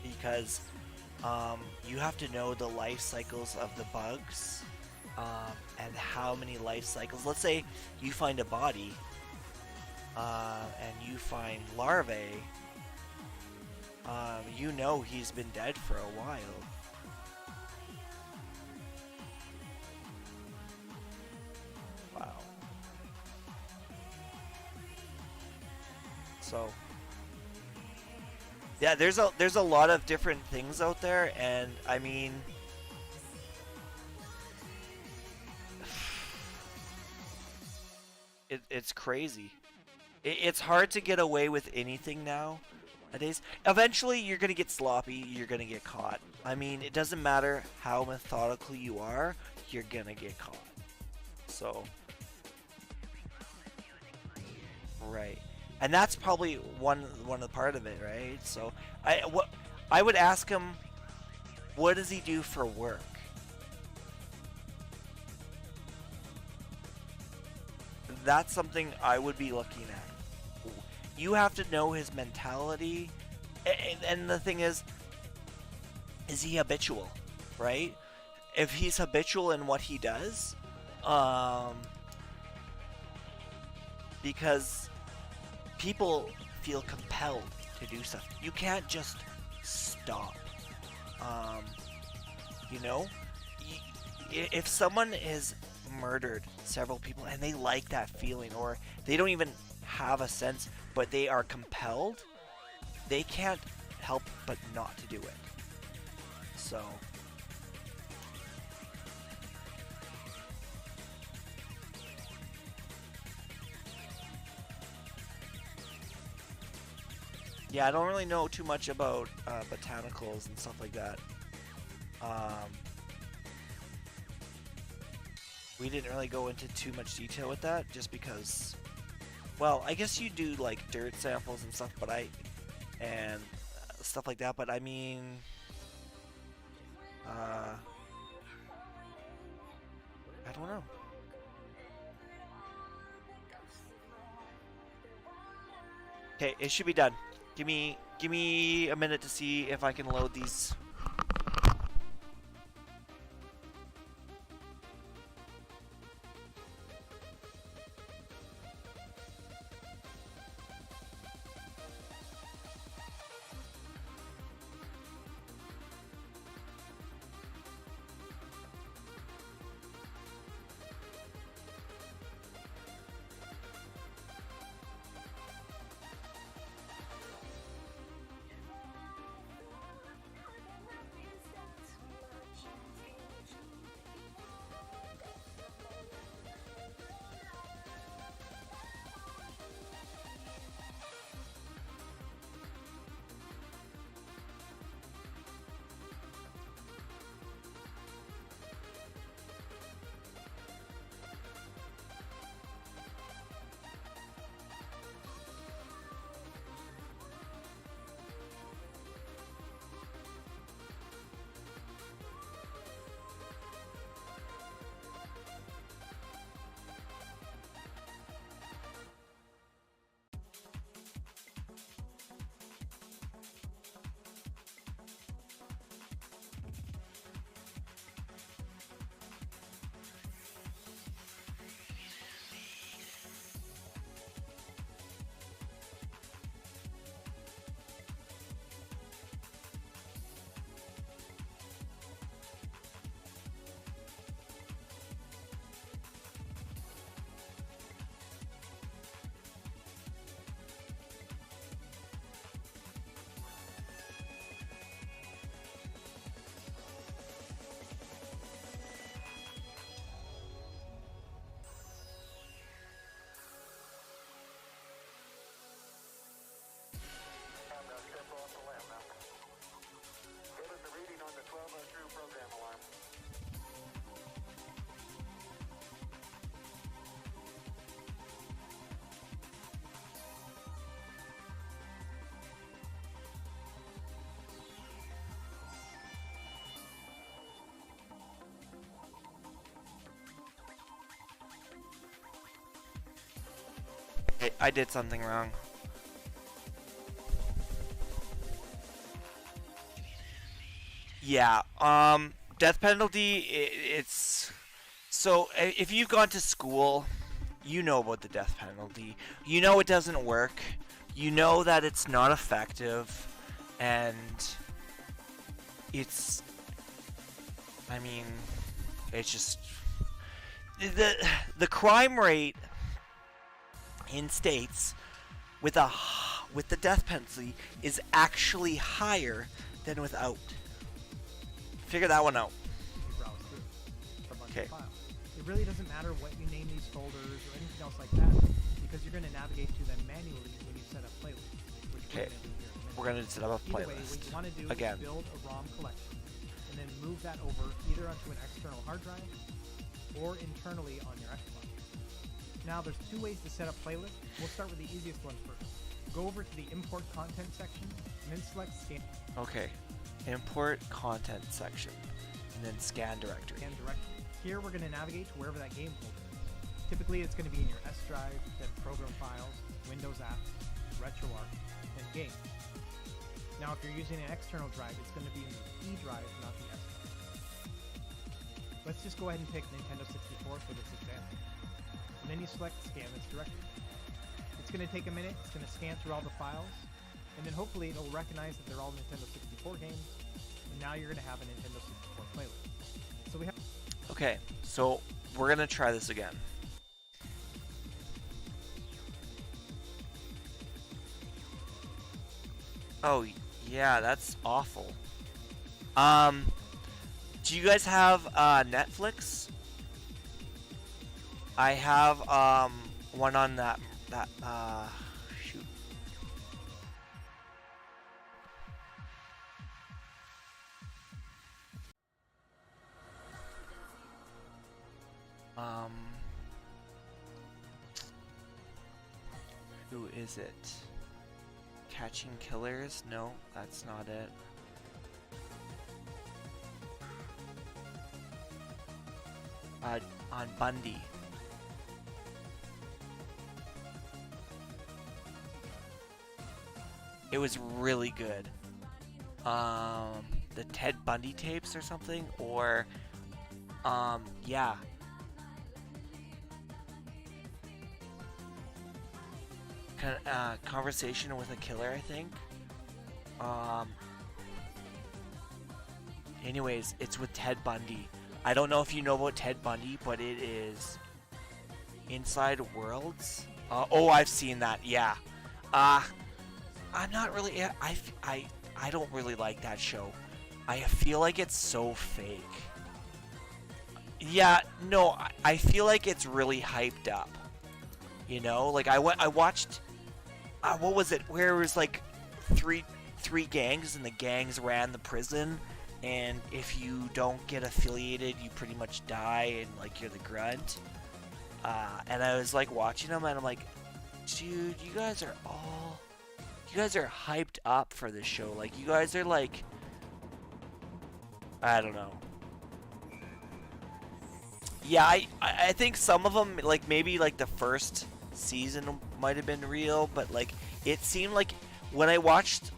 because you have to know the life cycles of the bugs, and how many life cycles. Let's say you find a body, and you find larvae. You know he's been dead for a while. Wow. So yeah, there's a lot of different things out there, and I mean, it's crazy. It's hard to get away with anything nowadays. Eventually, you're gonna get sloppy. You're gonna get caught. I mean, it doesn't matter how methodical you are. You're gonna get caught. So, right. And that's probably one of the part of it, right? So I would ask him, what does he do for work? That's something I would be looking at. You have to know his mentality, and the thing is he habitual, right? If he's habitual in what he does, because people feel compelled to do stuff. You can't just stop. You know, if someone has murdered several people and they like that feeling, or they don't even have a sense, but they are compelled, they can't help but not to do it. So yeah, I don't really know too much about botanicals and stuff like that. We didn't really go into too much detail with that, just because, well, I guess you do like dirt samples and stuff, but and stuff like that. But I mean, I don't know. Okay, it should be done. Give me a minute to see if I can load these. I did something wrong. Yeah, death penalty, it's... So, if you've gone to school, you know about the death penalty. You know it doesn't work. You know that it's not effective. And it's... I mean, it's just... The crime rate in states with the death penalty is actually higher than without. Figure that one out. Okay. It really doesn't matter what you name these folders or anything else like that, because you're going to navigate to them manually when you set up playlists. Okay. We're going to set up a Either way, playlist. what you want to do Again. is build a ROM collection and then move that over either onto an external hard drive or internally on your Xbox. Now, there's two ways to set up playlists. We'll start with the easiest one first. Go over to the import content section and then select scan. Okay. Import content section and then scan directory. Scan directory. Here we're going to navigate to wherever that game folder is. Typically it's going to be in your S drive, then program files, Windows apps, RetroArch, and game. Now if you're using an external drive, it's going to be in the E drive, not the S drive. Let's just go ahead and pick Nintendo 64 for this example. And then you select scan this directory. It's going to take a minute, it's going to scan through all the files, and then hopefully it'll recognize that they're all Nintendo 64 games, and now you're going to have a Nintendo 64 playlist. So we have... Okay, so we're going to try this again. Oh, yeah, that's awful. Do you guys have Netflix? I have one on that shoot. Who is it? Catching Killers? No, that's not it. On Bundy. It was really good. The Ted Bundy tapes or something, or yeah. Conversation with a Killer, I think. Anyways, it's with Ted Bundy. I don't know if you know about Ted Bundy, but it is Inside Worlds. Oh, I've seen that. Yeah. I'm not really. I don't really like that show. I feel like it's so fake. Yeah. No, I feel like it's really hyped up. You know, like I watched. What was it? Where it was like three gangs, and the gangs ran the prison. And if you don't get affiliated, you pretty much die, and like you're the grunt. And I was like watching them, and I'm like, dude, you guys are hyped up for this show. Like, you guys are like, I don't know. Yeah, I think some of them, like maybe like the first season might have been real, but like it seemed like when I watched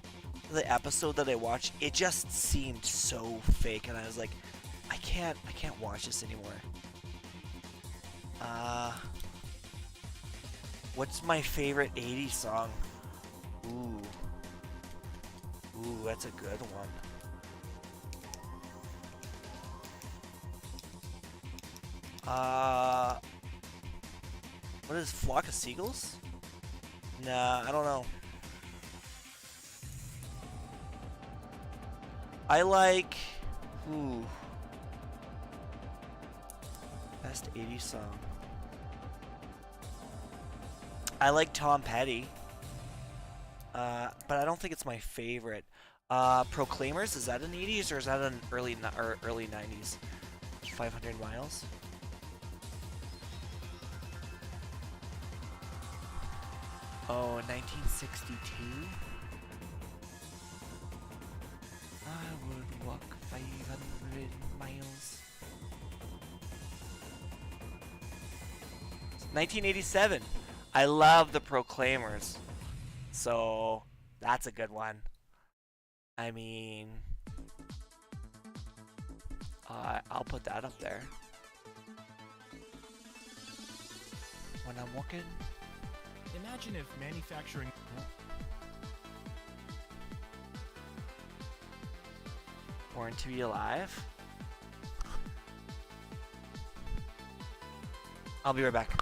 the episode that I watched, it just seemed so fake, and I was like, I can't watch this anymore. What's my favorite 80s song? Ooh, that's a good one. What is Flock of Seagulls? Nah, I don't know. I like... Ooh. Best 80s song. I like Tom Petty. But I don't think it's my favorite. Proclaimers, is that an 80s or is that an early 90s? 500 Miles? Oh, 1962? I would walk 500 miles. 1987. I love the Proclaimers. So that's a good one. I mean, I'll put that up there. When I'm looking. Imagine if manufacturing. Born to be Alive. I'll be right back.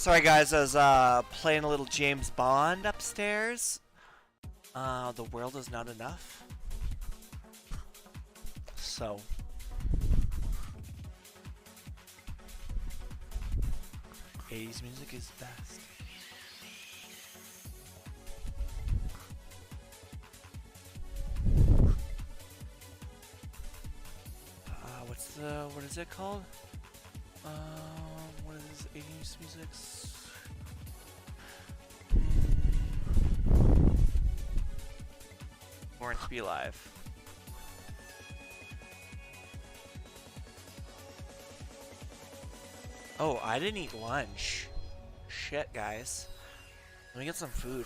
Sorry guys, I was playing a little James Bond upstairs. The world is not enough. So 80s music is best. What is it called? What is 80s music? Born to be Alive. Oh, I didn't eat lunch. Shit, guys. Let me get some food.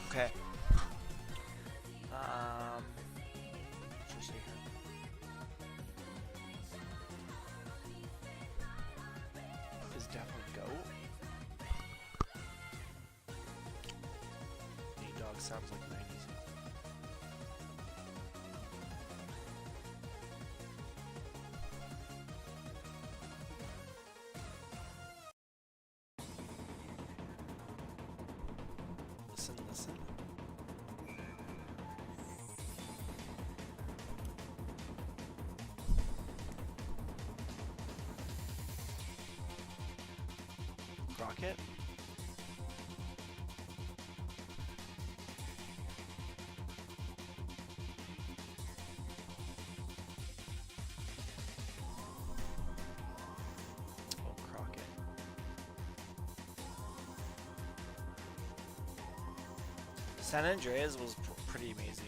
Okay. Just see here. Is definitely goat. Nate Dogg sounds like 90s. Listen. Crockett. Oh, Crockett. San Andreas was pretty amazing.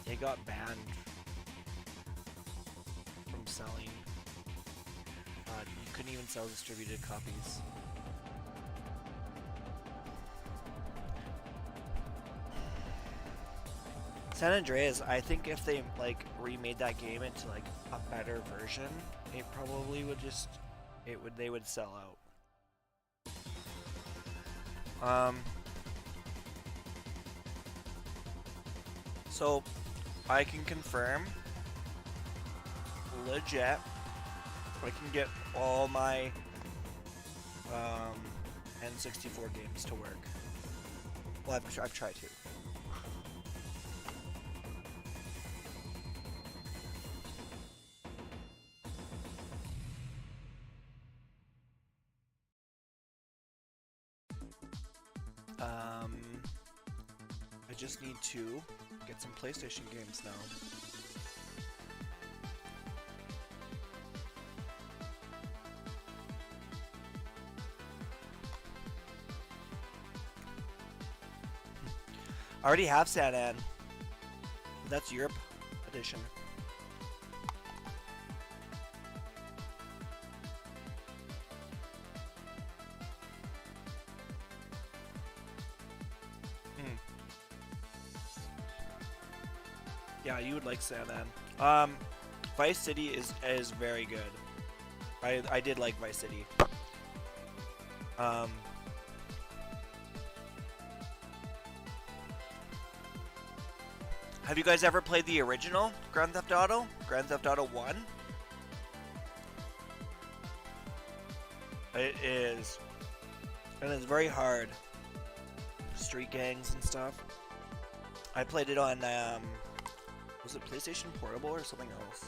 It got banned from selling. You couldn't even sell distributed copies. San Andreas, I think if they like remade that game into like a better version, it probably would just they would sell out. So I can confirm legit I can get all my N64 games to work. Well, I've tried to. I just need to get some PlayStation games now. I already have San An. That's Europe edition. Yeah, you would like San An. Vice City is very good. I did like Vice City. Have you guys ever played the original Grand Theft Auto? Grand Theft Auto 1? It is. And it's very hard. Street gangs and stuff. I played it on, was it PlayStation Portable or something else?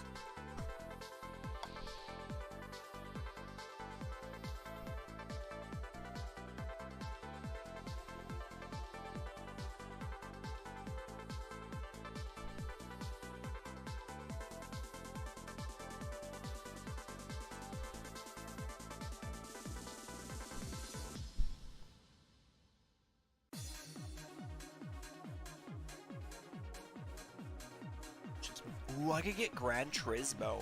Ooh, I could get Gran Turismo.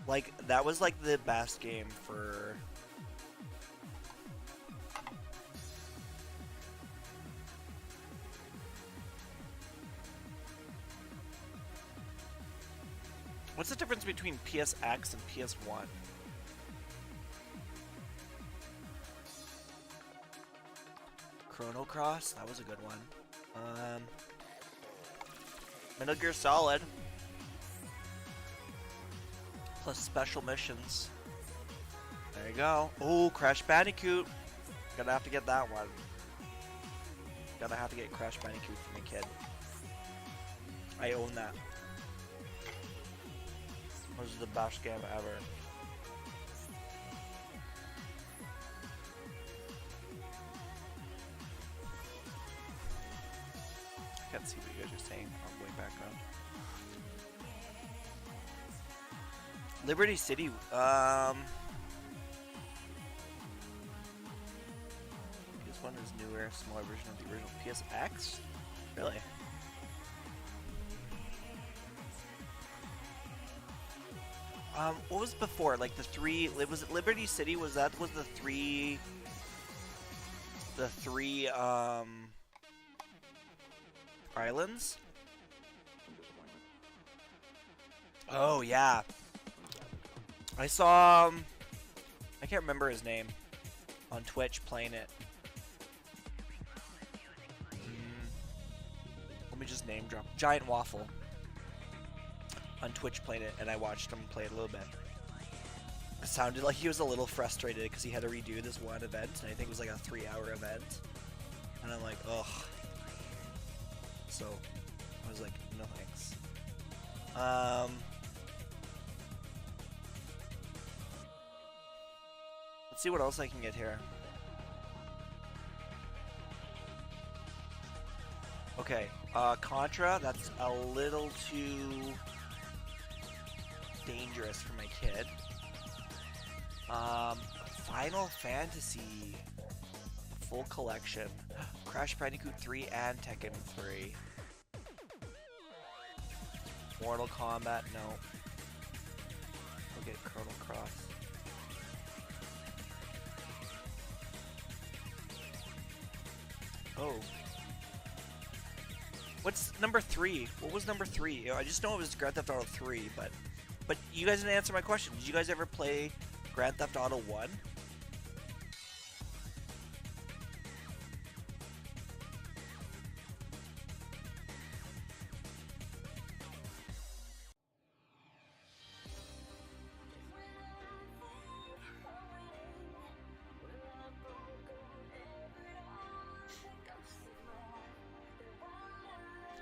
Like, that was like the best game for... What's the difference between PSX and PS1? Chrono Cross, that was a good one. Metal Gear Solid. Plus special missions. There you go. Oh, Crash Bandicoot. Gonna have to get that one. Gonna have to get Crash Bandicoot for my kid. I own that. This is the best game ever. I can't see what you guys are saying on way background. Liberty City, this one is newer, smaller version of the original PSX? Really? What was before? Like the three, was it Liberty City? Was the three, islands? Oh, yeah. I saw, I can't remember his name, on Twitch playing it. Let me just name drop. Giant Waffle. On Twitch playing it, and I watched him play it a little bit. It sounded like he was a little frustrated because he had to redo this one event, and I think it was like a 3-hour event. And I'm like, ugh. So, I was like, no thanks. Let's see what else I can get here. Okay, Contra, that's a little too dangerous for my kid. Final Fantasy full collection. Crash Bandicoot 3 and Tekken 3. Mortal Kombat, no. We'll get Chrono Cross. Oh. What's number 3? What was number 3? I just know it was Grand Theft Auto 3, but you guys didn't answer my question. Did you guys ever play Grand Theft Auto 1?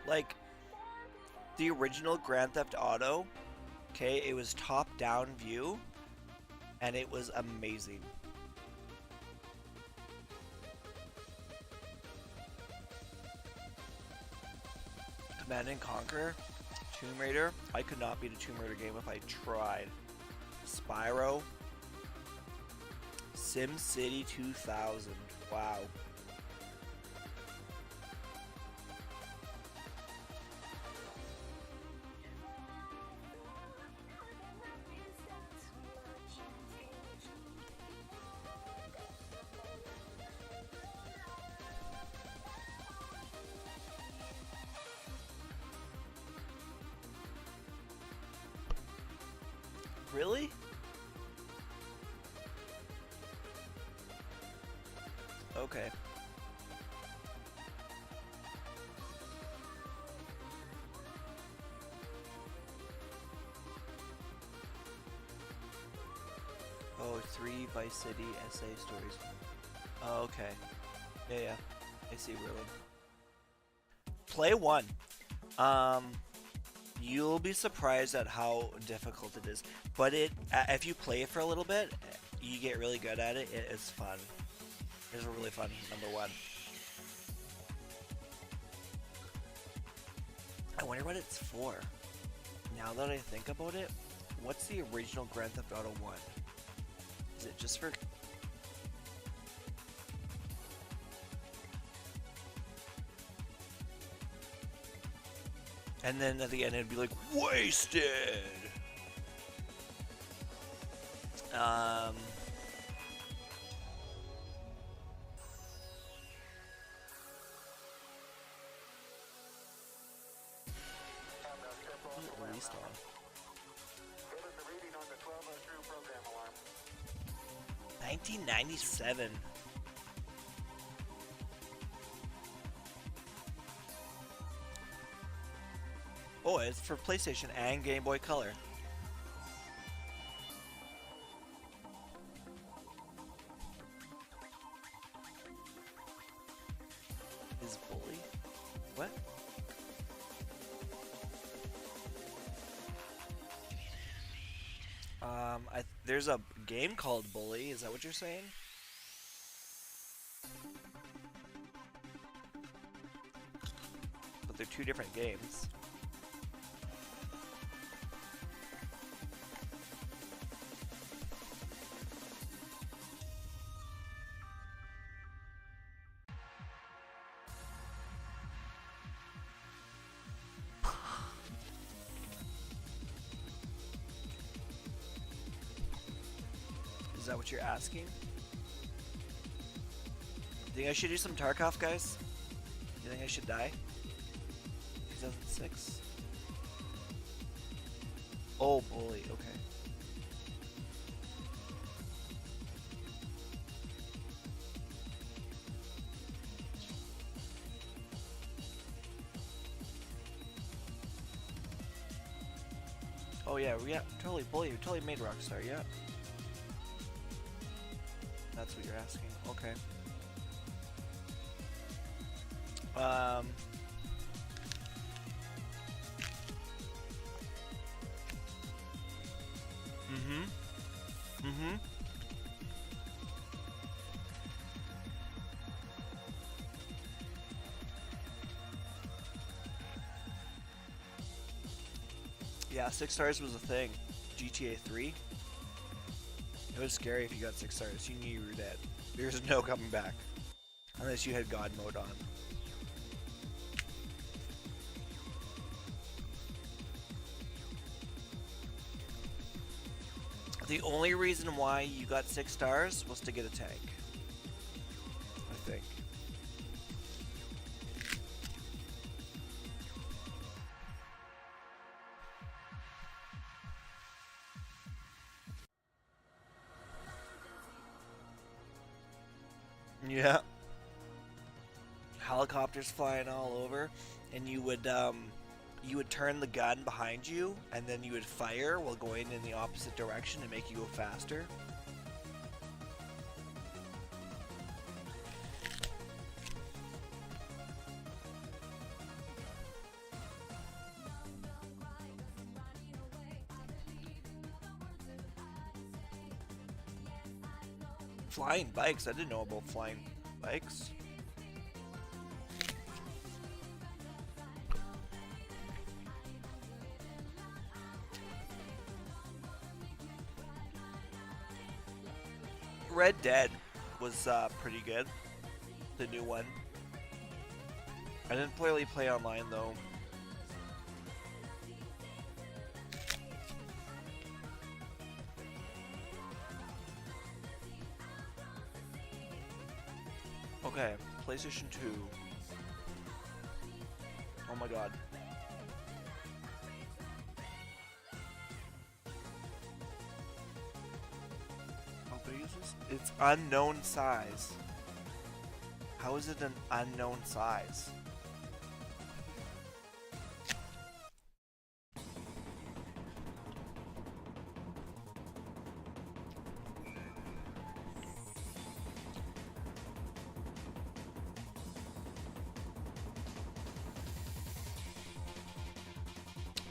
Like, the original Grand Theft Auto, okay, it was top-down view, and it was amazing. Command and Conquer, Tomb Raider, I could not beat a Tomb Raider game if I tried. Spyro, SimCity 2000, wow. Really? Okay. Oh, 3 Vice City SA stories. Oh, okay. Yeah. I see, really. Play 1. You'll be surprised at how difficult it is. But if you play it for a little bit, you get really good at it. It's fun. It's a really fun number 1. I wonder what it's for. Now that I think about it, what's the original Grand Theft Auto 1? Is it just for... And then at the end it'd be like, wasted! Released on. 1997. Oh, it's for PlayStation and Game Boy Color. Is Bully? What? There's a game called Bully. Is that what you're saying? But they're two different games. Is that what you're asking? Think I should do some Tarkov, guys? You think I should die? 2006? Oh, Bully, okay. Oh yeah, totally Bully, you totally made Rockstar, yeah. That's what you're asking. Okay. Yeah, 6 stars was a thing. GTA 3. It was scary if you got 6 stars. You knew you were dead. There's no coming back. Unless you had God mode on. The only reason why you got 6 stars was to get a tank. I think. Yeah. Helicopters flying all over, and you would turn the gun behind you, and then you would fire while going in the opposite direction to make you go faster. Flying bikes? I didn't know about flying bikes. Red Dead was pretty good. The new one. I didn't really play online though. Okay, PlayStation 2. Oh my god. How big is this? It's unknown size. How is it an unknown size?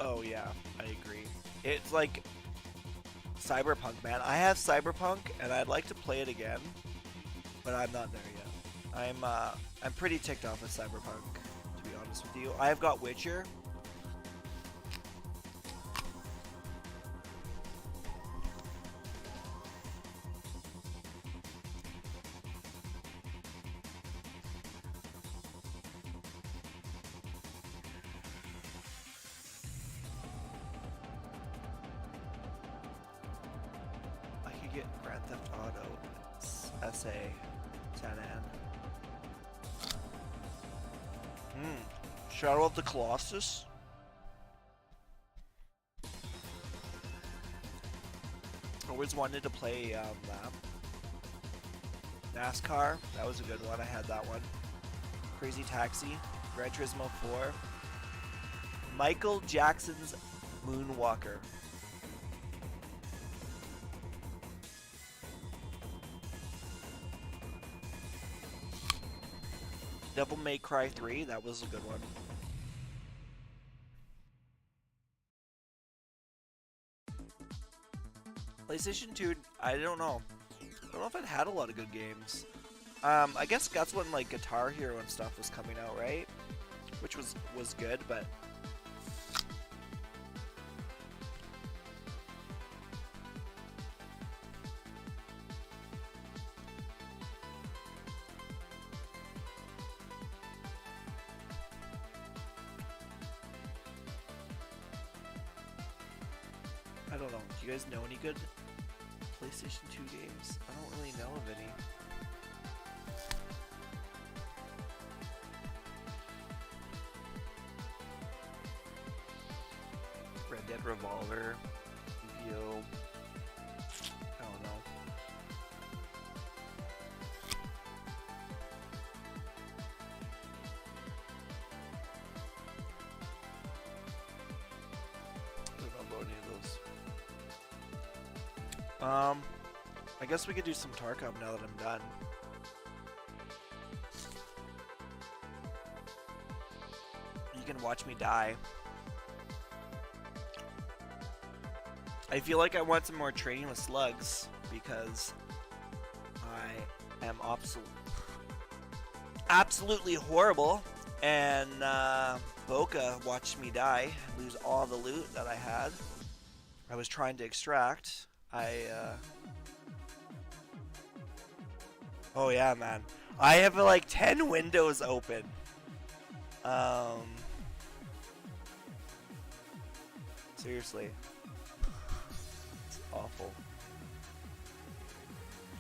Oh yeah, I agree. It's like Cyberpunk, man. I have Cyberpunk and I'd like to play it again, but I'm not there yet. I'm pretty ticked off with Cyberpunk, to be honest with you. I've got Witcher. Get Grand Theft Auto SA San An. Shadow of the Colossus. Always wanted to play that. NASCAR, that was a good one. I had that one. Crazy Taxi, Gran Turismo 4. Michael Jackson's Moonwalker. Devil May Cry 3, that was a good one. PlayStation 2, I don't know. I don't know if it had a lot of good games. I guess that's when like Guitar Hero and stuff was coming out, right? Which was good, but I don't know. Do you guys know any good PlayStation 2 games? I don't really know of any. Red Dead Revolver, Yu-Gi-Oh. I don't know. I don't know about any of those. I guess we could do some Tarkov now that I'm done. You can watch me die. I feel like I want some more training with slugs because I am absolutely horrible And Boca watched me die, lose all the loot that I had. I was trying to extract. Oh yeah, man. I have like 10 windows open. Seriously. It's awful.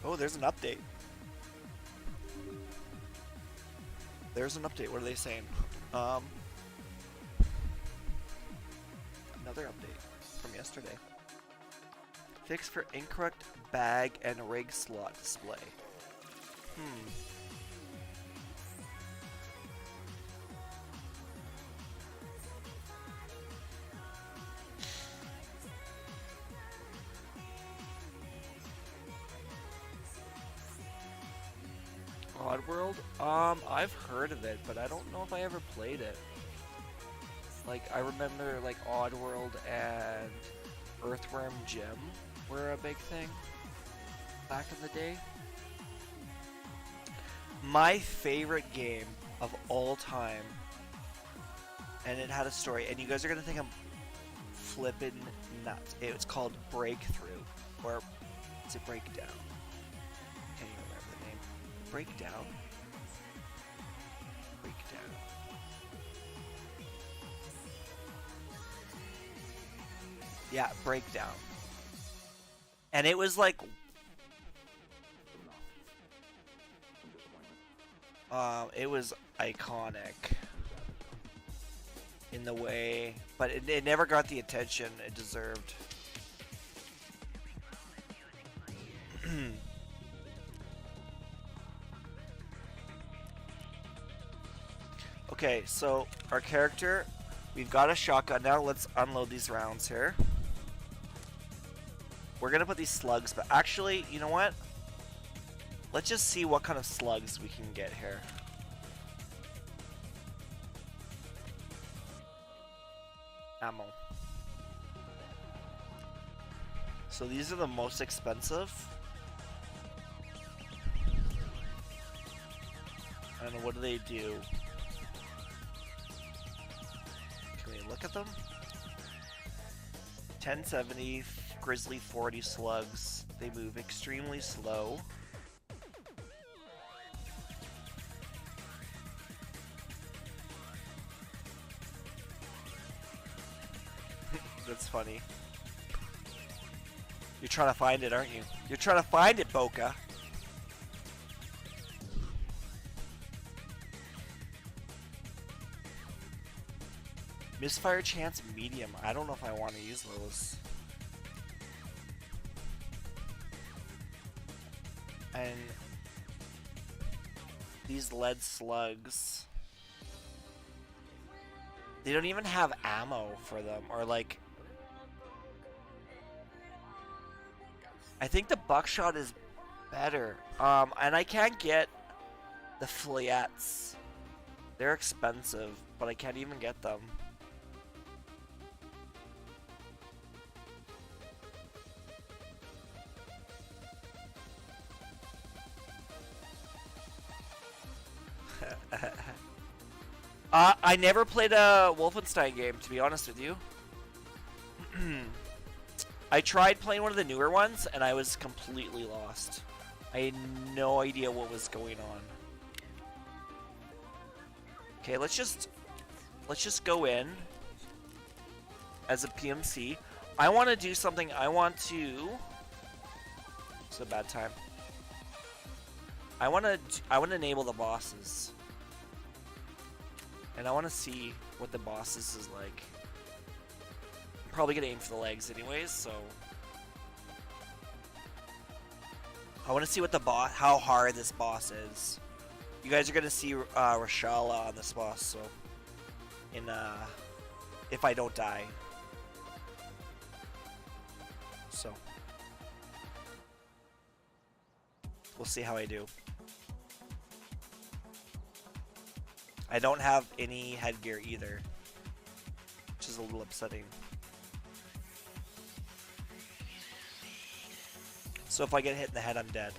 Oh, there's an update. There's an update. What are they saying? Another update from yesterday. Fix for incorrect bag and rig slot display. Oddworld? I've heard of it, but I don't know if I ever played it. Like, I remember, like, Oddworld and Earthworm Jim were a big thing back in the day. My favorite game of all time, and it had a story, and you guys are gonna think I'm flippin' nuts. It was called Breakthrough, or is it Breakdown? Can't even remember the name. Breakdown? Breakdown. Yeah, Breakdown. And it was like... it was iconic in the way, but it never got the attention it deserved. Okay, so our character, we've got a shotgun now. Let's unload these rounds here. We're gonna put these slugs, but actually, you know what? Let's just see what kind of slugs we can get here. Ammo. So these are the most expensive. And what do they do? Can we look at them? 1070 Grizzly 40 slugs. They move extremely slow. That's funny. You're trying to find it, aren't you? You're trying to find it, Boca. Misfire chance medium. I don't know if I want to use those. And these lead slugs, they don't even have ammo for them, or like, I think the buckshot is better. And I can't get the fillettes. They're expensive, but I can't even get them. I never played a Wolfenstein game, to be honest with you. I tried playing one of the newer ones, and I was completely lost. I had no idea what was going on. Okay, let's just go in as a PMC. I want to do something. I want to... It's a bad time. I want to enable the bosses. And I want to see what the bosses is like. I'm probably going to aim for the legs anyways, so... I want to see what the boss, how hard this boss is. You guys are going to see Reshala on this boss, so... if I don't die. So... we'll see how I do. I don't have any headgear either, which is a little upsetting. So if I get hit in the head, I'm dead.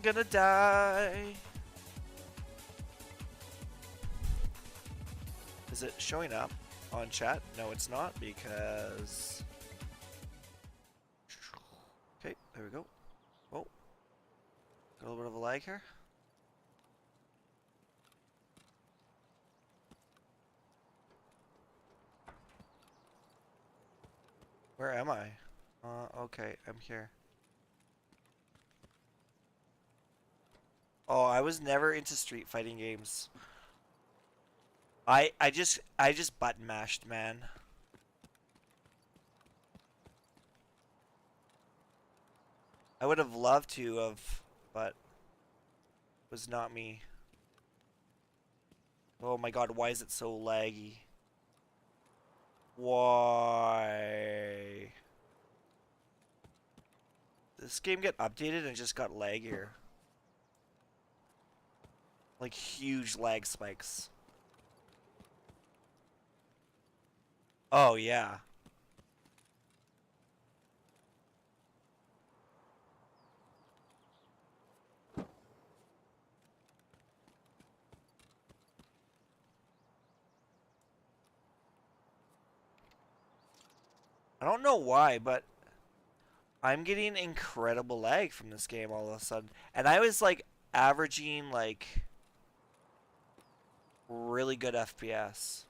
gonna die. Is it showing up on chat? No, it's not because... Okay, there we go. Oh. Got a little bit of a lag here. Where am I? Okay, I'm here. Oh, I was never into street fighting games. I just button mashed, man. I would have loved to have, but it was not me. Oh my god, why is it so laggy? Why? This game get updated and it just got laggier. Like huge lag spikes. Oh yeah. I don't know why, but I'm getting incredible lag from this game all of a sudden. And I was like averaging like really good FPS.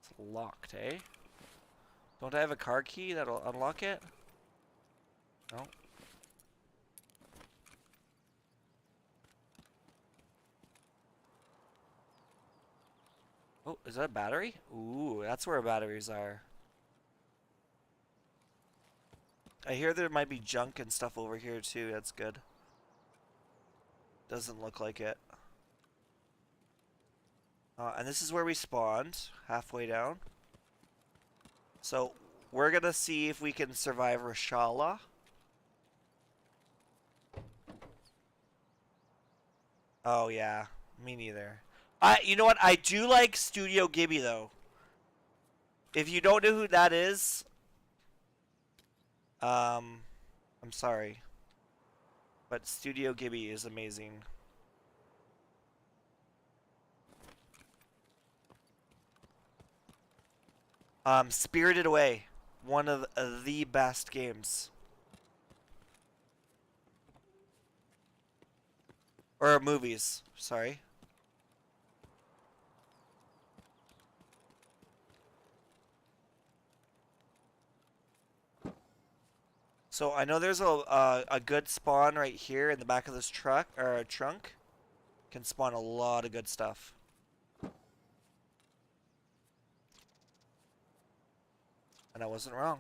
It's locked, eh? Don't I have a car key that'll unlock it? No. Oh, is that a battery? Ooh, that's where batteries are. I hear there might be junk and stuff over here too. That's good. Doesn't look like it. And this is where we spawned, halfway down. So we're gonna see if we can survive Reshala. Oh yeah, me neither. You know what? I do like Studio Ghibli though. If you don't know who that is, I'm sorry, but Studio Ghibli is amazing. Spirited Away, one of the best games. Or movies, sorry. So I know there's a good spawn right here in the back of this truck or trunk. Can spawn a lot of good stuff. And I wasn't wrong.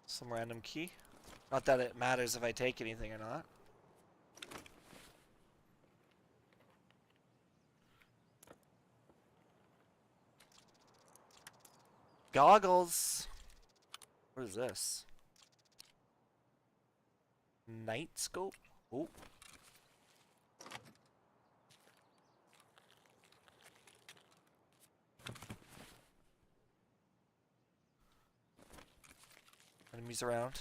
Some random key. Not that it matters if I take anything or not. Goggles. What is this? Night scope? Oh. Enemies around.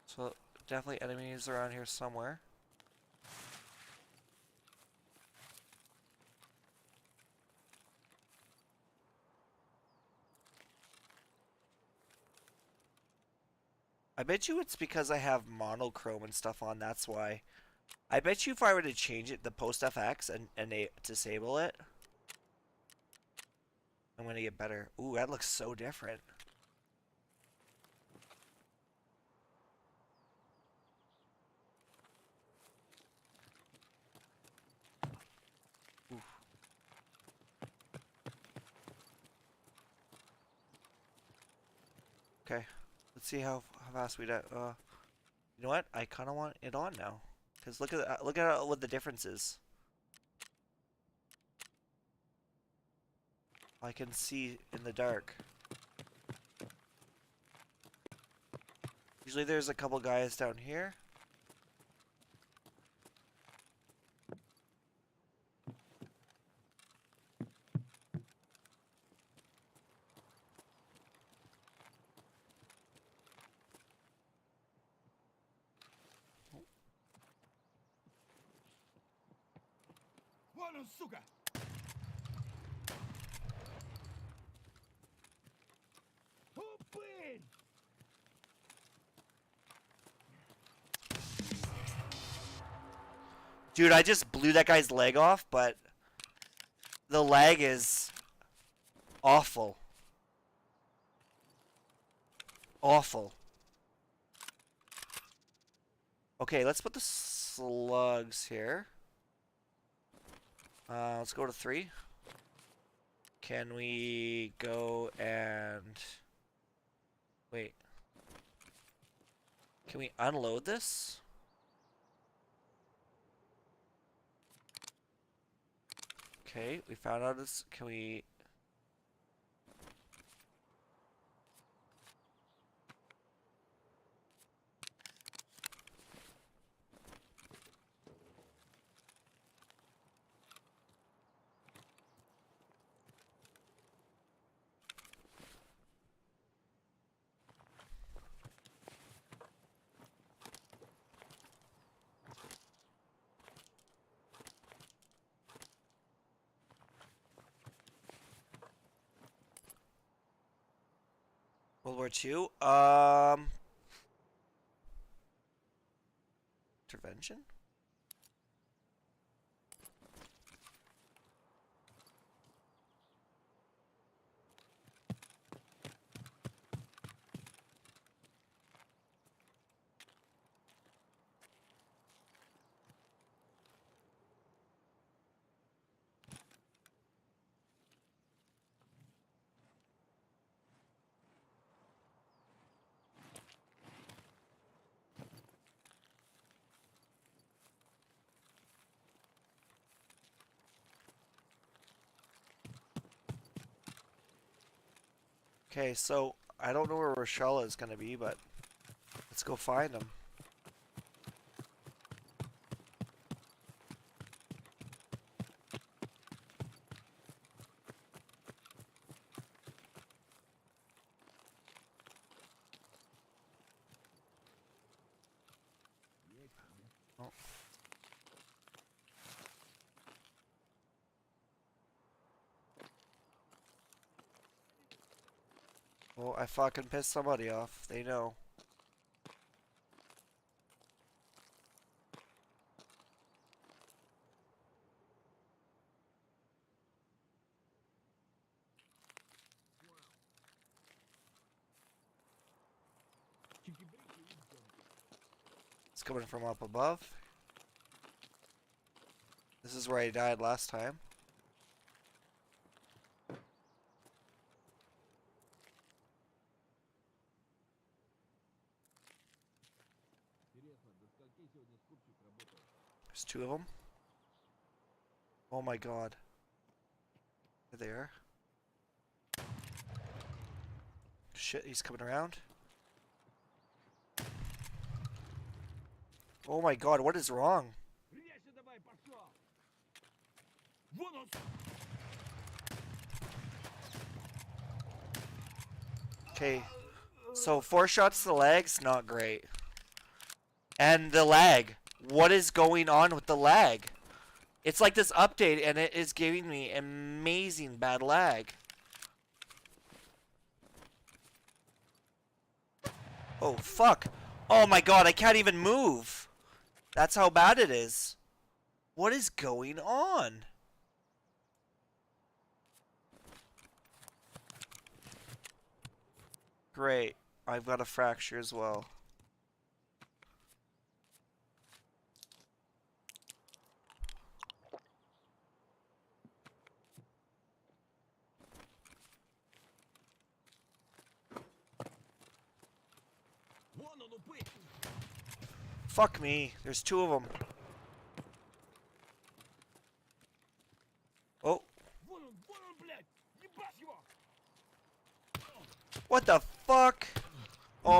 So definitely enemies around here somewhere. I bet you it's because I have monochrome and stuff on, that's why. I bet you if I were to change it, the post FX and disable it, I'm gonna get better. Ooh, that looks so different. Oof. Okay, let's see how fast we do. You know what? I kind of want it on now, cause look at what the difference is. I can see in the dark. Usually there's a couple guys down here. Dude, I just blew that guy's leg off, but the lag is awful. Awful. Okay, let's put the slugs here. Let's go to 3. Can we go and... Wait. Can we unload this? Okay, we found out this. Can we... World War II? Intervention? Okay, so I don't know where Rochelle is going to be, but let's go find him. Oh. Well, I fucking pissed somebody off. They know. It's coming from up above. This is where I died last time. There's 2 of them. Oh my god. There they are. Shit, he's coming around. Oh my god, what is wrong? Okay, so 4 shots to the legs, not great. And the lag. What is going on with the lag? It's like this update and it is giving me amazing bad lag. Oh, fuck. Oh my god, I can't even move. That's how bad it is. What is going on? Great. I've got a fracture as well. Fuck me. There's 2 of them.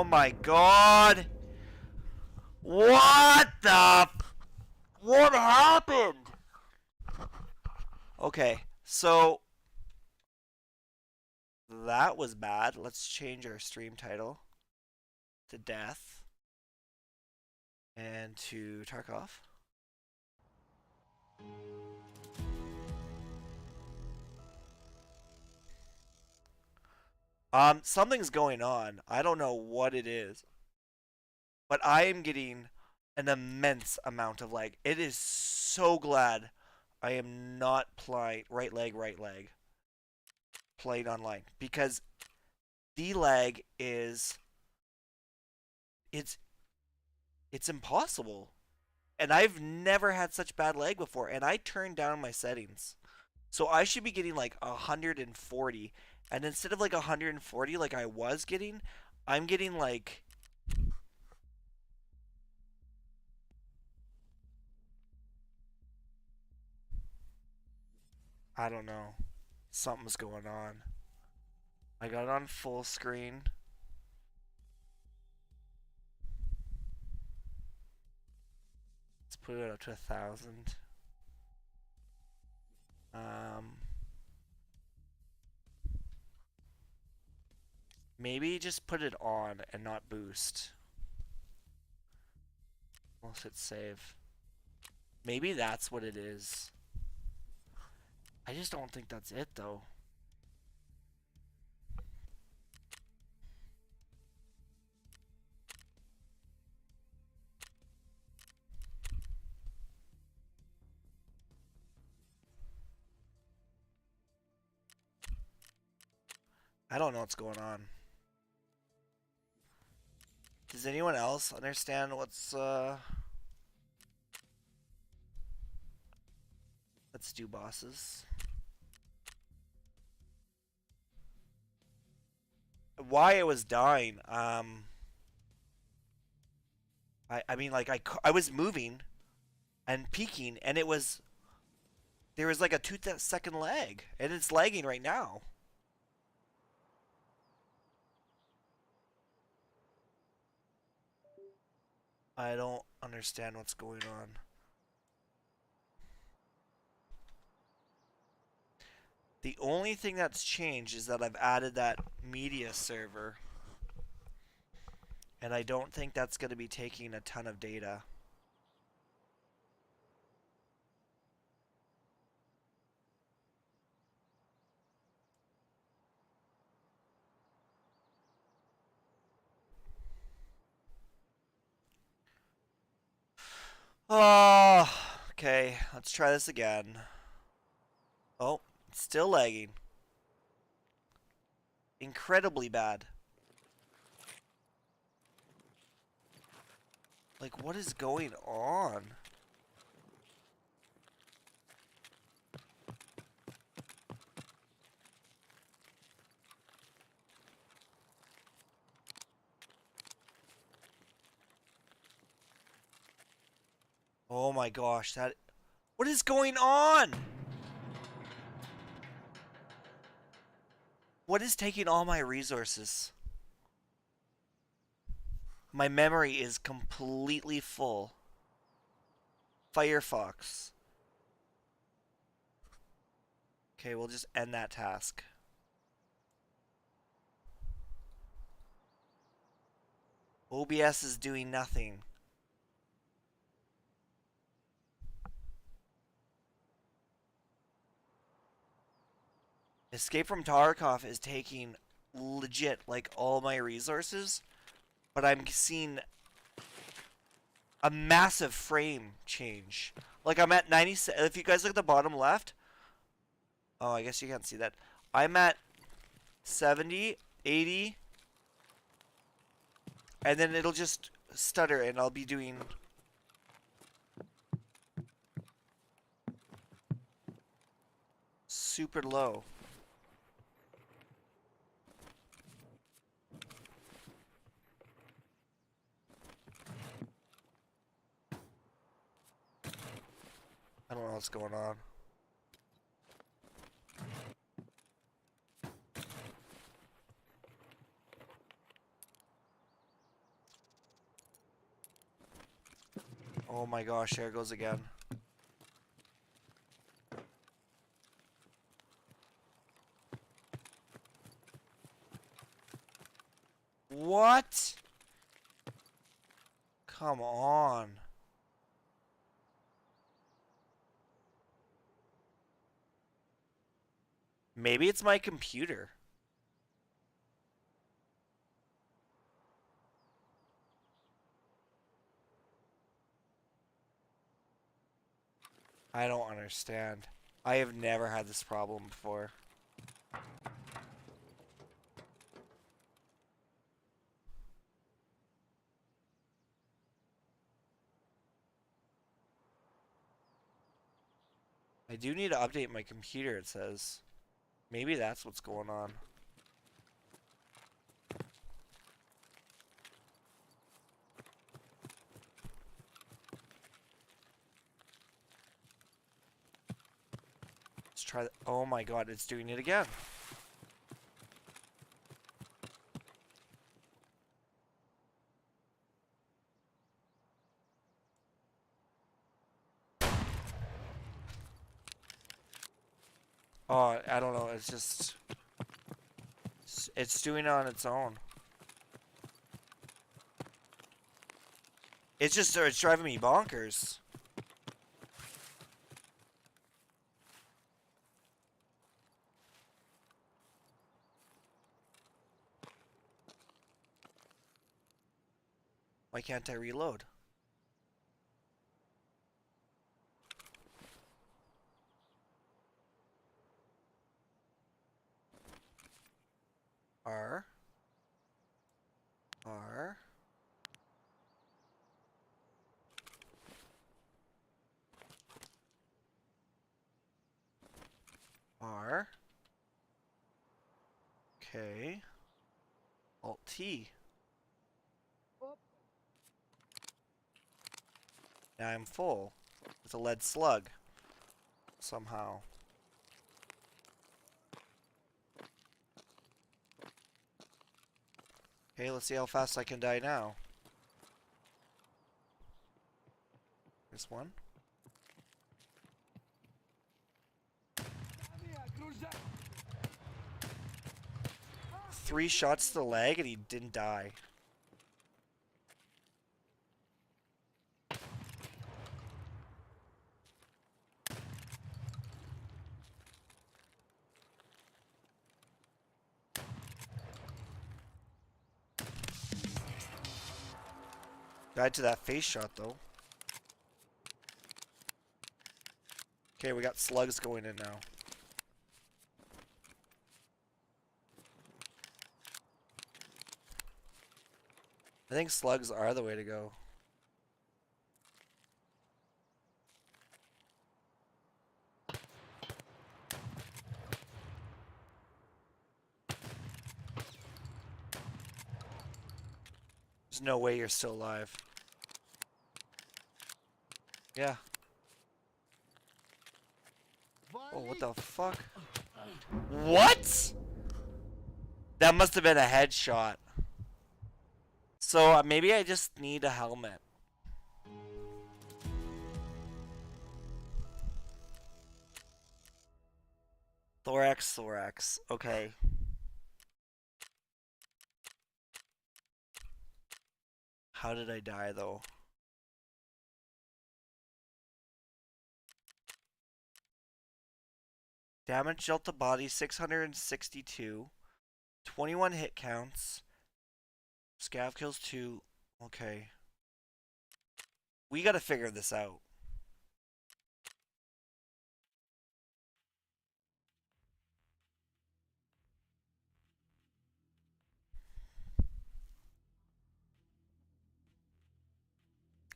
my god! What what happened? Okay, so that was bad. Let's change our stream title to Death and to Tarkov. Something's going on. I don't know what it is. But I am getting an immense amount of lag. It is so glad I am not playing right leg, playing online. Because the lag is... It's impossible. And I've never had such bad lag before. And I turned down my settings. So I should be getting like 140. And instead of like 140 like I was getting, I'm getting like... I don't know. Something's going on. I got it on full screen. Let's put it up to 1,000. Maybe just put it on and not boost. Let's hit save. Maybe that's what it is. I just don't think that's it though. I don't know what's going on. Does anyone else understand what's Let's do bosses. Why it was dying, I mean, like, I was moving and peeking, and there was like a 2-second lag, and it's lagging right now. I don't understand what's going on. The only thing that's changed is that I've added that media server. And I don't think that's going to be taking a ton of data. Oh, okay. Let's try this again. Oh, it's still lagging. Incredibly bad. Like, what is going on? Oh my gosh, what is going on? What is taking all my resources? My memory is completely full. Firefox. Okay, we'll just end that task. OBS is doing nothing. Escape from Tarkov is taking legit like all my resources, but I'm seeing a massive frame change. Like I'm at 90. If you guys look at the bottom left, oh, I guess you can't see that. I'm at 70, 80, and then it'll just stutter, and I'll be doing. Super low. I don't know what's going on. Oh my gosh, there it goes again. What? Come on. Maybe it's my computer. I don't understand. I have never had this problem before. I do need to update my computer, it says. Maybe that's what's going on. Let's try that. Oh my god, it's doing it again. Oh, I don't know, it's just... It's doing it on its own. It's just, it's driving me bonkers. Why can't I reload? R. R. R. Okay. Alt T. Now I'm full with a lead slug. Somehow. Okay, let's see how fast I can die now. This one. Three shots to the leg and he didn't die. Died to that face shot though. Okay, we got slugs going in now. I think slugs are the way to go. There's no way you're still alive. Yeah. Oh, what the fuck? What? That must have been a headshot. So maybe I just need a helmet. Thorax. Okay. How did I die though? Damage dealt to body 662. 21 hit counts. Scav kills 2. Okay. We gotta figure this out.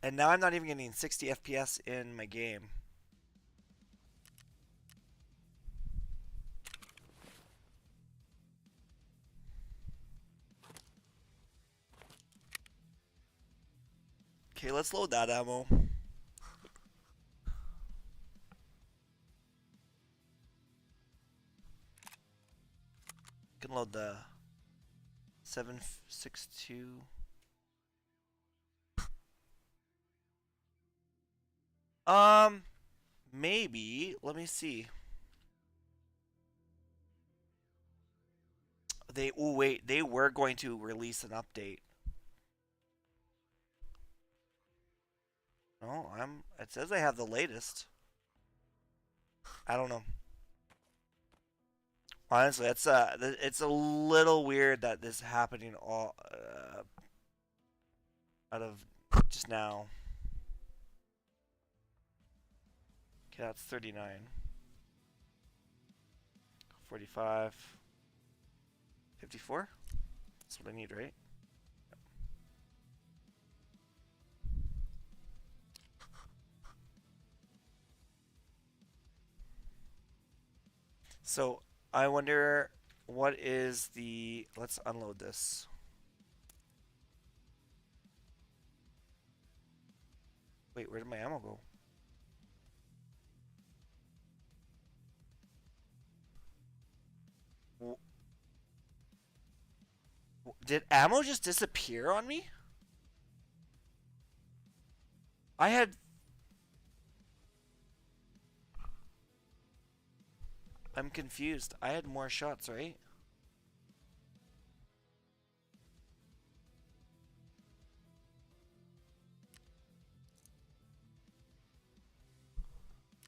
And now I'm not even getting 60 FPS in my game. Okay, let's load that ammo. Can load the 7.62. Maybe. Let me see. They were going to release an update. No, it says I have the latest. I don't know. Honestly, it's a little weird that this is happening all out of just now. Okay, that's 39. 45. 54? That's what I need, right? Yep. So, I wonder what is the... Let's unload this. Wait, where did my ammo go? Did ammo just disappear on me? I had... I'm confused. I had more shots, right?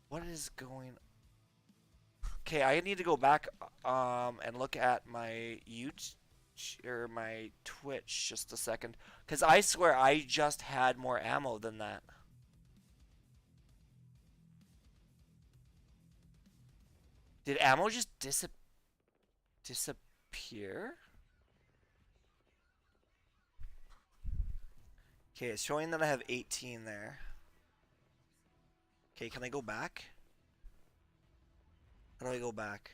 What is going... Okay, I need to go back and look at my YouTube or my Twitch just a second, because I swear I just had more ammo than that. Did ammo just disappear? Okay, it's showing that I have 18 there. Okay, can I go back? How do I go back?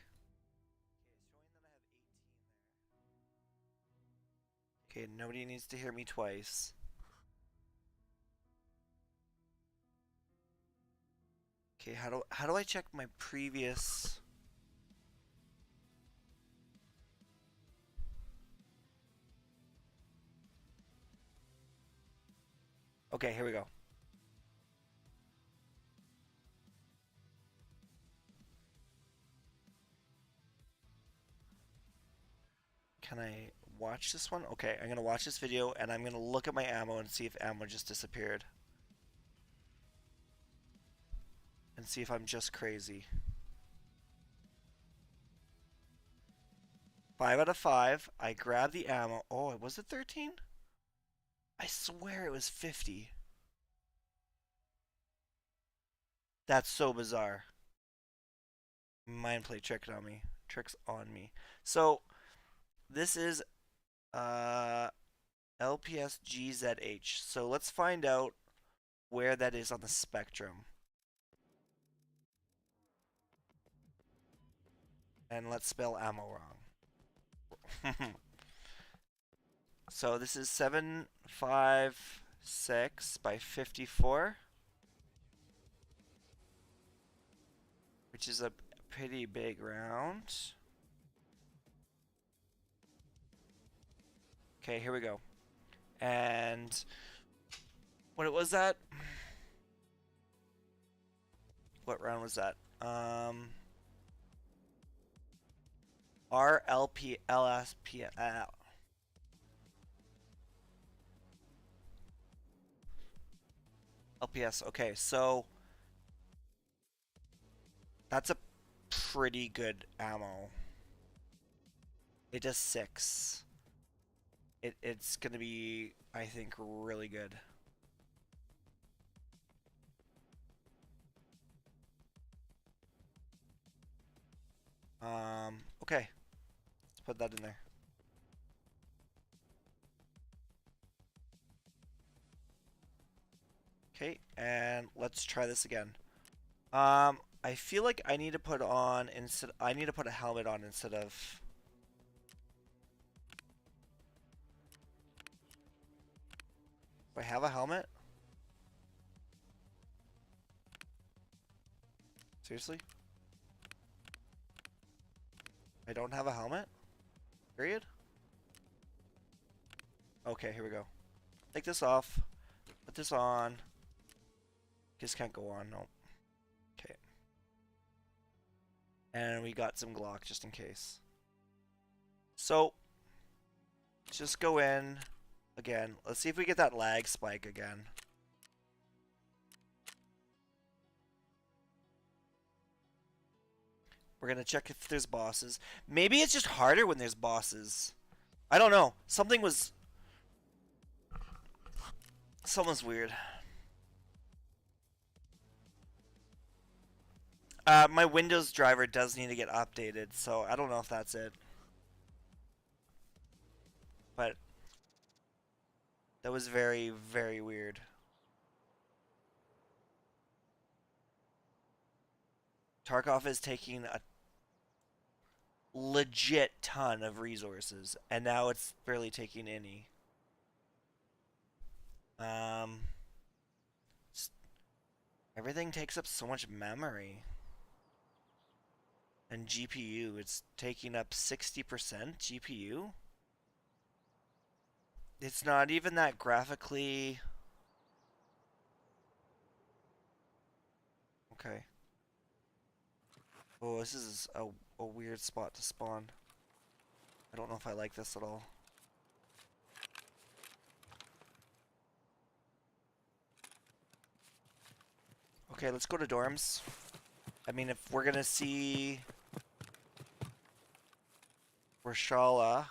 Okay, nobody needs to hear me twice. Okay, how do I check my previous... Okay, here we go. Can I watch this one? Okay, I'm gonna watch this video and I'm gonna look at my ammo and see if ammo just disappeared. And see if I'm just crazy. 5 out of 5. I grabbed the ammo. Oh, was it 13? I swear it was 50. That's so bizarre. Mind play trick on me. Tricks on me. So, this is LPSGZH. So let's find out where that is on the spectrum. And let's spell ammo wrong. So this is 756 by 54. Which is a pretty big round. Okay, here we go. And what was that? What round was that? RLP LSP LPS. Okay, so that's a pretty good ammo. It does 6. It's gonna be, I think, really good. Okay. Let's put that in there. Okay, and let's try this again. I feel like I need to put on I need to put a helmet on instead of... Do I have a helmet? Seriously? I don't have a helmet? Period? Okay, here we go. Take this off. Put this on. Just can't go on. No. Okay. And we got some Glock just in case. So, just go in again. Let's see if we get that lag spike again. We're gonna check if there's bosses. Maybe it's just harder when there's bosses. I don't know. Something's weird. My Windows driver does need to get updated, so I don't know if that's it. But that was very, very weird. Tarkov is taking a legit ton of resources, and now it's barely taking any. Everything takes up so much memory. And GPU, it's taking up 60% GPU? It's not even that graphically... Okay. Oh, this is a weird spot to spawn. I don't know if I like this at all. Okay, let's go to dorms. I mean, if we're gonna see Reshala,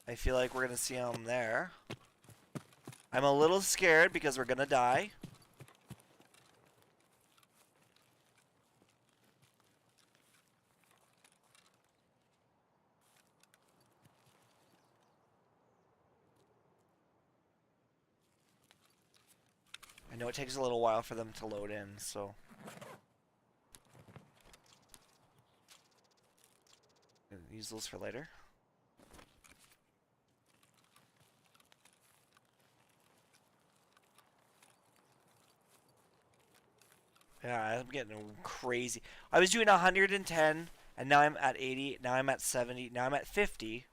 I feel like we're gonna see him there. I'm a little scared because we're gonna die. I know it takes a little while for them to load in, so... Use those for later. Yeah, I'm getting crazy. I was doing 110, and now I'm at 80, now I'm at 70, now I'm at 50.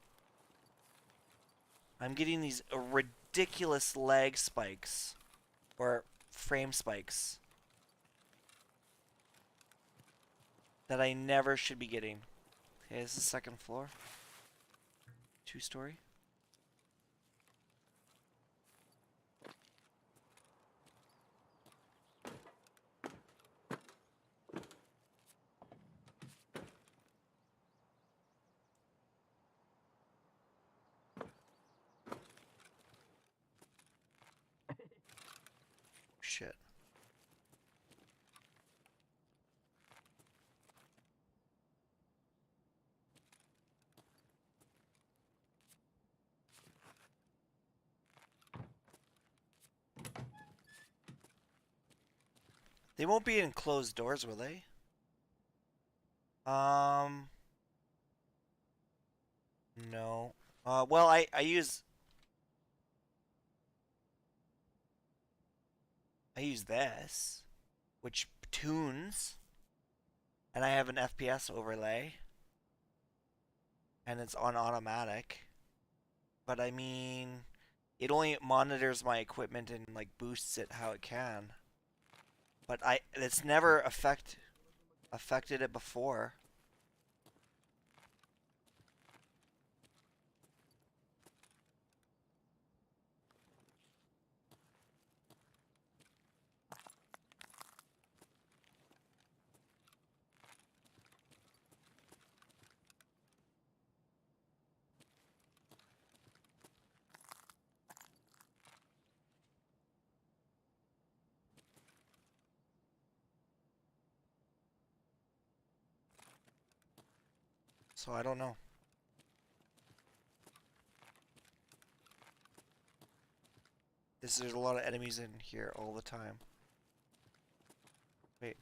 I'm getting these ridiculous lag spikes. Or frame spikes. That I never should be getting. Okay, this is second floor. 2-story. Shit. They won't be in closed doors, will they? No. Well, I use this, which tunes, and I have an FPS overlay, and it's on automatic. But I mean, it only monitors my equipment and like boosts it how it can. But it's never affected it before. So I don't know. There's a lot of enemies in here all the time. Wait.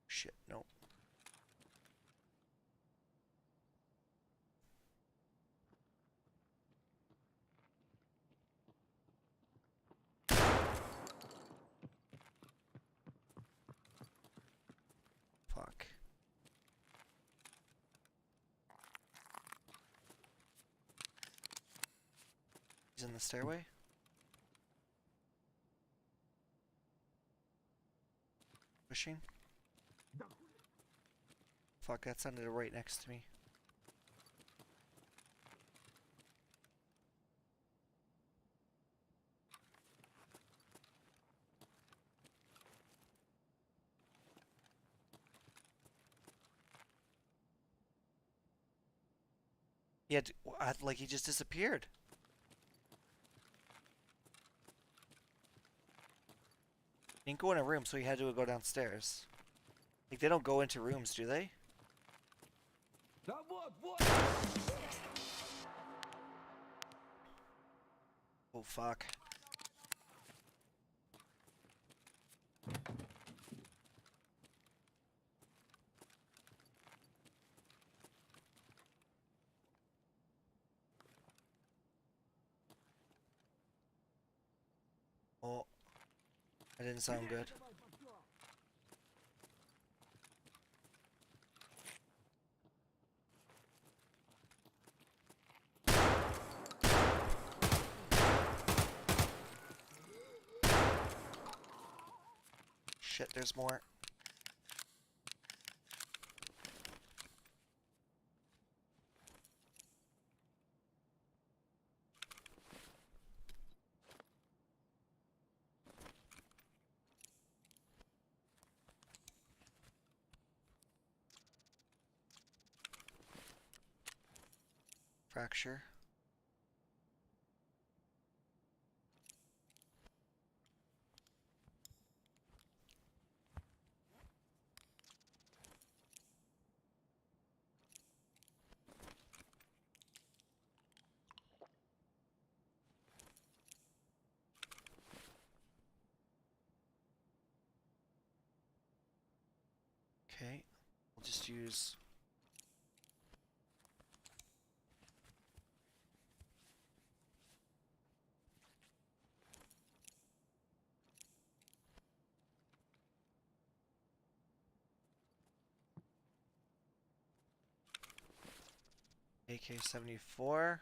Shit, no. Fuck. He's in the stairway? pushing? Fuck, that sounded right next to me. Yeah, like he just disappeared. He didn't go in a room, so he had to go downstairs. Like, they don't go into rooms, do they? Oh, fuck. Oh, that didn't sound good. Shit, there's more. Fracture. Okay, we'll just use... AK-74.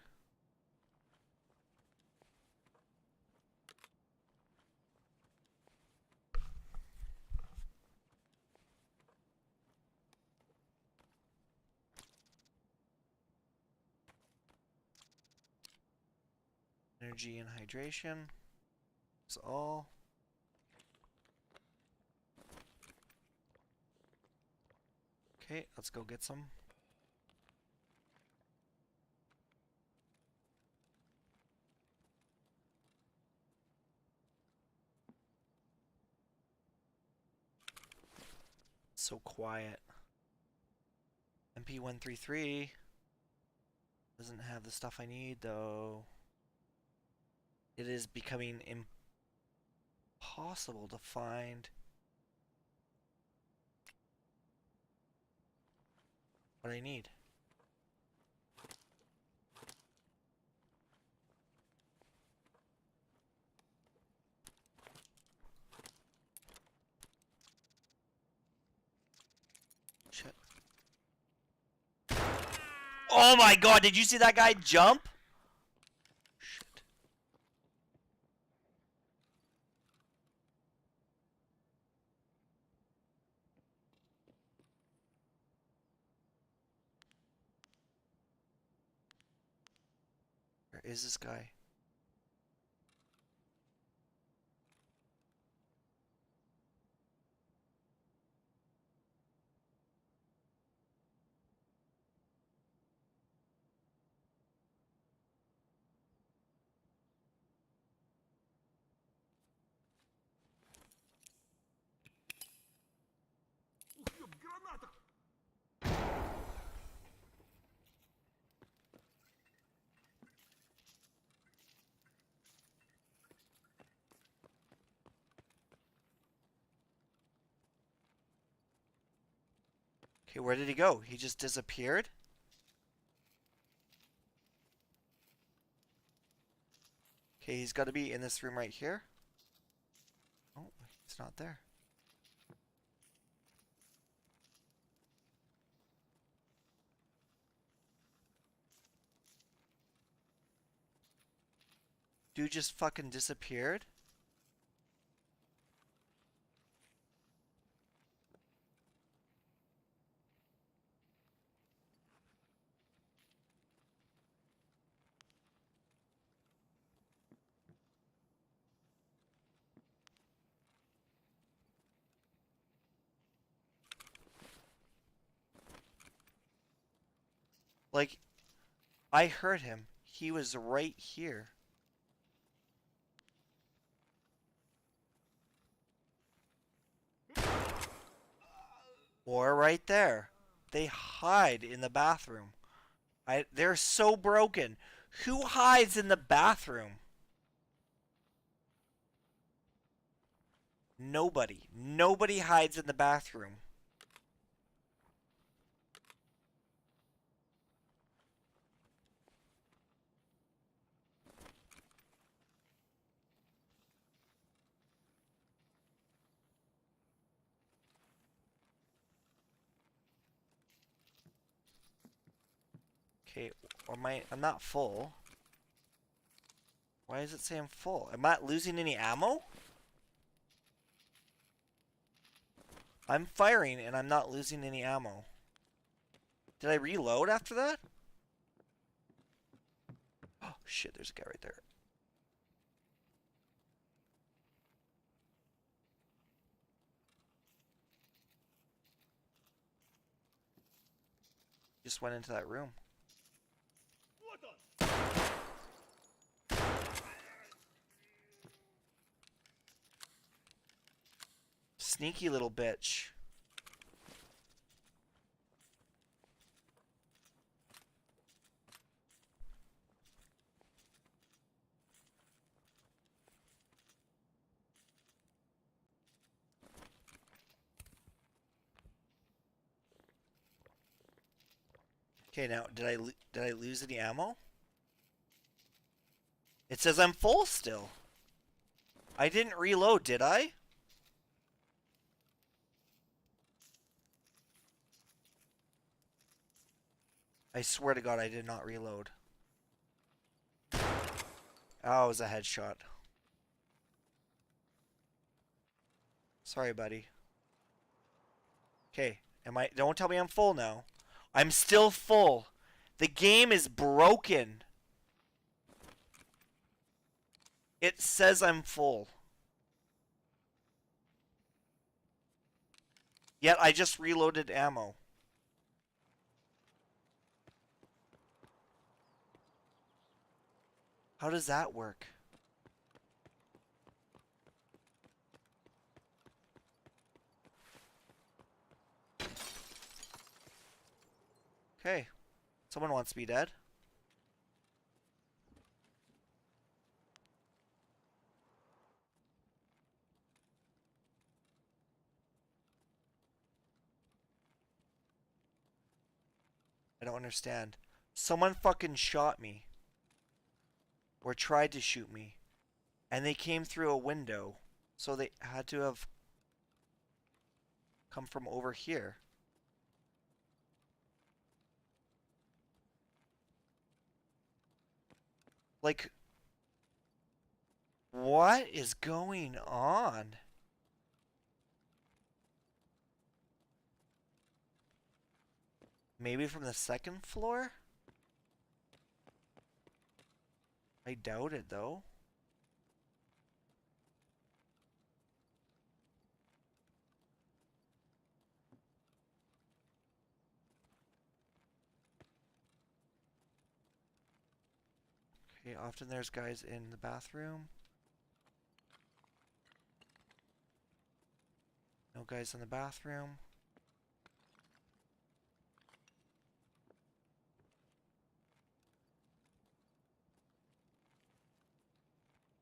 Energy and hydration. That's all. Okay, let's go get some. So quiet. MP133 doesn't have the stuff I need though. It is becoming impossible to find what I need. Shit. Oh my god, did you see that guy jump? Shit. Where is this guy? Okay, where did he go? He just disappeared? Okay, he's got to be in this room right here. Oh, he's not there. Dude just fucking disappeared? Like, I heard him. He was right here. Or right there. They hide in the bathroom. They're so broken. Who hides in the bathroom? Nobody. Nobody hides in the bathroom. Okay, I'm not full. Why does it say I'm full? Am I losing any ammo? I'm firing and I'm not losing any ammo. Did I reload after that? Oh shit, there's a guy right there. Just went into that room. Sneaky little bitch. Okay, now did I lose any ammo? It says I'm full still. I didn't reload, did I? I swear to God, I did not reload. Oh, it was a headshot. Sorry, buddy. Okay, don't tell me I'm full now. I'm still full. The game is broken. It says I'm full. Yet I just reloaded ammo. How does that work? Okay. Someone wants to be dead. I don't understand. Someone fucking shot me. Or tried to shoot me. And they came through a window. So they had to have come from over here. Like, what is going on? Maybe from the second floor? I doubt it, though. Okay, often there's guys in the bathroom. No guys in the bathroom.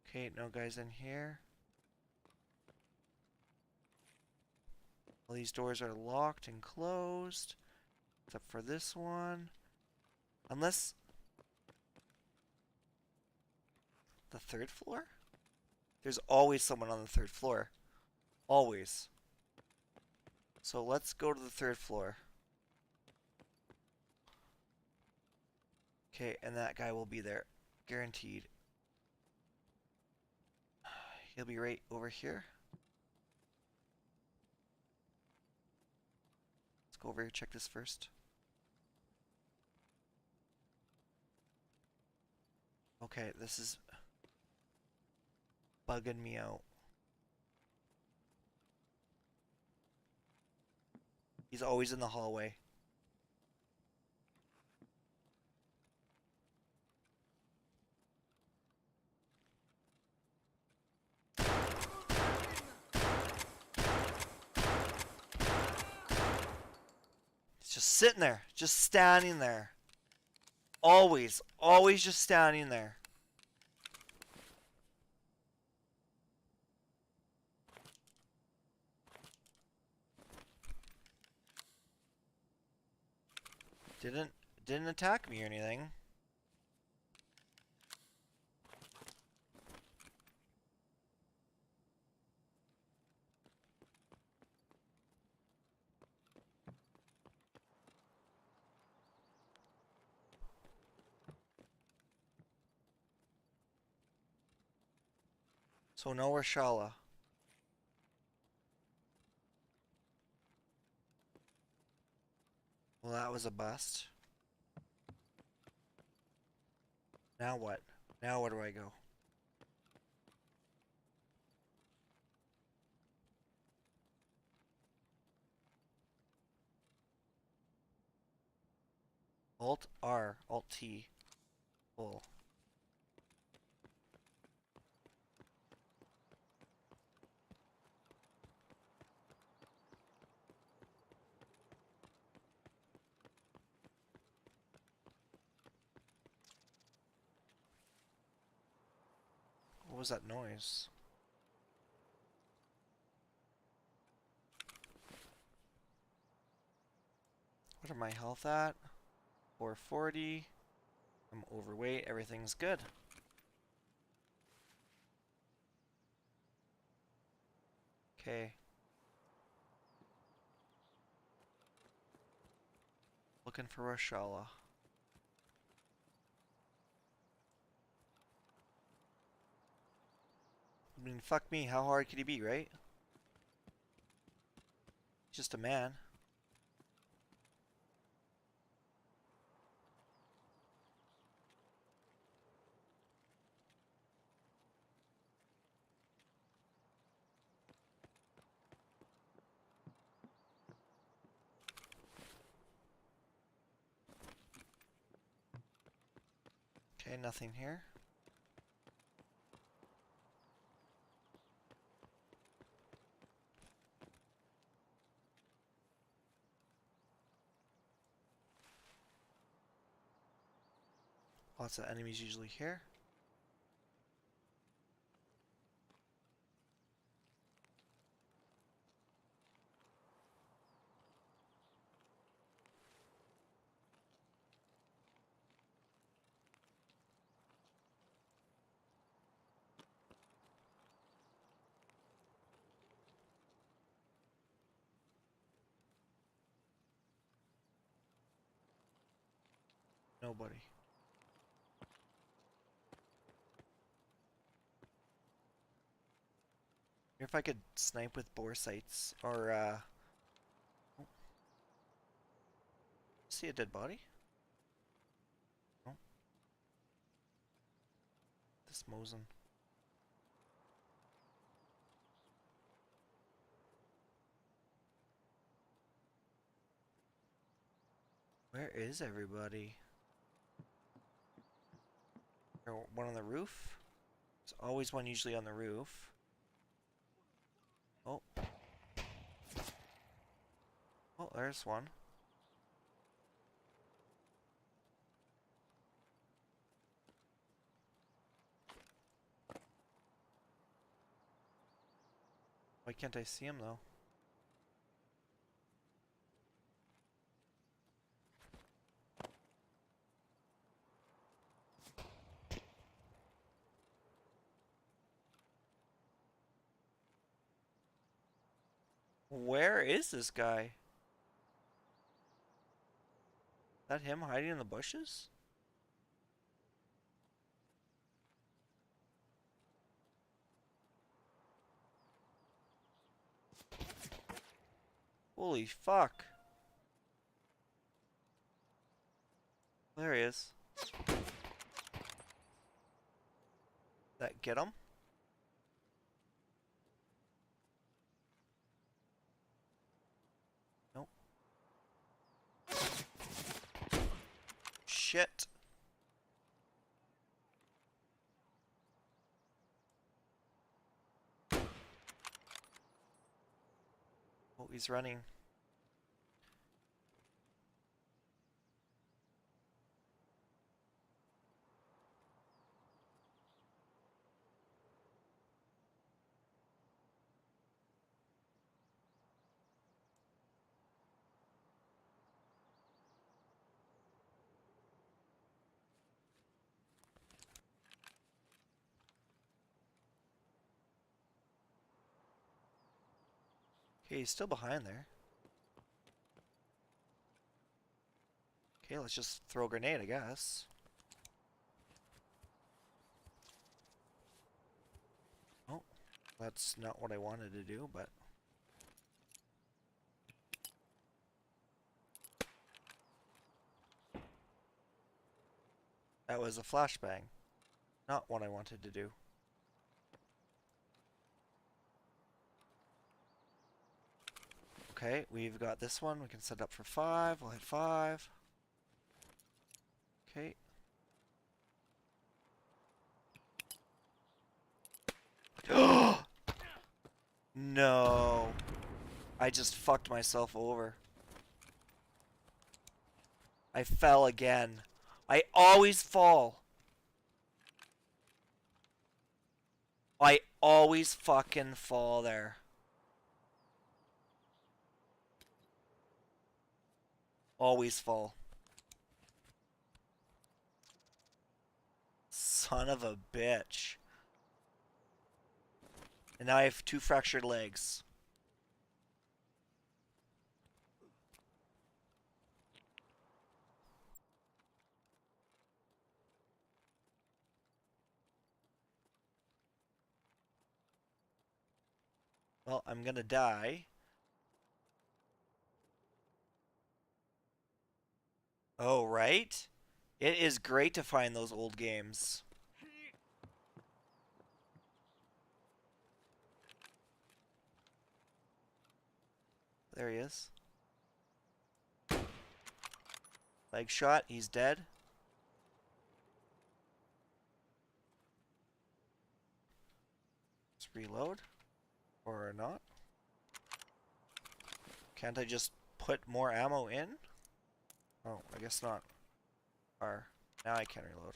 Okay, no guys in here. All these doors are locked and closed. Except for this one. Unless... the third floor? There's always someone on the third floor. Always. So let's go to the third floor. Okay, and that guy will be there. Guaranteed. He'll be right over here. Let's go over here, check this first. Okay, this is bugging me out. He's always in the hallway. sitting there, just standing there. Always just standing there. Didn't attack me or anything. So no Reshala. Well, that was a bust. Now what? Now where do I go? Alt R, Alt T, pull. What was that noise? What are my health at? 440. I'm overweight. Everything's good. Okay. Looking for Reshala. I mean, fuck me, how hard could he be, right? Just a man. Okay, nothing here. Lots of enemies usually here. Nobody. If I could snipe with bore sights or oh. See a dead body? Oh. This Mosin. Where is everybody? Or one on the roof? There's always one usually on the roof. Oh. Oh, there's one. Why can't I see him though? Where is this guy? Is that him hiding in the bushes? Holy fuck. There he is. That get him? Nope. Shit. Oh, he's running. Okay, he's still behind there. Okay, let's just throw a grenade, I guess. Oh, that's not what I wanted to do, but... That was a flashbang. Not what I wanted to do. Okay, we've got this one. We can set up for 5. We'll hit 5. Okay. No. I just fucked myself over. I fell again. I always fall. I always fucking fall there. Always fall. Son of a bitch. And now I have 2 fractured legs. Well, I'm gonna die. Oh, right? It is great to find those old games. There he is. Leg shot, he's dead. Let's reload. Or not. Can't I just put more ammo in? Oh, I guess not. Or now I can reload.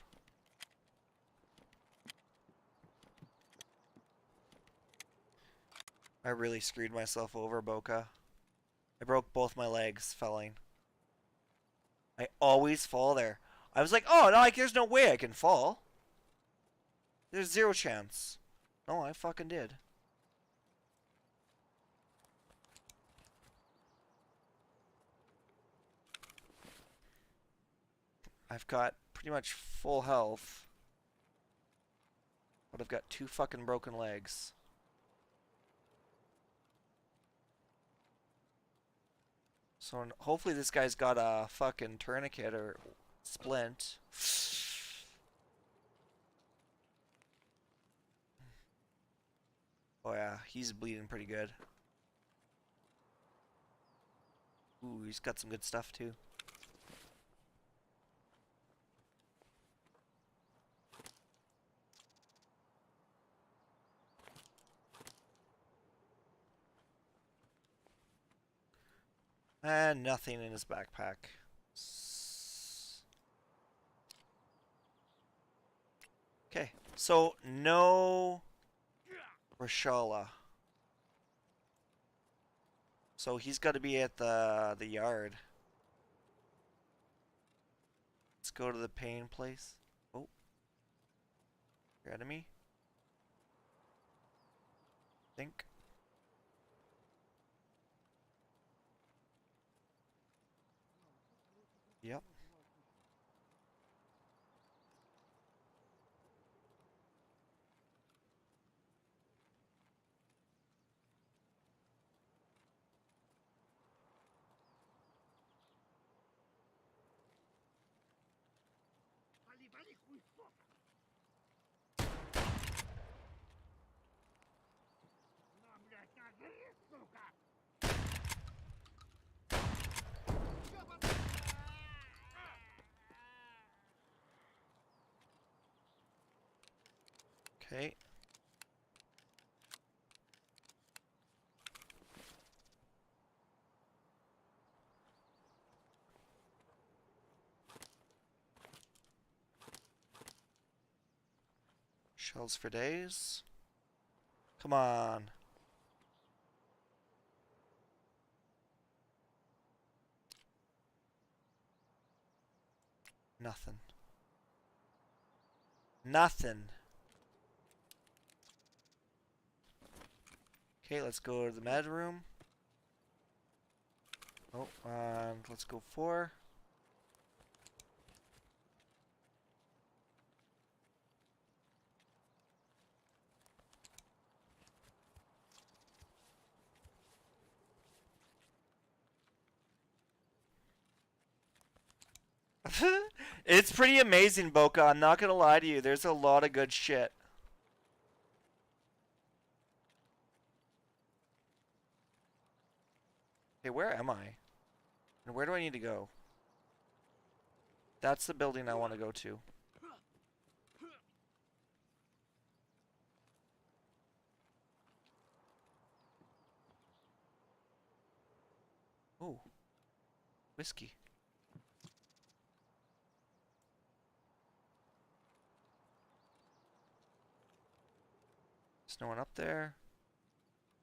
I really screwed myself over, Boca. I broke both my legs falling. I always fall there. I was like, oh, no, there's no way I can fall. There's 0 chance. No, I fucking did. I've got pretty much full health. But I've got 2 fucking broken legs. So hopefully this guy's got a fucking tourniquet or splint. Oh yeah, he's bleeding pretty good. Ooh, he's got some good stuff too. And nothing in his backpack. Okay, so no Rashala. So he's got to be at the yard. Let's go to the pain place. Oh, your enemy. Think. Yep. Okay. Shells for days. Come on. Nothing. Nothing. Okay, let's go to the med room. Oh, and let's go 4. It's pretty amazing, Boca. I'm not gonna lie to you. There's a lot of good shit. Okay, where am I? And where do I need to go? That's the building I want to go to. Oh. Whiskey. There's no one up there.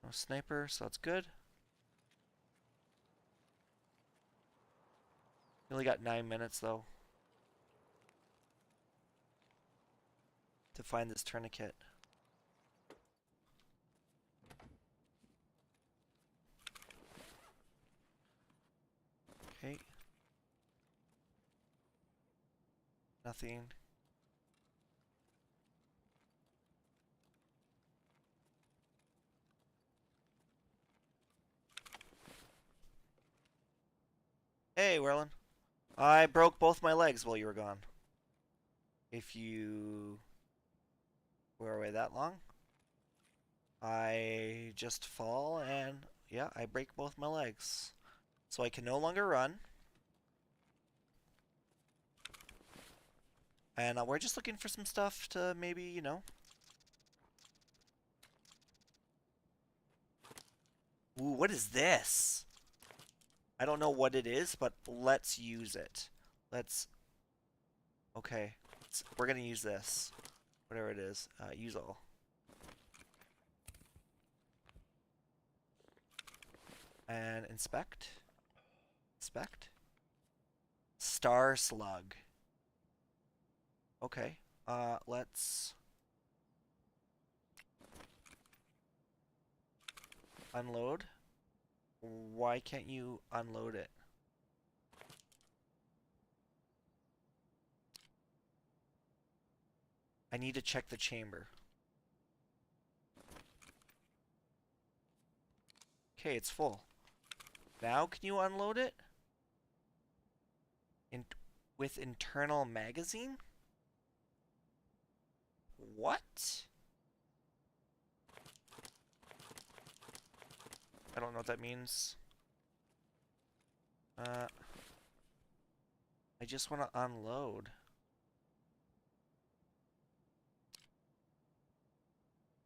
No sniper, so that's good. We only got 9 minutes though to find this tourniquet. Okay. Nothing. Hey, Werlin. I broke both my legs while you were gone. If you were away that long, I just fall and yeah, I break both my legs. So I can no longer run. And we're just looking for some stuff to maybe, you know. Ooh, what is this? I don't know what it is, but let's use it. Let's... Okay. We're gonna use this. Whatever it is. Use all. And inspect. Inspect. Star slug. Okay. Let's... unload. Why can't you unload it? I need to check the chamber. Okay, it's full. Now can you unload it? With internal magazine? What? I don't know what that means. I just want to unload.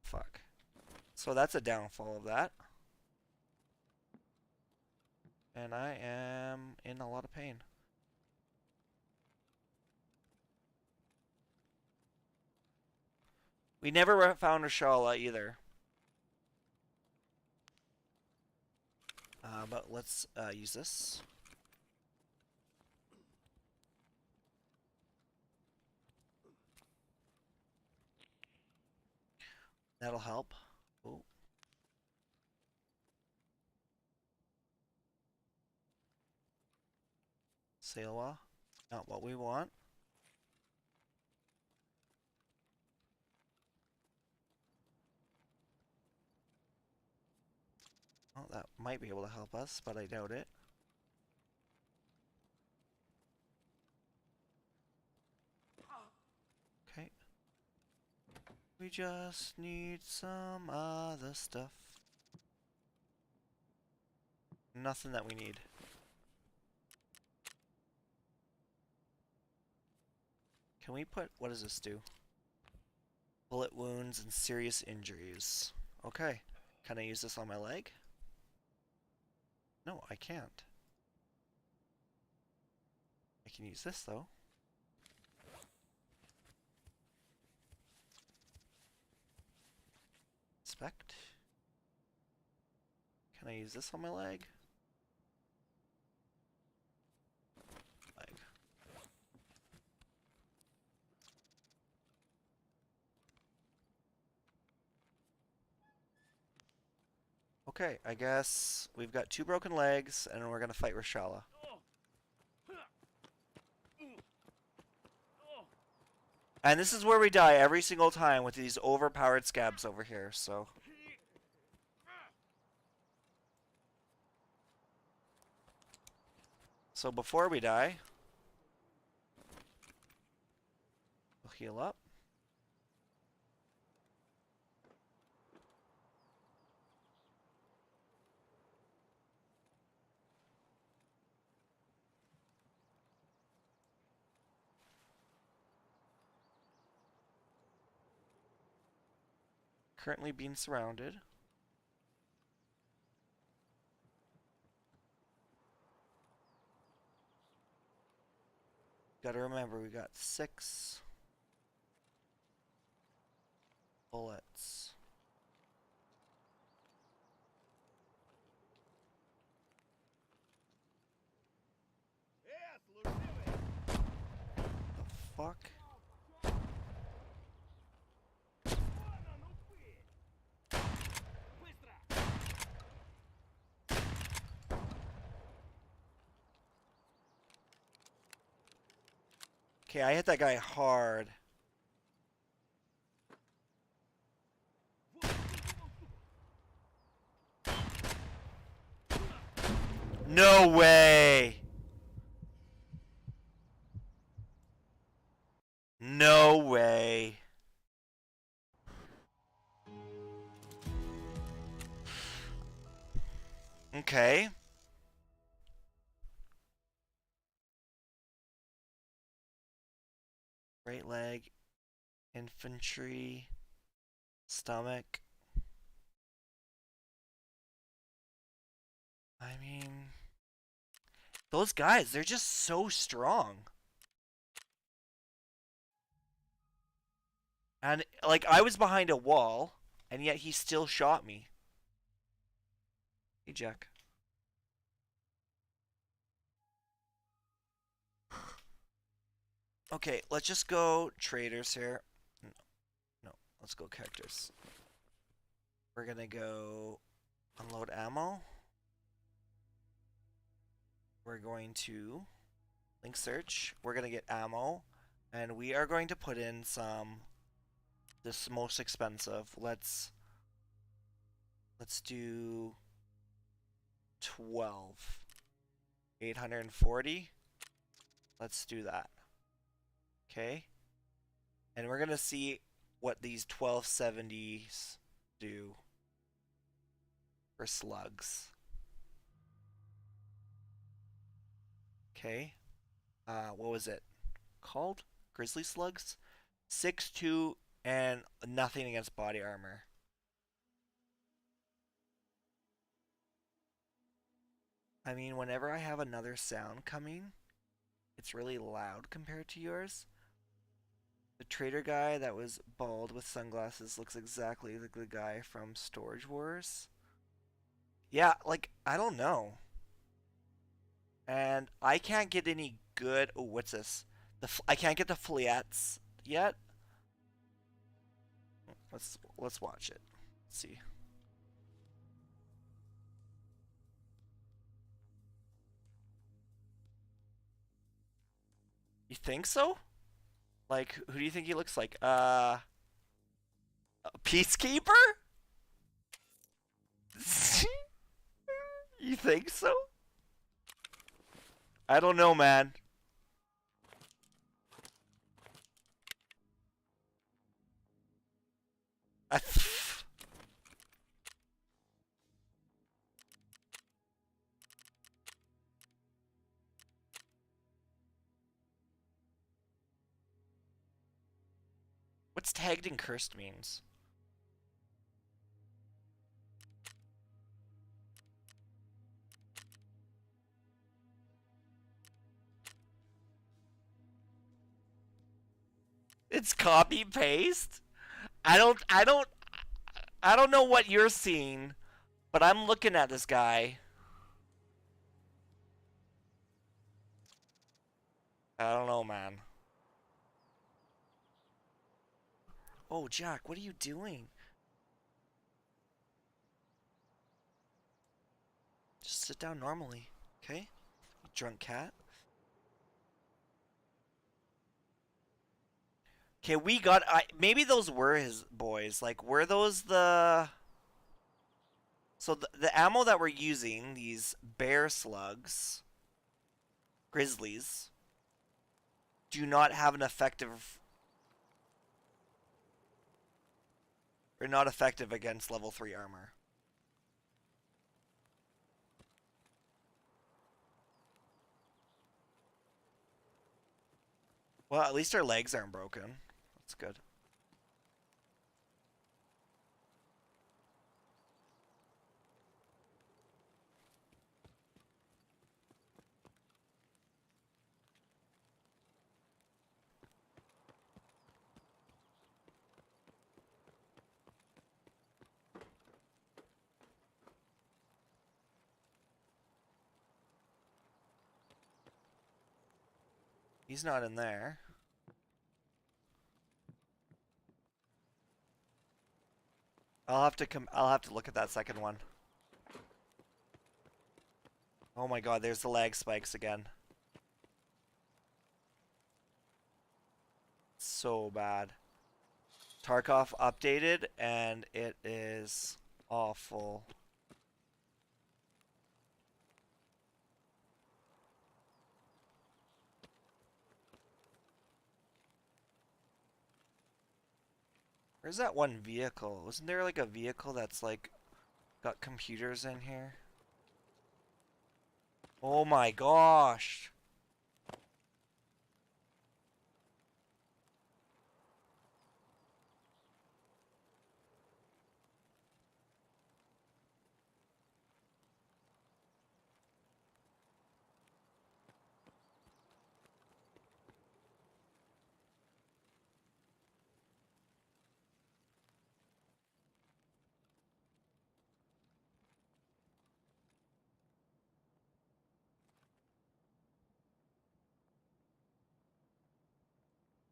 Fuck. So that's a downfall of that. And I am in a lot of pain. We never found Reshala either. But let's use this. That'll help. Oh. Sailwa. Not what we want. Well, that might be able to help us, but I doubt it. Okay. We just need some other stuff. Nothing that we need. Can we put... what does this do? Bullet wounds and serious injuries. Okay. Can I use this on my leg? No, I can't. I can use this though. Inspect. Can I use this on my leg? Leg. Okay, I guess we've got 2 broken legs, and we're gonna fight Reshala. And this is where we die every single time with these overpowered scabs over here, so... So before we die... we'll heal up. Currently being surrounded. Gotta remember, we got 6 bullets. The fuck? Okay, I hit that guy hard. No way! No way. Okay. Right leg, infantry, stomach. I mean, those guys, they're just so strong. And, like, I was behind a wall, and yet he still shot me. Hey, Jack. Okay, let's just go traders here. No, let's go characters. We're gonna go unload ammo. We're going to link search. We're gonna get ammo, and we are going to put in some. This most expensive. Let's do 12. 840. Let's do that. Okay. And we're gonna see what these 1270s do for slugs. Okay. What was it called? Grizzly slugs? 6-2 and nothing against body armor. I mean, whenever I have another sound coming, it's really loud compared to yours. The trader guy that was bald with sunglasses looks exactly like the guy from Storage Wars. Yeah, like, I don't know. And I can't get any good... Oh, what's this? I can't get the fleets yet. Let's watch it. Let's see. You think so? Like, who do you think he looks like? A Peacekeeper? You think so? I don't know, man. What's tagged and cursed means? It's copy paste? I don't know what you're seeing, but I'm looking at this guy. I don't know, man. Oh, Jack, what are you doing? sit down normally, okay? Drunk cat. Okay, we got. Maybe those were his boys. Like, were those the? So the ammo that we're using, these bear slugs, grizzlies, do not have an effective. Are not effective against level 3 armor. Well, at least our legs aren't broken. That's good. He's not in there. I'll have to look at that second one. Oh my god, there's the lag spikes again. So bad. Tarkov updated and it is awful. Where's that one vehicle? Wasn't there like a vehicle that's like got computers in here? Oh my gosh.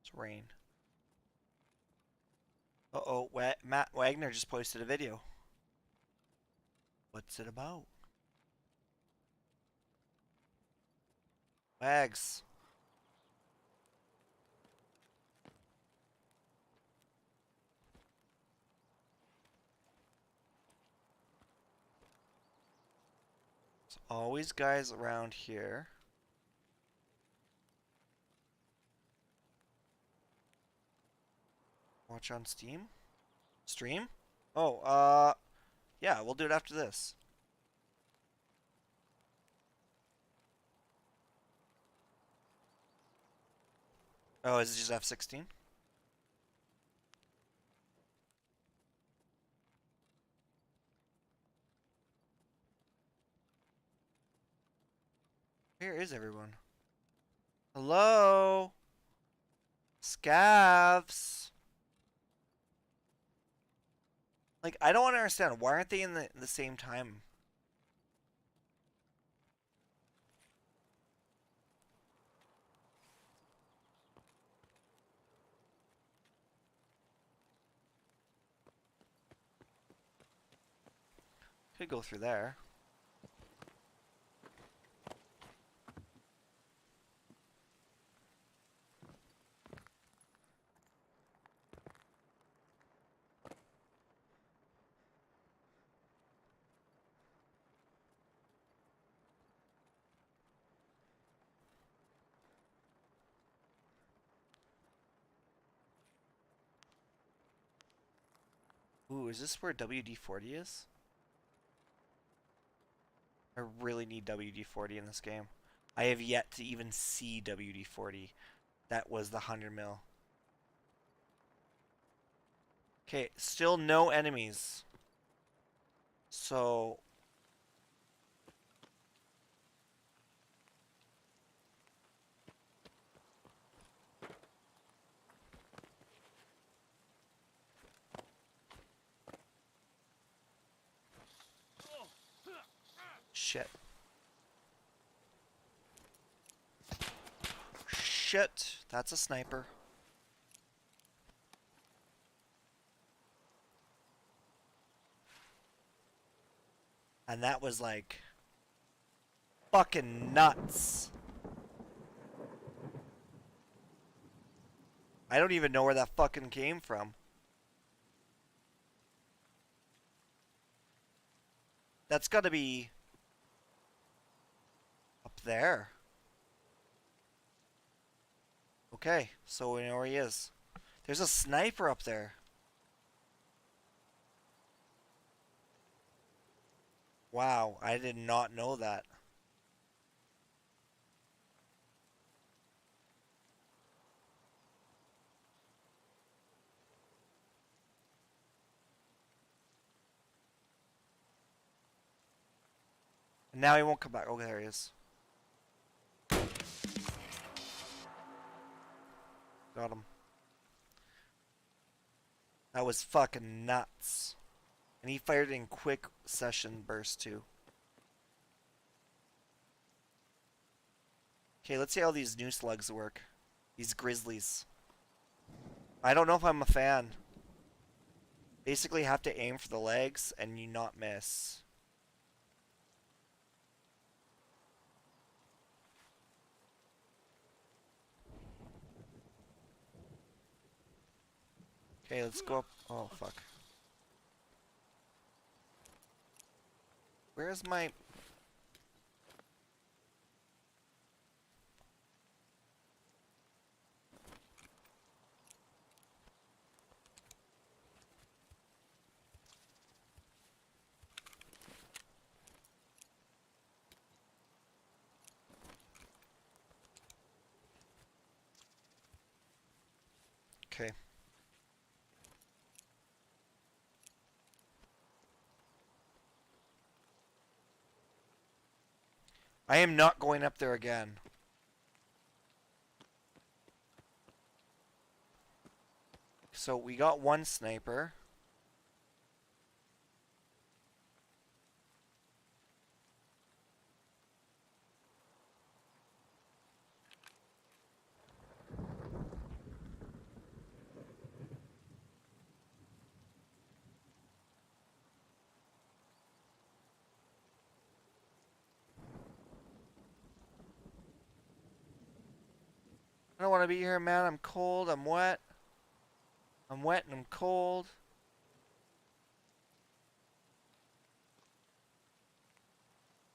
It's rain. Uh-oh, Matt Wagner just posted a video. What's it about? Wags. There's always guys around here. Watch on Steam? Stream? Oh, yeah, we'll do it after this. Oh, is it just F16? Where is everyone? Hello? Scavs? Like, I don't understand. Why aren't they in the same time? Could go through there. Ooh, is this where WD-40 is? I really need WD-40 in this game. I have yet to even see WD-40. That was the 100 mil. Okay, still no enemies. So... Shit. Shit, that's a sniper. And that was like fucking nuts. I don't even know where that fucking came from. That's gotta be up there. Okay, so we know where he is. There's a sniper up there. Wow, I did not know that. And now he won't come back. Oh, there he is. Got him. That was fucking nuts. And he fired in quick session burst too. Okay, let's see how these new slugs work. These grizzlies. I don't know if I'm a fan. Basically have to aim for the legs and you not miss. Okay, let's go up. Oh, fuck. Where's my... Okay. I am not going up there again. So we got one sniper. I don't want to be here, man. I'm cold. I'm wet. I'm wet and I'm cold.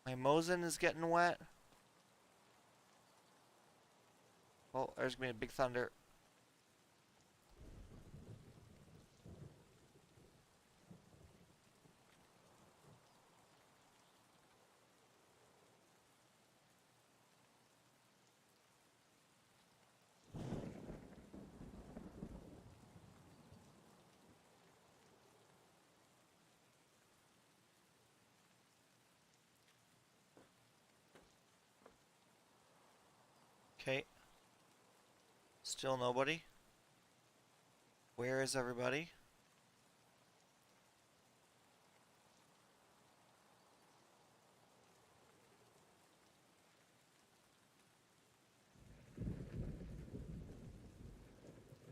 My Mosin is getting wet. Oh, there's gonna be a big thunder. Okay. Still nobody. Where is everybody?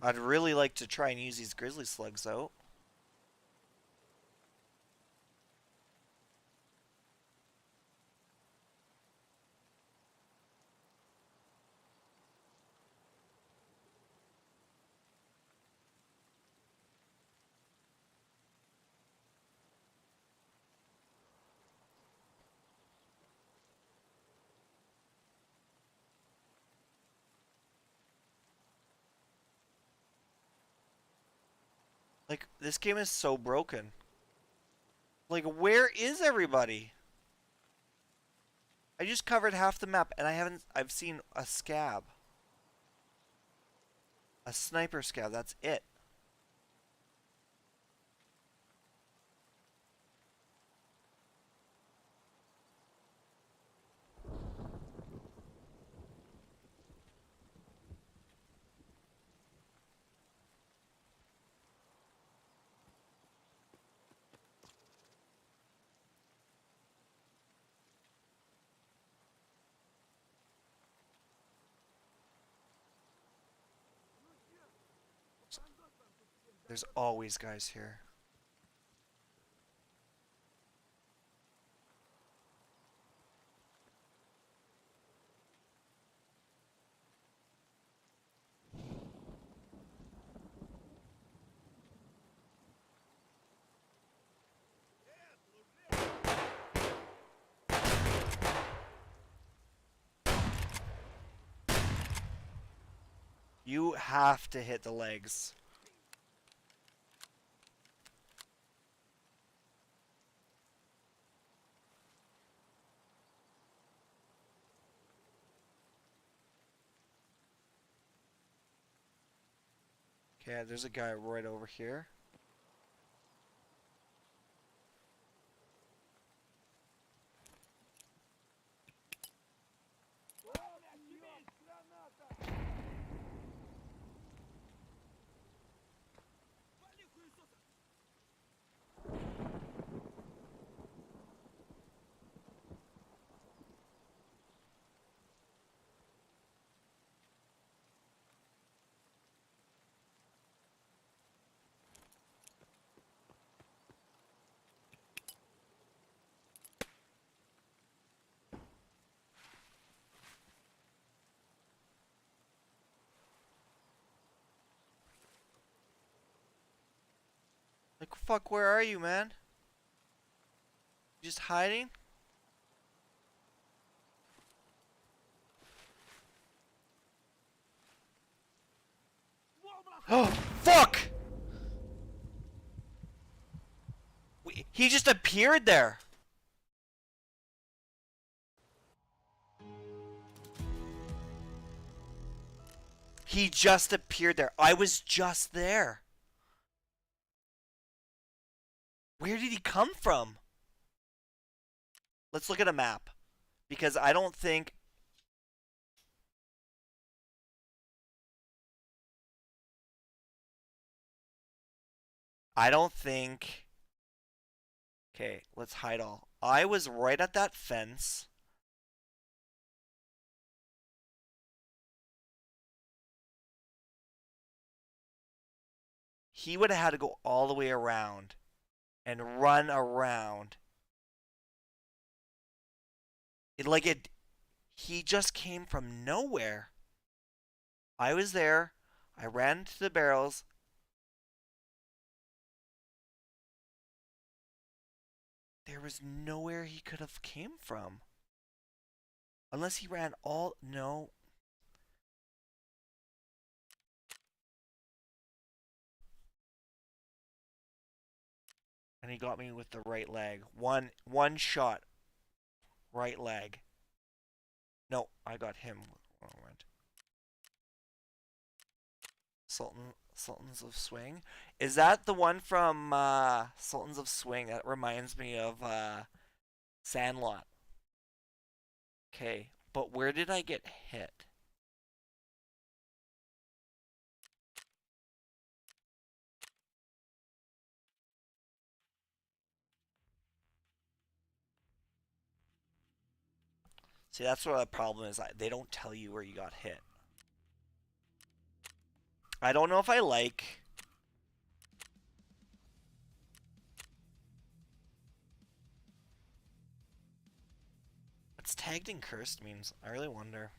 I'd really like to try and use these grizzly slugs out. Like, this game is so broken. Like, where is everybody? I just covered half the map and I've seen a scab. A sniper scab, that's it. There's always guys here. You have to hit the legs. Okay, there's a guy right over here. Like, fuck, where are you, man? Just hiding? Oh, fuck! He just appeared there. He just appeared there. I was just there. Where did he come from? Let's look at a map. Because I don't think... Okay, let's hide all. I was right at that fence. He would have had to go all the way around and run around. He just came from nowhere. I was there. I ran to the barrels. There was nowhere he could have came from. Unless he ran all... No. And he got me with the right leg. One shot. Right leg. No, I got him. Sultans of Swing. Is that the one from Sultans of Swing? That reminds me of Sandlot. Okay, but where did I get hit? See, that's what the problem is. They don't tell you where you got hit. I don't know if I like... What's tagged and cursed means? I really wonder.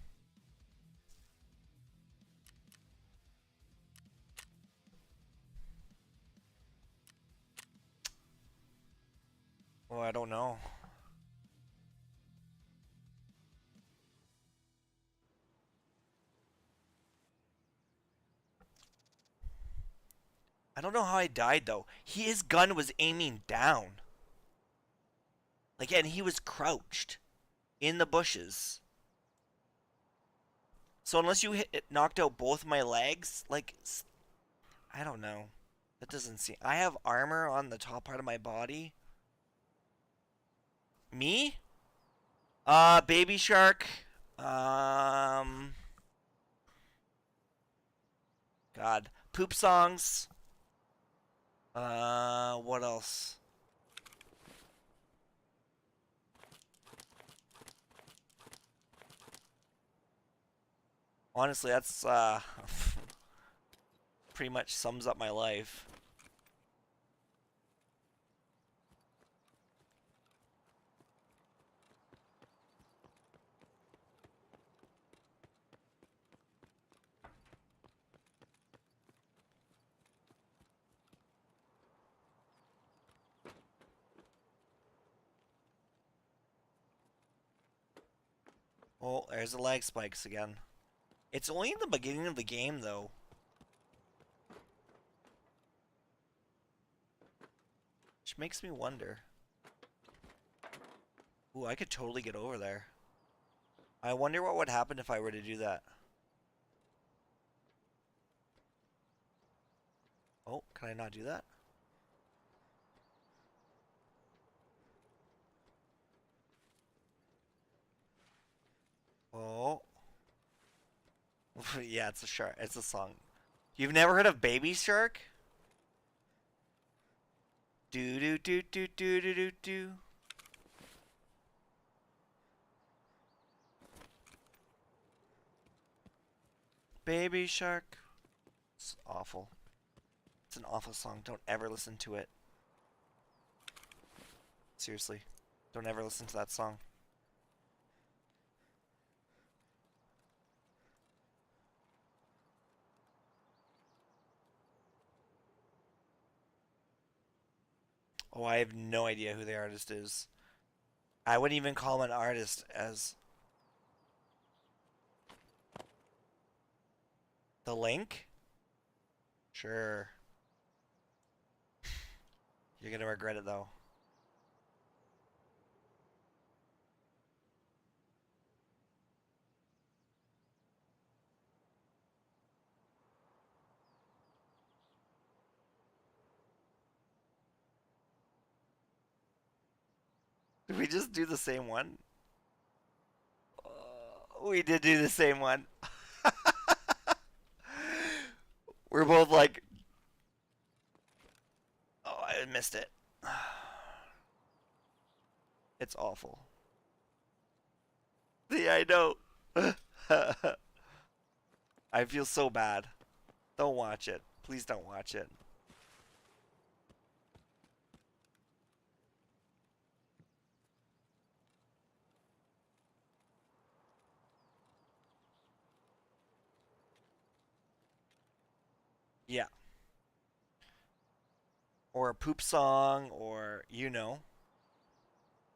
Oh, I don't know. I don't know how I died, though. His gun was aiming down. Like, and he was crouched in the bushes. So unless you knocked out both my legs, like, I don't know. That doesn't seem... I have armor on the top part of my body. Me? Baby Shark. God. Poop songs. What else? Honestly, that's, pretty much sums up my life. Oh, there's the lag spikes again. It's only in the beginning of the game, though. Which makes me wonder. Ooh, I could totally get over there. I wonder what would happen if I were to do that. Oh, can I not do that? Oh. Yeah, it's a shark. It's a song. You've never heard of Baby Shark? Do do do do do do do do. Baby Shark. It's awful. It's an awful song. Don't ever listen to it. Seriously. Don't ever listen to that song. Oh, I have no idea who the artist is. I wouldn't even call him an artist as... The Link? Sure. You're gonna regret it though. Did we just do the same one? We did do the same one. We're both like... Oh, I missed it. It's awful. Yeah, I know. I feel so bad. Don't watch it. Please don't watch it. Yeah. Or a poop song, or you know.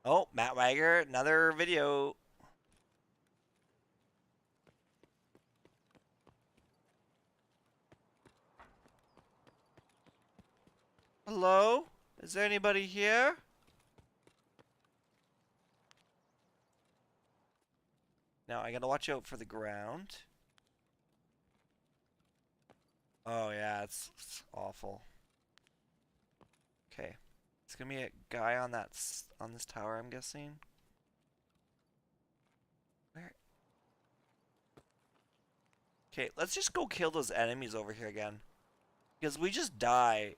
Oh, Matt Wagger, another video. Hello? Is there anybody here? Now I gotta watch out for the ground. Oh yeah, it's awful. Okay, it's gonna be a guy on on this tower, I'm guessing. Where? Okay, let's just go kill those enemies over here again, because we just die.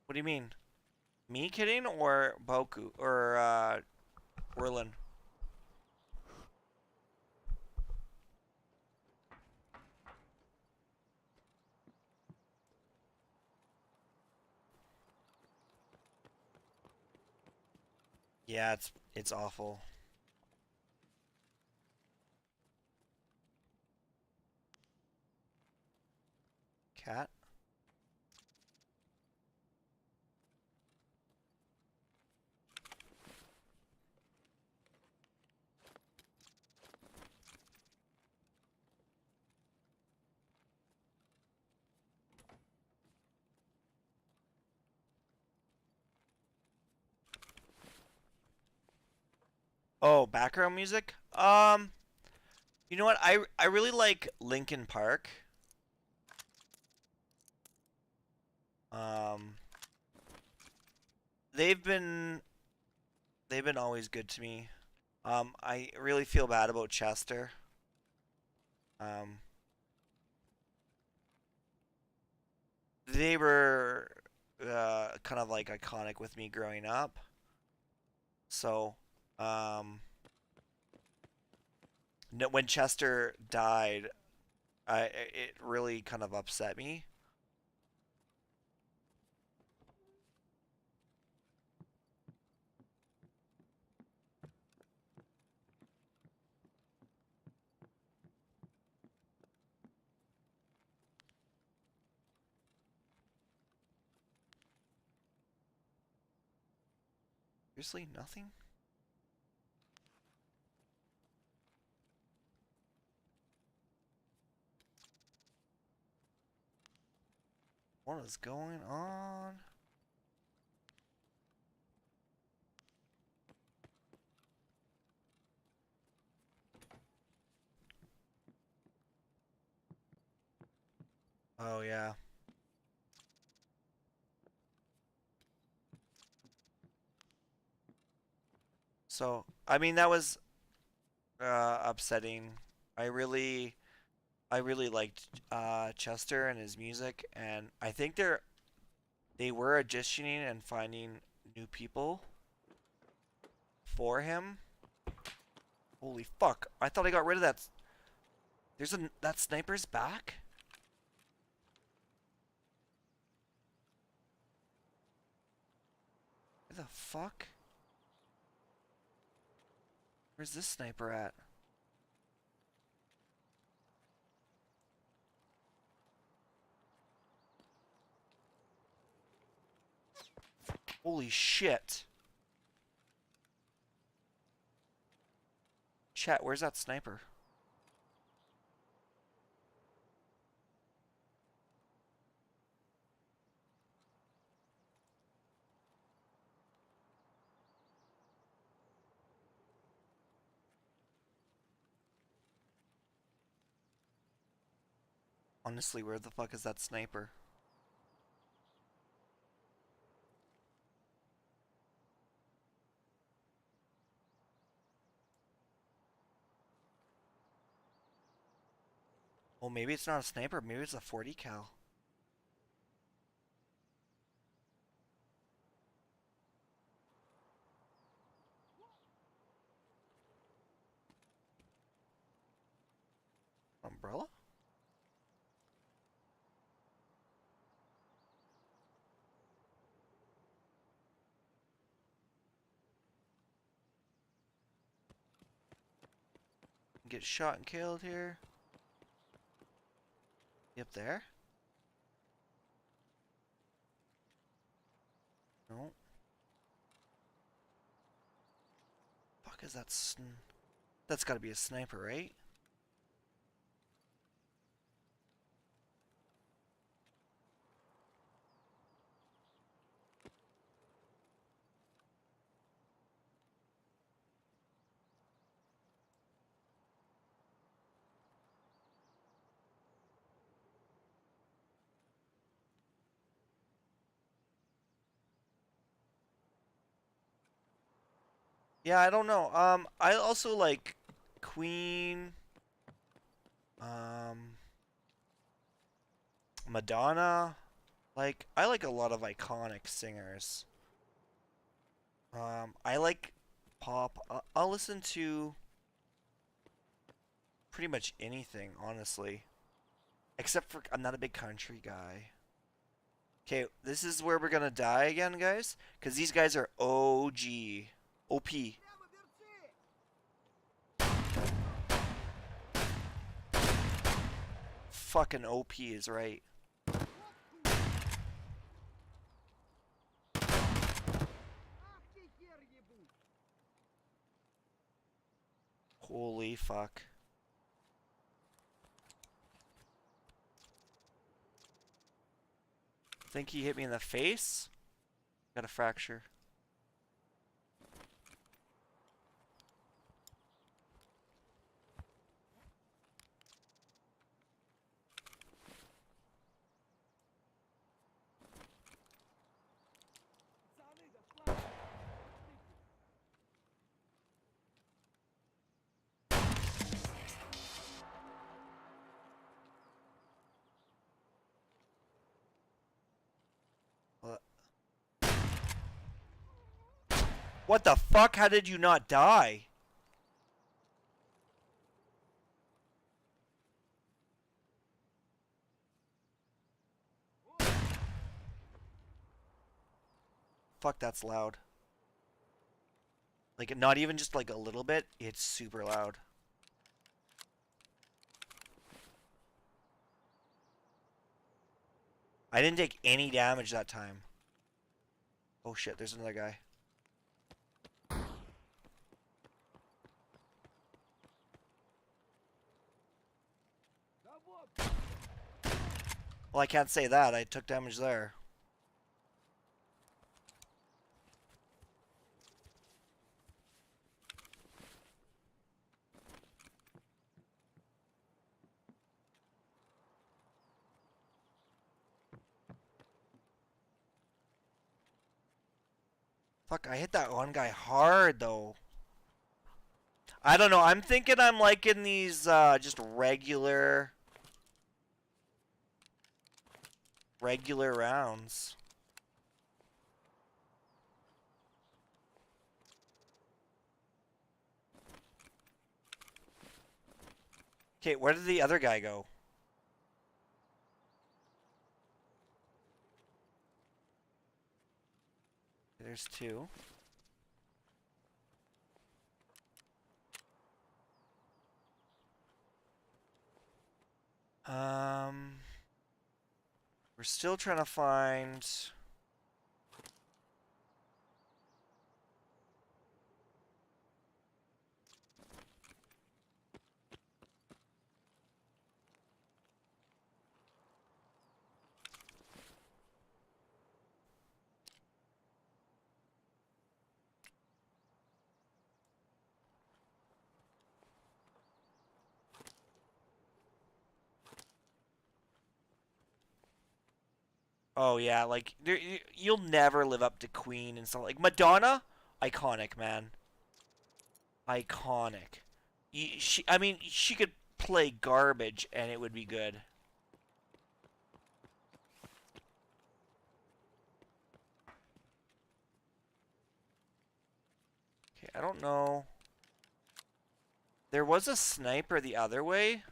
What do you mean? Me kidding or Boku or Werlin? Yeah, it's awful. Cat? Oh, background music? You know what? I really like Linkin Park. Um, they've been always good to me. I really feel bad about Chester. Um, they were kind of like iconic with me growing up. So, when Chester died, it really kind of upset me. Seriously, nothing? What is going on? Oh, yeah. So, I mean, that was upsetting. I really liked Chester and his music, and I think they were auditioning and finding new people for him. Holy fuck! I thought I got rid of that. That sniper's back. Where the fuck? Where's this sniper at? Holy shit. Chat, where's that sniper? Honestly, where the fuck is that sniper? Well, maybe it's not a sniper. Maybe it's a 40 cal. Umbrella? Get shot and killed here. Up there? No. Fuck is that? That's gotta be a sniper, right? Yeah, I don't know. I also like Queen, Madonna. Like, I like a lot of iconic singers. I like pop. I'll listen to pretty much anything, honestly. Except for, I'm not a big country guy. Okay, this is where we're gonna die again, guys. Because these guys are OG. OP. Fucking OP is right. Holy fuck. Think he hit me in the face? Got a fracture. What the fuck? How did you not die? Fuck, that's loud. Like, not even just like a little bit, it's super loud. I didn't take any damage that time. Oh shit, there's another guy. Well, I can't say that. I took damage there. Fuck, I hit that one guy hard, though. I don't know. I'm thinking I'm liking these just regular rounds. Okay, where did the other guy go? There's two. We're still trying to find... Oh yeah, like you'll never live up to Queen and stuff. Like Madonna, iconic, man. Iconic. I mean, she could play garbage and it would be good. Okay, I don't know. There was a sniper the other way.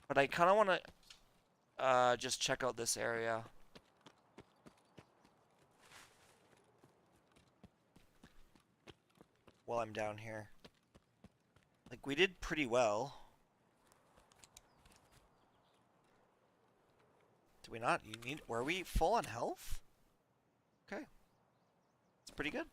But I kind of want to just check out this area. While I'm down here. Like, we did pretty well. Do we not? Were we full on health? Okay. It's pretty good.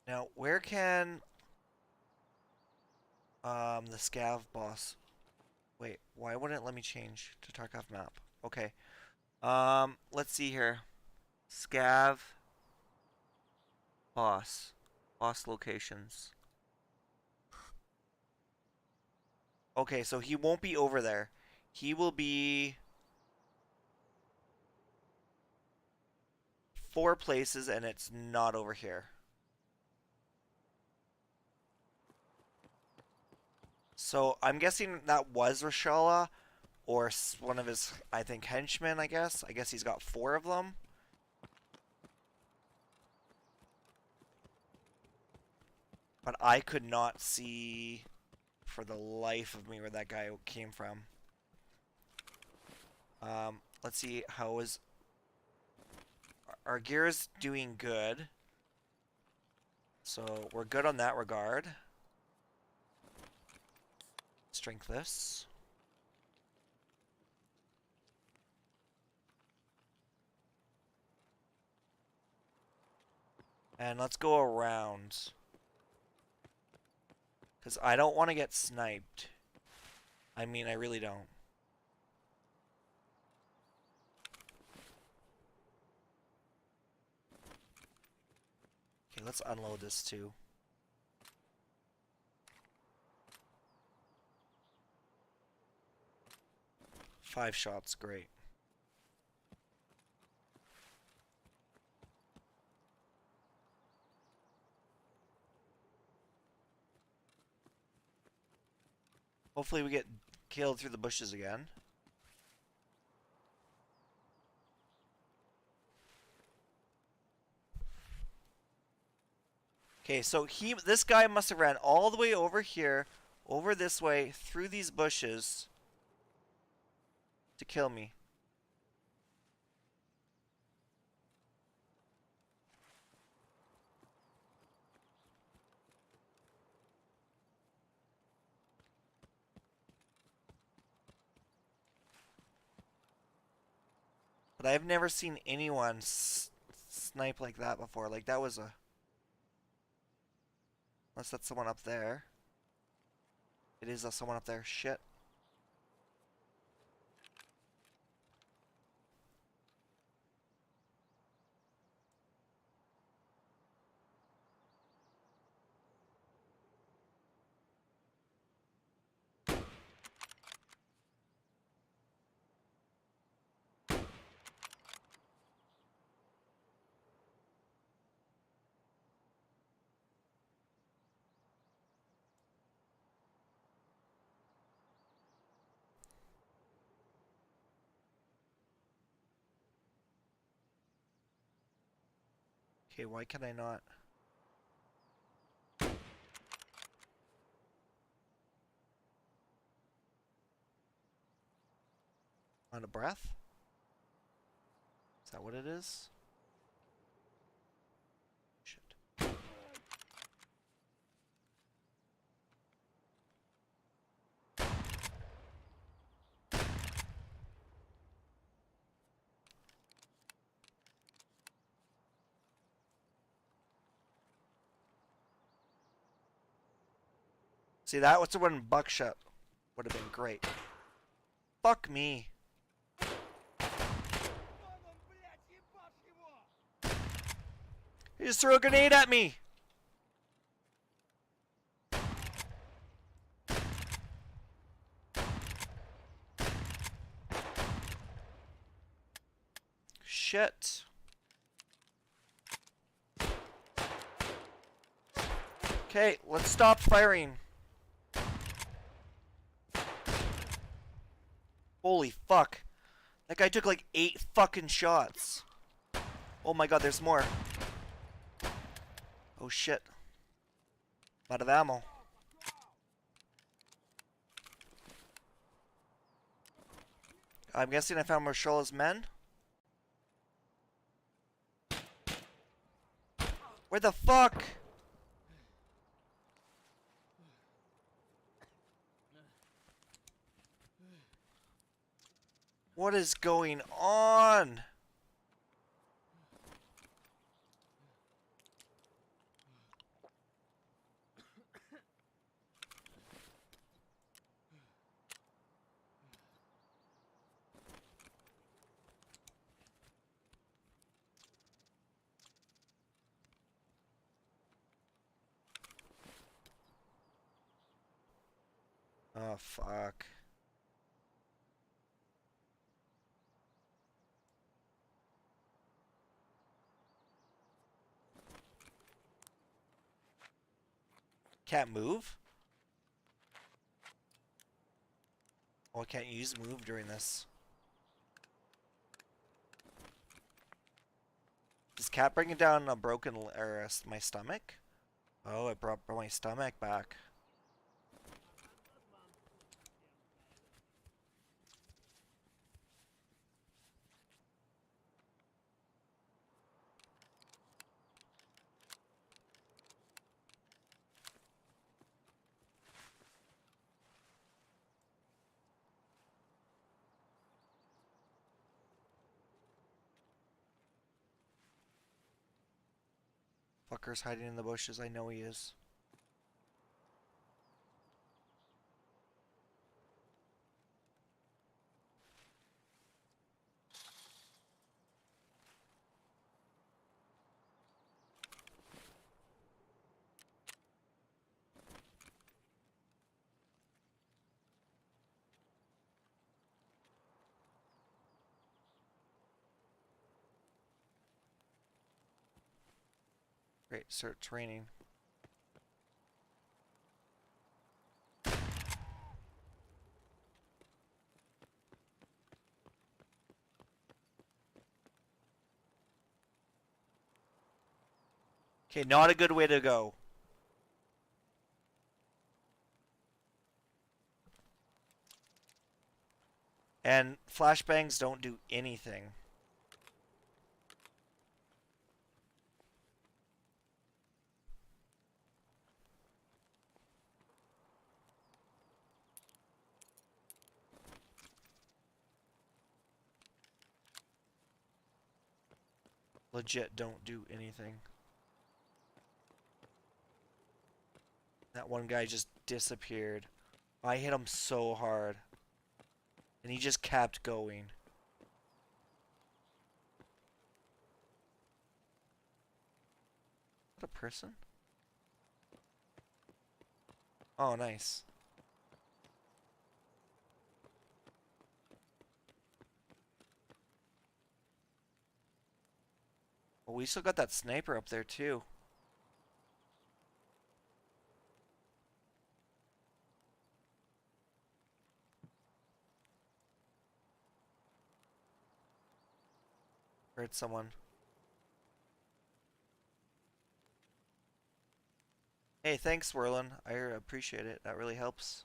Now, where can the Scav boss... Wait, why wouldn't it let me change to Tarkov map? Okay. Let's see here. Scav boss. Boss locations. Okay, so he won't be over there. He will be 4 places and it's not over here. So I'm guessing that was Reshala or one of his, I think, henchmen, I guess. I guess he's got 4 of them. But I could not see for the life of me where that guy came from. Let's see, how is... Our gear is doing good. So we're good on that regard. Strength this. And let's go around. Because I don't want to get sniped. I mean, I really don't. Okay, let's unload this too. Five shots, great. Hopefully we get killed through the bushes again. Okay, so this guy must have ran all the way over here, over this way, through these bushes to kill me. But I've never seen anyone snipe like that before. Like, that was a... Unless that's someone up there. It is someone up there. Shit. Okay, why can I not? On a breath? Is that what it is? Shit. See, that was when buckshot would have been great. Fuck me. He just threw a grenade at me. Shit. Okay, let's stop firing. Holy fuck. That guy took like 8 fucking shots. Oh my god, there's more. Oh shit. I'm out of ammo. I'm guessing I found Marshall's men. Where the fuck? What is going on? Oh, fuck. Can't move? Oh, I can't use move during this. Is cat bringing down a broken or my stomach? Oh, it brought my stomach back. Fucker's hiding in the bushes. I know he is. Great, start training. Okay, not a good way to go. And flashbangs don't do anything. legit don't do anything. That one guy just disappeared. I hit him so hard. And he just kept going. Is that a person? Oh, nice. Well, we still got that sniper up there too. Heard someone. Hey, thanks, Whirlin. I appreciate it. That really helps.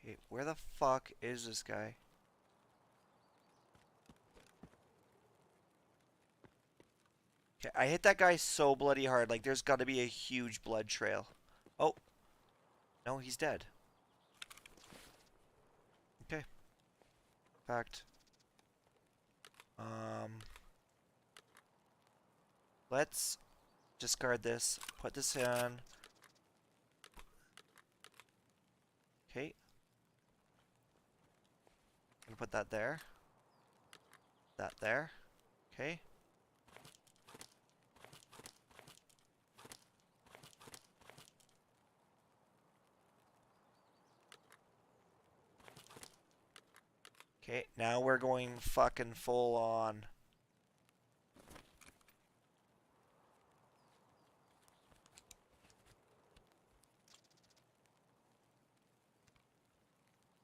Okay, where the fuck is this guy? Okay, I hit that guy so bloody hard. Like, there's got to be a huge blood trail. Oh. No, he's dead. Okay. Fact. Let's discard this. Put this in. Okay. Gonna put that there. That there. Okay. Okay, now we're going fucking full on.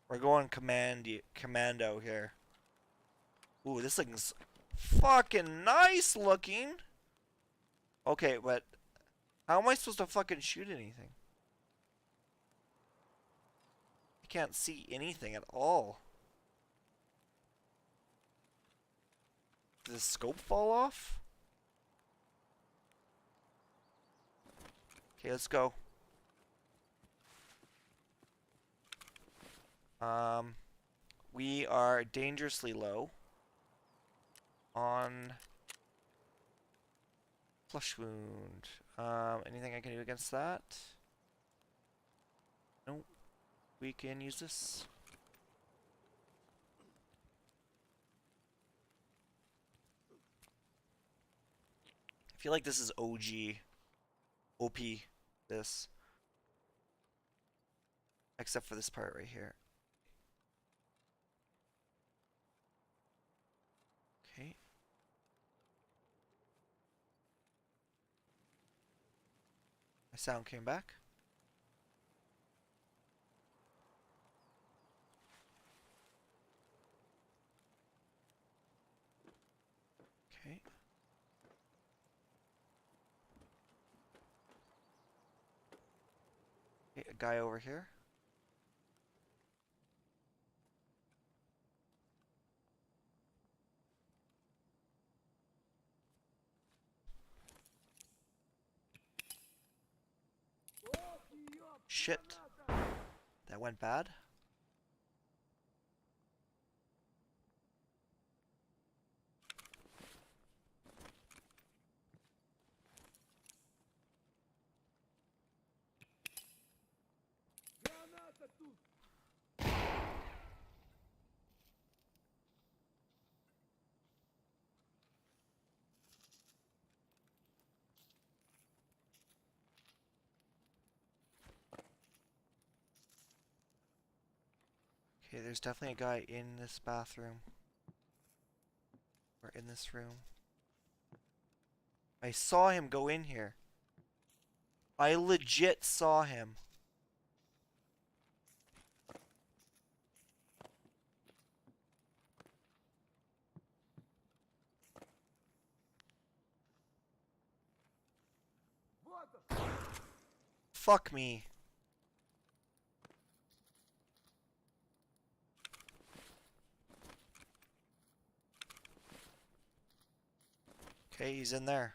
We're going commando here. Ooh, this thing's fucking nice looking. Okay, but how am I supposed to fucking shoot anything? I can't see anything at all. Did the scope fall off? Okay, let's go. We are dangerously low on flush wound. Anything I can do against that? Nope. We can use this. I feel like this is OG. OP. This. Except for this part right here. Okay. My sound came back. Okay. Okay, a guy over here. Shit. That went bad. Okay, there's definitely a guy in this bathroom. Or in this room. I saw him go in here. I legit saw him. Fuck me. Okay, he's in there.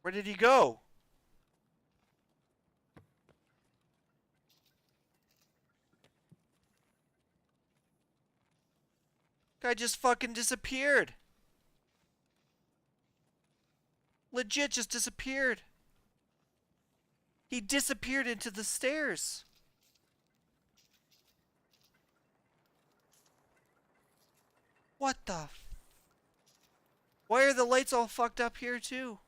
Where did he go? Guy just fucking disappeared. Legit just disappeared. He disappeared into the stairs. What the? Why are the lights all fucked up here too?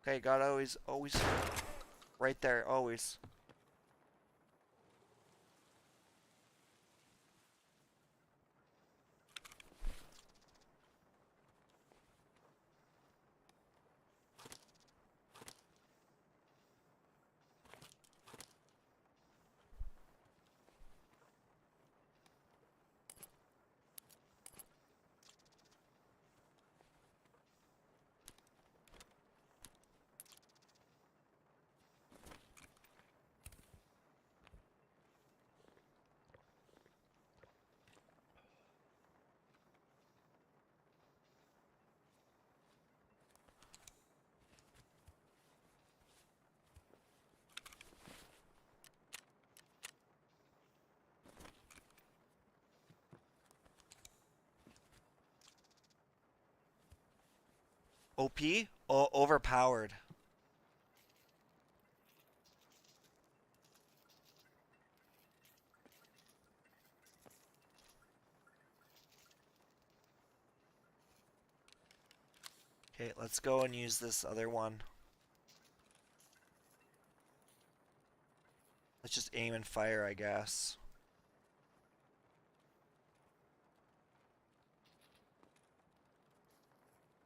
Okay, gotta always right there, always. OP? Oh, overpowered. Okay, let's go and use this other one. Let's just aim and fire, I guess.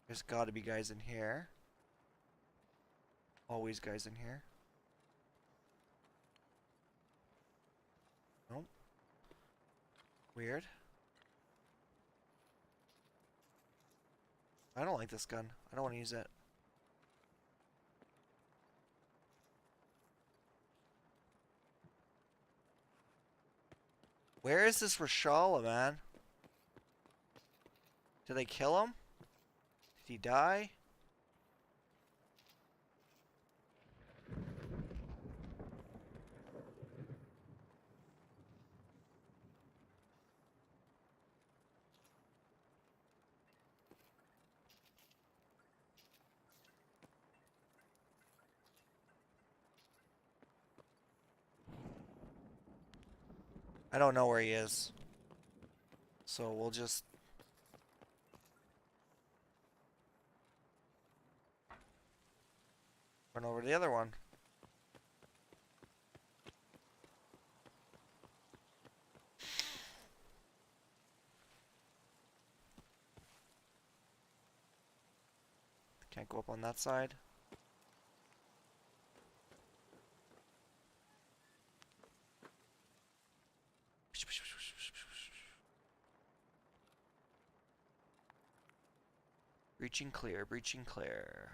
There's gotta be guys in here. Always guys in here. Nope. Weird. I don't like this gun. I don't want to use it. Where is this Reshala, man? Did they kill him? Did he die? I don't know where he is. So we'll just... run over to the other one. Can't go up on that side. Breaching clear, breaching clear.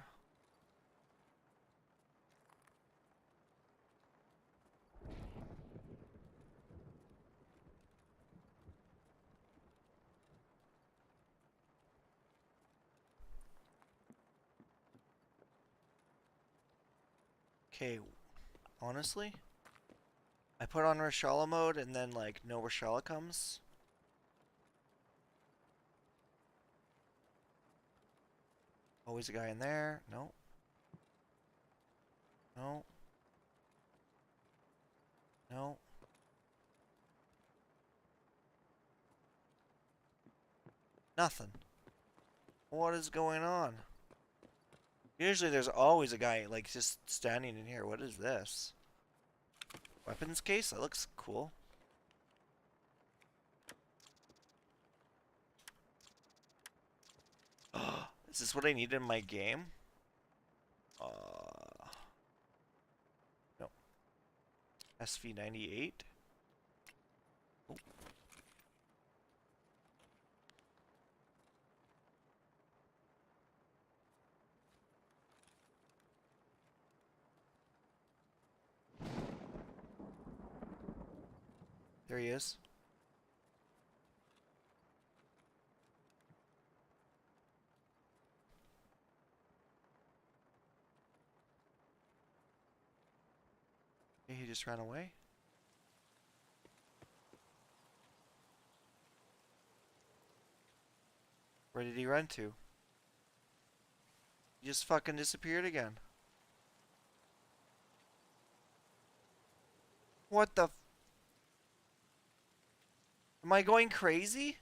Okay, honestly, I put on Reshala mode and then like no Reshala comes. Always a guy in there. No. No. No. Nothing. What is going on? Usually there's always a guy like just standing in here. What is this? Weapons case? That looks cool. Is this what I need in my game? No. SV98. Oh. There he is. He just ran away. Where did he run to? He just fucking disappeared again. What the f— Am I going crazy?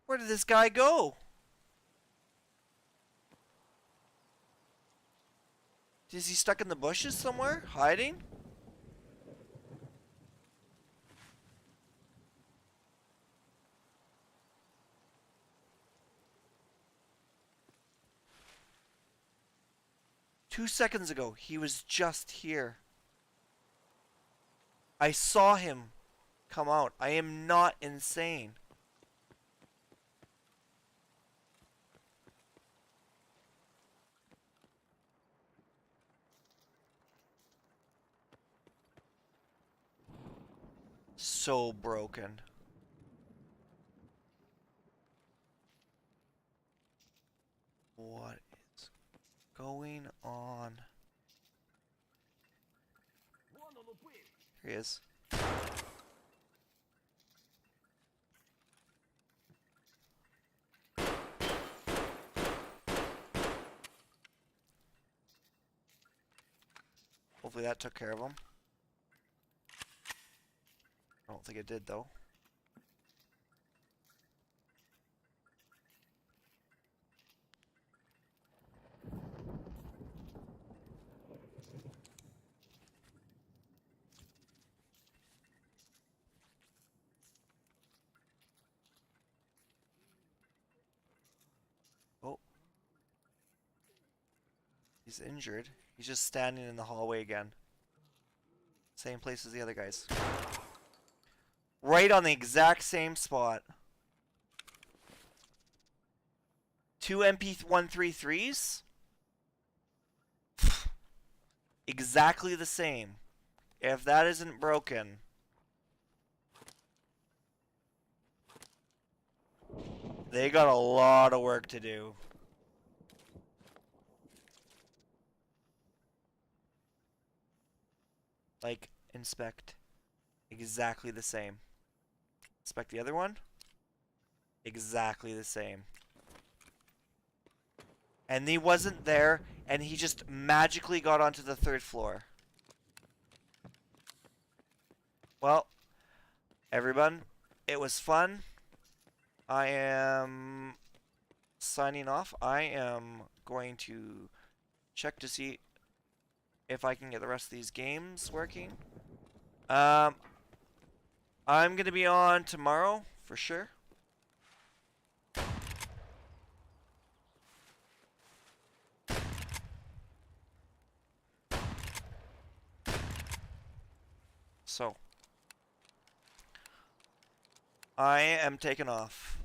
Where did this guy go? Is he stuck in the bushes somewhere? Hiding? Two seconds ago, he was just here. I saw him come out. I am not insane. So broken. What is going on? Here he is. Hopefully that took care of him. I don't think it did though. Oh. He's injured. He's just standing in the hallway again. Same place as the other guys. Right on the exact same spot. 2 MP133s? Exactly the same. If that isn't broken. They got a lot of work to do. Like, inspect. Exactly the same. Inspect the other one. Exactly the same. And he wasn't there, and he just magically got onto the 3rd floor. Well, everyone, it was fun. I am signing off. I am going to check to see if I can get the rest of these games working. I'm going to be on tomorrow, for sure. So, I am taking off.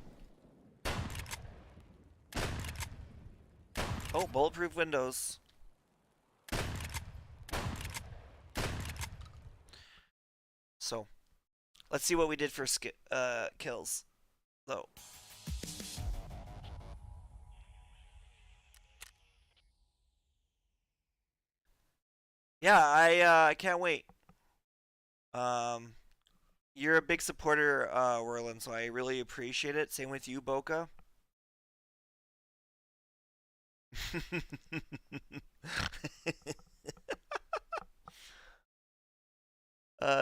Oh, bulletproof windows. So, let's see what we did for kills, though. Yeah, I can't wait. You're a big supporter, Werlin, so I really appreciate it. Same with you, Boca.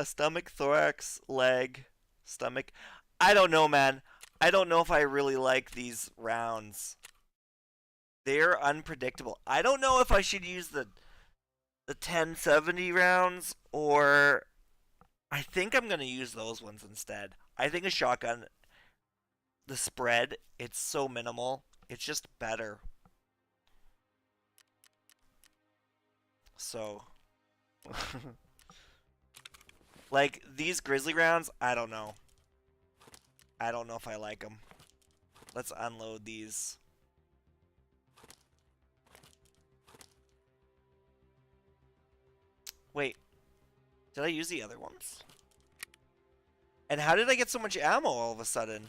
Stomach, thorax, leg, stomach. I don't know, man. I don't know if I really like these rounds. They're unpredictable. I don't know if I should use the 1070 rounds, or I think I'm going to use those ones instead. I think a shotgun, the spread, it's so minimal. It's just better. So, Like, these grizzly rounds, I don't know. I don't know if I like them. Let's unload these. Wait. Did I use the other ones? And how did I get so much ammo all of a sudden?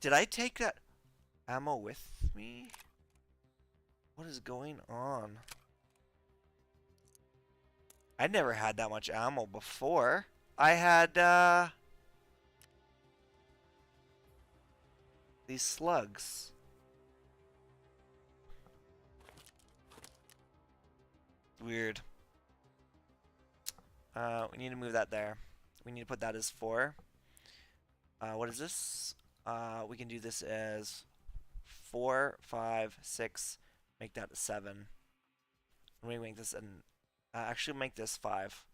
Did I take that ammo with me? What is going on? I never had that much ammo before. I had, these slugs. Weird. We need to move that there. We need to put that as 4. What is this? We can do this as 4, 5, 6. Make that a 7. Let me make this an... actually make this 5.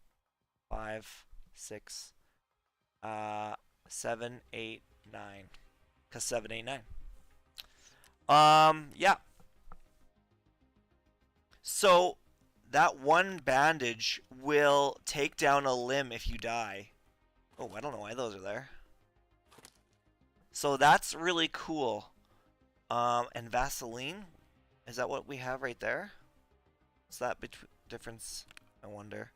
5, 6, 7, 8, 9. Because 7, 8, 9. Yeah. So, that one bandage will take down a limb if you die. Oh, I don't know why those are there. So that's really cool. And Vaseline? Is that what we have right there? Is that difference? I wonder.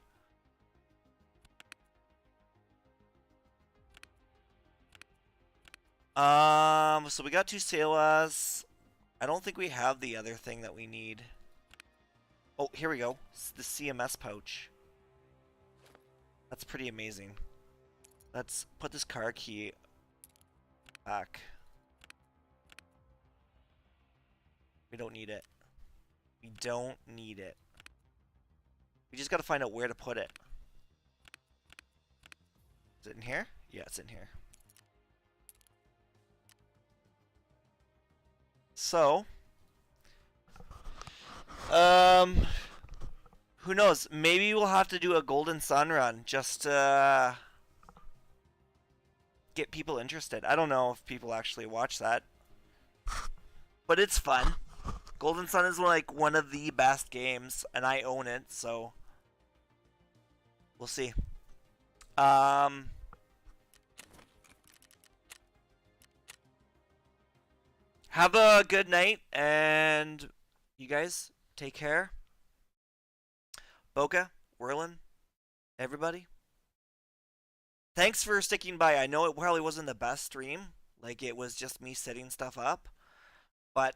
So we got 2 Sailors. I don't think we have the other thing that we need. Oh, here we go. It's the CMS pouch. That's pretty amazing. Let's put this car key back. We don't need it. We don't need it. We just gotta find out where to put it. Is it in here? Yeah, it's in here. So, who knows? Maybe we'll have to do a Golden Sun run just to get people interested. I don't know if people actually watch that, but it's fun. Golden Sun is like one of the best games, and I own it, so we'll see. Have a good night, and you guys take care. Boca, Whirlin, everybody. Thanks for sticking by. I know it probably wasn't the best stream. Like, it was just me setting stuff up, but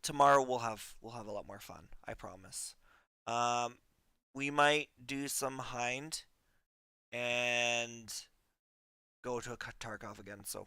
tomorrow we'll have a lot more fun. I promise. We might do some Hind and go to a Tarkov again. So